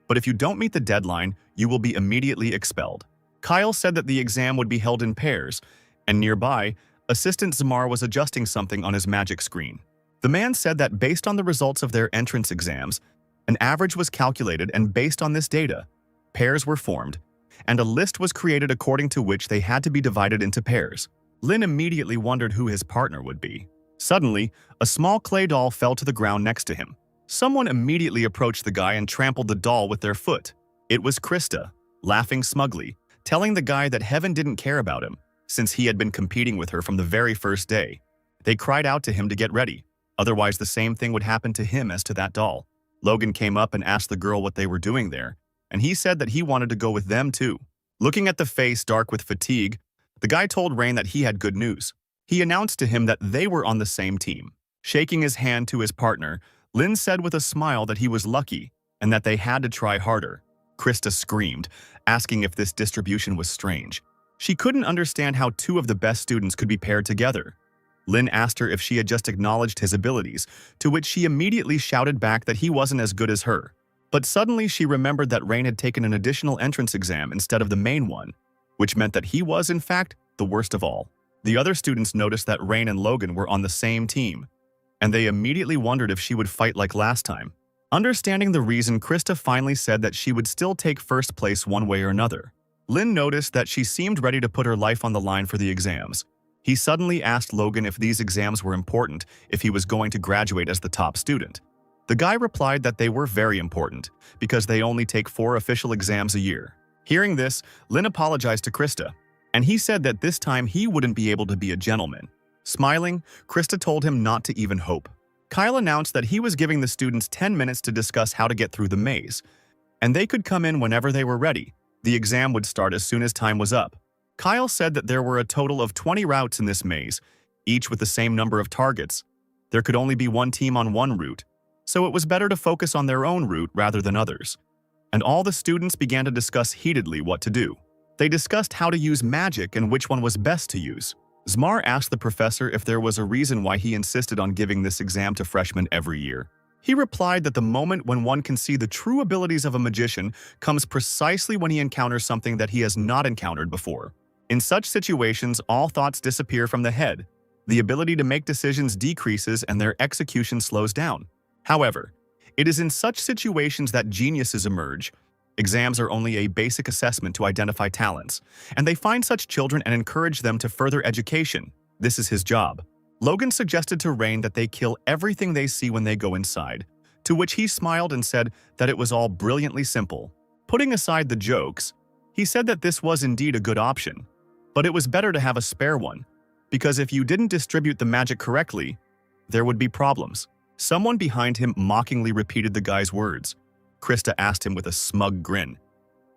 But if you don't meet the deadline, you will be immediately expelled. Kyle said that the exam would be held in pairs, and nearby, Assistant Zamar was adjusting something on his magic screen. The man said that based on the results of their entrance exams, an average was calculated, and based on this data, pairs were formed, and a list was created according to which they had to be divided into pairs. Lin immediately wondered who his partner would be. Suddenly, a small clay doll fell to the ground next to him. Someone immediately approached the guy and trampled the doll with their foot. It was Krista, laughing smugly, telling the guy that heaven didn't care about him, since he had been competing with her from the very first day. They cried out to him to get ready, otherwise the same thing would happen to him as to that doll. Logan came up and asked the girl what they were doing there, and he said that he wanted to go with them too. Looking at the face dark with fatigue, the guy told Rain that he had good news. He announced to him that they were on the same team. Shaking his hand to his partner, Lin said with a smile that he was lucky and that they had to try harder. Krista screamed, asking if this distribution was strange. She couldn't understand how two of the best students could be paired together. Lin asked her if she had just acknowledged his abilities, to which she immediately shouted back that he wasn't as good as her. But suddenly she remembered that Rain had taken an additional entrance exam instead of the main one, which meant that he was, in fact, the worst of all. The other students noticed that Rain and Logan were on the same team, and they immediately wondered if she would fight like last time. Understanding the reason, Krista finally said that she would still take first place one way or another. Lin noticed that she seemed ready to put her life on the line for the exams. He suddenly asked Logan if these exams were important if he was going to graduate as the top student. The guy replied that they were very important, because they only take 4 official exams a year. Hearing this, Lin apologized to Krista, and he said that this time he wouldn't be able to be a gentleman. Smiling, Krista told him not to even hope. Kyle announced that he was giving the students 10 minutes to discuss how to get through the maze, and they could come in whenever they were ready. The exam would start as soon as time was up. Kyle said that there were a total of 20 routes in this maze, each with the same number of targets. There could only be one team on one route, so it was better to focus on their own route rather than others. And all the students began to discuss heatedly what to do. They discussed how to use magic and which one was best to use. Zmar asked the professor if there was a reason why he insisted on giving this exam to freshmen every year. He replied that the moment when one can see the true abilities of a magician comes precisely when he encounters something that he has not encountered before. In such situations, all thoughts disappear from the head. The ability to make decisions decreases and their execution slows down. However, it is in such situations that geniuses emerge. Exams are only a basic assessment to identify talents, and they find such children and encourage them to further education. This is his job. Logan suggested to Rain that they kill everything they see when they go inside, to which he smiled and said that it was all brilliantly simple. Putting aside the jokes, he said that this was indeed a good option, but it was better to have a spare one, because if you didn't distribute the magic correctly, there would be problems. Someone behind him mockingly repeated the guy's words. Krista asked him with a smug grin.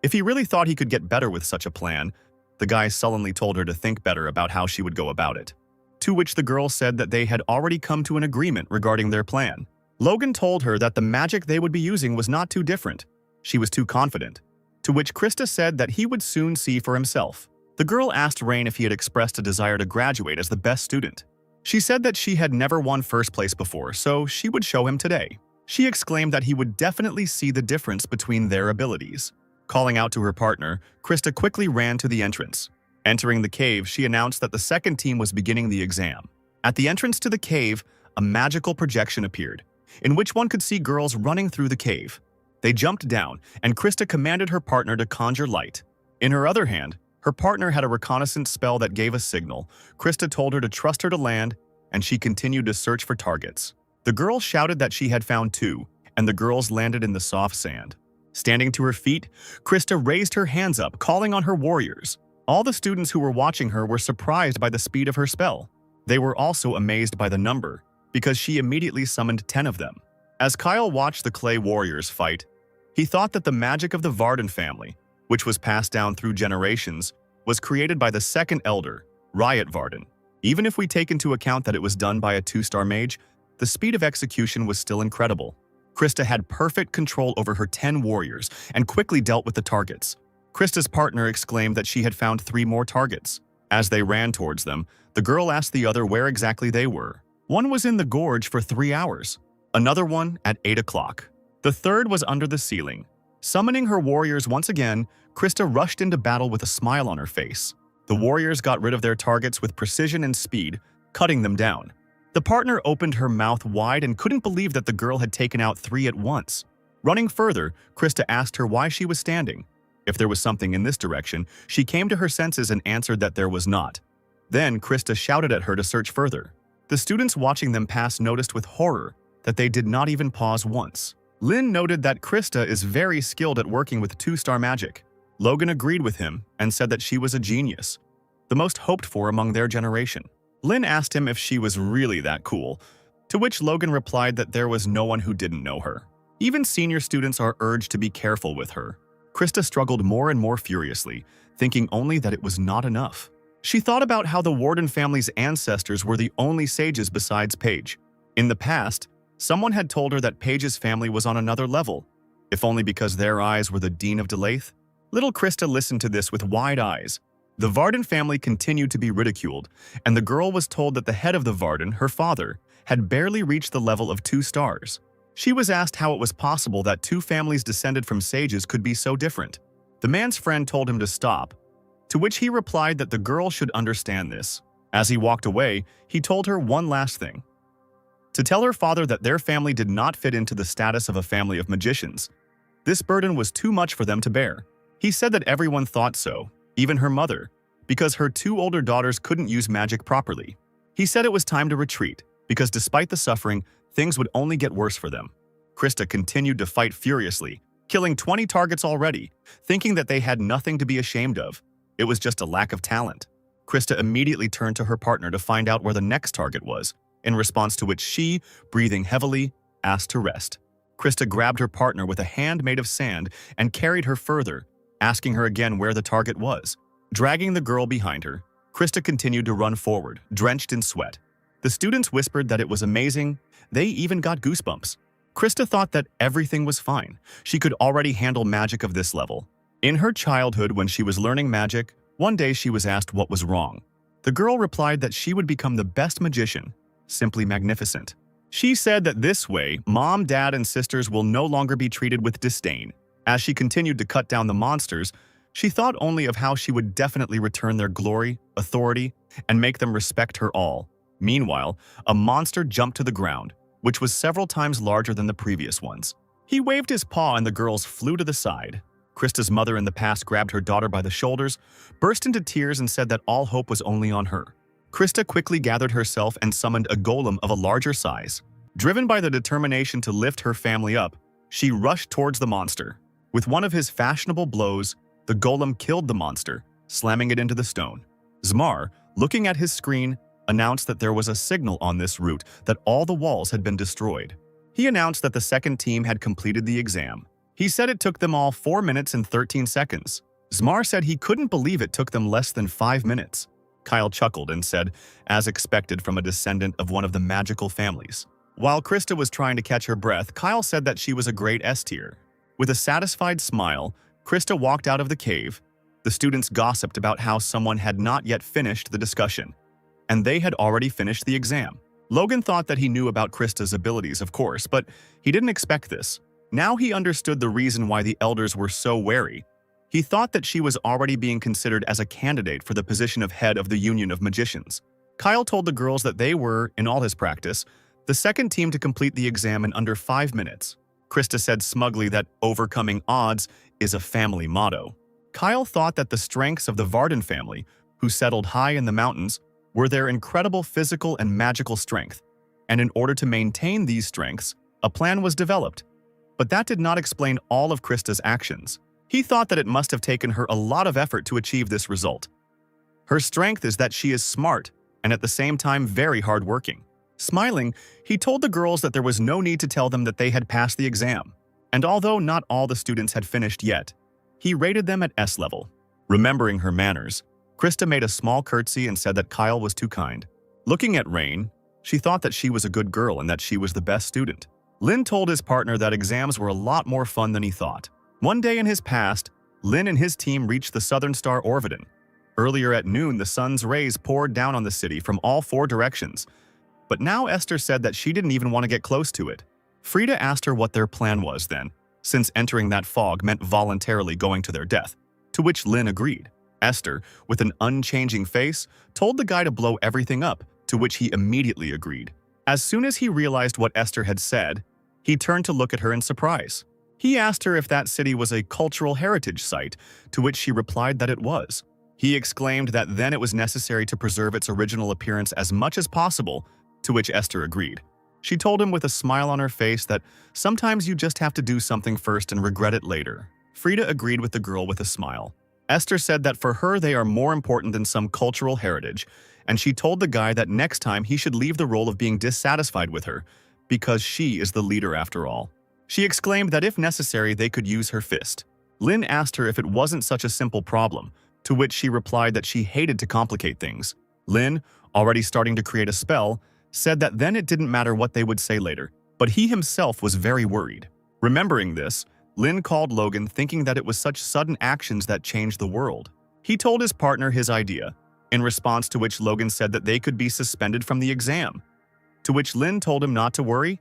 If he really thought he could get better with such a plan, the guy sullenly told her to think better about how she would go about it. To which the girl said that they had already come to an agreement regarding their plan. Logan told her that the magic they would be using was not too different. She was too confident. To which Krista said that he would soon see for himself. The girl asked Rain if he had expressed a desire to graduate as the best student. She said that she had never won first place before, so she would show him today. She exclaimed that he would definitely see the difference between their abilities. Calling out to her partner, Krista quickly ran to the entrance. Entering the cave, she announced that the second team was beginning the exam. At the entrance to the cave, a magical projection appeared, in which one could see girls running through the cave. They jumped down, and Krista commanded her partner to conjure light. In her other hand, her partner had a reconnaissance spell that gave a signal. Krista told her to trust her to land, and she continued to search for targets. The girl shouted that she had found two, and the girls landed in the soft sand. Standing to her feet, Krista raised her hands up, calling on her warriors. All the students who were watching her were surprised by the speed of her spell. They were also amazed by the number, because she immediately summoned 10 of them. As Kyle watched the clay warriors fight, he thought that the magic of the Varden family, which was passed down through generations, was created by the second elder, Riot Varden. Even if we take into account that it was done by a 2-star mage, the speed of execution was still incredible. Krista had perfect control over her 10 warriors and quickly dealt with the targets. Krista's partner exclaimed that she had found 3 more targets. As they ran towards them, the girl asked the other where exactly they were. One was in the gorge for 3 hours, another one at 8 o'clock. The third was under the ceiling. Summoning her warriors once again, Krista rushed into battle with a smile on her face. The warriors got rid of their targets with precision and speed, cutting them down. The partner opened her mouth wide and couldn't believe that the girl had taken out 3 at once. Running further, Krista asked her why she was standing. If there was something in this direction, she came to her senses and answered that there was not. Then Krista shouted at her to search further. The students watching them pass noticed with horror that they did not even pause once. Lynn noted that Krista is very skilled at working with 2-star magic. Logan agreed with him and said that she was a genius, the most hoped for among their generation. Lynn asked him if she was really that cool, to which Logan replied that there was no one who didn't know her. Even senior students are urged to be careful with her. Krista struggled more and more furiously, thinking only that it was not enough. She thought about how the Warden family's ancestors were the only sages besides Paige. In the past, someone had told her that Paige's family was on another level, if only because their eyes were the Dean of Delaith. Little Krista listened to this with wide eyes. The Varden family continued to be ridiculed, and the girl was told that the head of the Varden, her father, had barely reached the level of 2 stars. She was asked how it was possible that 2 families descended from sages could be so different. The man's friend told him to stop, to which he replied that the girl should understand this. As he walked away, he told her one last thing: to tell her father that their family did not fit into the status of a family of magicians. This burden was too much for them to bear. He said that everyone thought so, even her mother, because her 2 older daughters couldn't use magic properly. He said it was time to retreat, because despite the suffering, things would only get worse for them. Krista continued to fight furiously, killing 20 targets already, thinking that they had nothing to be ashamed of. It was just a lack of talent. Krista immediately turned to her partner to find out where the next target was, in response to which she, breathing heavily, asked to rest. Krista grabbed her partner with a hand made of sand and carried her further, asking her again where the target was. Dragging the girl behind her, Krista continued to run forward, drenched in sweat. The students whispered that it was amazing. They even got goosebumps. Krista thought that everything was fine. She could already handle magic of this level. In her childhood, when she was learning magic, one day she was asked what was wrong. The girl replied that she would become the best magician, simply magnificent. She said that this way, mom, dad, and sisters will no longer be treated with disdain. As she continued to cut down the monsters, she thought only of how she would definitely return their glory, authority, and make them respect her all. Meanwhile, a monster jumped to the ground, which was several times larger than the previous ones. He waved his paw and the girls flew to the side. Krista's mother in the past grabbed her daughter by the shoulders, burst into tears, and said that all hope was only on her. Krista quickly gathered herself and summoned a golem of a larger size. Driven by the determination to lift her family up, she rushed towards the monster. With one of his fashionable blows, the golem killed the monster, slamming it into the stone. Zmar, looking at his screen, announced that there was a signal on this route that all the walls had been destroyed. He announced that the second team had completed the exam. He said it took them all 4 minutes and 13 seconds. Zmar said he couldn't believe it took them less than 5 minutes. Kyle chuckled and said, as expected from a descendant of one of the magical families. While Krista was trying to catch her breath, Kyle said that she was a great S tier. With a satisfied smile, Krista walked out of the cave. The students gossiped about how someone had not yet finished the discussion, and they had already finished the exam. Logan thought that he knew about Krista's abilities, of course, but he didn't expect this. Now he understood the reason why the elders were so wary. He thought that she was already being considered as a candidate for the position of head of the Union of Magicians. Kyle told the girls that they were, in all his practice, the second team to complete the exam in under 5 minutes. Krista said smugly that overcoming odds is a family motto. Kyle thought that the strengths of the Varden family, who settled high in the mountains, were their incredible physical and magical strength, and in order to maintain these strengths, a plan was developed. But that did not explain all of Krista's actions. He thought that it must have taken her a lot of effort to achieve this result. Her strength is that she is smart and at the same time very hardworking. Smiling, he told the girls that there was no need to tell them that they had passed the exam. And although not all the students had finished yet, he rated them at S level. Remembering her manners, Krista made a small curtsy and said that Kyle was too kind. Looking at Rain, she thought that she was a good girl and that she was the best student. Lin told his partner that exams were a lot more fun than he thought. One day in his past, Lin and his team reached the southern star Orvidon. Earlier at noon, the sun's rays poured down on the city from all 4 directions. But now Esther said that she didn't even want to get close to it. Frida asked her what their plan was then, since entering that fog meant voluntarily going to their death, to which Lin agreed. Esther, with an unchanging face, told the guy to blow everything up, to which he immediately agreed. As soon as he realized what Esther had said, he turned to look at her in surprise. He asked her if that city was a cultural heritage site, to which she replied that it was. He exclaimed that then it was necessary to preserve its original appearance as much as possible, to which Esther agreed. She told him with a smile on her face that sometimes you just have to do something first and regret it later. Frida agreed with the girl with a smile. Esther said that for her they are more important than some cultural heritage, and she told the guy that next time he should leave the role of being dissatisfied with her, because she is the leader after all. She exclaimed that if necessary they could use her fist. Lin asked her if it wasn't such a simple problem, to which she replied that she hated to complicate things. Lin, already starting to create a spell, said that then it didn't matter what they would say later, but he himself was very worried. Remembering this, Lin called Logan thinking that it was such sudden actions that changed the world. He told his partner his idea, in response to which Logan said that they could be suspended from the exam, to which Lin told him not to worry.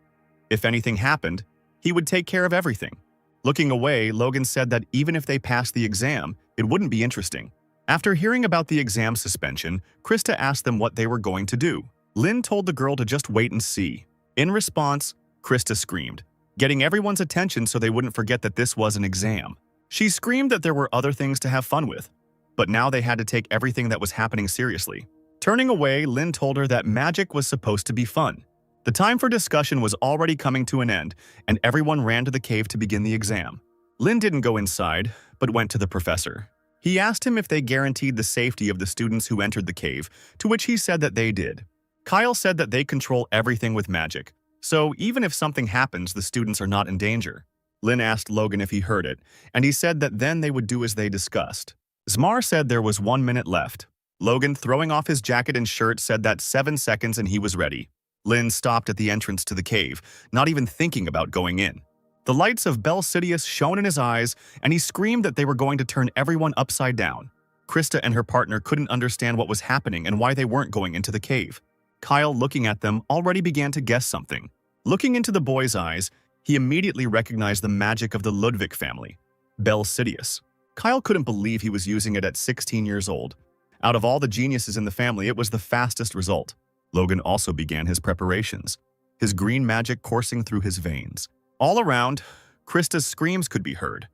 If anything happened, he would take care of everything. Looking away, Logan said that even if they passed the exam, it wouldn't be interesting. After hearing about the exam suspension, Krista asked them what they were going to do. Lin told the girl to just wait and see. In response, Krista screamed, getting everyone's attention so they wouldn't forget that this was an exam. She screamed that there were other things to have fun with, but now they had to take everything that was happening seriously. Turning away, Lin told her that magic was supposed to be fun. The time for discussion was already coming to an end, and everyone ran to the cave to begin the exam. Lin didn't go inside, but went to the professor. He asked him if they guaranteed the safety of the students who entered the cave, to which he said that they did. Kyle said that they control everything with magic, so even if something happens, the students are not in danger. Lin asked Logan if he heard it, and he said that then they would do as they discussed. Zmar said there was 1 minute left. Logan, throwing off his jacket and shirt, said that 7 seconds and he was ready. Lin stopped at the entrance to the cave, not even thinking about going in. The lights of Bel Sidious shone in his eyes, and he screamed that they were going to turn everyone upside down. Krista and her partner couldn't understand what was happening and why they weren't going into the cave. Kyle, looking at them, already began to guess something. Looking into the boy's eyes, he immediately recognized the magic of the Ludwig family, Bel Sidious. Kyle couldn't believe he was using it at 16 years old. Out of all the geniuses in the family, it was the fastest result. Logan also began his preparations, his green magic coursing through his veins. All around, Krista's screams could be heard,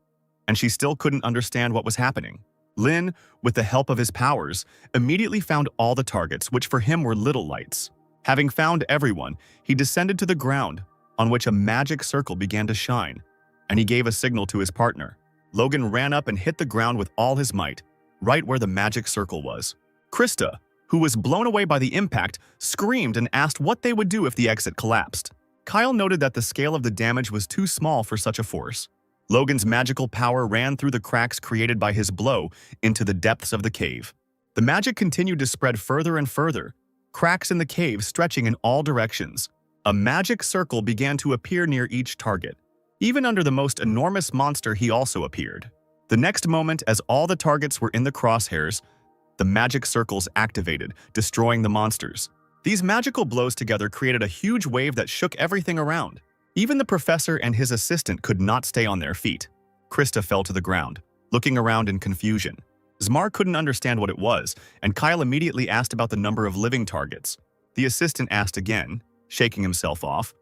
and she still couldn't understand what was happening. Lin, with the help of his powers, immediately found all the targets, which for him were little lights. Having found everyone, he descended to the ground, on which a magic circle began to shine, and he gave a signal to his partner. Logan ran up and hit the ground with all his might, right where the magic circle was. Krista, who was blown away by the impact, screamed and asked what they would do if the exit collapsed. Kyle noted that the scale of the damage was too small for such a force. Logan's magical power ran through the cracks created by his blow into the depths of the cave. The magic continued to spread further and further, cracks in the cave stretching in all directions. A magic circle began to appear near each target. Even under the most enormous monster, he also appeared. The next moment, as all the targets were in the crosshairs, the magic circles activated, destroying the monsters. These magical blows together created a huge wave that shook everything around. Even the professor and his assistant could not stay on their feet. Krista fell to the ground, looking around in confusion. Zmar couldn't understand what it was, and Kyle immediately asked about the number of living targets. The assistant asked again, shaking himself off.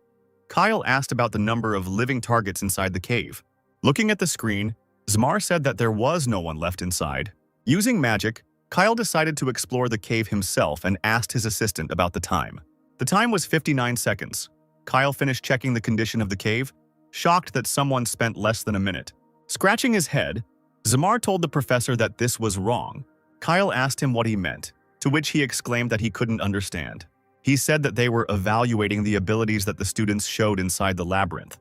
Kyle asked about the number of living targets inside the cave. Looking at the screen, Zmar said that there was no one left inside. Using magic, Kyle decided to explore the cave himself and asked his assistant about the time. The time was 59 seconds. Kyle finished checking the condition of the cave, shocked that someone spent less than a minute. Scratching his head, Zmar told the professor that this was wrong. Kyle asked him what he meant, to which he exclaimed that he couldn't understand. He said that they were evaluating the abilities that the students showed inside the labyrinth,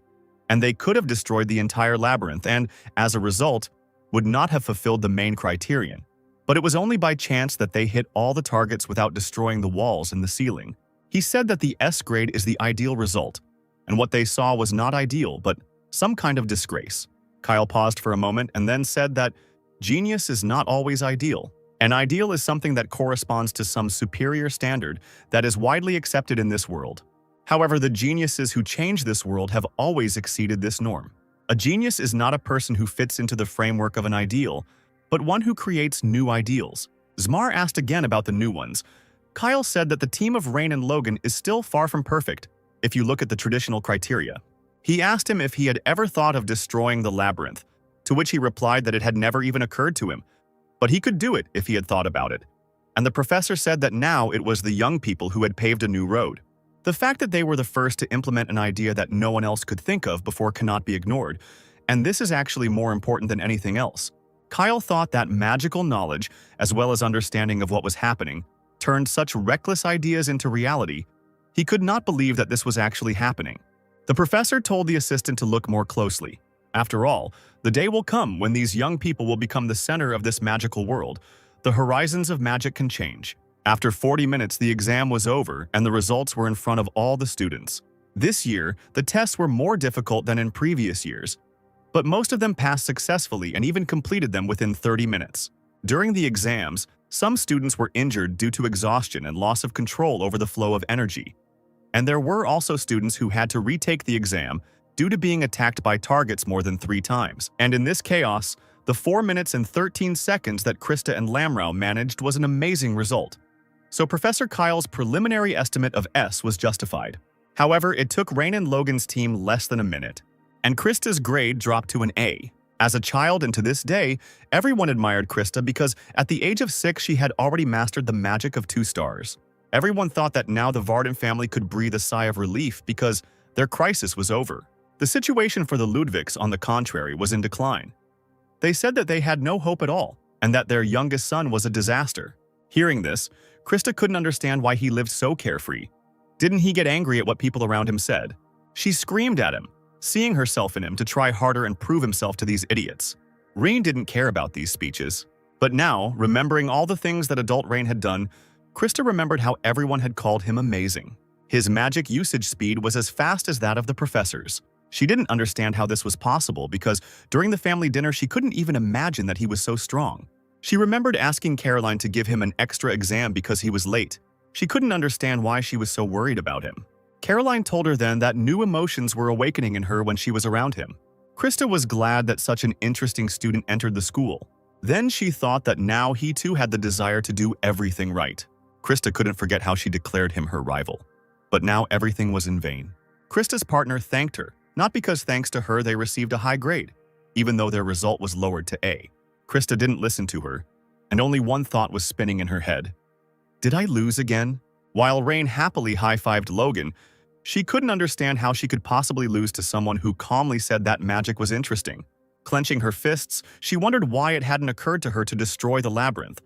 and they could have destroyed the entire labyrinth and, as a result, would not have fulfilled the main criterion. But it was only by chance that they hit all the targets without destroying the walls and the ceiling. He said that the S grade is the ideal result, and what they saw was not ideal, but some kind of disgrace. Kyle paused for a moment and then said that genius is not always ideal. An ideal is something that corresponds to some superior standard that is widely accepted in this world. However, the geniuses who change this world have always exceeded this norm. A genius is not a person who fits into the framework of an ideal, but one who creates new ideals. Zmar asked again about the new ones. Kyle said that the team of Rain and Logan is still far from perfect, if you look at the traditional criteria. He asked him if he had ever thought of destroying the labyrinth, to which he replied that it had never even occurred to him, but he could do it if he had thought about it. And the professor said that now it was the young people who had paved a new road. The fact that they were the first to implement an idea that no one else could think of before cannot be ignored, and this is actually more important than anything else. Kyle thought that magical knowledge, as well as understanding of what was happening, turned such reckless ideas into reality. He could not believe that this was actually happening. The professor told the assistant to look more closely. After all, the day will come when these young people will become the center of this magical world. The horizons of magic can change. After 40 minutes, the exam was over and the results were in front of all the students. This year, the tests were more difficult than in previous years, but most of them passed successfully and even completed them within 30 minutes. During the exams, some students were injured due to exhaustion and loss of control over the flow of energy. And there were also students who had to retake the exam due to being attacked by targets more than 3 times. And in this chaos, the 4 minutes and 13 seconds that Krista and Lamrau managed was an amazing result. So Professor Kyle's preliminary estimate of S was justified. However, it took Rain and Logan's team less than a minute, and Krista's grade dropped to an A. As a child and to this day, everyone admired Krista because at the age of 6 she had already mastered the magic of 2 stars. Everyone thought that now the Varden family could breathe a sigh of relief because their crisis was over. The situation for the Ludvigs, on the contrary, was in decline. They said that they had no hope at all, and that their youngest son was a disaster. Hearing this, Krista couldn't understand why he lived so carefree. Didn't he get angry at what people around him said? She screamed at him, seeing herself in him to try harder and prove himself to these idiots. Rain didn't care about these speeches. But now, remembering all the things that adult Rain had done, Krista remembered how everyone had called him amazing. His magic usage speed was as fast as that of the professors. She didn't understand how this was possible because during the family dinner she couldn't even imagine that he was so strong. She remembered asking Caroline to give him an extra exam because he was late. She couldn't understand why she was so worried about him. Caroline told her then that new emotions were awakening in her when she was around him. Krista was glad that such an interesting student entered the school. Then she thought that now he too had the desire to do everything right. Krista couldn't forget how she declared him her rival. But now everything was in vain. Krista's partner thanked her, not because thanks to her they received a high grade, even though their result was lowered to A. Krista didn't listen to her, and only one thought was spinning in her head. Did I lose again? While Rain happily high-fived Logan, she couldn't understand how she could possibly lose to someone who calmly said that magic was interesting. Clenching her fists, she wondered why it hadn't occurred to her to destroy the labyrinth.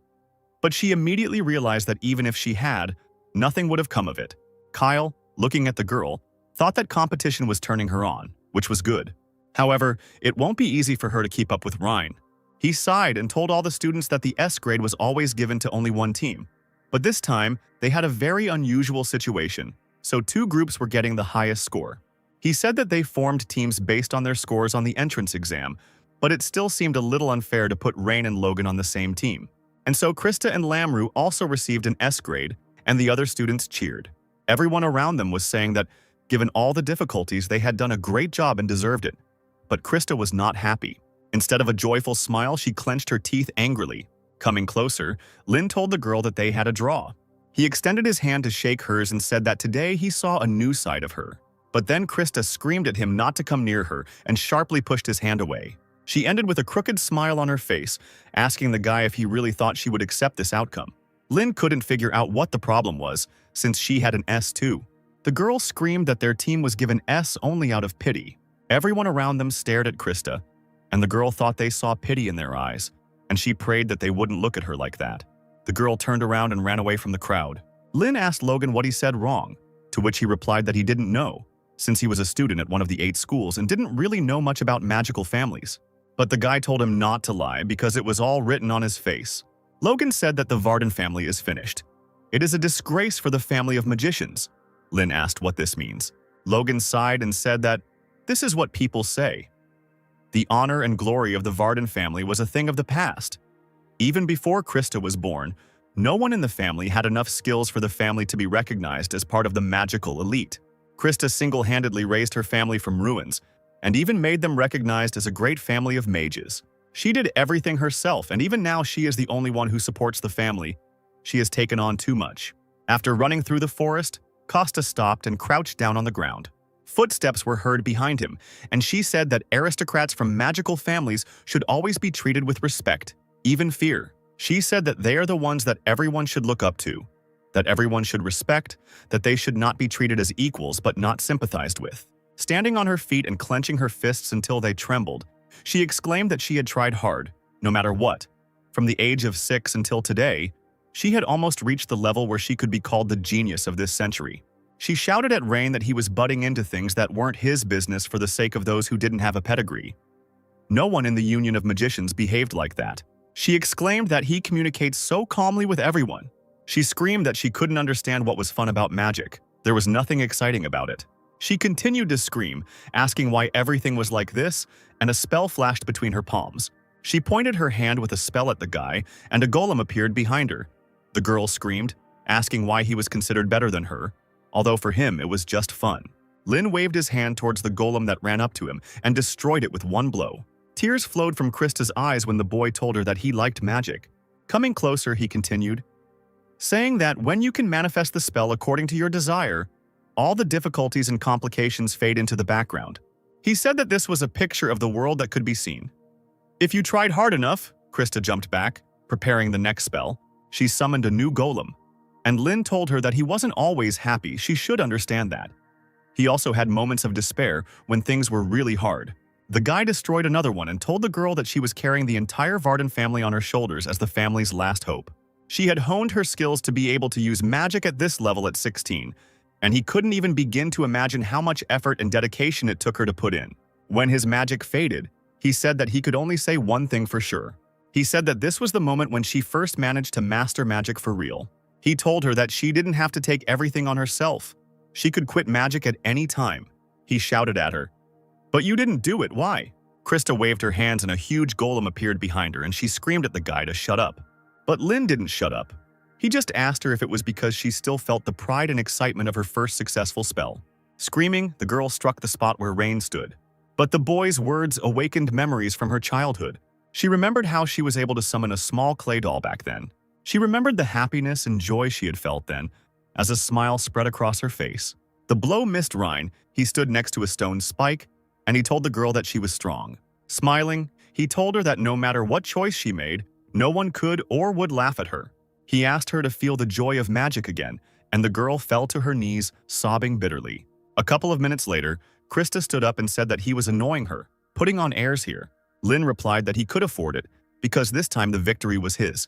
But she immediately realized that even if she had, nothing would have come of it. Kyle, looking at the girl, thought that competition was turning her on, which was good. However, it won't be easy for her to keep up with Ryan. He sighed and told all the students that the S grade was always given to only one team. But this time, they had a very unusual situation, so 2 groups were getting the highest score. He said that they formed teams based on their scores on the entrance exam, but it still seemed a little unfair to put Rain and Logan on the same team. And so Krista and Lamrau also received an S grade, and the other students cheered. Everyone around them was saying that, given all the difficulties, they had done a great job and deserved it. But Krista was not happy. Instead of a joyful smile, she clenched her teeth angrily. Coming closer, Lin told the girl that they had a draw. He extended his hand to shake hers and said that today he saw a new side of her. But then Krista screamed at him not to come near her and sharply pushed his hand away. She ended with a crooked smile on her face, asking the guy if he really thought she would accept this outcome. Lin couldn't figure out what the problem was, since she had an S too. The girl screamed that their team was given S only out of pity. Everyone around them stared at Krista, and the girl thought they saw pity in their eyes, and she prayed that they wouldn't look at her like that. The girl turned around and ran away from the crowd. Lin asked Logan what he said wrong, to which he replied that he didn't know, since he was a student at one of the 8 schools and didn't really know much about magical families. But the guy told him not to lie because it was all written on his face. Logan said that the Varden family is finished. It is a disgrace for the family of magicians. Lin asked what this means. Logan sighed and said that, "This is what people say." The honor and glory of the Varden family was a thing of the past. Even before Krista was born, no one in the family had enough skills for the family to be recognized as part of the magical elite. Krista single-handedly raised her family from ruins, and even made them recognized as a great family of mages. She did everything herself, and even now she is the only one who supports the family. She has taken on too much. After running through the forest, Costa stopped and crouched down on the ground. Footsteps were heard behind him, and she said that aristocrats from magical families should always be treated with respect, even fear. She said that they are the ones that everyone should look up to, that everyone should respect, that they should not be treated as equals but not sympathized with. Standing on her feet and clenching her fists until they trembled, she exclaimed that she had tried hard, no matter what. From the age of 6 until today, she had almost reached the level where she could be called the genius of this century. She shouted at Rain that he was butting into things that weren't his business for the sake of those who didn't have a pedigree. No one in the Union of Magicians behaved like that. She exclaimed that he communicates so calmly with everyone. She screamed that she couldn't understand what was fun about magic. There was nothing exciting about it. She continued to scream, asking why everything was like this, and a spell flashed between her palms. She pointed her hand with a spell at the guy, and a golem appeared behind her. The girl screamed, asking why he was considered better than her, although for him it was just fun. Lin waved his hand towards the golem that ran up to him and destroyed it with one blow. Tears flowed from Krista's eyes when the boy told her that he liked magic. Coming closer, he continued, saying that when you can manifest the spell according to your desire, all the difficulties and complications fade into the background. He said that this was a picture of the world that could be seen. If you tried hard enough, Krista jumped back, preparing the next spell. She summoned a new golem, and Lin told her that he wasn't always happy. She should understand that. He also had moments of despair when things were really hard. The guy destroyed another one and told the girl that she was carrying the entire Varden family on her shoulders as the family's last hope. She had honed her skills to be able to use magic at this level at 16, and he couldn't even begin to imagine how much effort and dedication it took her to put in. When his magic faded, he said that he could only say one thing for sure. He said that this was the moment when she first managed to master magic for real. He told her that she didn't have to take everything on herself. She could quit magic at any time. He shouted at her, "But you didn't do it, why?" Krista waved her hands and a huge golem appeared behind her, and she screamed at the guy to shut up. But Lin didn't shut up. He just asked her if it was because she still felt the pride and excitement of her first successful spell. Screaming, the girl struck the spot where Rain stood. But the boy's words awakened memories from her childhood. She remembered how she was able to summon a small clay doll back then. She remembered the happiness and joy she had felt then, as a smile spread across her face. The blow missed Rain. He stood next to a stone spike, and he told the girl that she was strong. Smiling, he told her that no matter what choice she made, no one could or would laugh at her. He asked her to feel the joy of magic again, and the girl fell to her knees, sobbing bitterly. A couple of minutes later, Krista stood up and said that he was annoying her, putting on airs here. Lin replied that he could afford it, because this time the victory was his.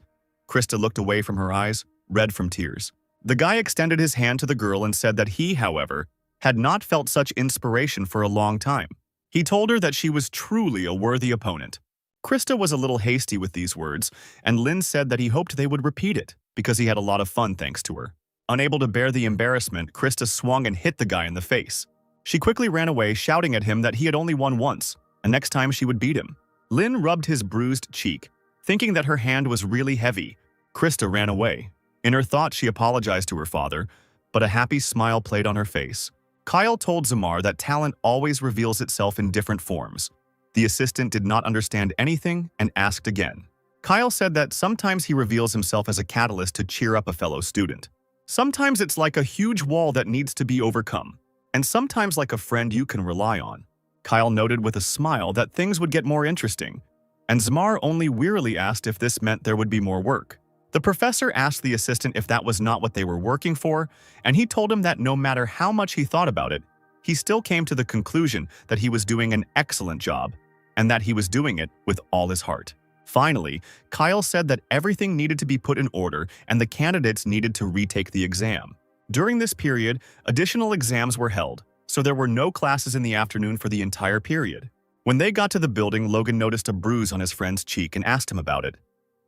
Krista looked away from her eyes, red from tears. The guy extended his hand to the girl and said that he, however, had not felt such inspiration for a long time. He told her that she was truly a worthy opponent. Krista was a little hasty with these words, and Lin said that he hoped they would repeat it, because he had a lot of fun thanks to her. Unable to bear the embarrassment, Krista swung and hit the guy in the face. She quickly ran away, shouting at him that he had only won once, and next time she would beat him. Lin rubbed his bruised cheek, thinking that her hand was really heavy. Krista ran away. In her thoughts, she apologized to her father, but a happy smile played on her face. Kyle told Zamar that talent always reveals itself in different forms. The assistant did not understand anything and asked again. Kyle said that sometimes he reveals himself as a catalyst to cheer up a fellow student. Sometimes it's like a huge wall that needs to be overcome, and sometimes like a friend you can rely on. Kyle noted with a smile that things would get more interesting, and Zmar only wearily asked if this meant there would be more work. The professor asked the assistant if that was not what they were working for, and he told him that no matter how much he thought about it, he still came to the conclusion that he was doing an excellent job, and that he was doing it with all his heart. Finally, Kyle said that everything needed to be put in order and the candidates needed to retake the exam. During this period, additional exams were held, so there were no classes in the afternoon for the entire period. When they got to the building, Logan noticed a bruise on his friend's cheek and asked him about it,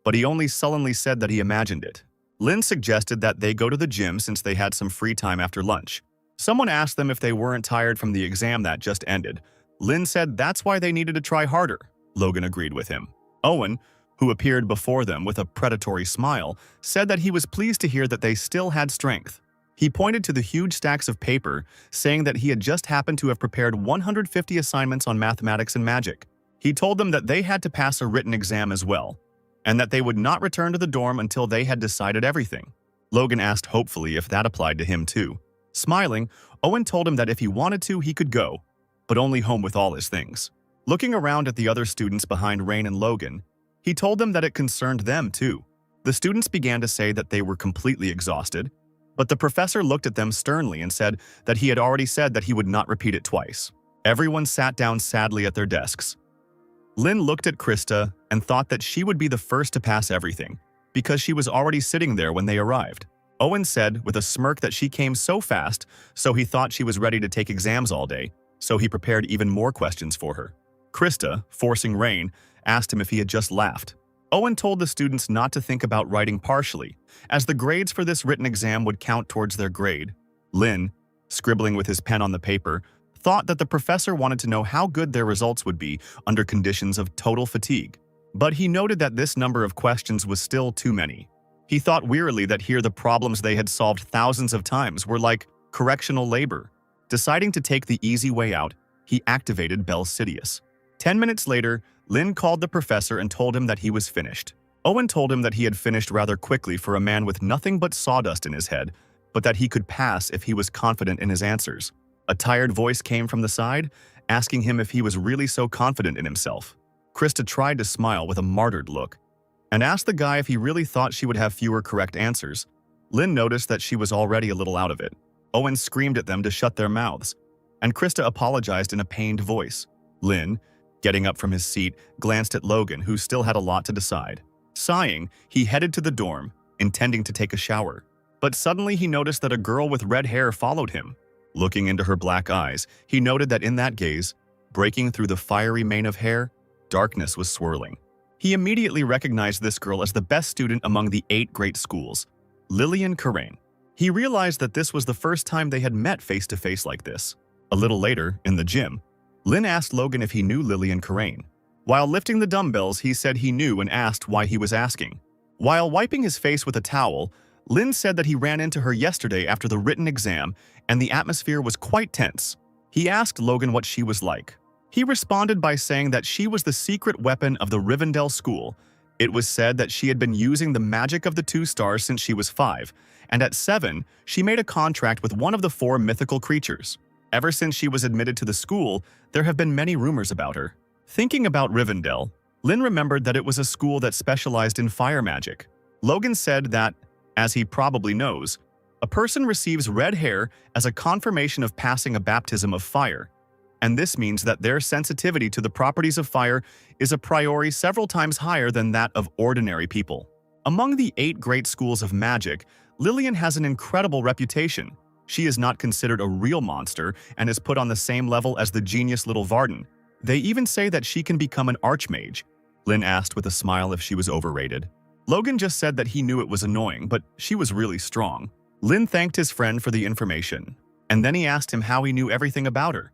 but he only sullenly said that he imagined it. Lynn suggested that they go to the gym since they had some free time after lunch. Someone asked them if they weren't tired from the exam that just ended. Lynn said that's why they needed to try harder. Logan agreed with him. Owen, who appeared before them with a predatory smile, said that he was pleased to hear that they still had strength. He pointed to the huge stacks of paper, saying that he had just happened to have prepared 150 assignments on mathematics and magic. He told them that they had to pass a written exam as well, and that they would not return to the dorm until they had decided everything. Logan asked hopefully if that applied to him too. Smiling, Owen told him that if he wanted to, he could go, but only home with all his things. Looking around at the other students behind Rain and Logan, he told them that it concerned them too. The students began to say that they were completely exhausted, but the professor looked at them sternly and said that he had already said that he would not repeat it twice. Everyone sat down sadly at their desks. Lynn looked at Krista and thought that she would be the first to pass everything, because she was already sitting there when they arrived. Owen said with a smirk that she came so fast, so he thought she was ready to take exams all day, so he prepared even more questions for her. Krista, forcing Rain, asked him if he had just laughed. Owen told the students not to think about writing partially, as the grades for this written exam would count towards their grade. Lynn, scribbling with his pen on the paper, thought that the professor wanted to know how good their results would be under conditions of total fatigue. But he noted that this number of questions was still too many. He thought wearily that here the problems they had solved thousands of times were like correctional labor. Deciding to take the easy way out, he activated Bell Sidious. 10 minutes later, Lynn called the professor and told him that he was finished. Owen told him that he had finished rather quickly for a man with nothing but sawdust in his head, but that he could pass if he was confident in his answers. A tired voice came from the side, asking him if he was really so confident in himself. Krista tried to smile with a martyred look, and asked the guy if he really thought she would have fewer correct answers. Lynn noticed that she was already a little out of it. Owen screamed at them to shut their mouths, and Krista apologized in a pained voice. Lynn, getting up from his seat, glanced at Logan, who still had a lot to decide. Sighing, he headed to the dorm, intending to take a shower. But suddenly he noticed that a girl with red hair followed him. Looking into her black eyes, he noted that in that gaze, breaking through the fiery mane of hair, darkness was swirling. He immediately recognized this girl as the best student among the 8 great schools, Lillian Karain. He realized that this was the first time they had met face-to-face like this. A little later, in the gym, Lynn asked Logan if he knew Lillian Karain. While lifting the dumbbells, he said he knew and asked why he was asking. While wiping his face with a towel, Lynn said that he ran into her yesterday after the written exam and the atmosphere was quite tense. He asked Logan what she was like. He responded by saying that she was the secret weapon of the Rivendell School. It was said that she had been using the magic of the 2 stars since she was 5, and at 7, she made a contract with one of the 4 mythical creatures. Ever since she was admitted to the school, there have been many rumors about her. Thinking about Rivendell, Lynn remembered that it was a school that specialized in fire magic. Logan said that, as he probably knows, a person receives red hair as a confirmation of passing a baptism of fire, and this means that their sensitivity to the properties of fire is a priori several times higher than that of ordinary people. Among the 8 great schools of magic, Lillian has an incredible reputation. She is not considered a real monster and is put on the same level as the genius little Varden. They even say that she can become an archmage. Lynn asked with a smile if she was overrated. Logan just said that he knew it was annoying, but she was really strong. Lynn thanked his friend for the information, and then he asked him how he knew everything about her.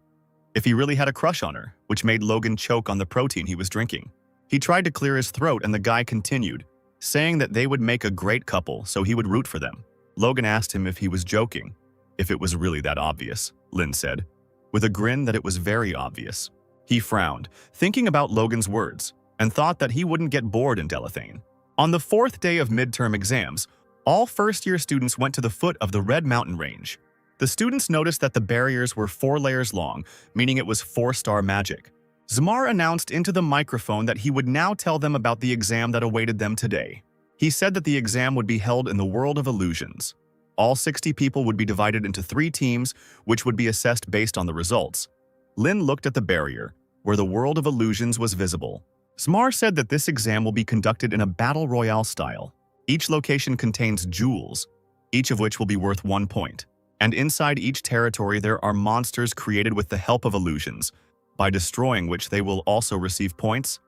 If he really had a crush on her, which made Logan choke on the protein he was drinking. He tried to clear his throat and the guy continued, saying that they would make a great couple so he would root for them. Logan asked him if he was joking. If it was really that obvious, Lynn said, with a grin that it was very obvious. He frowned, thinking about Logan's words. and thought that he wouldn't get bored in Delathane. On the fourth day of midterm exams, all first-year students went to the foot of the Red Mountain Range. The students noticed that the barriers were 4 layers long, meaning it was 4-star magic. Zamar announced into the microphone that he would now tell them about the exam that awaited them today. He said that the exam would be held in the world of illusions. All 60 people would be divided into 3 teams, which would be assessed based on the results. Lin looked at the barrier, where the world of illusions was visible. Zamar said that this exam will be conducted in a battle royale style. Each location contains jewels, each of which will be worth 1 point. And inside each territory there are monsters created with the help of illusions, by destroying which they will also receive points.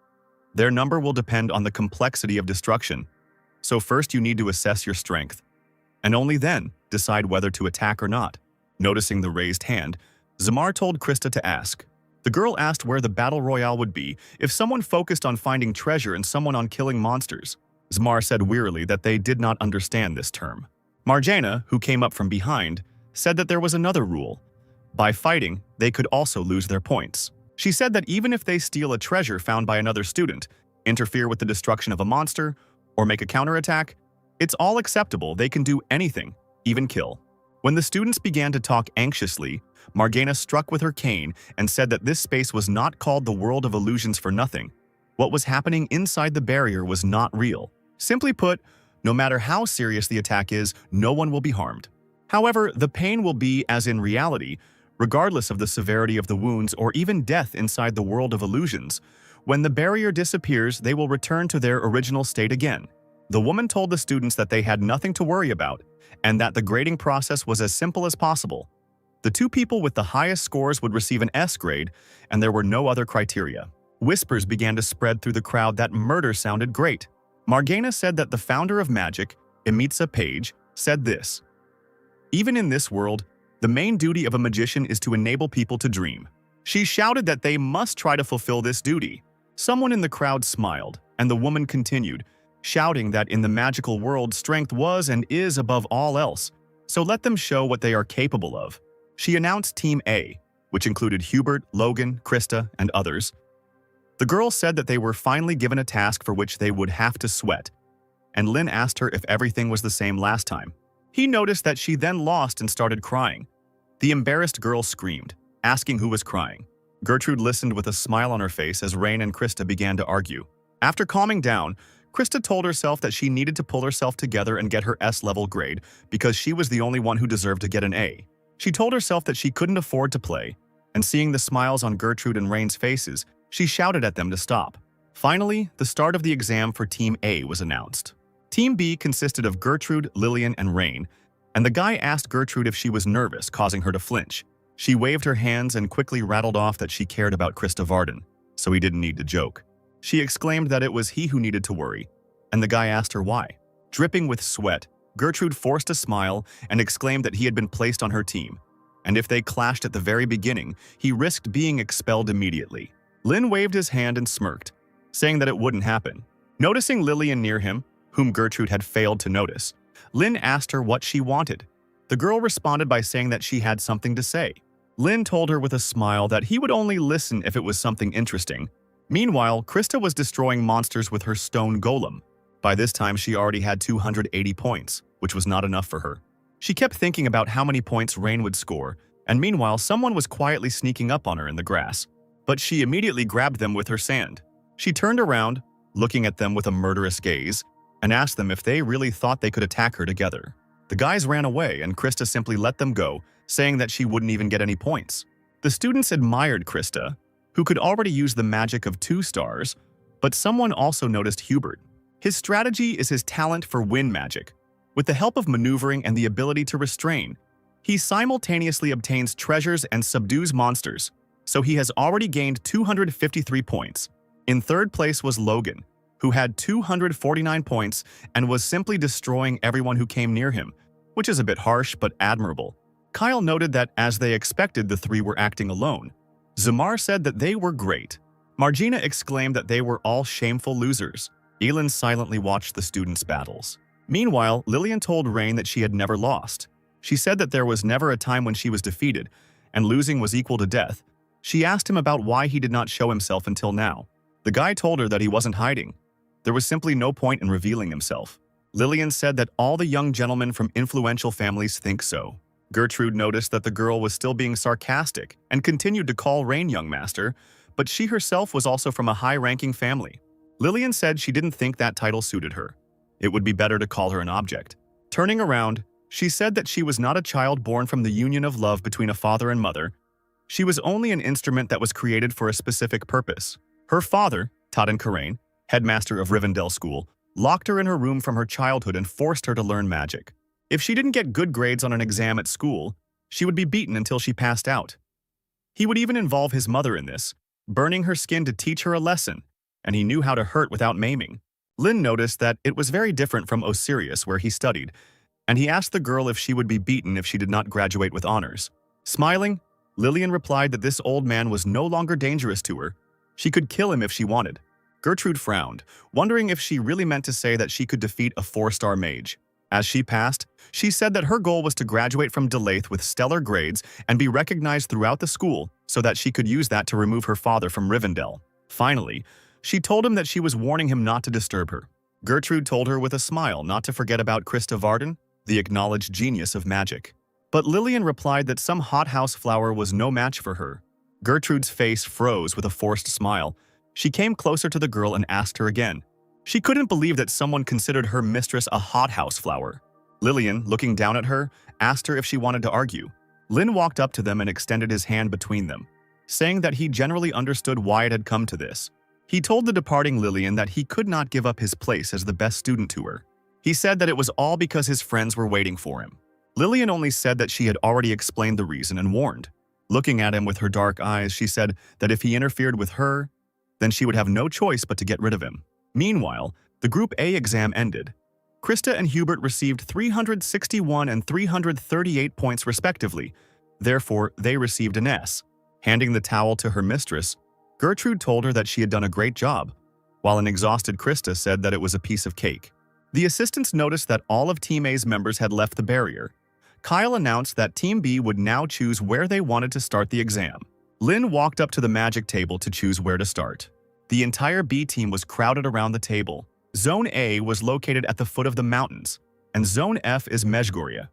Their number will depend on the complexity of destruction. So first you need to assess your strength, and only then decide whether to attack or not. Noticing the raised hand, Zamar told Krista to ask. The girl asked where the battle royale would be if someone focused on finding treasure and someone on killing monsters. Zamar said wearily that they did not understand this term. Marjana, who came up from behind, said that there was another rule. By fighting, they could also lose their points. She said that even if they steal a treasure found by another student, interfere with the destruction of a monster, or make a counterattack, it's all acceptable. They can do anything, even kill. When the students began to talk anxiously, Marjana struck with her cane and said that this space was not called the world of illusions for nothing. What was happening inside the barrier was not real. Simply put, no matter how serious the attack is, no one will be harmed. However, the pain will be as in reality, regardless of the severity of the wounds or even death inside the world of illusions. When the barrier disappears, they will return to their original state again. The woman told the students that they had nothing to worry about and that the grading process was as simple as possible. The 2 people with the highest scores would receive an S grade, and there were no other criteria. Whispers began to spread through the crowd that murder sounded great. Marjana said that the founder of magic, Imitsa Page, said this: "Even in this world, the main duty of a magician is to enable people to dream." She shouted that they must try to fulfill this duty. Someone in the crowd smiled, and the woman continued, shouting that in the magical world strength was and is above all else, so let them show what they are capable of. She announced Team A, which included Hubert, Logan, Krista, and others. The girls said that they were finally given a task for which they would have to sweat, and Lin asked her if everything was the same last time. He noticed that she then lost and started crying. The embarrassed girl screamed, asking who was crying. Gertrude listened with a smile on her face as Rain and Krista began to argue. After calming down, Krista told herself that she needed to pull herself together and get her S-level grade because she was the only one who deserved to get an A. She told herself that she couldn't afford to play, and seeing the smiles on Gertrude and Rain's faces, she shouted at them to stop. Finally, the start of the exam for Team A was announced. Team B consisted of Gertrude, Lillian, and Rain, and the guy asked Gertrude if she was nervous, causing her to flinch. She waved her hands and quickly rattled off that she cared about Krista Varden, so he didn't need to joke. She exclaimed that it was he who needed to worry, and the guy asked her why. Dripping with sweat, Gertrude forced a smile and exclaimed that he had been placed on her team, and if they clashed at the very beginning, he risked being expelled immediately. Lin waved his hand and smirked, saying that it wouldn't happen. Noticing Lillian near him, whom Gertrude had failed to notice, Lin asked her what she wanted. The girl responded by saying that she had something to say. Lin told her with a smile that he would only listen if it was something interesting. Meanwhile, Krista was destroying monsters with her stone golem. By this time, she already had 280 points, which was not enough for her. She kept thinking about how many points Rain would score, and meanwhile, someone was quietly sneaking up on her in the grass. But she immediately grabbed them with her sand. She turned around, looking at them with a murderous gaze, and asked them if they really thought they could attack her together. The guys ran away, and Krista simply let them go, saying that she wouldn't even get any points. The students admired Krista, who could already use the magic of 2 stars, but someone also noticed Hubert. His strategy is his talent for wind magic. With the help of maneuvering and the ability to restrain, he simultaneously obtains treasures and subdues monsters, so he has already gained 253 points. In third place was Logan, who had 249 points and was simply destroying everyone who came near him, which is a bit harsh but admirable. Kyle noted that as they expected, the 3 were acting alone. Zamar said that they were great. Marjana exclaimed that they were all shameful losers. Elin silently watched the students' battles. Meanwhile, Lillian told Rain that she had never lost. She said that there was never a time when she was defeated, and losing was equal to death. She asked him about why he did not show himself until now. The The guy told her that he wasn't hiding. There was simply no point in revealing himself. Lillian said that all the young gentlemen from influential families think so. Gertrude noticed that the girl was still being sarcastic and continued to call Rain young master, but she herself was also from a high-ranking family. Lillian said she didn't think that title suited her. It would be better to call her an object. Turning around, she said that she was not a child born from the union of love between a father and mother. She was only an instrument that was created for a specific purpose. Her father, Totten Karain, headmaster of Rivendell School, locked her in her room from her childhood and forced her to learn magic. If she didn't get good grades on an exam at school, she would be beaten until she passed out. He would even involve his mother in this, burning her skin to teach her a lesson, and he knew how to hurt without maiming. Lin noticed that it was very different from Osirius, where he studied, and he asked the girl if she would be beaten if she did not graduate with honors. Smiling, Lillian replied that this old man was no longer dangerous to her. She could kill him if she wanted. Gertrude frowned, wondering if she really meant to say that she could defeat a 4-star mage. As she passed, she said that her goal was to graduate from Delaith with stellar grades and be recognized throughout the school so that she could use that to remove her father from Rivendell. Finally, she told him that she was warning him not to disturb her. Gertrude told her with a smile not to forget about Krista Varden, the acknowledged genius of magic. But Lillian replied that some hothouse flower was no match for her. Gertrude's face froze with a forced smile. She came closer to the girl and asked her again. She couldn't believe that someone considered her mistress a hothouse flower. Lillian, looking down at her, asked her if she wanted to argue. Lin walked up to them and extended his hand between them, saying that he generally understood why it had come to this. He told the departing Lillian that he could not give up his place as the best student to her. He said that it was all because his friends were waiting for him. Lillian only said that she had already explained the reason and warned. Looking at him with her dark eyes, she said that if he interfered with her, then she would have no choice but to get rid of him. Meanwhile, the Group A exam ended. Krista and Hubert received 361 and 338 points respectively. Therefore, they received an S. Handing the towel to her mistress, Gertrude told her that she had done a great job, while an exhausted Krista said that it was a piece of cake. The assistants noticed that all of Team A's members had left the barrier. Kyle announced that Team B would now choose where they wanted to start the exam. Lin walked up to the magic table to choose where to start. The entire B team was crowded around the table. Zone A was located at the foot of the mountains, and Zone F is Mejgoria.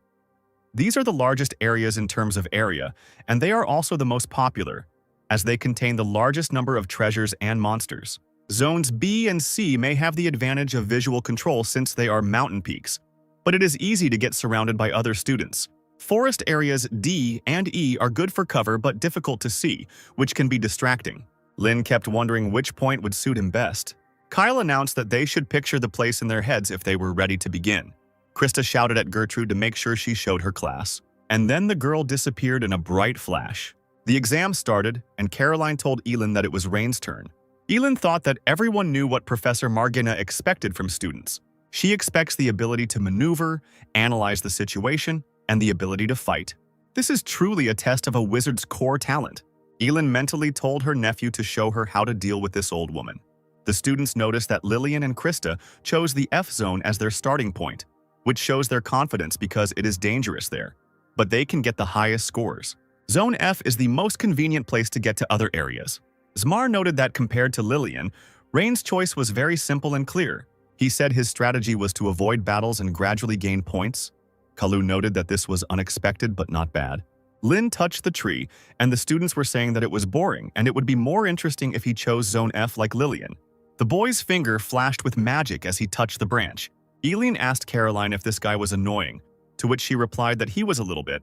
These are the largest areas in terms of area, and they are also the most popular, as they contain the largest number of treasures and monsters. Zones B and C may have the advantage of visual control since they are mountain peaks, but it is easy to get surrounded by other students. Forest areas D and E are good for cover but difficult to see, which can be distracting. Lin kept wondering which point would suit him best. Kyle announced that they should picture the place in their heads if they were ready to begin. Krista shouted at Gertrude to make sure she showed her class. And then the girl disappeared in a bright flash. The exam started, and Caroline told Elin that it was Rain's turn. Elin thought that everyone knew what Professor Margina expected from students. She expects the ability to maneuver, analyze the situation, and the ability to fight. This is truly a test of a wizard's core talent. Elin mentally told her nephew to show her how to deal with this old woman. The students noticed that Lillian and Krista chose the F zone as their starting point, which shows their confidence because it is dangerous there, but they can get the highest scores. Zone F is the most convenient place to get to other areas. Zmar noted that compared to Lillian, Rain's choice was very simple and clear. He said his strategy was to avoid battles and gradually gain points. Kalu noted that this was unexpected but not bad. Lin touched the tree, and the students were saying that it was boring and it would be more interesting if he chose Zone F like Lillian. The boy's finger flashed with magic as he touched the branch. Eileen asked Caroline if this guy was annoying, to which she replied that he was a little bit,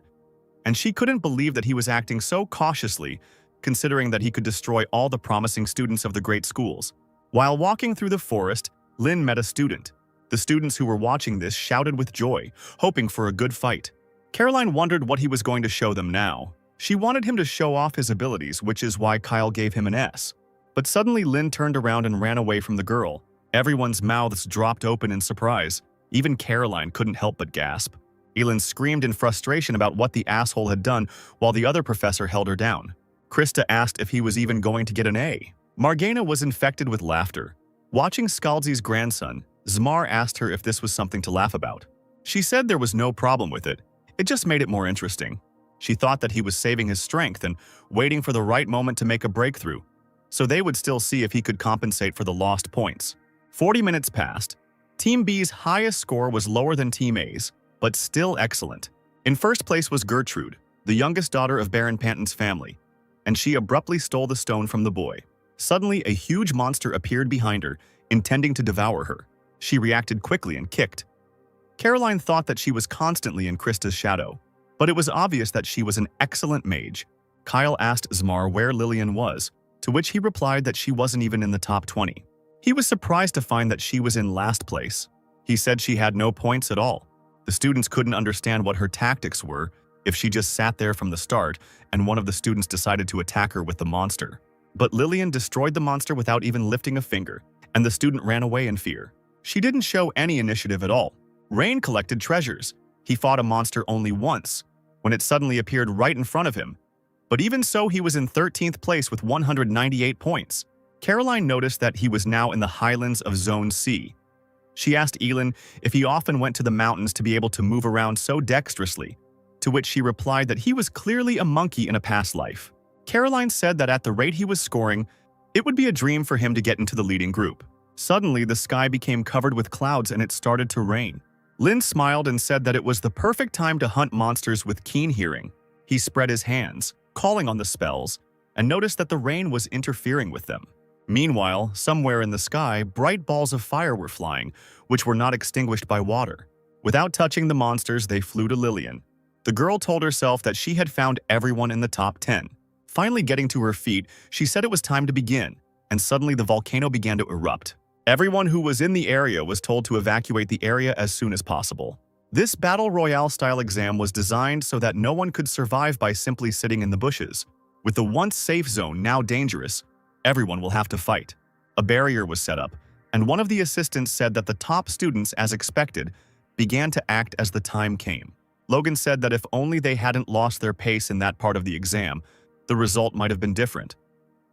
and she couldn't believe that he was acting so cautiously, considering that he could destroy all the promising students of the great schools. While walking through the forest, Lin met a student. The students who were watching this shouted with joy, hoping for a good fight. Caroline wondered what he was going to show them now. She wanted him to show off his abilities, which is why Kyle gave him an S. But suddenly Lin turned around and ran away from the girl. Everyone's mouths dropped open in surprise. Even Caroline couldn't help but gasp. Elin screamed in frustration about what the asshole had done, while the other professor held her down. Krista asked if he was even going to get an A. Margana was infected with laughter. Watching Scalzi's grandson, Zmar asked her if this was something to laugh about. She said there was no problem with it. It just made it more interesting. She thought that he was saving his strength and waiting for the right moment to make a breakthrough. so they would still see if he could compensate for the lost points. 40 minutes passed. Team B's highest score was lower than Team A's, but still excellent. In first place was Gertrude, the youngest daughter of Baron Panton's family, and she abruptly stole the stone from the boy. Suddenly, a huge monster appeared behind her, intending to devour her. She reacted quickly and kicked. Caroline thought that she was constantly in Krista's shadow, but it was obvious that she was an excellent mage. Kyle asked Zmar where Lillian was, to which he replied that she wasn't even in the top 20. He was surprised to find that she was in last place. He said she had no points at all. The students couldn't understand what her tactics were if she just sat there from the start and one of the students decided to attack her with the monster. But Lillian destroyed the monster without even lifting a finger, and the student ran away in fear. She didn't show any initiative at all. Rain collected treasures. He fought a monster only once, when it suddenly appeared right in front of him. But even so, he was in 13th place with 198 points. Caroline noticed that he was now in the highlands of Zone C. She asked Elin if he often went to the mountains to be able to move around so dexterously, to which she replied that he was clearly a monkey in a past life. Caroline said that at the rate he was scoring, it would be a dream for him to get into the leading group. Suddenly, the sky became covered with clouds and it started to rain. Lin smiled and said that it was the perfect time to hunt monsters with keen hearing. He spread his hands, calling on the spells, and noticed that the rain was interfering with them. Meanwhile, somewhere in the sky, bright balls of fire were flying, which were not extinguished by water. Without touching the monsters, they flew to Lillian. The girl told herself that she had found everyone in the top 10. Finally getting to her feet, she said it was time to begin, and suddenly the volcano began to erupt. Everyone who was in the area was told to evacuate the area as soon as possible. This Battle Royale-style exam was designed so that no one could survive by simply sitting in the bushes. With the once safe zone now dangerous, everyone will have to fight. A barrier was set up, and one of the assistants said that the top students, as expected, began to act as the time came. Logan said that if only they hadn't lost their pace in that part of the exam, the result might have been different.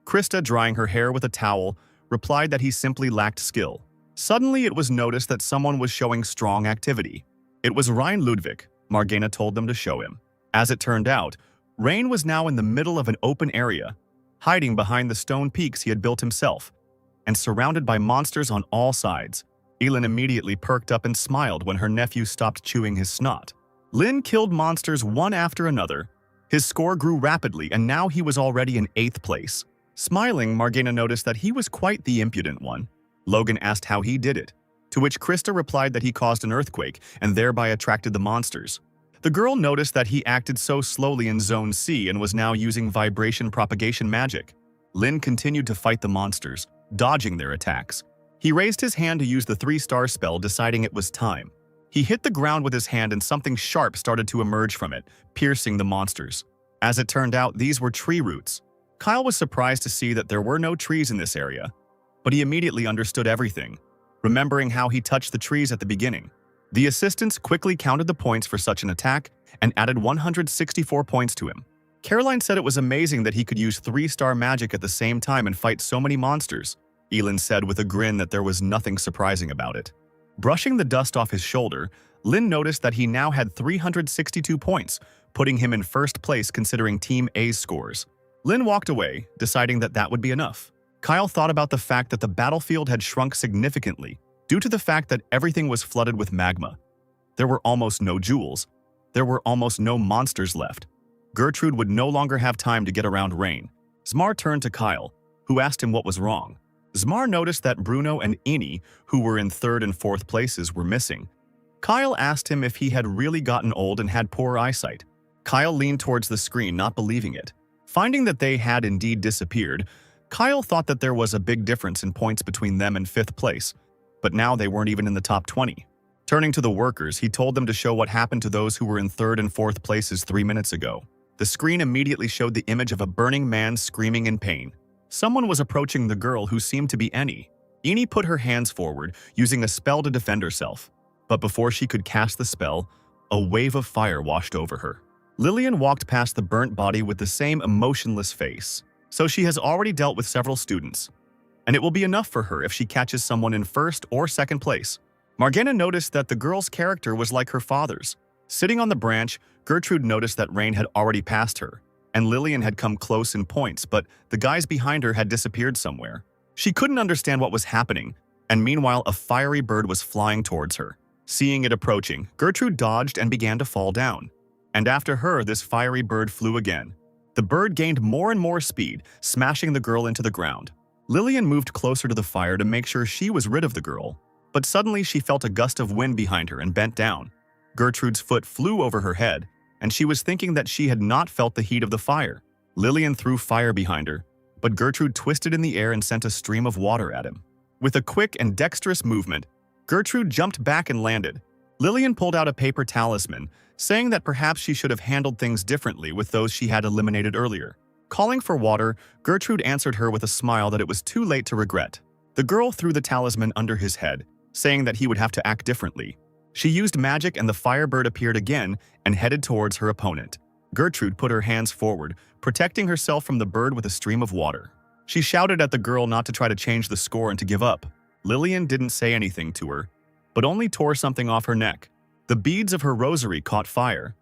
Krista, drying her hair with a towel, replied that he simply lacked skill. Suddenly, it was noticed that someone was showing strong activity. It was Ryan Ludwig. Margana told them to show him. As it turned out, Rain was now in the middle of an open area, hiding behind the stone peaks he had built himself, and surrounded by monsters on all sides. Elin immediately perked up and smiled when her nephew stopped chewing his snot. Lin killed monsters one after another. His score grew rapidly, and now he was already in 8th place. Smiling, Margana noticed that he was quite the impudent one. Logan asked how he did it, to which Krista replied that he caused an earthquake and thereby attracted the monsters. The girl noticed that he acted so slowly in Zone C and was now using vibration propagation magic. Lin continued to fight the monsters, dodging their attacks. He raised his hand to use the 3-star spell, deciding it was time. He hit the ground with his hand and something sharp started to emerge from it, piercing the monsters. As it turned out, these were tree roots. Kyle was surprised to see that there were no trees in this area, but he immediately understood everything, remembering how he touched the trees at the beginning. The assistants quickly counted the points for such an attack and added 164 points to him. Caroline said it was amazing that he could use 3-star magic at the same time and fight so many monsters. Elin said with a grin that there was nothing surprising about it. Brushing the dust off his shoulder, Lin noticed that he now had 362 points, putting him in 1st place considering Team A's scores. Lin walked away, deciding that that would be enough. Kyle thought about the fact that the battlefield had shrunk significantly due to the fact that everything was flooded with magma. There were almost no jewels. There were almost no monsters left. Gertrude would no longer have time to get around Rain. Zmar turned to Kyle, who asked him what was wrong. Zmar noticed that Bruno and Ini, who were in 3rd and 4th places, were missing. Kyle asked him if he had really gotten old and had poor eyesight. Kyle leaned towards the screen, not believing it. Finding that they had indeed disappeared, Kyle thought that there was a big difference in points between them and 5th place, but now they weren't even in the top 20. Turning to the workers, he told them to show what happened to those who were in 3rd and 4th places 3 minutes ago. The screen immediately showed the image of a burning man screaming in pain. Someone was approaching the girl, who seemed to be Eni. Eni put her hands forward, using a spell to defend herself. But before she could cast the spell, a wave of fire washed over her. Lillian walked past the burnt body with the same emotionless face. So she has already dealt with several students, and it will be enough for her if she catches someone in 1st or 2nd place. Margana noticed that the girl's character was like her father's. Sitting on the branch, Gertrude noticed that Rain had already passed her. and Lillian had come close in points, but the guys behind her had disappeared somewhere. She couldn't understand what was happening, and meanwhile a fiery bird was flying towards her. Seeing it approaching, Gertrude dodged and began to fall down. And after her, this fiery bird flew again. The bird gained more and more speed, smashing the girl into the ground. Lillian moved closer to the fire to make sure she was rid of the girl, but suddenly she felt a gust of wind behind her and bent down. Gertrude's foot flew over her head, and she was thinking that she had not felt the heat of the fire. Lillian threw fire behind her, but Gertrude twisted in the air and sent a stream of water at him. With a quick and dexterous movement, Gertrude jumped back and landed. Lillian pulled out a paper talisman, saying that perhaps she should have handled things differently with those she had eliminated earlier. Calling for water, Gertrude answered her with a smile that it was too late to regret. The girl threw the talisman under his head, saying that he would have to act differently. She used magic and the firebird appeared again and headed towards her opponent. Gertrude put her hands forward, protecting herself from the bird with a stream of water. She shouted at the girl not to try to change the score and to give up. Lillian didn't say anything to her, but only tore something off her neck. The beads of her rosary caught fire.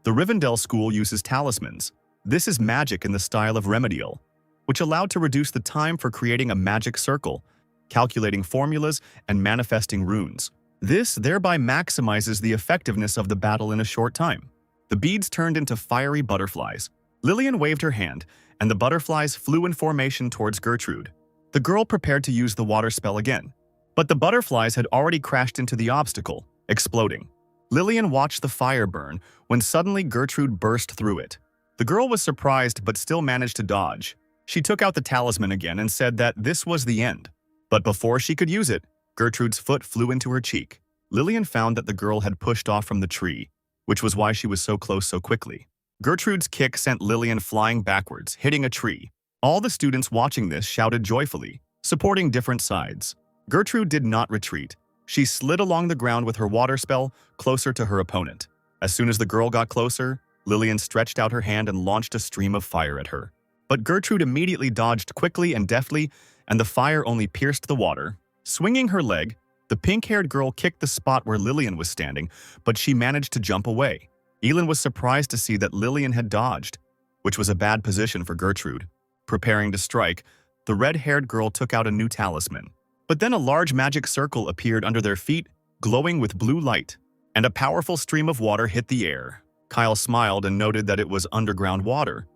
The Rivendell school uses talismans. This is magic in the style of remedial, which allowed to reduce the time for creating a magic circle, calculating formulas, and manifesting runes. This thereby maximizes the effectiveness of the battle in a short time. The beads turned into fiery butterflies. Lillian waved her hand, and the butterflies flew in formation towards Gertrude. The girl prepared to use the water spell again, but the butterflies had already crashed into the obstacle, exploding. Lillian watched the fire burn when suddenly Gertrude burst through it. The girl was surprised but still managed to dodge. She took out the talisman again and said that this was the end. But before she could use it, Gertrude's foot flew into her cheek. Lillian found that the girl had pushed off from the tree, which was why she was so close so quickly. Gertrude's kick sent Lillian flying backwards, hitting a tree. All the students watching this shouted joyfully, supporting different sides. Gertrude did not retreat. She slid along the ground with her water spell closer to her opponent. As soon as the girl got closer, Lillian stretched out her hand and launched a stream of fire at her. But Gertrude immediately dodged quickly and deftly, and the fire only pierced the water. Swinging her leg, the pink-haired girl kicked the spot where Lillian was standing, but she managed to jump away. Elin was surprised to see that Lillian had dodged, which was a bad position for Gertrude. Preparing to strike, the red-haired girl took out a new talisman. But then a large magic circle appeared under their feet, glowing with blue light, and a powerful stream of water hit the air. Kyle smiled and noted that it was underground water.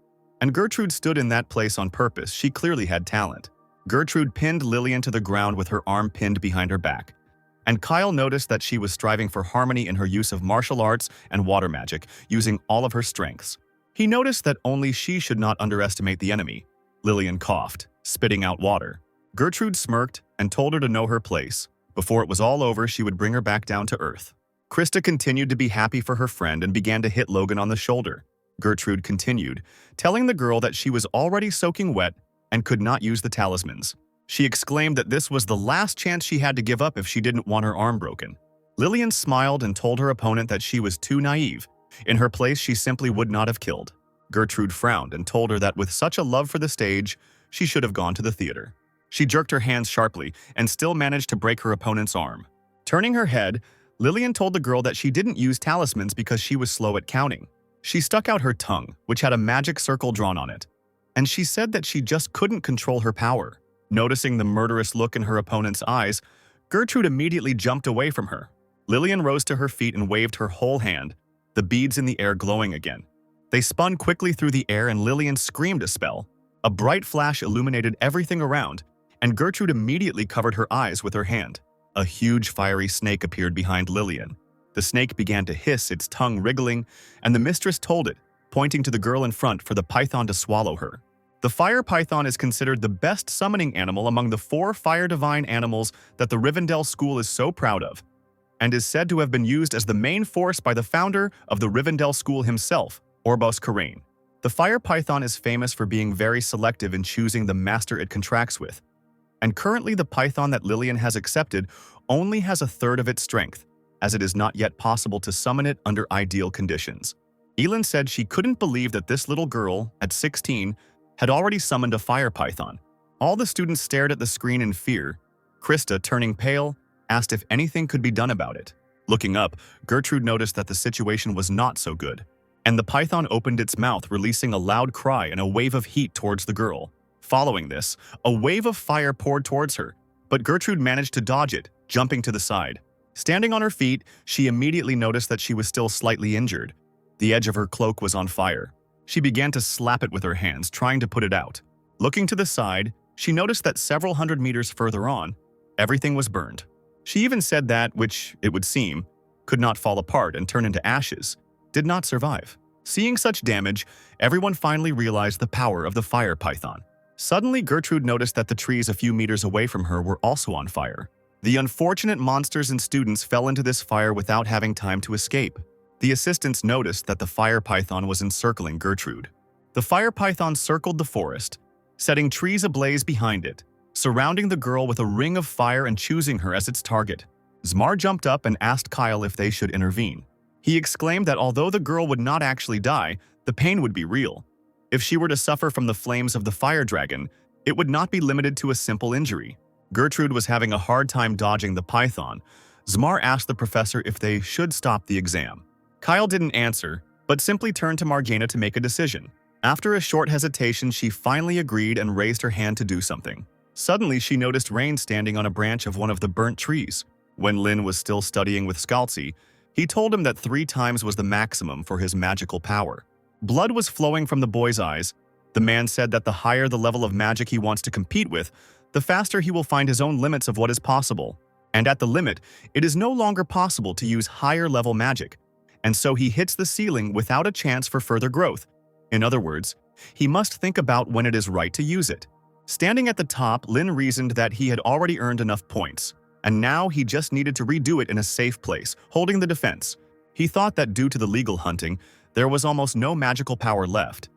And Gertrude stood in that place on purpose. She clearly had talent. Gertrude pinned Lillian to the ground with her arm pinned behind her back. And Kyle noticed that she was striving for harmony in her use of martial arts and water magic, using all of her strengths. He noticed that only she should not underestimate the enemy. Lillian coughed, spitting out water. Gertrude smirked and told her to know her place. Before it was all over, she would bring her back down to earth. Krista continued to be happy for her friend and began to hit Logan on the shoulder. Gertrude continued, telling the girl that she was already soaking wet and could not use the talismans. She exclaimed that this was the last chance she had to give up if she didn't want her arm broken. Lillian smiled and told her opponent that she was too naive. In her place, she simply would not have killed. Gertrude frowned and told her that with such a love for the stage, she should have gone to the theater. She jerked her hands sharply and still managed to break her opponent's arm. Turning her head, Lillian told the girl that she didn't use talismans because she was slow at counting. She stuck out her tongue, which had a magic circle drawn on it, and she said that she just couldn't control her power. Noticing the murderous look in her opponent's eyes, Gertrude immediately jumped away from her. Lillian rose to her feet and waved her whole hand, the beads in the air glowing again. They spun quickly through the air and Lillian screamed a spell. A bright flash illuminated everything around, and Gertrude immediately covered her eyes with her hand. A huge fiery snake appeared behind Lillian. The snake began to hiss, its tongue wriggling, and the mistress told it, pointing to the girl in front, for the python to swallow her. The fire python is considered the best summoning animal among the 4 fire divine animals that the Rivendell school is so proud of, and is said to have been used as the main force by the founder of the Rivendell school himself, Orbos Karain. The fire python is famous for being very selective in choosing the master it contracts with, and currently the python that Lillian has accepted only has 1/3 of its strength, as it is not yet possible to summon it under ideal conditions. Elin said she couldn't believe that this little girl, at 16, had already summoned a fire python. All the students stared at the screen in fear. Krista, turning pale, asked if anything could be done about it. Looking up, Gertrude noticed that the situation was not so good. and the python opened its mouth, releasing a loud cry and a wave of heat towards the girl. Following this, a wave of fire poured towards her, but Gertrude managed to dodge it, jumping to the side. Standing on her feet, she immediately noticed that she was still slightly injured. The edge of her cloak was on fire. She began to slap it with her hands, trying to put it out. Looking to the side, she noticed that several hundred meters further on, everything was burned. She even said that, which, it would seem, could not fall apart and turn into ashes, did not survive. Seeing such damage, everyone finally realized the power of the fire python. Suddenly, Gertrude noticed that the trees a few meters away from her were also on fire. The unfortunate monsters and students fell into this fire without having time to escape. The assistants noticed that the fire python was encircling Gertrude. The fire python circled the forest, setting trees ablaze behind it, surrounding the girl with a ring of fire and choosing her as its target. Zmar jumped up and asked Kyle if they should intervene. He exclaimed that although the girl would not actually die, the pain would be real. If she were to suffer from the flames of the fire dragon, it would not be limited to a simple injury. Gertrude was having a hard time dodging the python. Zmar asked the professor if they should stop the exam. Kyle didn't answer, but simply turned to Margana to make a decision. After a short hesitation, she finally agreed and raised her hand to do something. Suddenly, she noticed Rain standing on a branch of one of the burnt trees. When Lin was still studying with Scalzi, he told him that 3 times was the maximum for his magical power. Blood was flowing from the boy's eyes. The man said that the higher the level of magic he wants to compete with, the faster he will find his own limits of what is possible. And at the limit, it is no longer possible to use higher level magic, and so he hits the ceiling without a chance for further growth. In other words, he must think about when it is right to use it. Standing at the top, Lin reasoned that he had already earned enough points, and now he just needed to redo it in a safe place, holding the defense. He thought that due to the legal hunting, there was almost no magical power left.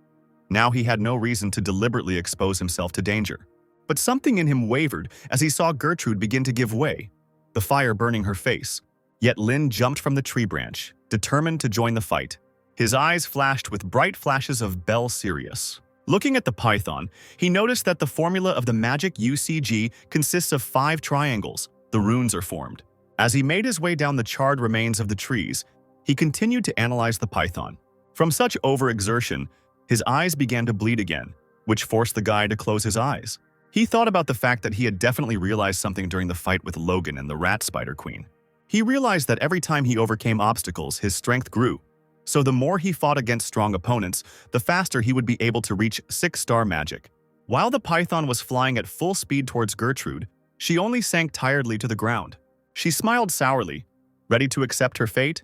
Now he had no reason to deliberately expose himself to danger. But something in him wavered as he saw Gertrude begin to give way, the fire burning her face. Yet Lin jumped from the tree branch, determined to join the fight. His eyes flashed with bright flashes of Bel Sirius. Looking at the python, he noticed that the formula of the magic UCG consists of 5 triangles. The runes are formed. As he made his way down the charred remains of the trees, he continued to analyze the python. From such overexertion, his eyes began to bleed again, which forced the guy to close his eyes. He thought about the fact that he had definitely realized something during the fight with Logan and the Rat Spider Queen. He realized that every time he overcame obstacles, his strength grew. So the more he fought against strong opponents, the faster he would be able to reach 6-star magic. While the python was flying at full speed towards Gertrude, she only sank tiredly to the ground. She smiled sourly, ready to accept her fate,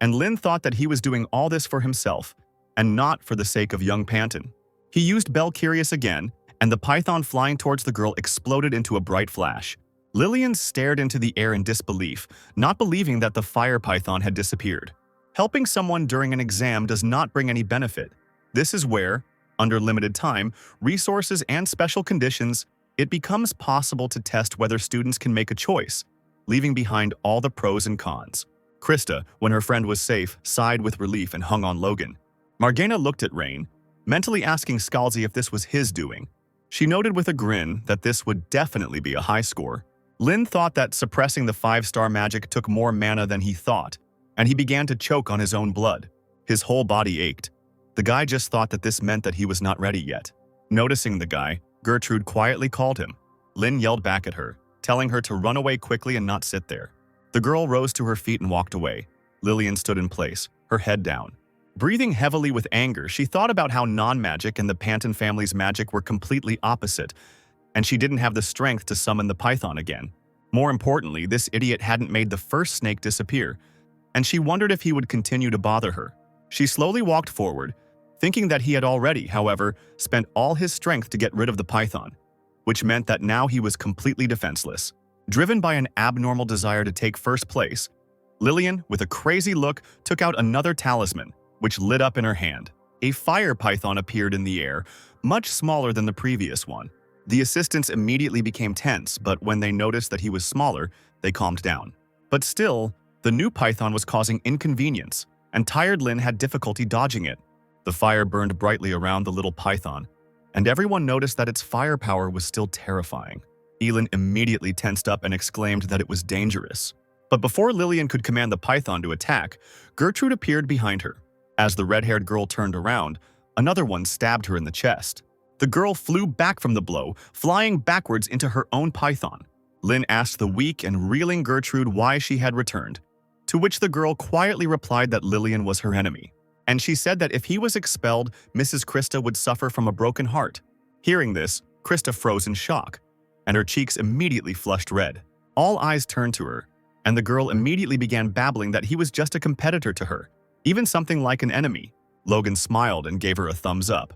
and Lin thought that he was doing all this for himself, and not for the sake of young Panton. He used Bel Curious again, and the python flying towards the girl exploded into a bright flash. Lillian stared into the air in disbelief, not believing that the fire python had disappeared. Helping someone during an exam does not bring any benefit. This is where, under limited time, resources, and special conditions, it becomes possible to test whether students can make a choice, leaving behind all the pros and cons. Krista, when her friend was safe, sighed with relief and hung on Logan. Margana looked at Rain, mentally asking Scalzi if this was his doing. She noted with a grin that this would definitely be a high score. Lin thought that suppressing the 5-star magic took more mana than he thought, and he began to choke on his own blood. His whole body ached. The guy just thought that this meant that he was not ready yet. Noticing the guy, Gertrude quietly called him. Lin yelled back at her, telling her to run away quickly and not sit there. The girl rose to her feet and walked away. Lillian stood in place, her head down. Breathing heavily with anger, she thought about how non-magic and the Panton family's magic were completely opposite, and she didn't have the strength to summon the python again. More importantly, this idiot hadn't made the first snake disappear, and she wondered if he would continue to bother her. She slowly walked forward, thinking that he had already, however, spent all his strength to get rid of the python, which meant that now he was completely defenseless. Driven by an abnormal desire to take first place, Lillian, with a crazy look, took out another talisman, which lit up in her hand. A fire python appeared in the air, much smaller than the previous one. The assistants immediately became tense, but when they noticed that he was smaller, they calmed down. But still, the new python was causing inconvenience, and tired Lin had difficulty dodging it. The fire burned brightly around the little python, and everyone noticed that its firepower was still terrifying. Elin immediately tensed up and exclaimed that it was dangerous. But before Lillian could command the python to attack, Gertrude appeared behind her. As the red-haired girl turned around, another one stabbed her in the chest. The girl flew back from the blow, flying backwards into her own python. Lin asked the weak and reeling Gertrude why she had returned, to which the girl quietly replied that Lillian was her enemy, and she said that if he was expelled, Mrs. Krista would suffer from a broken heart. Hearing this, Krista froze in shock, and her cheeks immediately flushed red. All eyes turned to her, and the girl immediately began babbling that he was just a competitor to her, even something like an enemy. Logan smiled and gave her a thumbs up,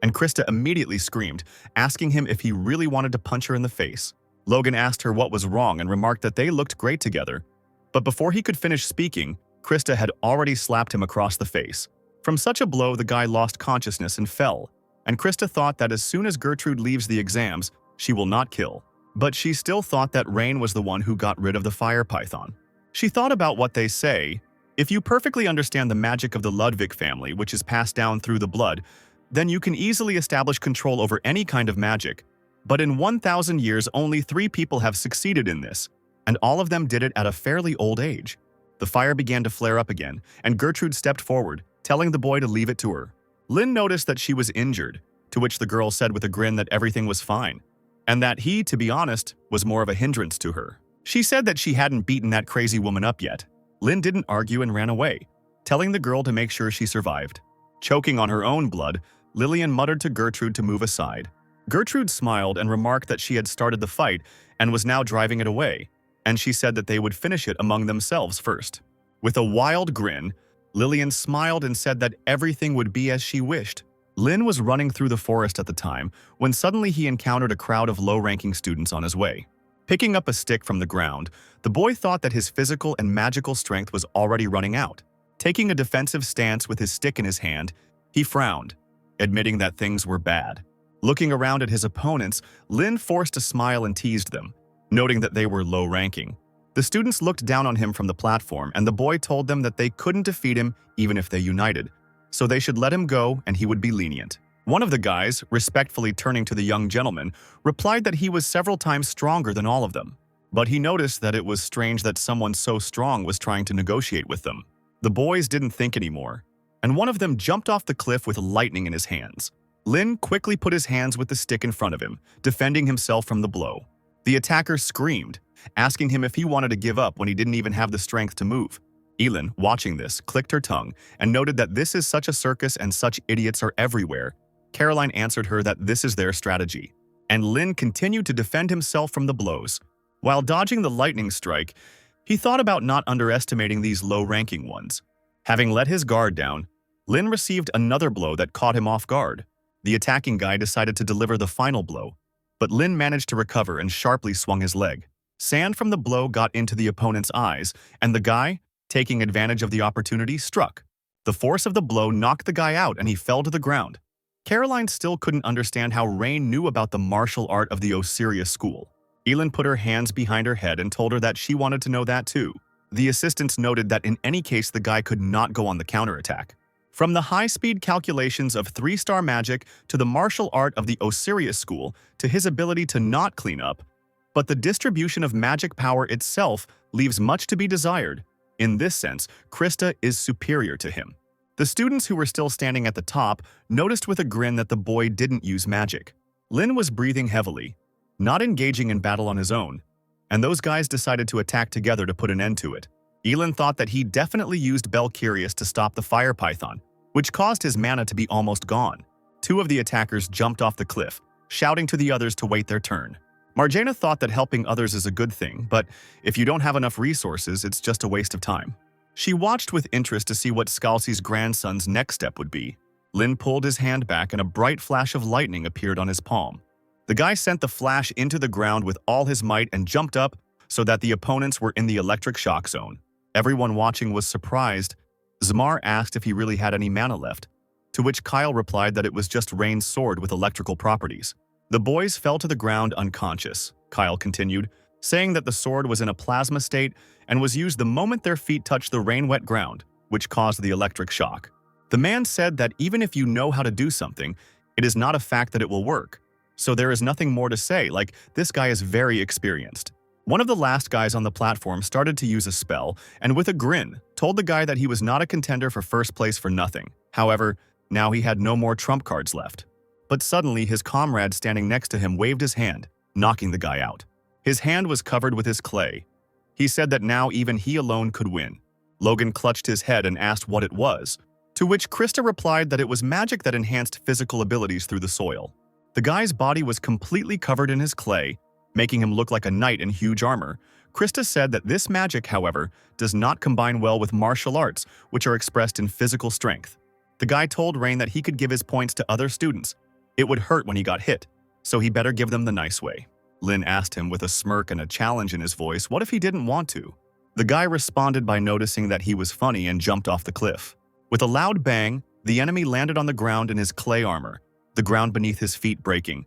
and Krista immediately screamed, asking him if he really wanted to punch her in the face. Logan asked her what was wrong and remarked that they looked great together, but before he could finish speaking, Krista had already slapped him across the face. From such a blow, the guy lost consciousness and fell, and Krista thought that as soon as Gertrude leaves the exams, she will not kill. But she still thought that Rain was the one who got rid of the fire python. She thought about what they say: if you perfectly understand the magic of the Ludwig family, which is passed down through the blood, then you can easily establish control over any kind of magic. But in 1,000 years, only 3 people have succeeded in this, and all of them did it at a fairly old age. The fire began to flare up again, and Gertrude stepped forward, telling the boy to leave it to her. Lin noticed that she was injured, to which the girl said with a grin that everything was fine, and that he, to be honest, was more of a hindrance to her. She said that she hadn't beaten that crazy woman up yet. Lin didn't argue and ran away, telling the girl to make sure she survived. Choking on her own blood, Lillian muttered to Gertrude to move aside. Gertrude smiled and remarked that she had started the fight and was now driving it away, and she said that they would finish it among themselves first. With a wild grin, Lillian smiled and said that everything would be as she wished. Lin was running through the forest at the time when suddenly he encountered a crowd of low-ranking students on his way. Picking up a stick from the ground, the boy thought that his physical and magical strength was already running out. Taking a defensive stance with his stick in his hand, he frowned, admitting that things were bad. Looking around at his opponents, Lin forced a smile and teased them, noting that they were low-ranking. The students looked down on him from the platform, and the boy told them that they couldn't defeat him even if they united, so they should let him go and he would be lenient. One of the guys, respectfully turning to the young gentleman, replied that he was several times stronger than all of them, but he noticed that it was strange that someone so strong was trying to negotiate with them. The boys didn't think anymore, and one of them jumped off the cliff with lightning in his hands. Lin quickly put his hands with the stick in front of him, defending himself from the blow. The attacker screamed, asking him if he wanted to give up when he didn't even have the strength to move. Elin, watching this, clicked her tongue and noted that this is such a circus and such idiots are everywhere. Caroline answered her that this is their strategy, and Lin continued to defend himself from the blows. While dodging the lightning strike, he thought about not underestimating these low-ranking ones. Having let his guard down, Lin received another blow that caught him off guard. The attacking guy decided to deliver the final blow, but Lin managed to recover and sharply swung his leg. Sand from the blow got into the opponent's eyes, and the guy, taking advantage of the opportunity, struck. The force of the blow knocked the guy out and he fell to the ground. Caroline still couldn't understand how Rain knew about the martial art of the Osiris school. Elin put her hands behind her head and told her that she wanted to know that too. The assistants noted that in any case the guy could not go on the counterattack. From the high-speed calculations of 3-star magic to the martial art of the Osiris school to his ability to not clean up, but the distribution of magic power itself leaves much to be desired. In this sense, Krista is superior to him. The students who were still standing at the top noticed with a grin that the boy didn't use magic. Lin was breathing heavily, not engaging in battle on his own, and those guys decided to attack together to put an end to it. Elin thought that he definitely used Belcurious to stop the fire python, which caused his mana to be almost gone. 2 of the attackers jumped off the cliff, shouting to the others to wait their turn. Marjana thought that helping others is a good thing, but if you don't have enough resources, it's just a waste of time. She watched with interest to see what Scalzi's grandson's next step would be. Lin pulled his hand back and a bright flash of lightning appeared on his palm. The guy sent the flash into the ground with all his might and jumped up so that the opponents were in the electric shock zone. Everyone watching was surprised. Zmar asked if he really had any mana left, to which Kyle replied that it was just Rain's sword with electrical properties. The boys fell to the ground unconscious, Kyle continued, saying that the sword was in a plasma state and was used the moment their feet touched the rain-wet ground, which caused the electric shock. The man said that even if you know how to do something, it is not a fact that it will work. So there is nothing more to say, like this guy is very experienced. One of the last guys on the platform started to use a spell and with a grin told the guy that he was not a contender for first place for nothing. However, now he had no more trump cards left. But suddenly, his comrade standing next to him waved his hand, knocking the guy out. His hand was covered with his clay. He said that now even he alone could win. Logan clutched his head and asked what it was, to which Krista replied that it was magic that enhanced physical abilities through the soil. The guy's body was completely covered in his clay, making him look like a knight in huge armor. Krista said that this magic, however, does not combine well with martial arts, which are expressed in physical strength. The guy told Rain that he could give his points to other students. It would hurt when he got hit, so he better give them the nice way. Lin asked him with a smirk and a challenge in his voice, what if he didn't want to? The guy responded by noticing that he was funny and jumped off the cliff. With a loud bang, the enemy landed on the ground in his clay armor, the ground beneath his feet breaking.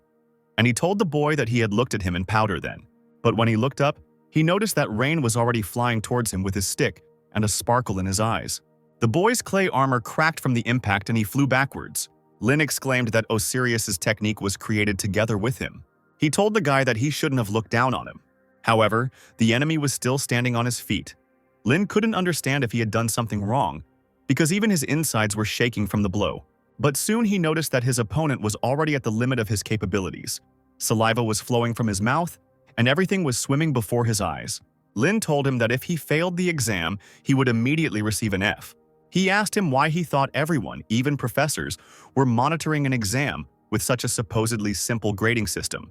And he told the boy that he had looked at him in powder then. But when he looked up, he noticed that Rain was already flying towards him with his stick and a sparkle in his eyes. The boy's clay armor cracked from the impact and he flew backwards. Lin exclaimed that Osiris's technique was created together with him. He told the guy that he shouldn't have looked down on him. However, the enemy was still standing on his feet. Lin couldn't understand if he had done something wrong, because even his insides were shaking from the blow. But soon he noticed that his opponent was already at the limit of his capabilities. Saliva was flowing from his mouth, and everything was swimming before his eyes. Lin told him that if he failed the exam, he would immediately receive an F. He asked him why he thought everyone, even professors, were monitoring an exam with such a supposedly simple grading system.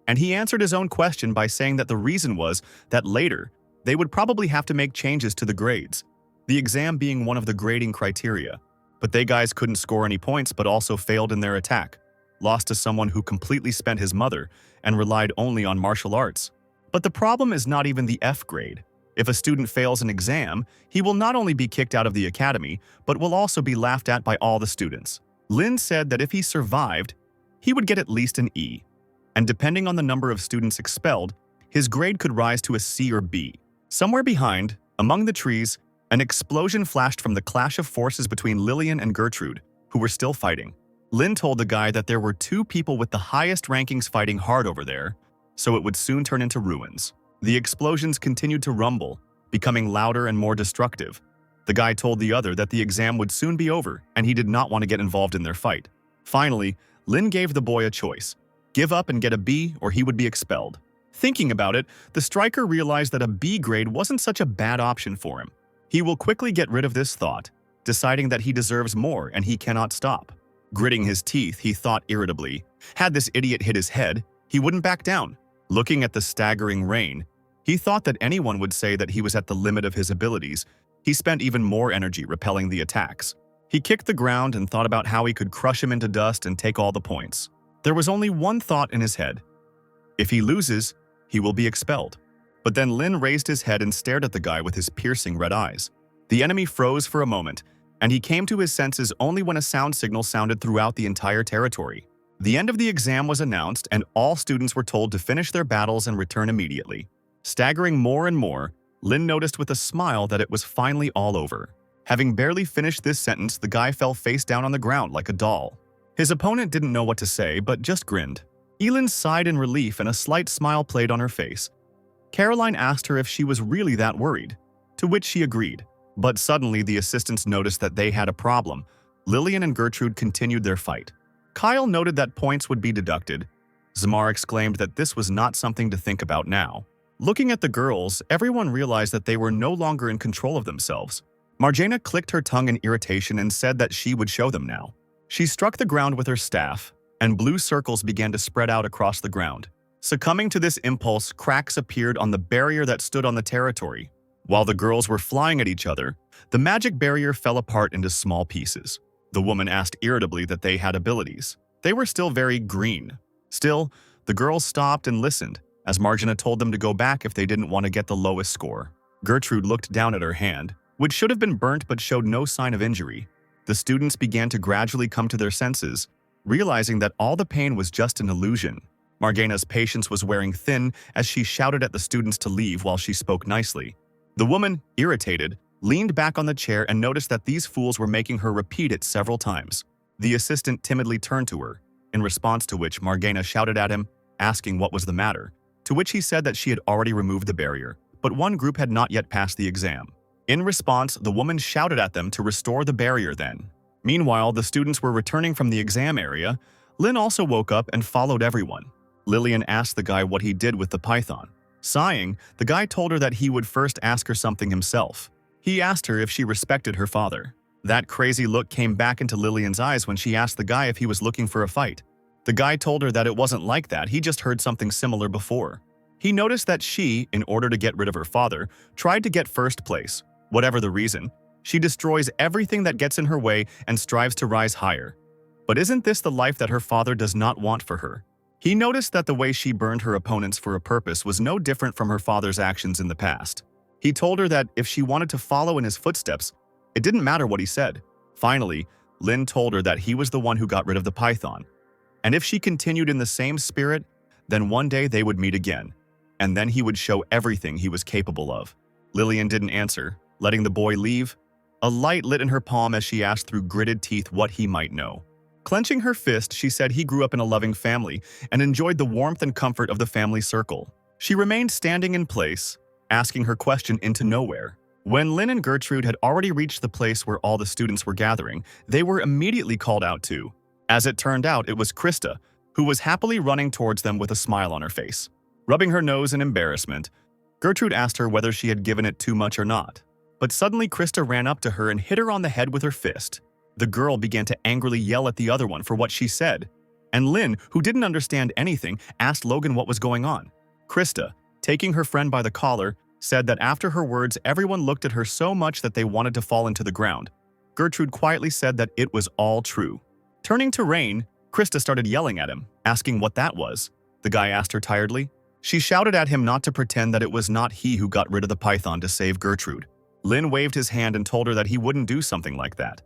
And he answered his own question by saying that the reason was that later, they would probably have to make changes to the grades, the exam being one of the grading criteria. But they guys couldn't score any points but also failed in their attack, lost to someone who completely spent his mother and relied only on martial arts. But the problem is not even the F grade. If a student fails an exam, he will not only be kicked out of the academy, but will also be laughed at by all the students. Lin said that if he survived, he would get at least an E. And depending on the number of students expelled, his grade could rise to a C or B. Somewhere behind, among the trees, an explosion flashed from the clash of forces between Lillian and Gertrude, who were still fighting. Lin told the guy that there were two people with the highest rankings fighting hard over there, so it would soon turn into ruins. The explosions continued to rumble, becoming louder and more destructive. The guy told the other that the exam would soon be over and he did not want to get involved in their fight. Finally, Lin gave the boy a choice: give up and get a B or he would be expelled. Thinking about it, the striker realized that a B grade wasn't such a bad option for him. He will quickly get rid of this thought, deciding that he deserves more and he cannot stop. Gritting his teeth, he thought irritably, had this idiot hit his head, he wouldn't back down. Looking at the staggering Rain, he thought that anyone would say that he was at the limit of his abilities. He spent even more energy repelling the attacks. He kicked the ground and thought about how he could crush him into dust and take all the points. There was only one thought in his head: if he loses, he will be expelled. But then Lin raised his head and stared at the guy with his piercing red eyes. The enemy froze for a moment, and he came to his senses only when a sound signal sounded throughout the entire territory. The end of the exam was announced, and all students were told to finish their battles and return immediately. Staggering more and more, Lin noticed with a smile that it was finally all over. Having barely finished this sentence, the guy fell face down on the ground like a doll. His opponent didn't know what to say, but just grinned. Elin sighed in relief and a slight smile played on her face. Caroline asked her if she was really that worried, to which she agreed. But suddenly the assistants noticed that they had a problem. Lillian and Gertrude continued their fight. Kyle noted that points would be deducted. Zamar exclaimed that this was not something to think about now. Looking at the girls, everyone realized that they were no longer in control of themselves. Marjana clicked her tongue in irritation and said that she would show them now. She struck the ground with her staff, and blue circles began to spread out across the ground. Succumbing to this impulse, cracks appeared on the barrier that stood on the territory. While the girls were flying at each other, the magic barrier fell apart into small pieces. The woman asked irritably that they had abilities. They were still very green. Still, the girls stopped and listened, as Marjana told them to go back if they didn't want to get the lowest score. Gertrude looked down at her hand, which should have been burnt but showed no sign of injury. The students began to gradually come to their senses, realizing that all the pain was just an illusion. Marjana's patience was wearing thin as she shouted at the students to leave while she spoke nicely. The woman, irritated, leaned back on the chair and noticed that these fools were making her repeat it several times. The assistant timidly turned to her, in response to which Marjana shouted at him, asking what was the matter, to which he said that she had already removed the barrier, but one group had not yet passed the exam. In response, the woman shouted at them to restore the barrier then. Meanwhile, the students were returning from the exam area. Lin also woke up and followed everyone. Lillian asked the guy what he did with the python. Sighing, the guy told her that he would first ask her something himself. He asked her if she respected her father. That crazy look came back into Lillian's eyes when she asked the guy if he was looking for a fight. The guy told her that it wasn't like that, he just heard something similar before. He noticed that she, in order to get rid of her father, tried to get first place. Whatever the reason, she destroys everything that gets in her way and strives to rise higher. But isn't this the life that her father does not want for her? He noticed that the way she burned her opponents for a purpose was no different from her father's actions in the past. He told her that if she wanted to follow in his footsteps, it didn't matter what he said. Finally, Lin told her that he was the one who got rid of the python. And if she continued in the same spirit, then one day they would meet again. And then he would show everything he was capable of. Lillian didn't answer, letting the boy leave. A light lit in her palm as she asked through gritted teeth what he might know. Clenching her fist, she said he grew up in a loving family and enjoyed the warmth and comfort of the family circle. She remained standing in place, asking her question into nowhere. When Lin and Gertrude had already reached the place where all the students were gathering, they were immediately called out to. As it turned out, it was Krista, who was happily running towards them with a smile on her face. Rubbing her nose in embarrassment, Gertrude asked her whether she had given it too much or not. But suddenly Krista ran up to her and hit her on the head with her fist. The girl began to angrily yell at the other one for what she said. And Lin, who didn't understand anything, asked Logan what was going on. Krista, taking her friend by the collar, said that after her words, everyone looked at her so much that they wanted to fall into the ground. Gertrude quietly said that it was all true. Turning to Rain, Krista started yelling at him, asking what that was. The guy asked her tiredly. She shouted at him not to pretend that it was not he who got rid of the python to save Gertrude. Lin waved his hand and told her that he wouldn't do something like that.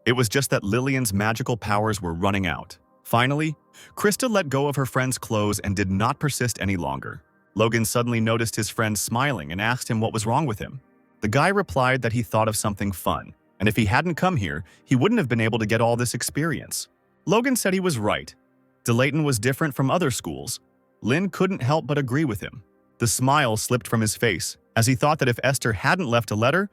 It was just that Lillian's magical powers were running out. Finally, Krista let go of her friend's clothes and did not persist any longer. Logan suddenly noticed his friend smiling and asked him what was wrong with him. The guy replied that he thought of something fun, and if he hadn't come here, he wouldn't have been able to get all this experience. Logan said he was right. DeLayton was different from other schools. Lin couldn't help but agree with him. The smile slipped from his face, as he thought that if Esther hadn't left a letter,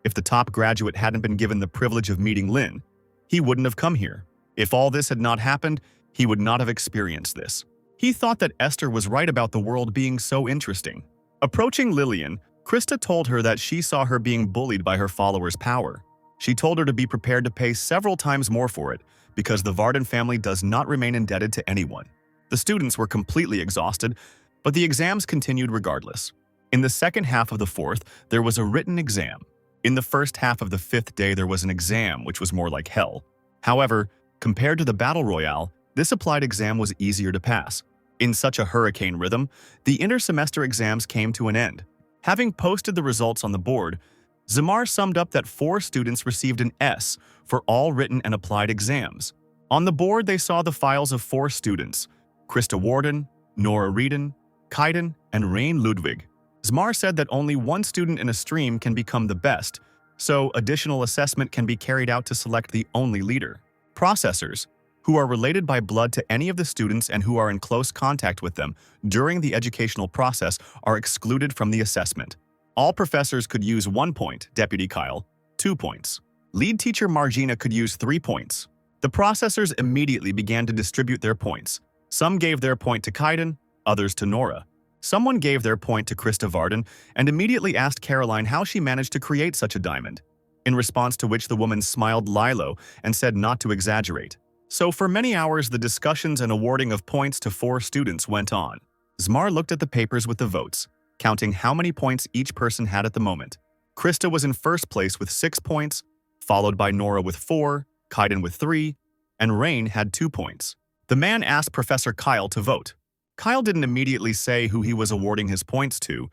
if the top graduate hadn't been given the privilege of meeting Lin, he wouldn't have come here. If all this had not happened, he would not have experienced this. He thought that Esther was right about the world being so interesting. Approaching Lillian, Krista told her that she saw her being bullied by her followers' power. She told her to be prepared to pay several times more for it, because the Varden family does not remain indebted to anyone. The students were completely exhausted, but the exams continued regardless. In the second half of the fourth, there was a written exam. In the first half of the fifth day, there was an exam, which was more like hell. However, compared to the Battle Royale, this applied exam was easier to pass. In such a hurricane rhythm, the inter-semester exams came to an end. Having posted the results on the board, Zamar summed up that 4 students received an S for all written and applied exams. On the board, they saw the files of 4 students, Krista Warden, Nora Reeden, Kaiden, and Rain Ludwig. Zamar said that only one student in a stream can become the best, so additional assessment can be carried out to select the only leader. Processors, who are related by blood to any of the students and who are in close contact with them during the educational process, are excluded from the assessment. All professors could use 1 point, Deputy Kyle, 2 points. Lead teacher Margina could use 3 points. The processors immediately began to distribute their points. Some gave their point to Kaiden, others to Nora. Someone gave their point to Krista Varden and immediately asked Caroline how she managed to create such a diamond, in response to which the woman smiled Lilo and said not to exaggerate. So for many hours, the discussions and awarding of points to 4 students went on. Zmar looked at the papers with the votes, counting how many points each person had at the moment. Krista was in first place with 6 points, followed by Nora with 4, Kaiden with 3, and Rain had 2 points. The man asked Professor Kyle to vote. Kyle didn't immediately say who he was awarding his points to.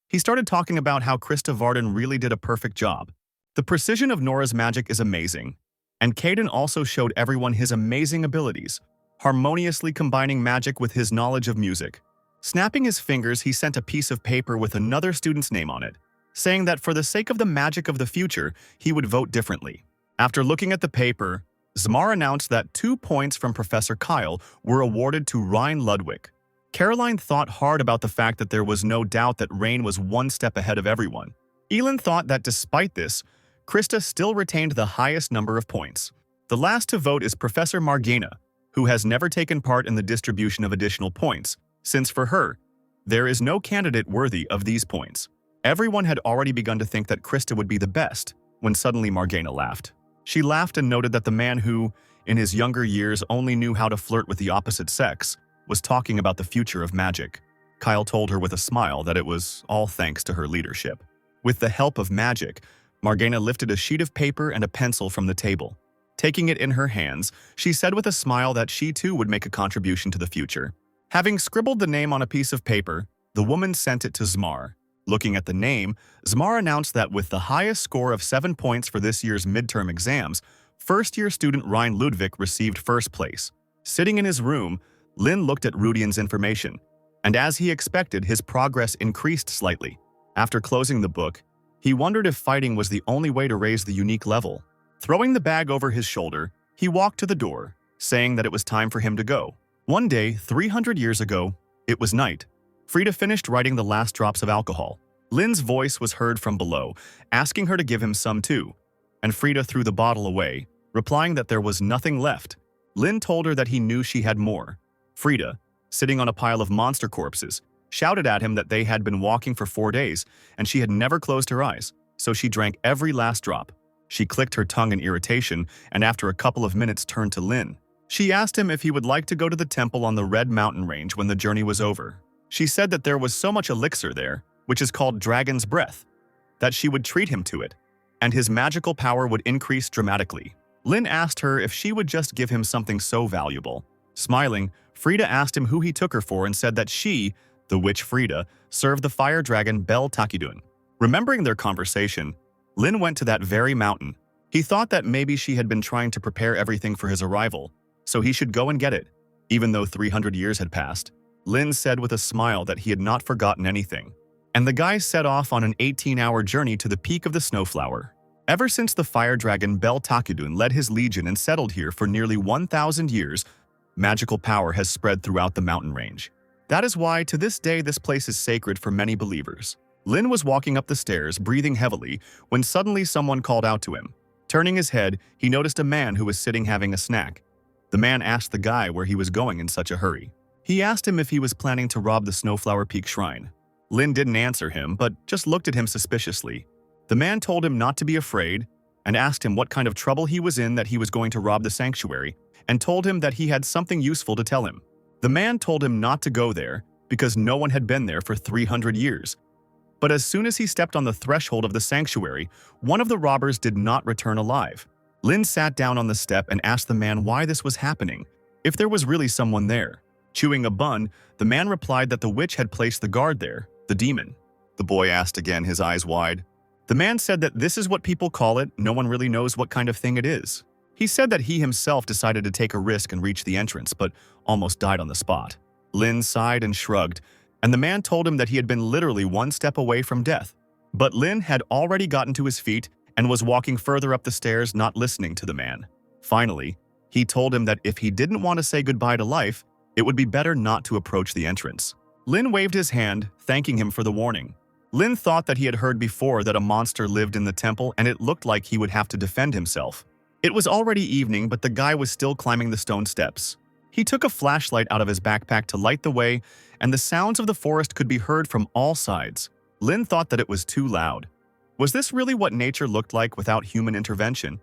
He started talking about how Krista Varden really did a perfect job. The precision of Nora's magic is amazing, and Kaiden also showed everyone his amazing abilities, harmoniously combining magic with his knowledge of music. Snapping his fingers, he sent a piece of paper with another student's name on it, saying that for the sake of the magic of the future, he would vote differently. After looking at the paper, Zmar announced that 2 points from Professor Kyle were awarded to Ryan Ludwig. Caroline thought hard about the fact that there was no doubt that Rain was 1 step ahead of everyone. Elin thought that despite this, Krista still retained the highest number of points. The last to vote is Professor Margana, who has never taken part in the distribution of additional points, since for her, there is no candidate worthy of these points. Everyone had already begun to think that Krista would be the best, when suddenly Margana laughed. She laughed and noted that the man who, in his younger years, only knew how to flirt with the opposite sex, was talking about the future of magic. Kyle told her with a smile that it was all thanks to her leadership. With the help of magic, Margana lifted a sheet of paper and a pencil from the table. Taking it in her hands, she said with a smile that she too would make a contribution to the future. Having scribbled the name on a piece of paper, the woman sent it to Zmar. Looking at the name, Zmar announced that with the highest score of 7 points for this year's midterm exams, first-year student Ryan Ludwig received first place. Sitting in his room, Lin looked at Rudian's information, and as he expected, his progress increased slightly. After closing the book, he wondered if fighting was the only way to raise the unique level. Throwing the bag over his shoulder, he walked to the door, saying that it was time for him to go. One day, 300 years ago, it was night. Frida finished writing the last drops of alcohol. Lin's voice was heard from below, asking her to give him some too, and Frida threw the bottle away, replying that there was nothing left. Lin told her that he knew she had more. Frida, sitting on a pile of monster corpses, shouted at him that they had been walking for 4 days, and she had never closed her eyes, so she drank every last drop. She clicked her tongue in irritation, and after a couple of minutes turned to Lin. She asked him if he would like to go to the temple on the Red Mountain Range when the journey was over. She said that there was so much elixir there, which is called Dragon's Breath, that she would treat him to it, and his magical power would increase dramatically. Lin asked her if she would just give him something so valuable. Smiling, Frida asked him who he took her for and said that she, the witch Frida, served the fire dragon Bel Takidun. Remembering their conversation, Lin went to that very mountain. He thought that maybe she had been trying to prepare everything for his arrival, so he should go and get it. Even though 300 years had passed, Lin said with a smile that he had not forgotten anything. And the guys set off on an 18-hour journey to the peak of the Snowflower. Ever since the fire dragon Bel Takidun led his legion and settled here for nearly 1,000 years, magical power has spread throughout the mountain range. That is why, to this day, this place is sacred for many believers. Lin was walking up the stairs, breathing heavily, when suddenly someone called out to him. Turning his head, he noticed a man who was sitting having a snack. The man asked the guy where he was going in such a hurry. He asked him if he was planning to rob the Snowflower Peak Shrine. Lin didn't answer him, but just looked at him suspiciously. The man told him not to be afraid, and asked him what kind of trouble he was in that he was going to rob the sanctuary, and told him that he had something useful to tell him. The man told him not to go there, because no one had been there for 300 years. But as soon as he stepped on the threshold of the sanctuary, one of the robbers did not return alive. Lin sat down on the step and asked the man why this was happening, if there was really someone there. Chewing a bun, the man replied that the witch had placed the guard there, the demon. The boy asked again, his eyes wide. The man said that this is what people call it, no one really knows what kind of thing it is. He said that he himself decided to take a risk and reach the entrance, but almost died on the spot. Lin sighed and shrugged, and the man told him that he had been literally one step away from death. But Lin had already gotten to his feet and was walking further up the stairs, not listening to the man. Finally, he told him that if he didn't want to say goodbye to life, it would be better not to approach the entrance. Lin waved his hand, thanking him for the warning. Lin thought that he had heard before that a monster lived in the temple and it looked like he would have to defend himself. It was already evening, but the guy was still climbing the stone steps. He took a flashlight out of his backpack to light the way, and the sounds of the forest could be heard from all sides. Lin thought that it was too loud. Was this really what nature looked like without human intervention?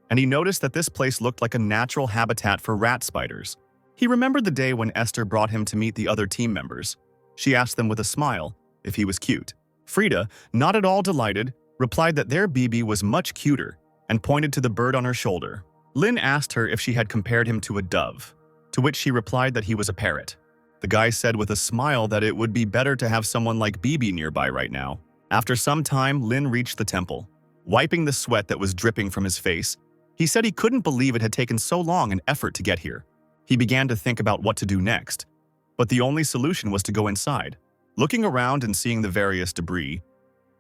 And he noticed that this place looked like a natural habitat for rat spiders. He remembered the day when Esther brought him to meet the other team members. She asked them with a smile if he was cute. Frida, not at all delighted, replied that their BB was much cuter and pointed to the bird on her shoulder. Lin asked her if she had compared him to a dove, to which she replied that he was a parrot. The guy said with a smile that it would be better to have someone like BB nearby right now. After some time, Lin reached the temple. Wiping the sweat that was dripping from his face, he said he couldn't believe it had taken so long an effort to get here. He began to think about what to do next, but the only solution was to go inside. Looking around and seeing the various debris,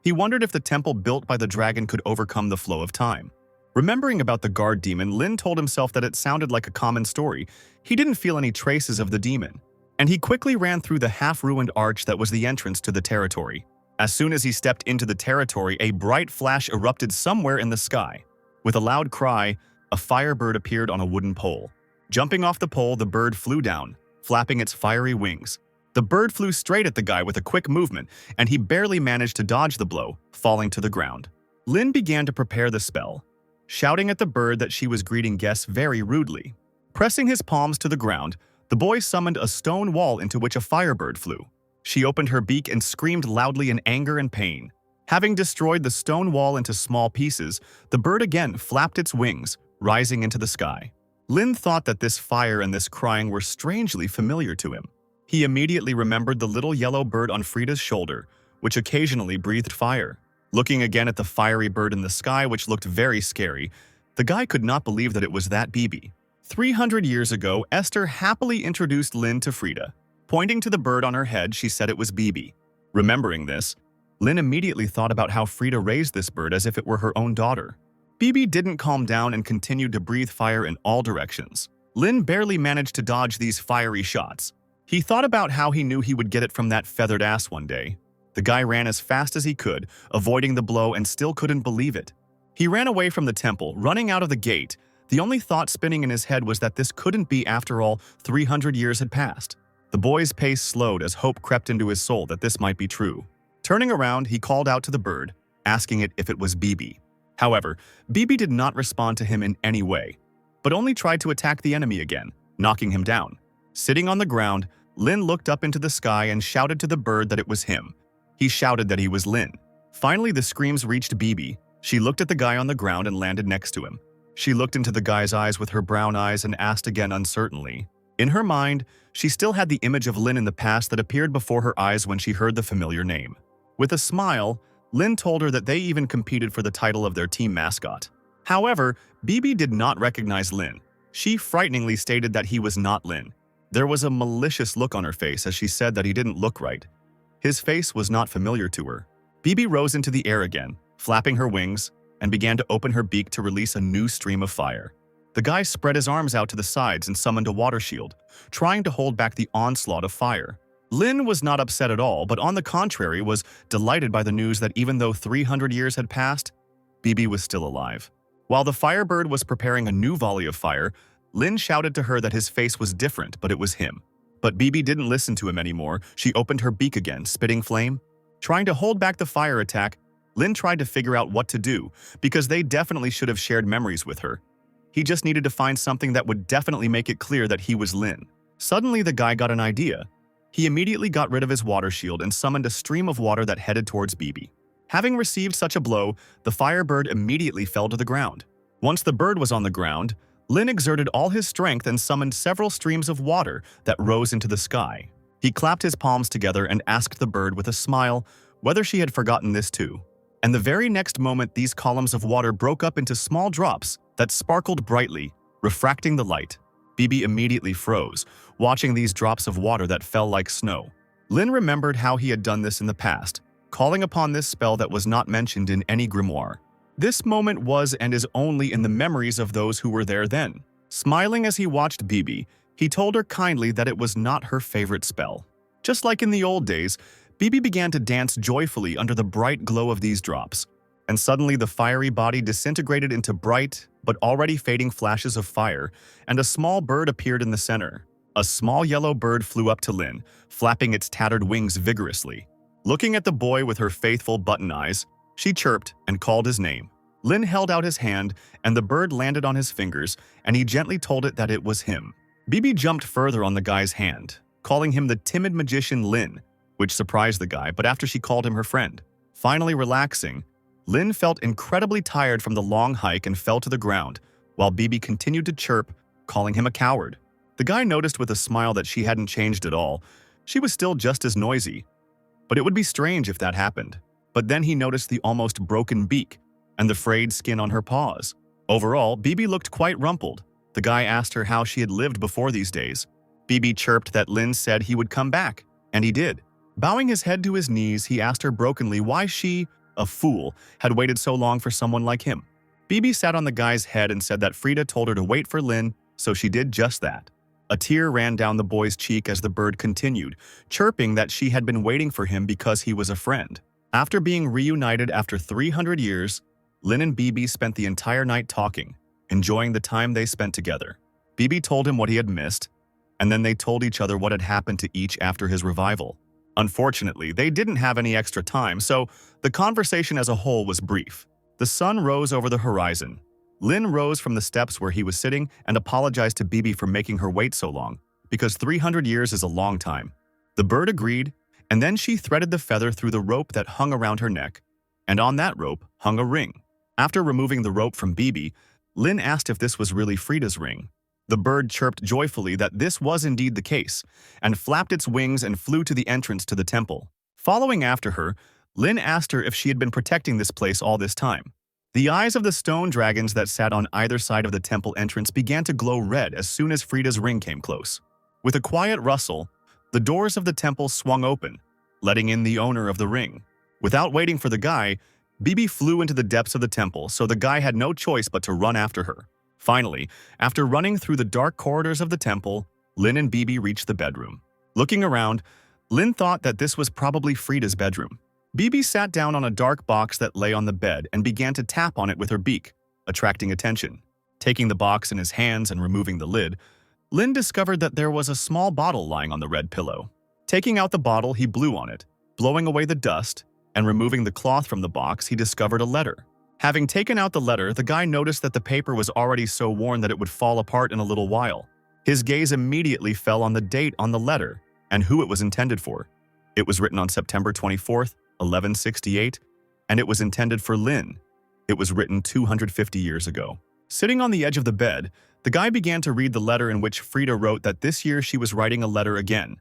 he wondered if the temple built by the dragon could overcome the flow of time. Remembering about the guard demon, Lin told himself that it sounded like a common story. He didn't feel any traces of the demon, and he quickly ran through the half-ruined arch that was the entrance to the territory. As soon as he stepped into the territory, a bright flash erupted somewhere in the sky. With a loud cry, a firebird appeared on a wooden pole. Jumping off the pole, the bird flew down, flapping its fiery wings. The bird flew straight at the guy with a quick movement, and he barely managed to dodge the blow, falling to the ground. Lin began to prepare the spell, shouting at the bird that she was greeting guests very rudely. Pressing his palms to the ground, the boy summoned a stone wall into which a firebird flew. She opened her beak and screamed loudly in anger and pain. Having destroyed the stone wall into small pieces, the bird again flapped its wings, rising into the sky. Lin thought that this fire and this crying were strangely familiar to him. He immediately remembered the little yellow bird on Frida's shoulder, which occasionally breathed fire. Looking again at the fiery bird in the sky, which looked very scary, the guy could not believe that it was that Bibi. 300 years ago, Esther happily introduced Lin to Frida. Pointing to the bird on her head, she said it was Bibi. Remembering this, Lin immediately thought about how Frida raised this bird as if it were her own daughter. Bibi didn't calm down and continued to breathe fire in all directions. Lin barely managed to dodge these fiery shots. He thought about how he knew he would get it from that feathered ass one day. The guy ran as fast as he could, avoiding the blow, and still couldn't believe it. He ran away from the temple, running out of the gate. The only thought spinning in his head was that this couldn't be after all. 300 years had passed. The boy's pace slowed as hope crept into his soul that this might be true. Turning around, he called out to the bird, asking it if it was Bibi. However, Bibi did not respond to him in any way, but only tried to attack the enemy again, knocking him down. Sitting on the ground, Lin looked up into the sky and shouted to the bird that it was him. He shouted that he was Lin. Finally, the screams reached Bibi. She looked at the guy on the ground and landed next to him. She looked into the guy's eyes with her brown eyes and asked again uncertainly. In her mind, she still had the image of Lin in the past that appeared before her eyes when she heard the familiar name. With a smile, Lin told her that they even competed for the title of their team mascot. However, Bibi did not recognize Lin. She frighteningly stated that he was not Lin. There was a malicious look on her face as she said that he didn't look right. His face was not familiar to her. Bibi rose into the air again, flapping her wings, and began to open her beak to release a new stream of fire. The guy spread his arms out to the sides and summoned a water shield, trying to hold back the onslaught of fire. Lin was not upset at all, but on the contrary was delighted by the news that even though 300 years had passed, Bibi was still alive. While the firebird was preparing a new volley of fire, Lin shouted to her that his face was different, but it was him. But Bibi didn't listen to him anymore. She opened her beak again, spitting flame. Trying to hold back the fire attack, Lin tried to figure out what to do, because they definitely should have shared memories with her. He just needed to find something that would definitely make it clear that he was Lin. Suddenly, the guy got an idea. He immediately got rid of his water shield and summoned a stream of water that headed towards Bibi. Having received such a blow, the firebird immediately fell to the ground. Once the bird was on the ground, Lin exerted all his strength and summoned several streams of water that rose into the sky. He clapped his palms together and asked the bird with a smile whether she had forgotten this too. And the very next moment, these columns of water broke up into small drops that sparkled brightly, refracting the light. Bibi immediately froze, watching these drops of water that fell like snow. Lin remembered how he had done this in the past, calling upon this spell that was not mentioned in any grimoire. This moment was and is only in the memories of those who were there then. Smiling as he watched Bibi, he told her kindly that it was not her favorite spell. Just like in the old days, Bibi began to dance joyfully under the bright glow of these drops, and suddenly the fiery body disintegrated into bright but already fading flashes of fire, and a small bird appeared in the center. A small yellow bird flew up to Lin, flapping its tattered wings vigorously. Looking at the boy with her faithful button eyes, she chirped and called his name. Lin held out his hand, and the bird landed on his fingers, and he gently told it that it was him. Bibi jumped further on the guy's hand, calling him the timid magician Lin, which surprised the guy, but after she called him her friend. Finally relaxing, Lin felt incredibly tired from the long hike and fell to the ground, while Bibi continued to chirp, calling him a coward. The guy noticed with a smile that she hadn't changed at all. She was still just as noisy. But it would be strange if that happened. But then he noticed the almost broken beak and the frayed skin on her paws. Overall, Bibi looked quite rumpled. The guy asked her how she had lived before these days. Bibi chirped that Lin said he would come back, and he did. Bowing his head to his knees, he asked her brokenly why she, a fool, had waited so long for someone like him. Bibi sat on the guy's head and said that Frida told her to wait for Lin, so she did just that. A tear ran down the boy's cheek as the bird continued, chirping that she had been waiting for him because he was a friend. After being reunited after 300 years, Lin and Bibi spent the entire night talking, enjoying the time they spent together. Bibi told him what he had missed, and then they told each other what had happened to each after his revival. Unfortunately, they didn't have any extra time, so the conversation as a whole was brief. The sun rose over the horizon. Lin rose from the steps where he was sitting and apologized to Bibi for making her wait so long, because 300 years is a long time. The bird agreed, and then she threaded the feather through the rope that hung around her neck, and on that rope hung a ring. After removing the rope from Bibi, Lin asked if this was really Frida's ring. The bird chirped joyfully that this was indeed the case, and flapped its wings and flew to the entrance to the temple. Following after her, Lin asked her if she had been protecting this place all this time. The eyes of the stone dragons that sat on either side of the temple entrance began to glow red as soon as Frida's ring came close. With a quiet rustle, the doors of the temple swung open, letting in the owner of the ring. Without waiting for the guy, Bibi flew into the depths of the temple, so the guy had no choice but to run after her. Finally, after running through the dark corridors of the temple, Lin and Bibi reached the bedroom. Looking around, Lin thought that this was probably Frida's bedroom. Bibi sat down on a dark box that lay on the bed and began to tap on it with her beak, attracting attention. Taking the box in his hands and removing the lid, Lin discovered that there was a small bottle lying on the red pillow. Taking out the bottle, he blew on it, blowing away the dust, and removing the cloth from the box, he discovered a letter. Having taken out the letter, the guy noticed that the paper was already so worn that it would fall apart in a little while. His gaze immediately fell on the date on the letter and who it was intended for. It was written on September 24th, 1168, and it was intended for Lin. It was written 250 years ago. Sitting on the edge of the bed, the guy began to read the letter in which Frida wrote that this year she was writing a letter again.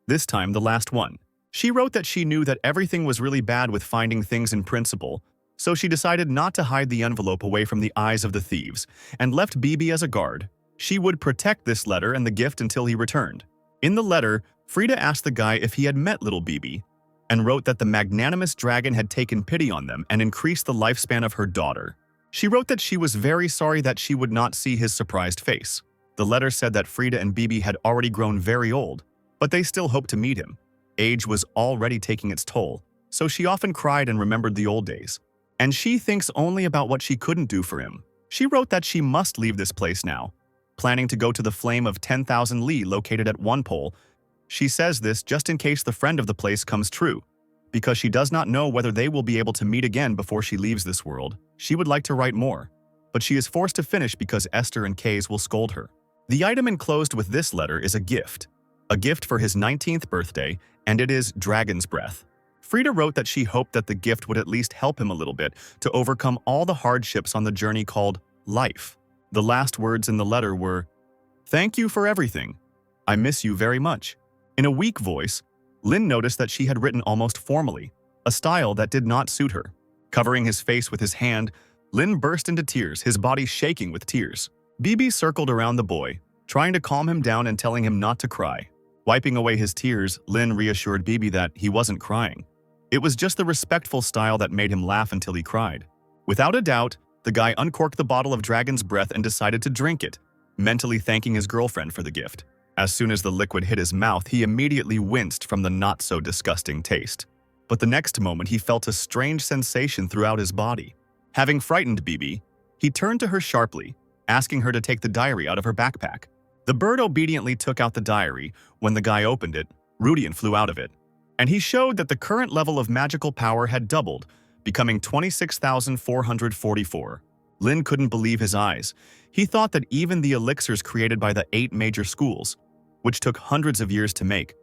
This time, the last one. She wrote that she knew that everything was really bad with finding things in principle, so she decided not to hide the envelope away from the eyes of the thieves and left Bibi as a guard. She would protect this letter and the gift until he returned. In the letter, Frida asked the guy if he had met little Bibi and wrote that the magnanimous dragon had taken pity on them and increased the lifespan of her daughter. She wrote that she was very sorry that she would not see his surprised face. The letter said that Frida and Bibi had already grown very old, but they still hoped to meet him. Age was already taking its toll, so she often cried and remembered the old days. And she thinks only about what she couldn't do for him. She wrote that she must leave this place now, planning to go to the flame of 10,000 Li located at one pole. She says this just in case the friend of the place comes true, because she does not know whether they will be able to meet again before she leaves this world. She would like to write more, but she is forced to finish because Esther and Kays will scold her. The item enclosed with this letter is a gift for his 19th birthday, and it is Dragon's Breath. Frida wrote that she hoped that the gift would at least help him a little bit to overcome all the hardships on the journey called life. The last words in the letter were, "Thank you for everything. I miss you very much." In a weak voice, Lin noticed that she had written almost formally, a style that did not suit her. Covering his face with his hand, Lin burst into tears, his body shaking with tears. Bibi circled around the boy, trying to calm him down and telling him not to cry. Wiping away his tears, Lin reassured Bibi that he wasn't crying. It was just the respectful style that made him laugh until he cried. Without a doubt, the guy uncorked the bottle of Dragon's Breath and decided to drink it, mentally thanking his girlfriend for the gift. As soon as the liquid hit his mouth, he immediately winced from the not-so-disgusting taste. But the next moment, he felt a strange sensation throughout his body. Having frightened Bibi, he turned to her sharply, asking her to take the diary out of her backpack. The bird obediently took out the diary. When the guy opened it, Rudian flew out of it, and he showed that the current level of magical power had doubled, becoming 26,444. Lin couldn't believe his eyes. He thought that even the elixirs created by the 8 major schools, which took hundreds of years to make,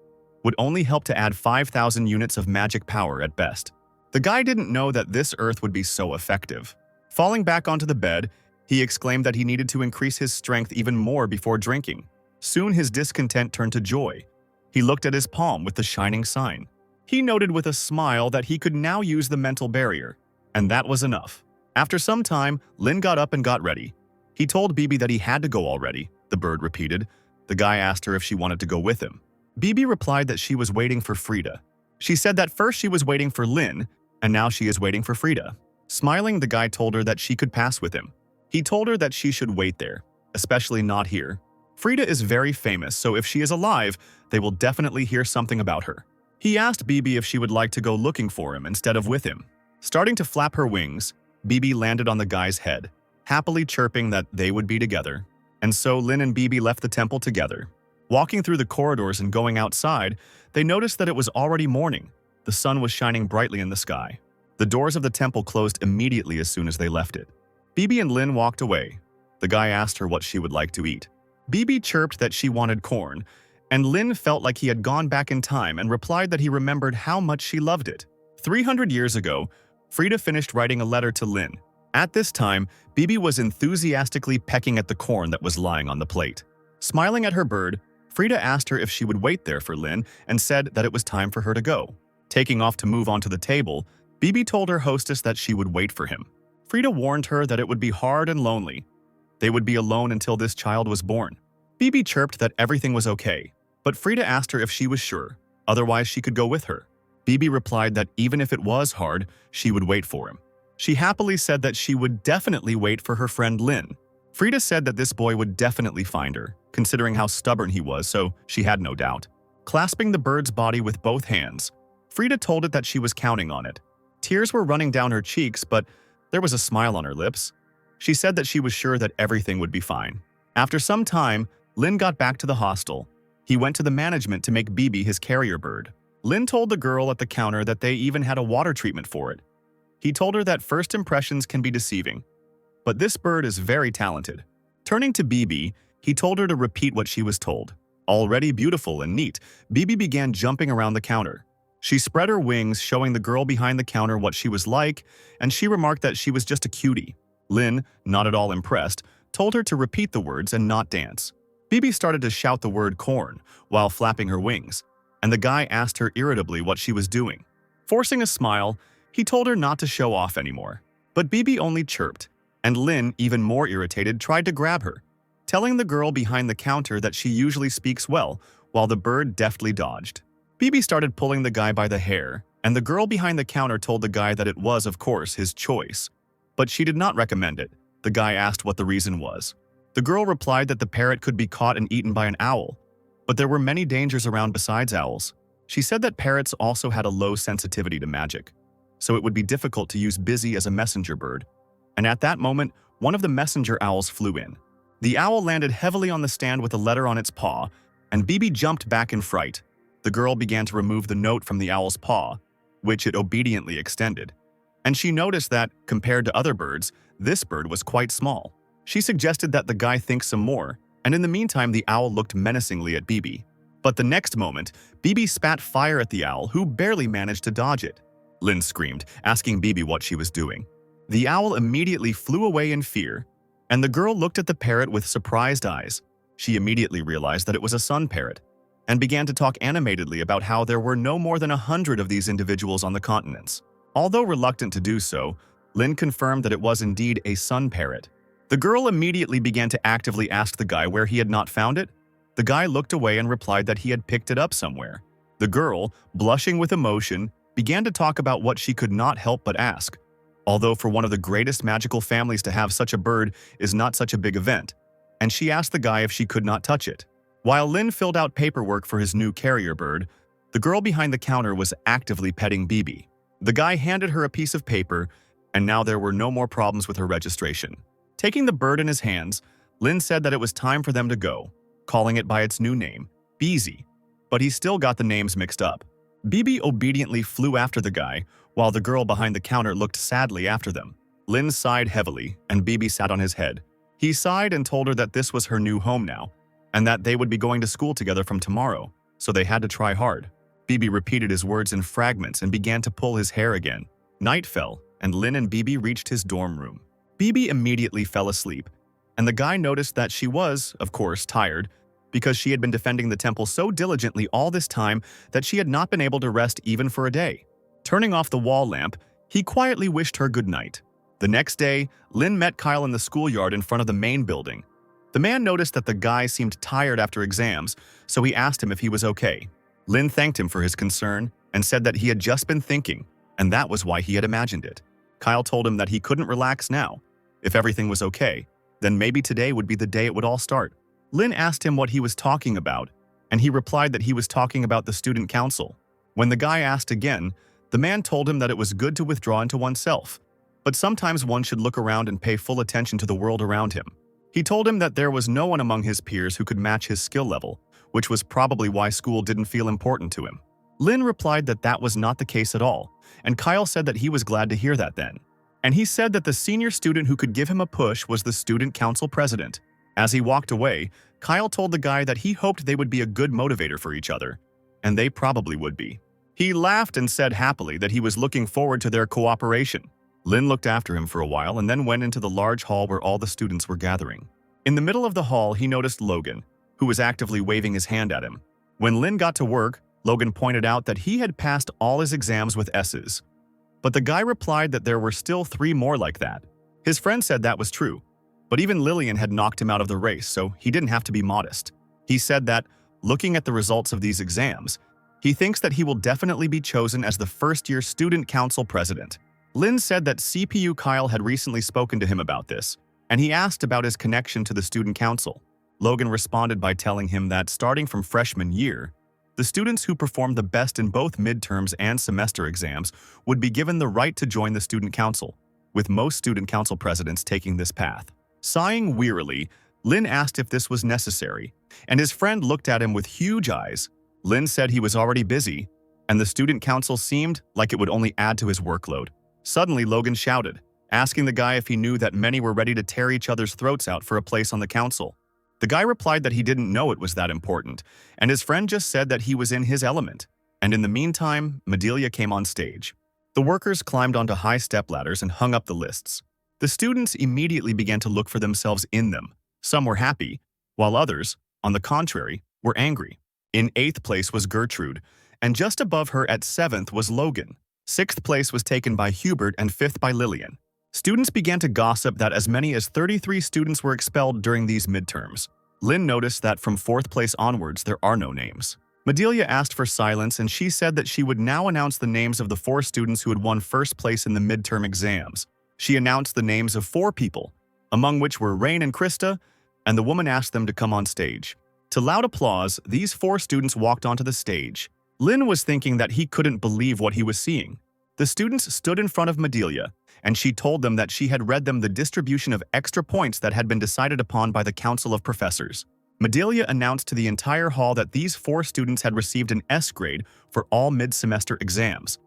would only help to add 5,000 units of magic power at best. The guy didn't know that this earth would be so effective. Falling back onto the bed, he exclaimed that he needed to increase his strength even more before drinking. Soon his discontent turned to joy. He looked at his palm with the shining sign. He noted with a smile that he could now use the mental barrier, and that was enough. After some time, Lin got up and got ready. He told Bibi that he had to go already, the bird repeated. The guy asked her if she wanted to go with him. Bibi replied that she was waiting for Frida. She said that first she was waiting for Lin, and now she is waiting for Frida. Smiling, the guy told her that she could pass with him. He told her that she should wait there, especially not here. Frida is very famous, so if she is alive, they will definitely hear something about her. He asked Bibi if she would like to go looking for him instead of with him. Starting to flap her wings, Bibi landed on the guy's head, happily chirping that they would be together. And so Lin and Bibi left the temple together. Walking through the corridors and going outside, they noticed that it was already morning. The sun was shining brightly in the sky. The doors of the temple closed immediately as soon as they left it. Bibi and Lin walked away. The guy asked her what she would like to eat. Bibi chirped that she wanted corn, and Lin felt like he had gone back in time and replied that he remembered how much she loved it. 300 years ago, Frida finished writing a letter to Lin. At this time, Bibi was enthusiastically pecking at the corn that was lying on the plate. Smiling at her bird, Frida asked her if she would wait there for Lin and said that it was time for her to go. Taking off to move on to the table, Bibi told her hostess that she would wait for him. Frida warned her that it would be hard and lonely. They would be alone until this child was born. Bibi chirped that everything was okay, but Frida asked her if she was sure, otherwise she could go with her. Bibi replied that even if it was hard, she would wait for him. She happily said that she would definitely wait for her friend Lin. Frida said that this boy would definitely find her, considering how stubborn he was, so she had no doubt. Clasping the bird's body with both hands, Frida told it that she was counting on it. Tears were running down her cheeks, but there was a smile on her lips. She said that she was sure that everything would be fine. After some time, Lin got back to the hostel. He went to the management to make Bibi his carrier bird. Lin told the girl at the counter that they even had a water treatment for it. He told her that first impressions can be deceiving, but this bird is very talented. Turning to Bibi, he told her to repeat what she was told. Already beautiful and neat, Bibi began jumping around the counter. She spread her wings, showing the girl behind the counter what she was like, and she remarked that she was just a cutie. Lin, not at all impressed, told her to repeat the words and not dance. Bibi started to shout the word corn while flapping her wings, and the guy asked her irritably what she was doing. Forcing a smile, he told her not to show off anymore. But Bibi only chirped, and Lin, even more irritated, tried to grab her, telling the girl behind the counter that she usually speaks well, while the bird deftly dodged. Bibi started pulling the guy by the hair, and the girl behind the counter told the guy that it was, of course, his choice. But she did not recommend it. The guy asked what the reason was. The girl replied that the parrot could be caught and eaten by an owl, but there were many dangers around besides owls. She said that parrots also had a low sensitivity to magic, so it would be difficult to use Busy as a messenger bird. And at that moment, one of the messenger owls flew in. The owl landed heavily on the stand with a letter on its paw, and Bibi jumped back in fright. The girl began to remove the note from the owl's paw, which it obediently extended. And she noticed that, compared to other birds, this bird was quite small. She suggested that the guy think some more, and in the meantime the owl looked menacingly at Bibi. But the next moment, Bibi spat fire at the owl, who barely managed to dodge it. Lin screamed, asking Bibi what she was doing. The owl immediately flew away in fear, and the girl looked at the parrot with surprised eyes. She immediately realized that it was a sun parrot, and began to talk animatedly about how there were no more than 100 of these individuals on the continents. Although reluctant to do so, Lin confirmed that it was indeed a sun parrot. The girl immediately began to actively ask the guy where he had not found it. The guy looked away and replied that he had picked it up somewhere. The girl, blushing with emotion, began to talk about what she could not help but ask. Although for one of the greatest magical families to have such a bird is not such a big event, and she asked the guy if she could not touch it. While Lin filled out paperwork for his new carrier bird, the girl behind the counter was actively petting Bibi. The guy handed her a piece of paper, and now there were no more problems with her registration. Taking the bird in his hands, Lin said that it was time for them to go, calling it by its new name, Beezy, but he still got the names mixed up. Bibi obediently flew after the guy, while the girl behind the counter looked sadly after them. Lin sighed heavily, and Bibi sat on his head. He sighed and told her that this was her new home now, and that they would be going to school together from tomorrow, so they had to try hard. Bibi repeated his words in fragments and began to pull his hair again. Night fell, and Lin and Bibi reached his dorm room. Bibi immediately fell asleep, and the guy noticed that she was, of course, tired, because she had been defending the temple so diligently all this time that she had not been able to rest even for a day. Turning off the wall lamp, he quietly wished her good night. The next day, Lin met Kyle in the schoolyard in front of the main building. The man noticed that the guy seemed tired after exams, so he asked him if he was okay. Lin thanked him for his concern and said that he had just been thinking, and that was why he had imagined it. Kyle told him that he couldn't relax now. If everything was okay, then maybe today would be the day it would all start. Lin asked him what he was talking about, and he replied that he was talking about the student council. When the guy asked again, the man told him that it was good to withdraw into oneself, but sometimes one should look around and pay full attention to the world around him. He told him that there was no one among his peers who could match his skill level, which was probably why school didn't feel important to him. Lin replied that that was not the case at all, and Kyle said that he was glad to hear that then. And he said that the senior student who could give him a push was the student council president. As he walked away, Kyle told the guy that he hoped they would be a good motivator for each other, and they probably would be. He laughed and said happily that he was looking forward to their cooperation. Lin looked after him for a while and then went into the large hall where all the students were gathering. In the middle of the hall, he noticed Logan, who was actively waving his hand at him. When Lin got to work, Logan pointed out that he had passed all his exams with S's. But the guy replied that there were still 3 more like that. His friend said that was true, but even Lillian had knocked him out of the race, so he didn't have to be modest. He said that, looking at the results of these exams, he thinks that he will definitely be chosen as the first-year student council president. Lin said that CPU Kyle had recently spoken to him about this, and he asked about his connection to the student council. Logan responded by telling him that starting from freshman year, the students who performed the best in both midterms and semester exams would be given the right to join the student council, with most student council presidents taking this path. Sighing wearily, Lin asked if this was necessary, and his friend looked at him with huge eyes. Lin said he was already busy, and the student council seemed like it would only add to his workload. Suddenly, Logan shouted, asking the guy if he knew that many were ready to tear each other's throats out for a place on the council. The guy replied that he didn't know it was that important, and his friend just said that he was in his element. And in the meantime, Madelia came on stage. The workers climbed onto high stepladders and hung up the lists. The students immediately began to look for themselves in them. Some were happy, while others, on the contrary, were angry. In 8th place was Gertrude, and just above her at 7th was Logan. 6th place was taken by Hubert and 5th by Lillian. Students began to gossip that as many as 33 students were expelled during these midterms. Lin noticed that from 4th place onwards there are no names. Madelia asked for silence, and she said that she would now announce the names of the 4 students who had won 1st place in the midterm exams. She announced the names of 4 people, among which were Rain and Krista, and the woman asked them to come on stage. To loud applause, these 4 students walked onto the stage. Lin was thinking that he couldn't believe what he was seeing. The students stood in front of Madelia, and she told them that she had read them the distribution of extra points that had been decided upon by the Council of Professors. Madelia announced to the entire hall that these 4 students had received an S grade for all mid-semester exams,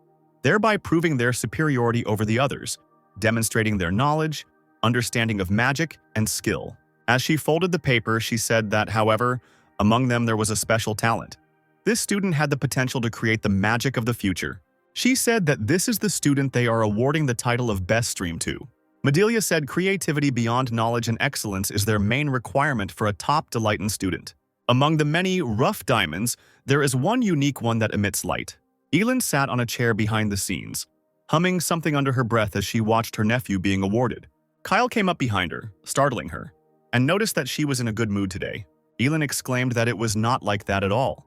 thereby proving their superiority over the others, demonstrating their knowledge, understanding of magic, and skill. As she folded the paper, she said that, however, among them there was a special talent. This student had the potential to create the magic of the future. She said that this is the student they are awarding the title of Best Stream to. Madelia said creativity beyond knowledge and excellence is their main requirement for a top Delighten student. Among the many rough diamonds, there is one unique one that emits light. Elin sat on a chair behind the scenes, humming something under her breath as she watched her nephew being awarded. Kyle came up behind her, startling her, and noticed that she was in a good mood today. Elin exclaimed that it was not like that at all,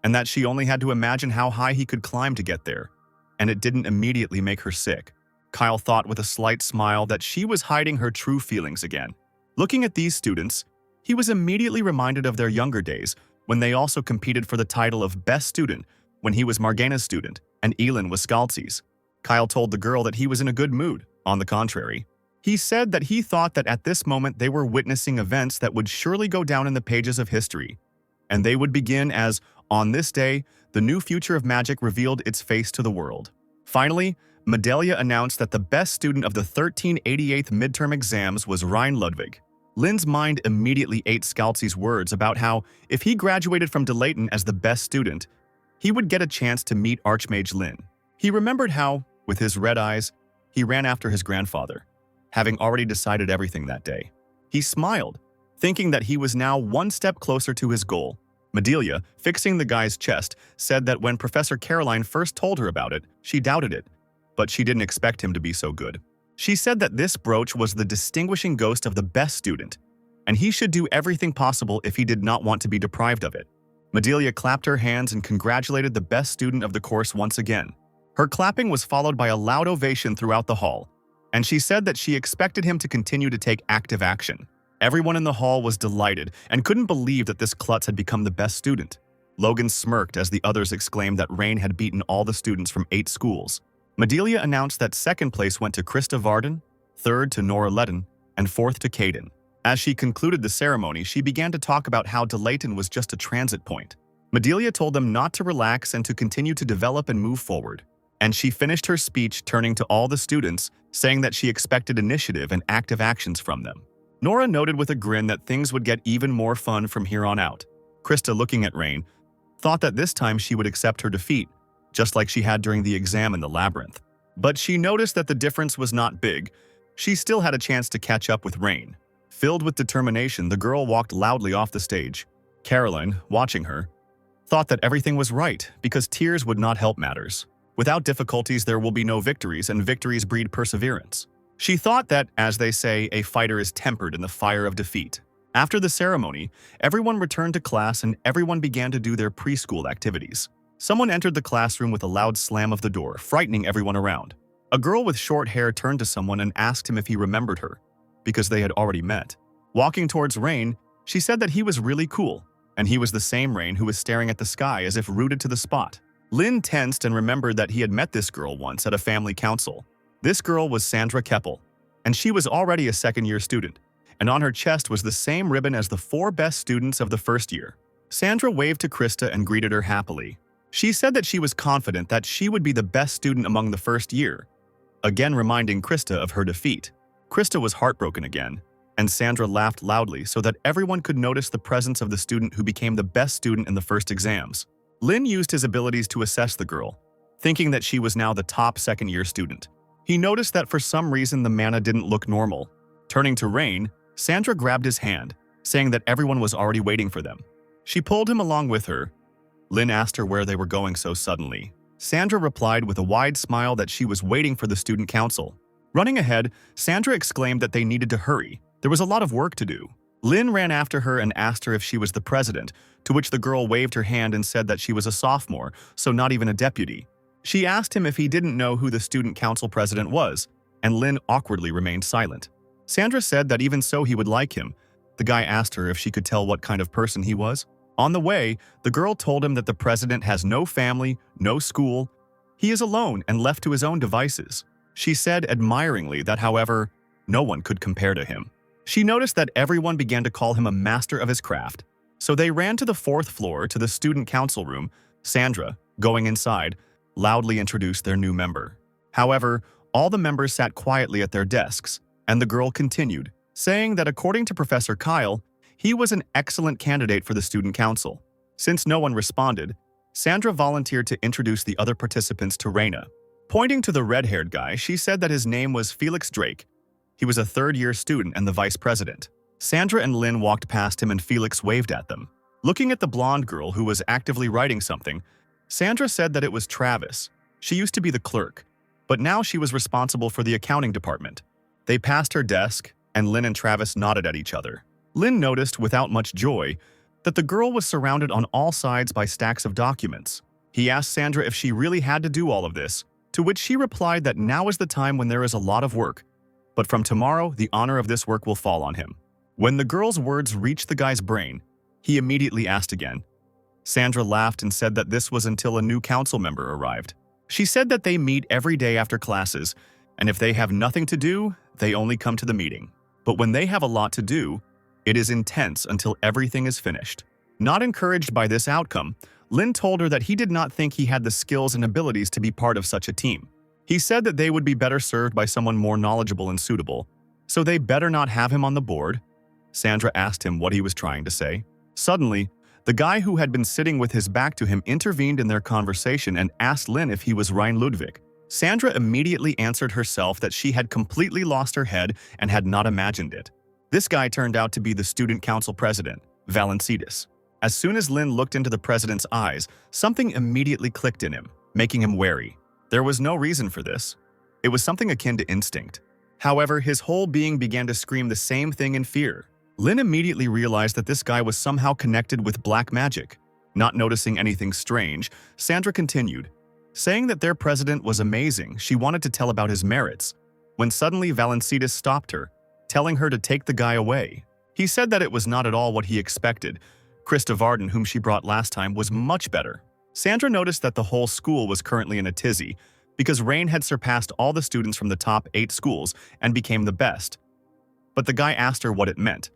and that she only had to imagine how high he could climb to get there, and it didn't immediately make her sick. Kyle thought with a slight smile that she was hiding her true feelings again. Looking at these students, he was immediately reminded of their younger days when they also competed for the title of Best Student when he was Margana's student and Elin was Scalzi's. Kyle told the girl that he was in a good mood. On the contrary, he said that he thought that at this moment they were witnessing events that would surely go down in the pages of history, and they would begin as, on this day, the new future of magic revealed its face to the world. Finally, Madelia announced that the best student of the 1388th midterm exams was Ryan Ludwig. Lin's mind immediately ate Scalzi's words about how, if he graduated from Delighten as the best student, he would get a chance to meet Archmage Lin. He remembered how, with his red eyes, he ran after his grandfather, having already decided everything that day. He smiled, thinking that he was now one step closer to his goal. Madelia, fixing the guy's chest, said that when Professor Caroline first told her about it, she doubted it, but she didn't expect him to be so good. She said that this brooch was the distinguishing ghost of the best student, and he should do everything possible if he did not want to be deprived of it. Madelia clapped her hands and congratulated the best student of the course once again. Her clapping was followed by a loud ovation throughout the hall, and she said that she expected him to continue to take active action. Everyone in the hall was delighted and couldn't believe that this klutz had become the best student. Logan smirked as the others exclaimed that Rain had beaten all the students from 8 schools. Madelia announced that second place went to Krista Varden, third to Nora Letton, and fourth to Caden. As she concluded the ceremony, she began to talk about how Delayton was just a transit point. Madelia told them not to relax and to continue to develop and move forward. And she finished her speech turning to all the students, saying that she expected initiative and active actions from them. Nora noted with a grin that things would get even more fun from here on out. Krista, looking at Rain, thought that this time she would accept her defeat, just like she had during the exam in the labyrinth. But she noticed that the difference was not big. She still had a chance to catch up with Rain. Filled with determination, the girl walked loudly off the stage. Caroline, watching her, thought that everything was right because tears would not help matters. Without difficulties, there will be no victories, and victories breed perseverance. She thought that, as they say, a fighter is tempered in the fire of defeat. After the ceremony, everyone returned to class and everyone began to do their preschool activities. Someone entered the classroom with a loud slam of the door, frightening everyone around. A girl with short hair turned to someone and asked him if he remembered her, because they had already met. Walking towards Rain, she said that he was really cool, and he was the same Rain who was staring at the sky as if rooted to the spot. Lynn tensed and remembered that he had met this girl once at a family council. This girl was Sandra Keppel, and she was already a second-year student, and on her chest was the same ribbon as the 4 best students of the first year. Sandra waved to Krista and greeted her happily. She said that she was confident that she would be the best student among the first year, again reminding Krista of her defeat. Krista was heartbroken again, and Sandra laughed loudly so that everyone could notice the presence of the student who became the best student in the first exams. Lynn used his abilities to assess the girl, thinking that she was now the top second-year student. He noticed that for some reason the mana didn't look normal. Turning to Rain, Sandra grabbed his hand, saying that everyone was already waiting for them. She pulled him along with her. Lynn asked her where they were going so suddenly. Sandra replied with a wide smile that she was waiting for the student council. Running ahead, Sandra exclaimed that they needed to hurry. There was a lot of work to do. Lynn ran after her and asked her if she was the president, to which the girl waved her hand and said that she was a sophomore, so not even a deputy. She asked him if he didn't know who the student council president was, and Lynn awkwardly remained silent. Sandra said that even so he would like him. The guy asked her if she could tell what kind of person he was. On the way, the girl told him that the president has no family, no school. He is alone and left to his own devices. She said admiringly that, however, no one could compare to him. She noticed that everyone began to call him a master of his craft. So they ran to the 4th floor to the student council room. Sandra, going inside, loudly introduced their new member. However, all the members sat quietly at their desks, and the girl continued, saying that according to Professor Kyle, he was an excellent candidate for the student council. Since no one responded, Sandra volunteered to introduce the other participants to Raina. Pointing to the red-haired guy, she said that his name was Felix Drake. He was a third-year student and the vice president. Sandra and Lynn walked past him and Felix waved at them. Looking at the blonde girl who was actively writing something, Sandra said that it was Travis. She used to be the clerk, but now she was responsible for the accounting department. They passed her desk, and Lynn and Travis nodded at each other. Lynn noticed, without much joy, that the girl was surrounded on all sides by stacks of documents. He asked Sandra if she really had to do all of this, to which she replied that now is the time when there is a lot of work, but from tomorrow, the honor of this work will fall on him. When the girl's words reached the guy's brain, he immediately asked again. Sandra laughed and said that this was until a new council member arrived. She said that they meet every day after classes, and if they have nothing to do, they only come to the meeting. But when they have a lot to do, it is intense until everything is finished. Not encouraged by this outcome, Lynn told her that he did not think he had the skills and abilities to be part of such a team. He said that they would be better served by someone more knowledgeable and suitable, so they better not have him on the board. Sandra asked him what he was trying to say. Suddenly, the guy who had been sitting with his back to him intervened in their conversation and asked Lynn if he was Ryan Ludwig. Sandra immediately answered herself that she had completely lost her head and had not imagined it. This guy turned out to be the student council president, Valancides. As soon as Lynn looked into the president's eyes, something immediately clicked in him, making him wary. There was no reason for this. It was something akin to instinct. However, his whole being began to scream the same thing in fear. Lynn immediately realized that this guy was somehow connected with black magic. Not noticing anything strange, Sandra continued, saying that their president was amazing. She wanted to tell about his merits, when suddenly Valancides stopped her, telling her to take the guy away. He said that it was not at all what he expected. Krista Varden, whom she brought last time, was much better. Sandra noticed that the whole school was currently in a tizzy because Rain had surpassed all the students from the top 8 schools and became the best. But the guy asked her what it meant,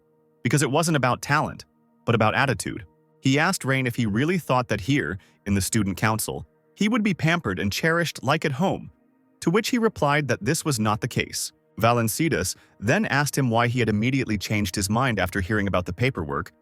because it wasn't about talent, but about attitude. He asked Rain if he really thought that here, in the student council, he would be pampered and cherished like at home, to which he replied that this was not the case. Valencidas then asked him why he had immediately changed his mind after hearing about the paperwork,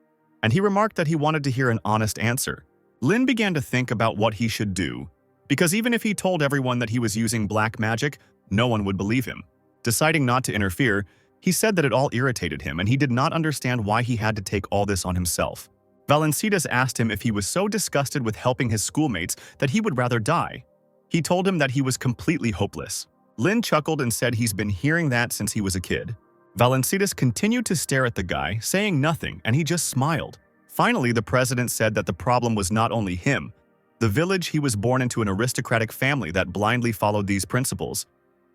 and he remarked that he wanted to hear an honest answer. Lin began to think about what he should do, because even if he told everyone that he was using black magic, no one would believe him. Deciding not to interfere, he said that it all irritated him and he did not understand why he had to take all this on himself. Valencidas asked him if he was so disgusted with helping his schoolmates that he would rather die. He told him that he was completely hopeless. Lin chuckled and said he's been hearing that since he was a kid. Valencidas continued to stare at the guy, saying nothing, and he just smiled. Finally, the president said that the problem was not only him. The village he was born into an aristocratic family that blindly followed these principles.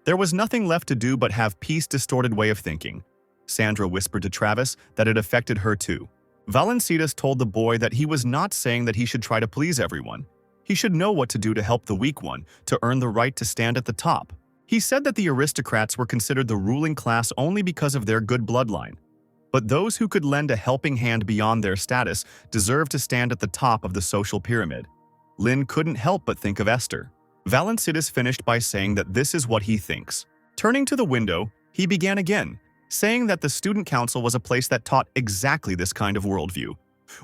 There was nothing left to do but have peace distorted way of thinking. Sandra whispered to Travis that it affected her too. Valencidas told the boy that he was not saying that he should try to please everyone. He should know what to do to help the weak one, to earn the right to stand at the top. He said that the aristocrats were considered the ruling class only because of their good bloodline. But those who could lend a helping hand beyond their status deserved to stand at the top of the social pyramid. Lin couldn't help but think of Esther. Valencidas finished by saying that this is what he thinks. Turning to the window, he began again, saying that the student council was a place that taught exactly this kind of worldview,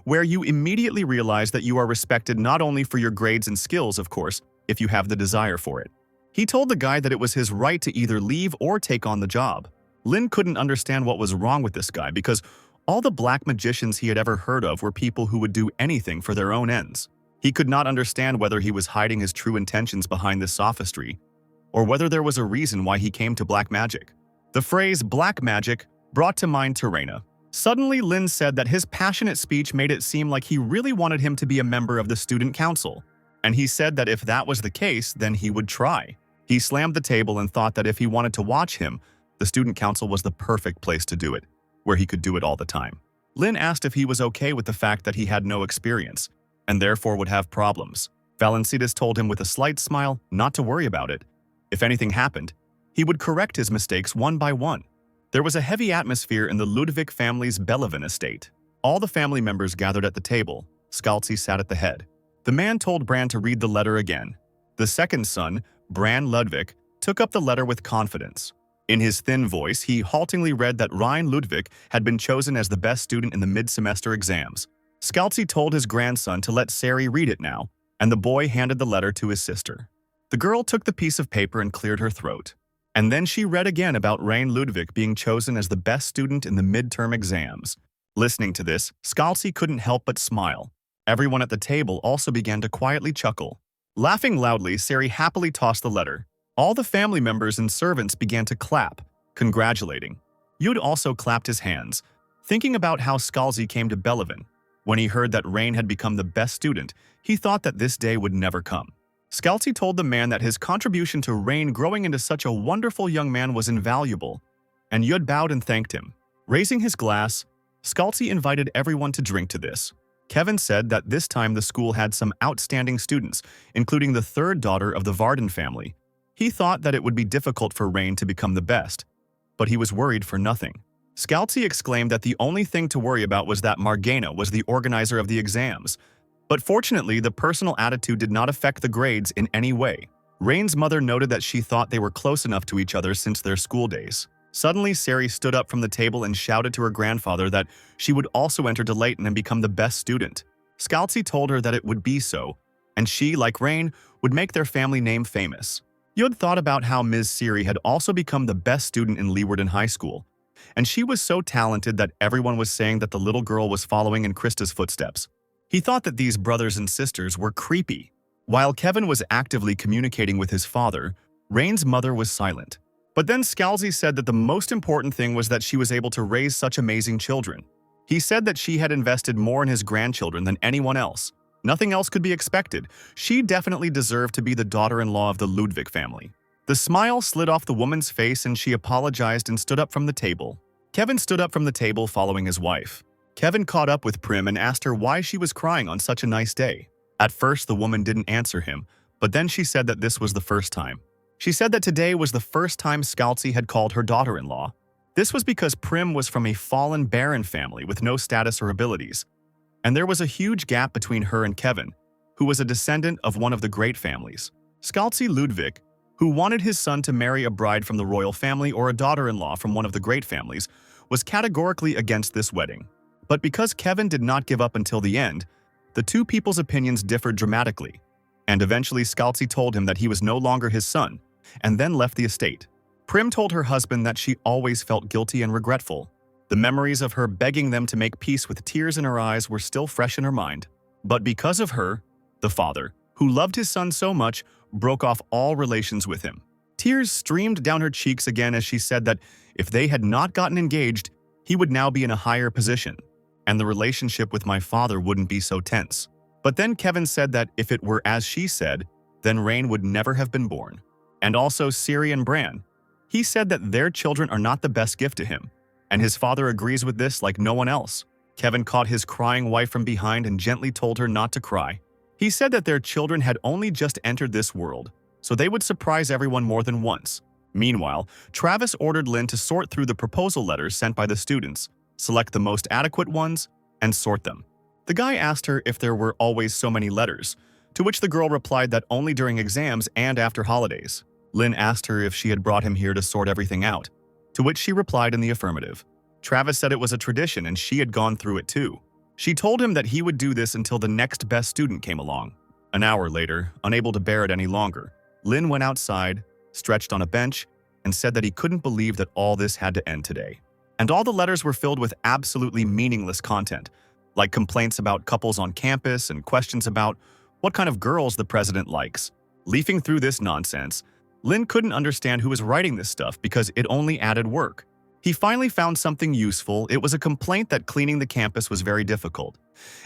where you immediately realize that you are respected not only for your grades and skills, of course, if you have the desire for it. He told the guy that it was his right to either leave or take on the job. Lin couldn't understand what was wrong with this guy because all the black magicians he had ever heard of were people who would do anything for their own ends. He could not understand whether he was hiding his true intentions behind this sophistry, or whether there was a reason why he came to black magic. The phrase black magic brought to mind Terena. Suddenly, Lin said that his passionate speech made it seem like he really wanted him to be a member of the student council, and he said that if that was the case, then he would try. He slammed the table and thought that if he wanted to watch him, the student council was the perfect place to do it, where he could do it all the time. Lin asked if he was okay with the fact that he had no experience, and therefore would have problems. Valencidas told him with a slight smile not to worry about it. If anything happened, he would correct his mistakes one by one. There was a heavy atmosphere in the Ludwig family's Bellevin estate. All the family members gathered at the table. Scalzi sat at the head. The man told Bran to read the letter again. The second son, Bran Ludwig, took up the letter with confidence. In his thin voice, he haltingly read that Ryan Ludwig had been chosen as the best student in the mid-semester exams. Scalzi told his grandson to let Sari read it now, and the boy handed the letter to his sister. The girl took the piece of paper and cleared her throat. And then she read again about Ryan Ludwig being chosen as the best student in the midterm exams. Listening to this, Scalzi couldn't help but smile. Everyone at the table also began to quietly chuckle. Laughing loudly, Sari happily tossed the letter. All the family members and servants began to clap, congratulating. Yud also clapped his hands, thinking about how Scalzi came to Bellevin. When he heard that Rain had become the best student, he thought that this day would never come. Scalzi told the man that his contribution to Rain growing into such a wonderful young man was invaluable, and Yud bowed and thanked him. Raising his glass, Scalzi invited everyone to drink to this. Kevin said that this time the school had some outstanding students, including the third daughter of the Varden family. He thought that it would be difficult for Rain to become the best, but he was worried for nothing. Scalzi exclaimed that the only thing to worry about was that Margana was the organizer of the exams. But fortunately, the personal attitude did not affect the grades in any way. Rain's mother noted that she thought they were close enough to each other since their school days. Suddenly, Sari stood up from the table and shouted to her grandfather that she would also enter to Leighton and become the best student. Scalzi told her that it would be so, and she, like Rain, would make their family name famous. Yud thought about how Ms. Siri had also become the best student in Leeuwarden High School, and she was so talented that everyone was saying that the little girl was following in Krista's footsteps. He thought that these brothers and sisters were creepy. While Kevin was actively communicating with his father, Rain's mother was silent. But then Scalzi said that the most important thing was that she was able to raise such amazing children. He said that she had invested more in his grandchildren than anyone else. Nothing else could be expected. She definitely deserved to be the daughter-in-law of the Ludwig family. The smile slid off the woman's face and she apologized and stood up from the table. Kevin stood up from the table following his wife. Kevin caught up with Prim and asked her why she was crying on such a nice day. At first, the woman didn't answer him, but then she said that this was the first time. She said that today was the first time Scalzi had called her daughter-in-law. This was because Prim was from a fallen baron family with no status or abilities, and there was a huge gap between her and Kevin, who was a descendant of one of the great families. Scalzi Ludwig, who wanted his son to marry a bride from the royal family or a daughter-in-law from one of the great families, was categorically against this wedding. But because Kevin did not give up until the end, the two people's opinions differed dramatically, and eventually Scalzi told him that he was no longer his son, and then left the estate. Prim told her husband that she always felt guilty and regretful. The memories of her begging them to make peace with tears in her eyes were still fresh in her mind. But because of her, the father, who loved his son so much, broke off all relations with him. Tears streamed down her cheeks again as she said that if they had not gotten engaged, he would now be in a higher position, and the relationship with my father wouldn't be so tense. But then Kevin said that if it were as she said, then Rain would never have been born. And also Siri and Bran. He said that their children are not the best gift to him, and his father agrees with this like no one else. Kevin caught his crying wife from behind and gently told her not to cry. He said that their children had only just entered this world, so they would surprise everyone more than once. Meanwhile, Travis ordered Lynn to sort through the proposal letters sent by the students, select the most adequate ones, and sort them. The guy asked her if there were always so many letters, to which the girl replied that only during exams and after holidays. Lynn asked her if she had brought him here to sort everything out, to which she replied in the affirmative. Travis said it was a tradition and she had gone through it too. She told him that he would do this until the next best student came along. An hour later, unable to bear it any longer, Lynn went outside, stretched on a bench, and said that he couldn't believe that all this had to end today. And all the letters were filled with absolutely meaningless content, like complaints about couples on campus and questions about what kind of girls the president likes. Leafing through this nonsense, Lynn couldn't understand who was writing this stuff because it only added work. He finally found something useful. It was a complaint that cleaning the campus was very difficult.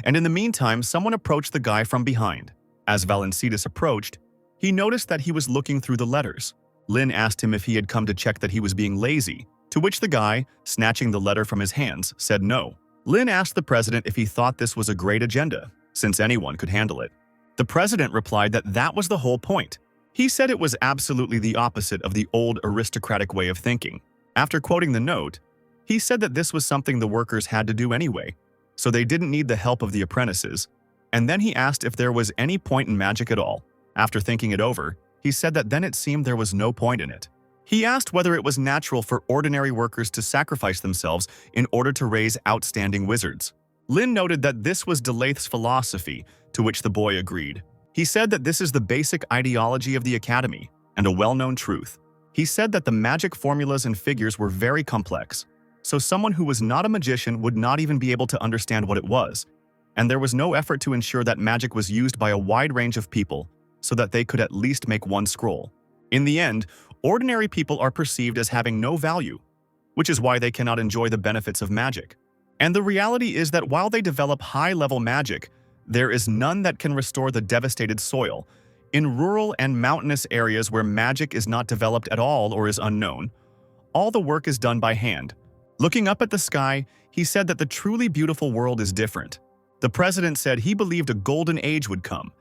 And in the meantime, someone approached the guy from behind. As Valencidis approached, he noticed that he was looking through the letters. Lynn asked him if he had come to check that he was being lazy, to which the guy, snatching the letter from his hands, said no. Lynn asked the president if he thought this was a great agenda, since anyone could handle it. The president replied that that was the whole point. He said it was absolutely the opposite of the old aristocratic way of thinking. After quoting the note, he said that this was something the workers had to do anyway, so they didn't need the help of the apprentices. And then he asked if there was any point in magic at all. After thinking it over, he said that then it seemed there was no point in it. He asked whether it was natural for ordinary workers to sacrifice themselves in order to raise outstanding wizards. Lynn noted that this was Delaith's philosophy, to which the boy agreed. He said that this is the basic ideology of the academy, and a well-known truth. He said that the magic formulas and figures were very complex, so someone who was not a magician would not even be able to understand what it was, and there was no effort to ensure that magic was used by a wide range of people so that they could at least make one scroll. In the end, ordinary people are perceived as having no value, which is why they cannot enjoy the benefits of magic. And the reality is that while they develop high-level magic, there is none that can restore the devastated soil. In rural and mountainous areas where magic is not developed at all or is unknown, all the work is done by hand. Looking up at the sky, he said that the truly beautiful world is different. The president said he believed a golden age would come,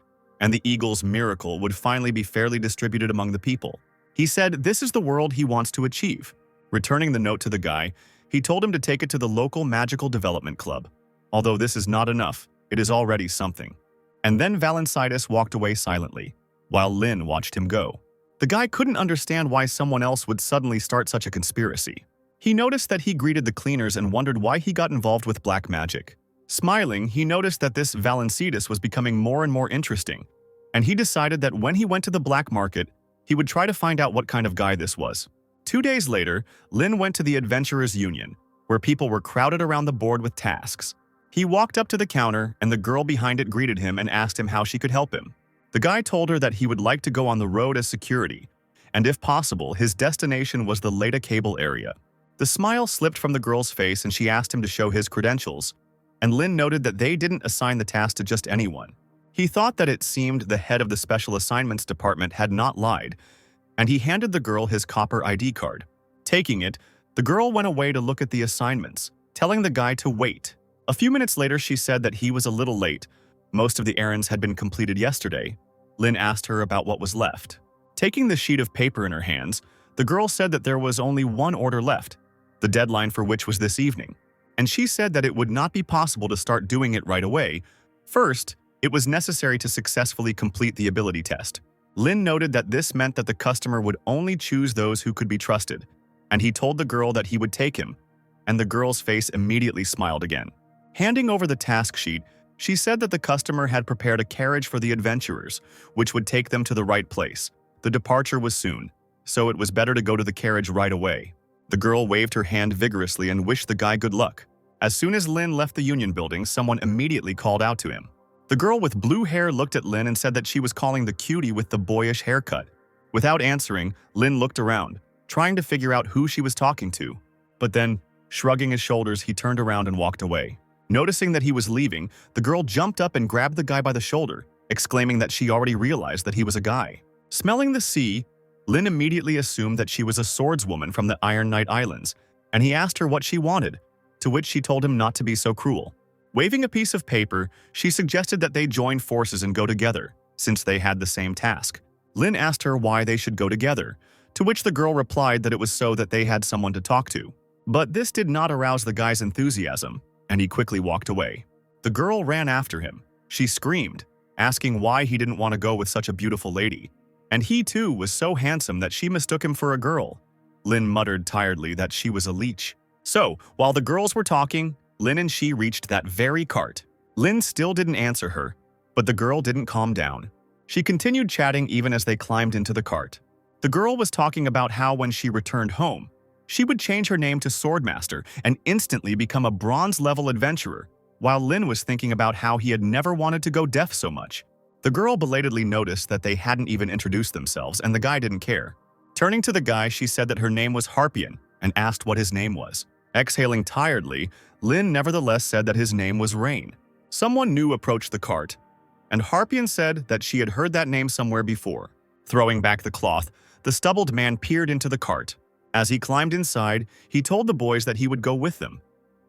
and the eagle's miracle would finally be fairly distributed among the people. He said this is the world he wants to achieve. Returning the note to the guy, he told him to take it to the local magical development club. Although this is not enough, it is already something. And then Valencidis walked away silently, while Lynn watched him go. The guy couldn't understand why someone else would suddenly start such a conspiracy. He noticed that he greeted the cleaners and wondered why he got involved with black magic. Smiling, he noticed that this Valencidis was becoming more and more interesting, and he decided that when he went to the black market, he would try to find out what kind of guy this was. 2 days later, Lynn went to the Adventurers Union, where people were crowded around the board with tasks. He walked up to the counter, and the girl behind it greeted him and asked him how she could help him. The guy told her that he would like to go on the road as security, and if possible, his destination was the Leda Cable area. The smile slipped from the girl's face and she asked him to show his credentials, and Lynn noted that they didn't assign the task to just anyone. He thought that it seemed the head of the Special Assignments Department had not lied, and he handed the girl his copper ID card. Taking it, the girl went away to look at the assignments, telling the guy to wait. A few minutes later, she said that he was a little late. Most of the errands had been completed yesterday. Lin asked her about what was left. Taking the sheet of paper in her hands, the girl said that there was only one order left, the deadline for which was this evening. And she said that it would not be possible to start doing it right away. First, it was necessary to successfully complete the ability test. Lin noted that this meant that the customer would only choose those who could be trusted, and he told the girl that he would take him, and the girl's face immediately smiled again. Handing over the task sheet, she said that the customer had prepared a carriage for the adventurers, which would take them to the right place. The departure was soon, so it was better to go to the carriage right away. The girl waved her hand vigorously and wished the guy good luck. As soon as Lin left the Union building, someone immediately called out to him. The girl with blue hair looked at Lin and said that she was calling the cutie with the boyish haircut. Without answering, Lin looked around, trying to figure out who she was talking to. But then, shrugging his shoulders, he turned around and walked away. Noticing that he was leaving, the girl jumped up and grabbed the guy by the shoulder, exclaiming that she already realized that he was a guy. Smelling the sea, Lin immediately assumed that she was a swordswoman from the Iron Knight Islands, and he asked her what she wanted, to which she told him not to be so cruel. Waving a piece of paper, she suggested that they join forces and go together, since they had the same task. Lin asked her why they should go together, to which the girl replied that it was so that they had someone to talk to. But this did not arouse the guy's enthusiasm, and he quickly walked away. The girl ran after him. She screamed, asking why he didn't want to go with such a beautiful lady. And he too was so handsome that she mistook him for a girl. Lin muttered tiredly that she was a leech. So, while the girls were talking, Lin and she reached that very cart. Lin still didn't answer her, but the girl didn't calm down. She continued chatting even as they climbed into the cart. The girl was talking about how when she returned home, she would change her name to Swordmaster and instantly become a bronze-level adventurer, while Lin was thinking about how he had never wanted to go deaf so much. The girl belatedly noticed that they hadn't even introduced themselves, and the guy didn't care. Turning to the guy, she said that her name was Harpian and asked what his name was. Exhaling tiredly, Lin nevertheless said that his name was Rain. Someone new approached the cart, and Harpian said that she had heard that name somewhere before. Throwing back the cloth, the stubbled man peered into the cart. As he climbed inside, he told the boys that he would go with them.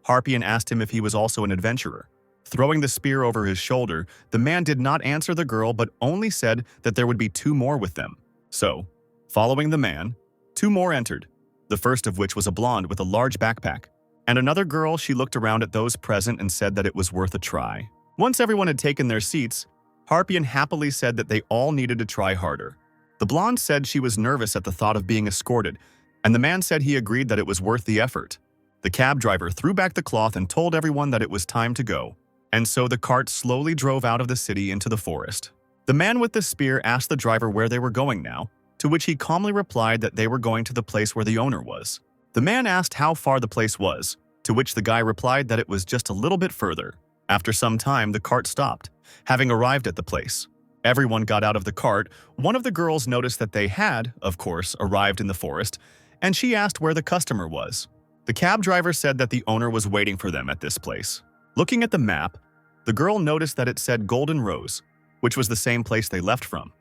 Harpian asked him if he was also an adventurer. Throwing the spear over his shoulder, the man did not answer the girl but only said that there would be 2 more with them. So, following the man, 2 more entered, the first of which was a blonde with a large backpack. And another girl, she looked around at those present and said that it was worth a try. Once everyone had taken their seats, Harpian happily said that they all needed to try harder. The blonde said she was nervous at the thought of being escorted, and the man said he agreed that it was worth the effort. The cab driver threw back the cloth and told everyone that it was time to go. And so the cart slowly drove out of the city into the forest. The man with the spear asked the driver where they were going now, to which he calmly replied that they were going to the place where the owner was. The man asked how far the place was, to which the guy replied that it was just a little bit further. After some time, the cart stopped, having arrived at the place. Everyone got out of the cart. One of the girls noticed that they had, of course, arrived in the forest, and she asked where the customer was. The cab driver said that the owner was waiting for them at this place. Looking at the map, the girl noticed that it said Golden Rose, which was the same place they left from.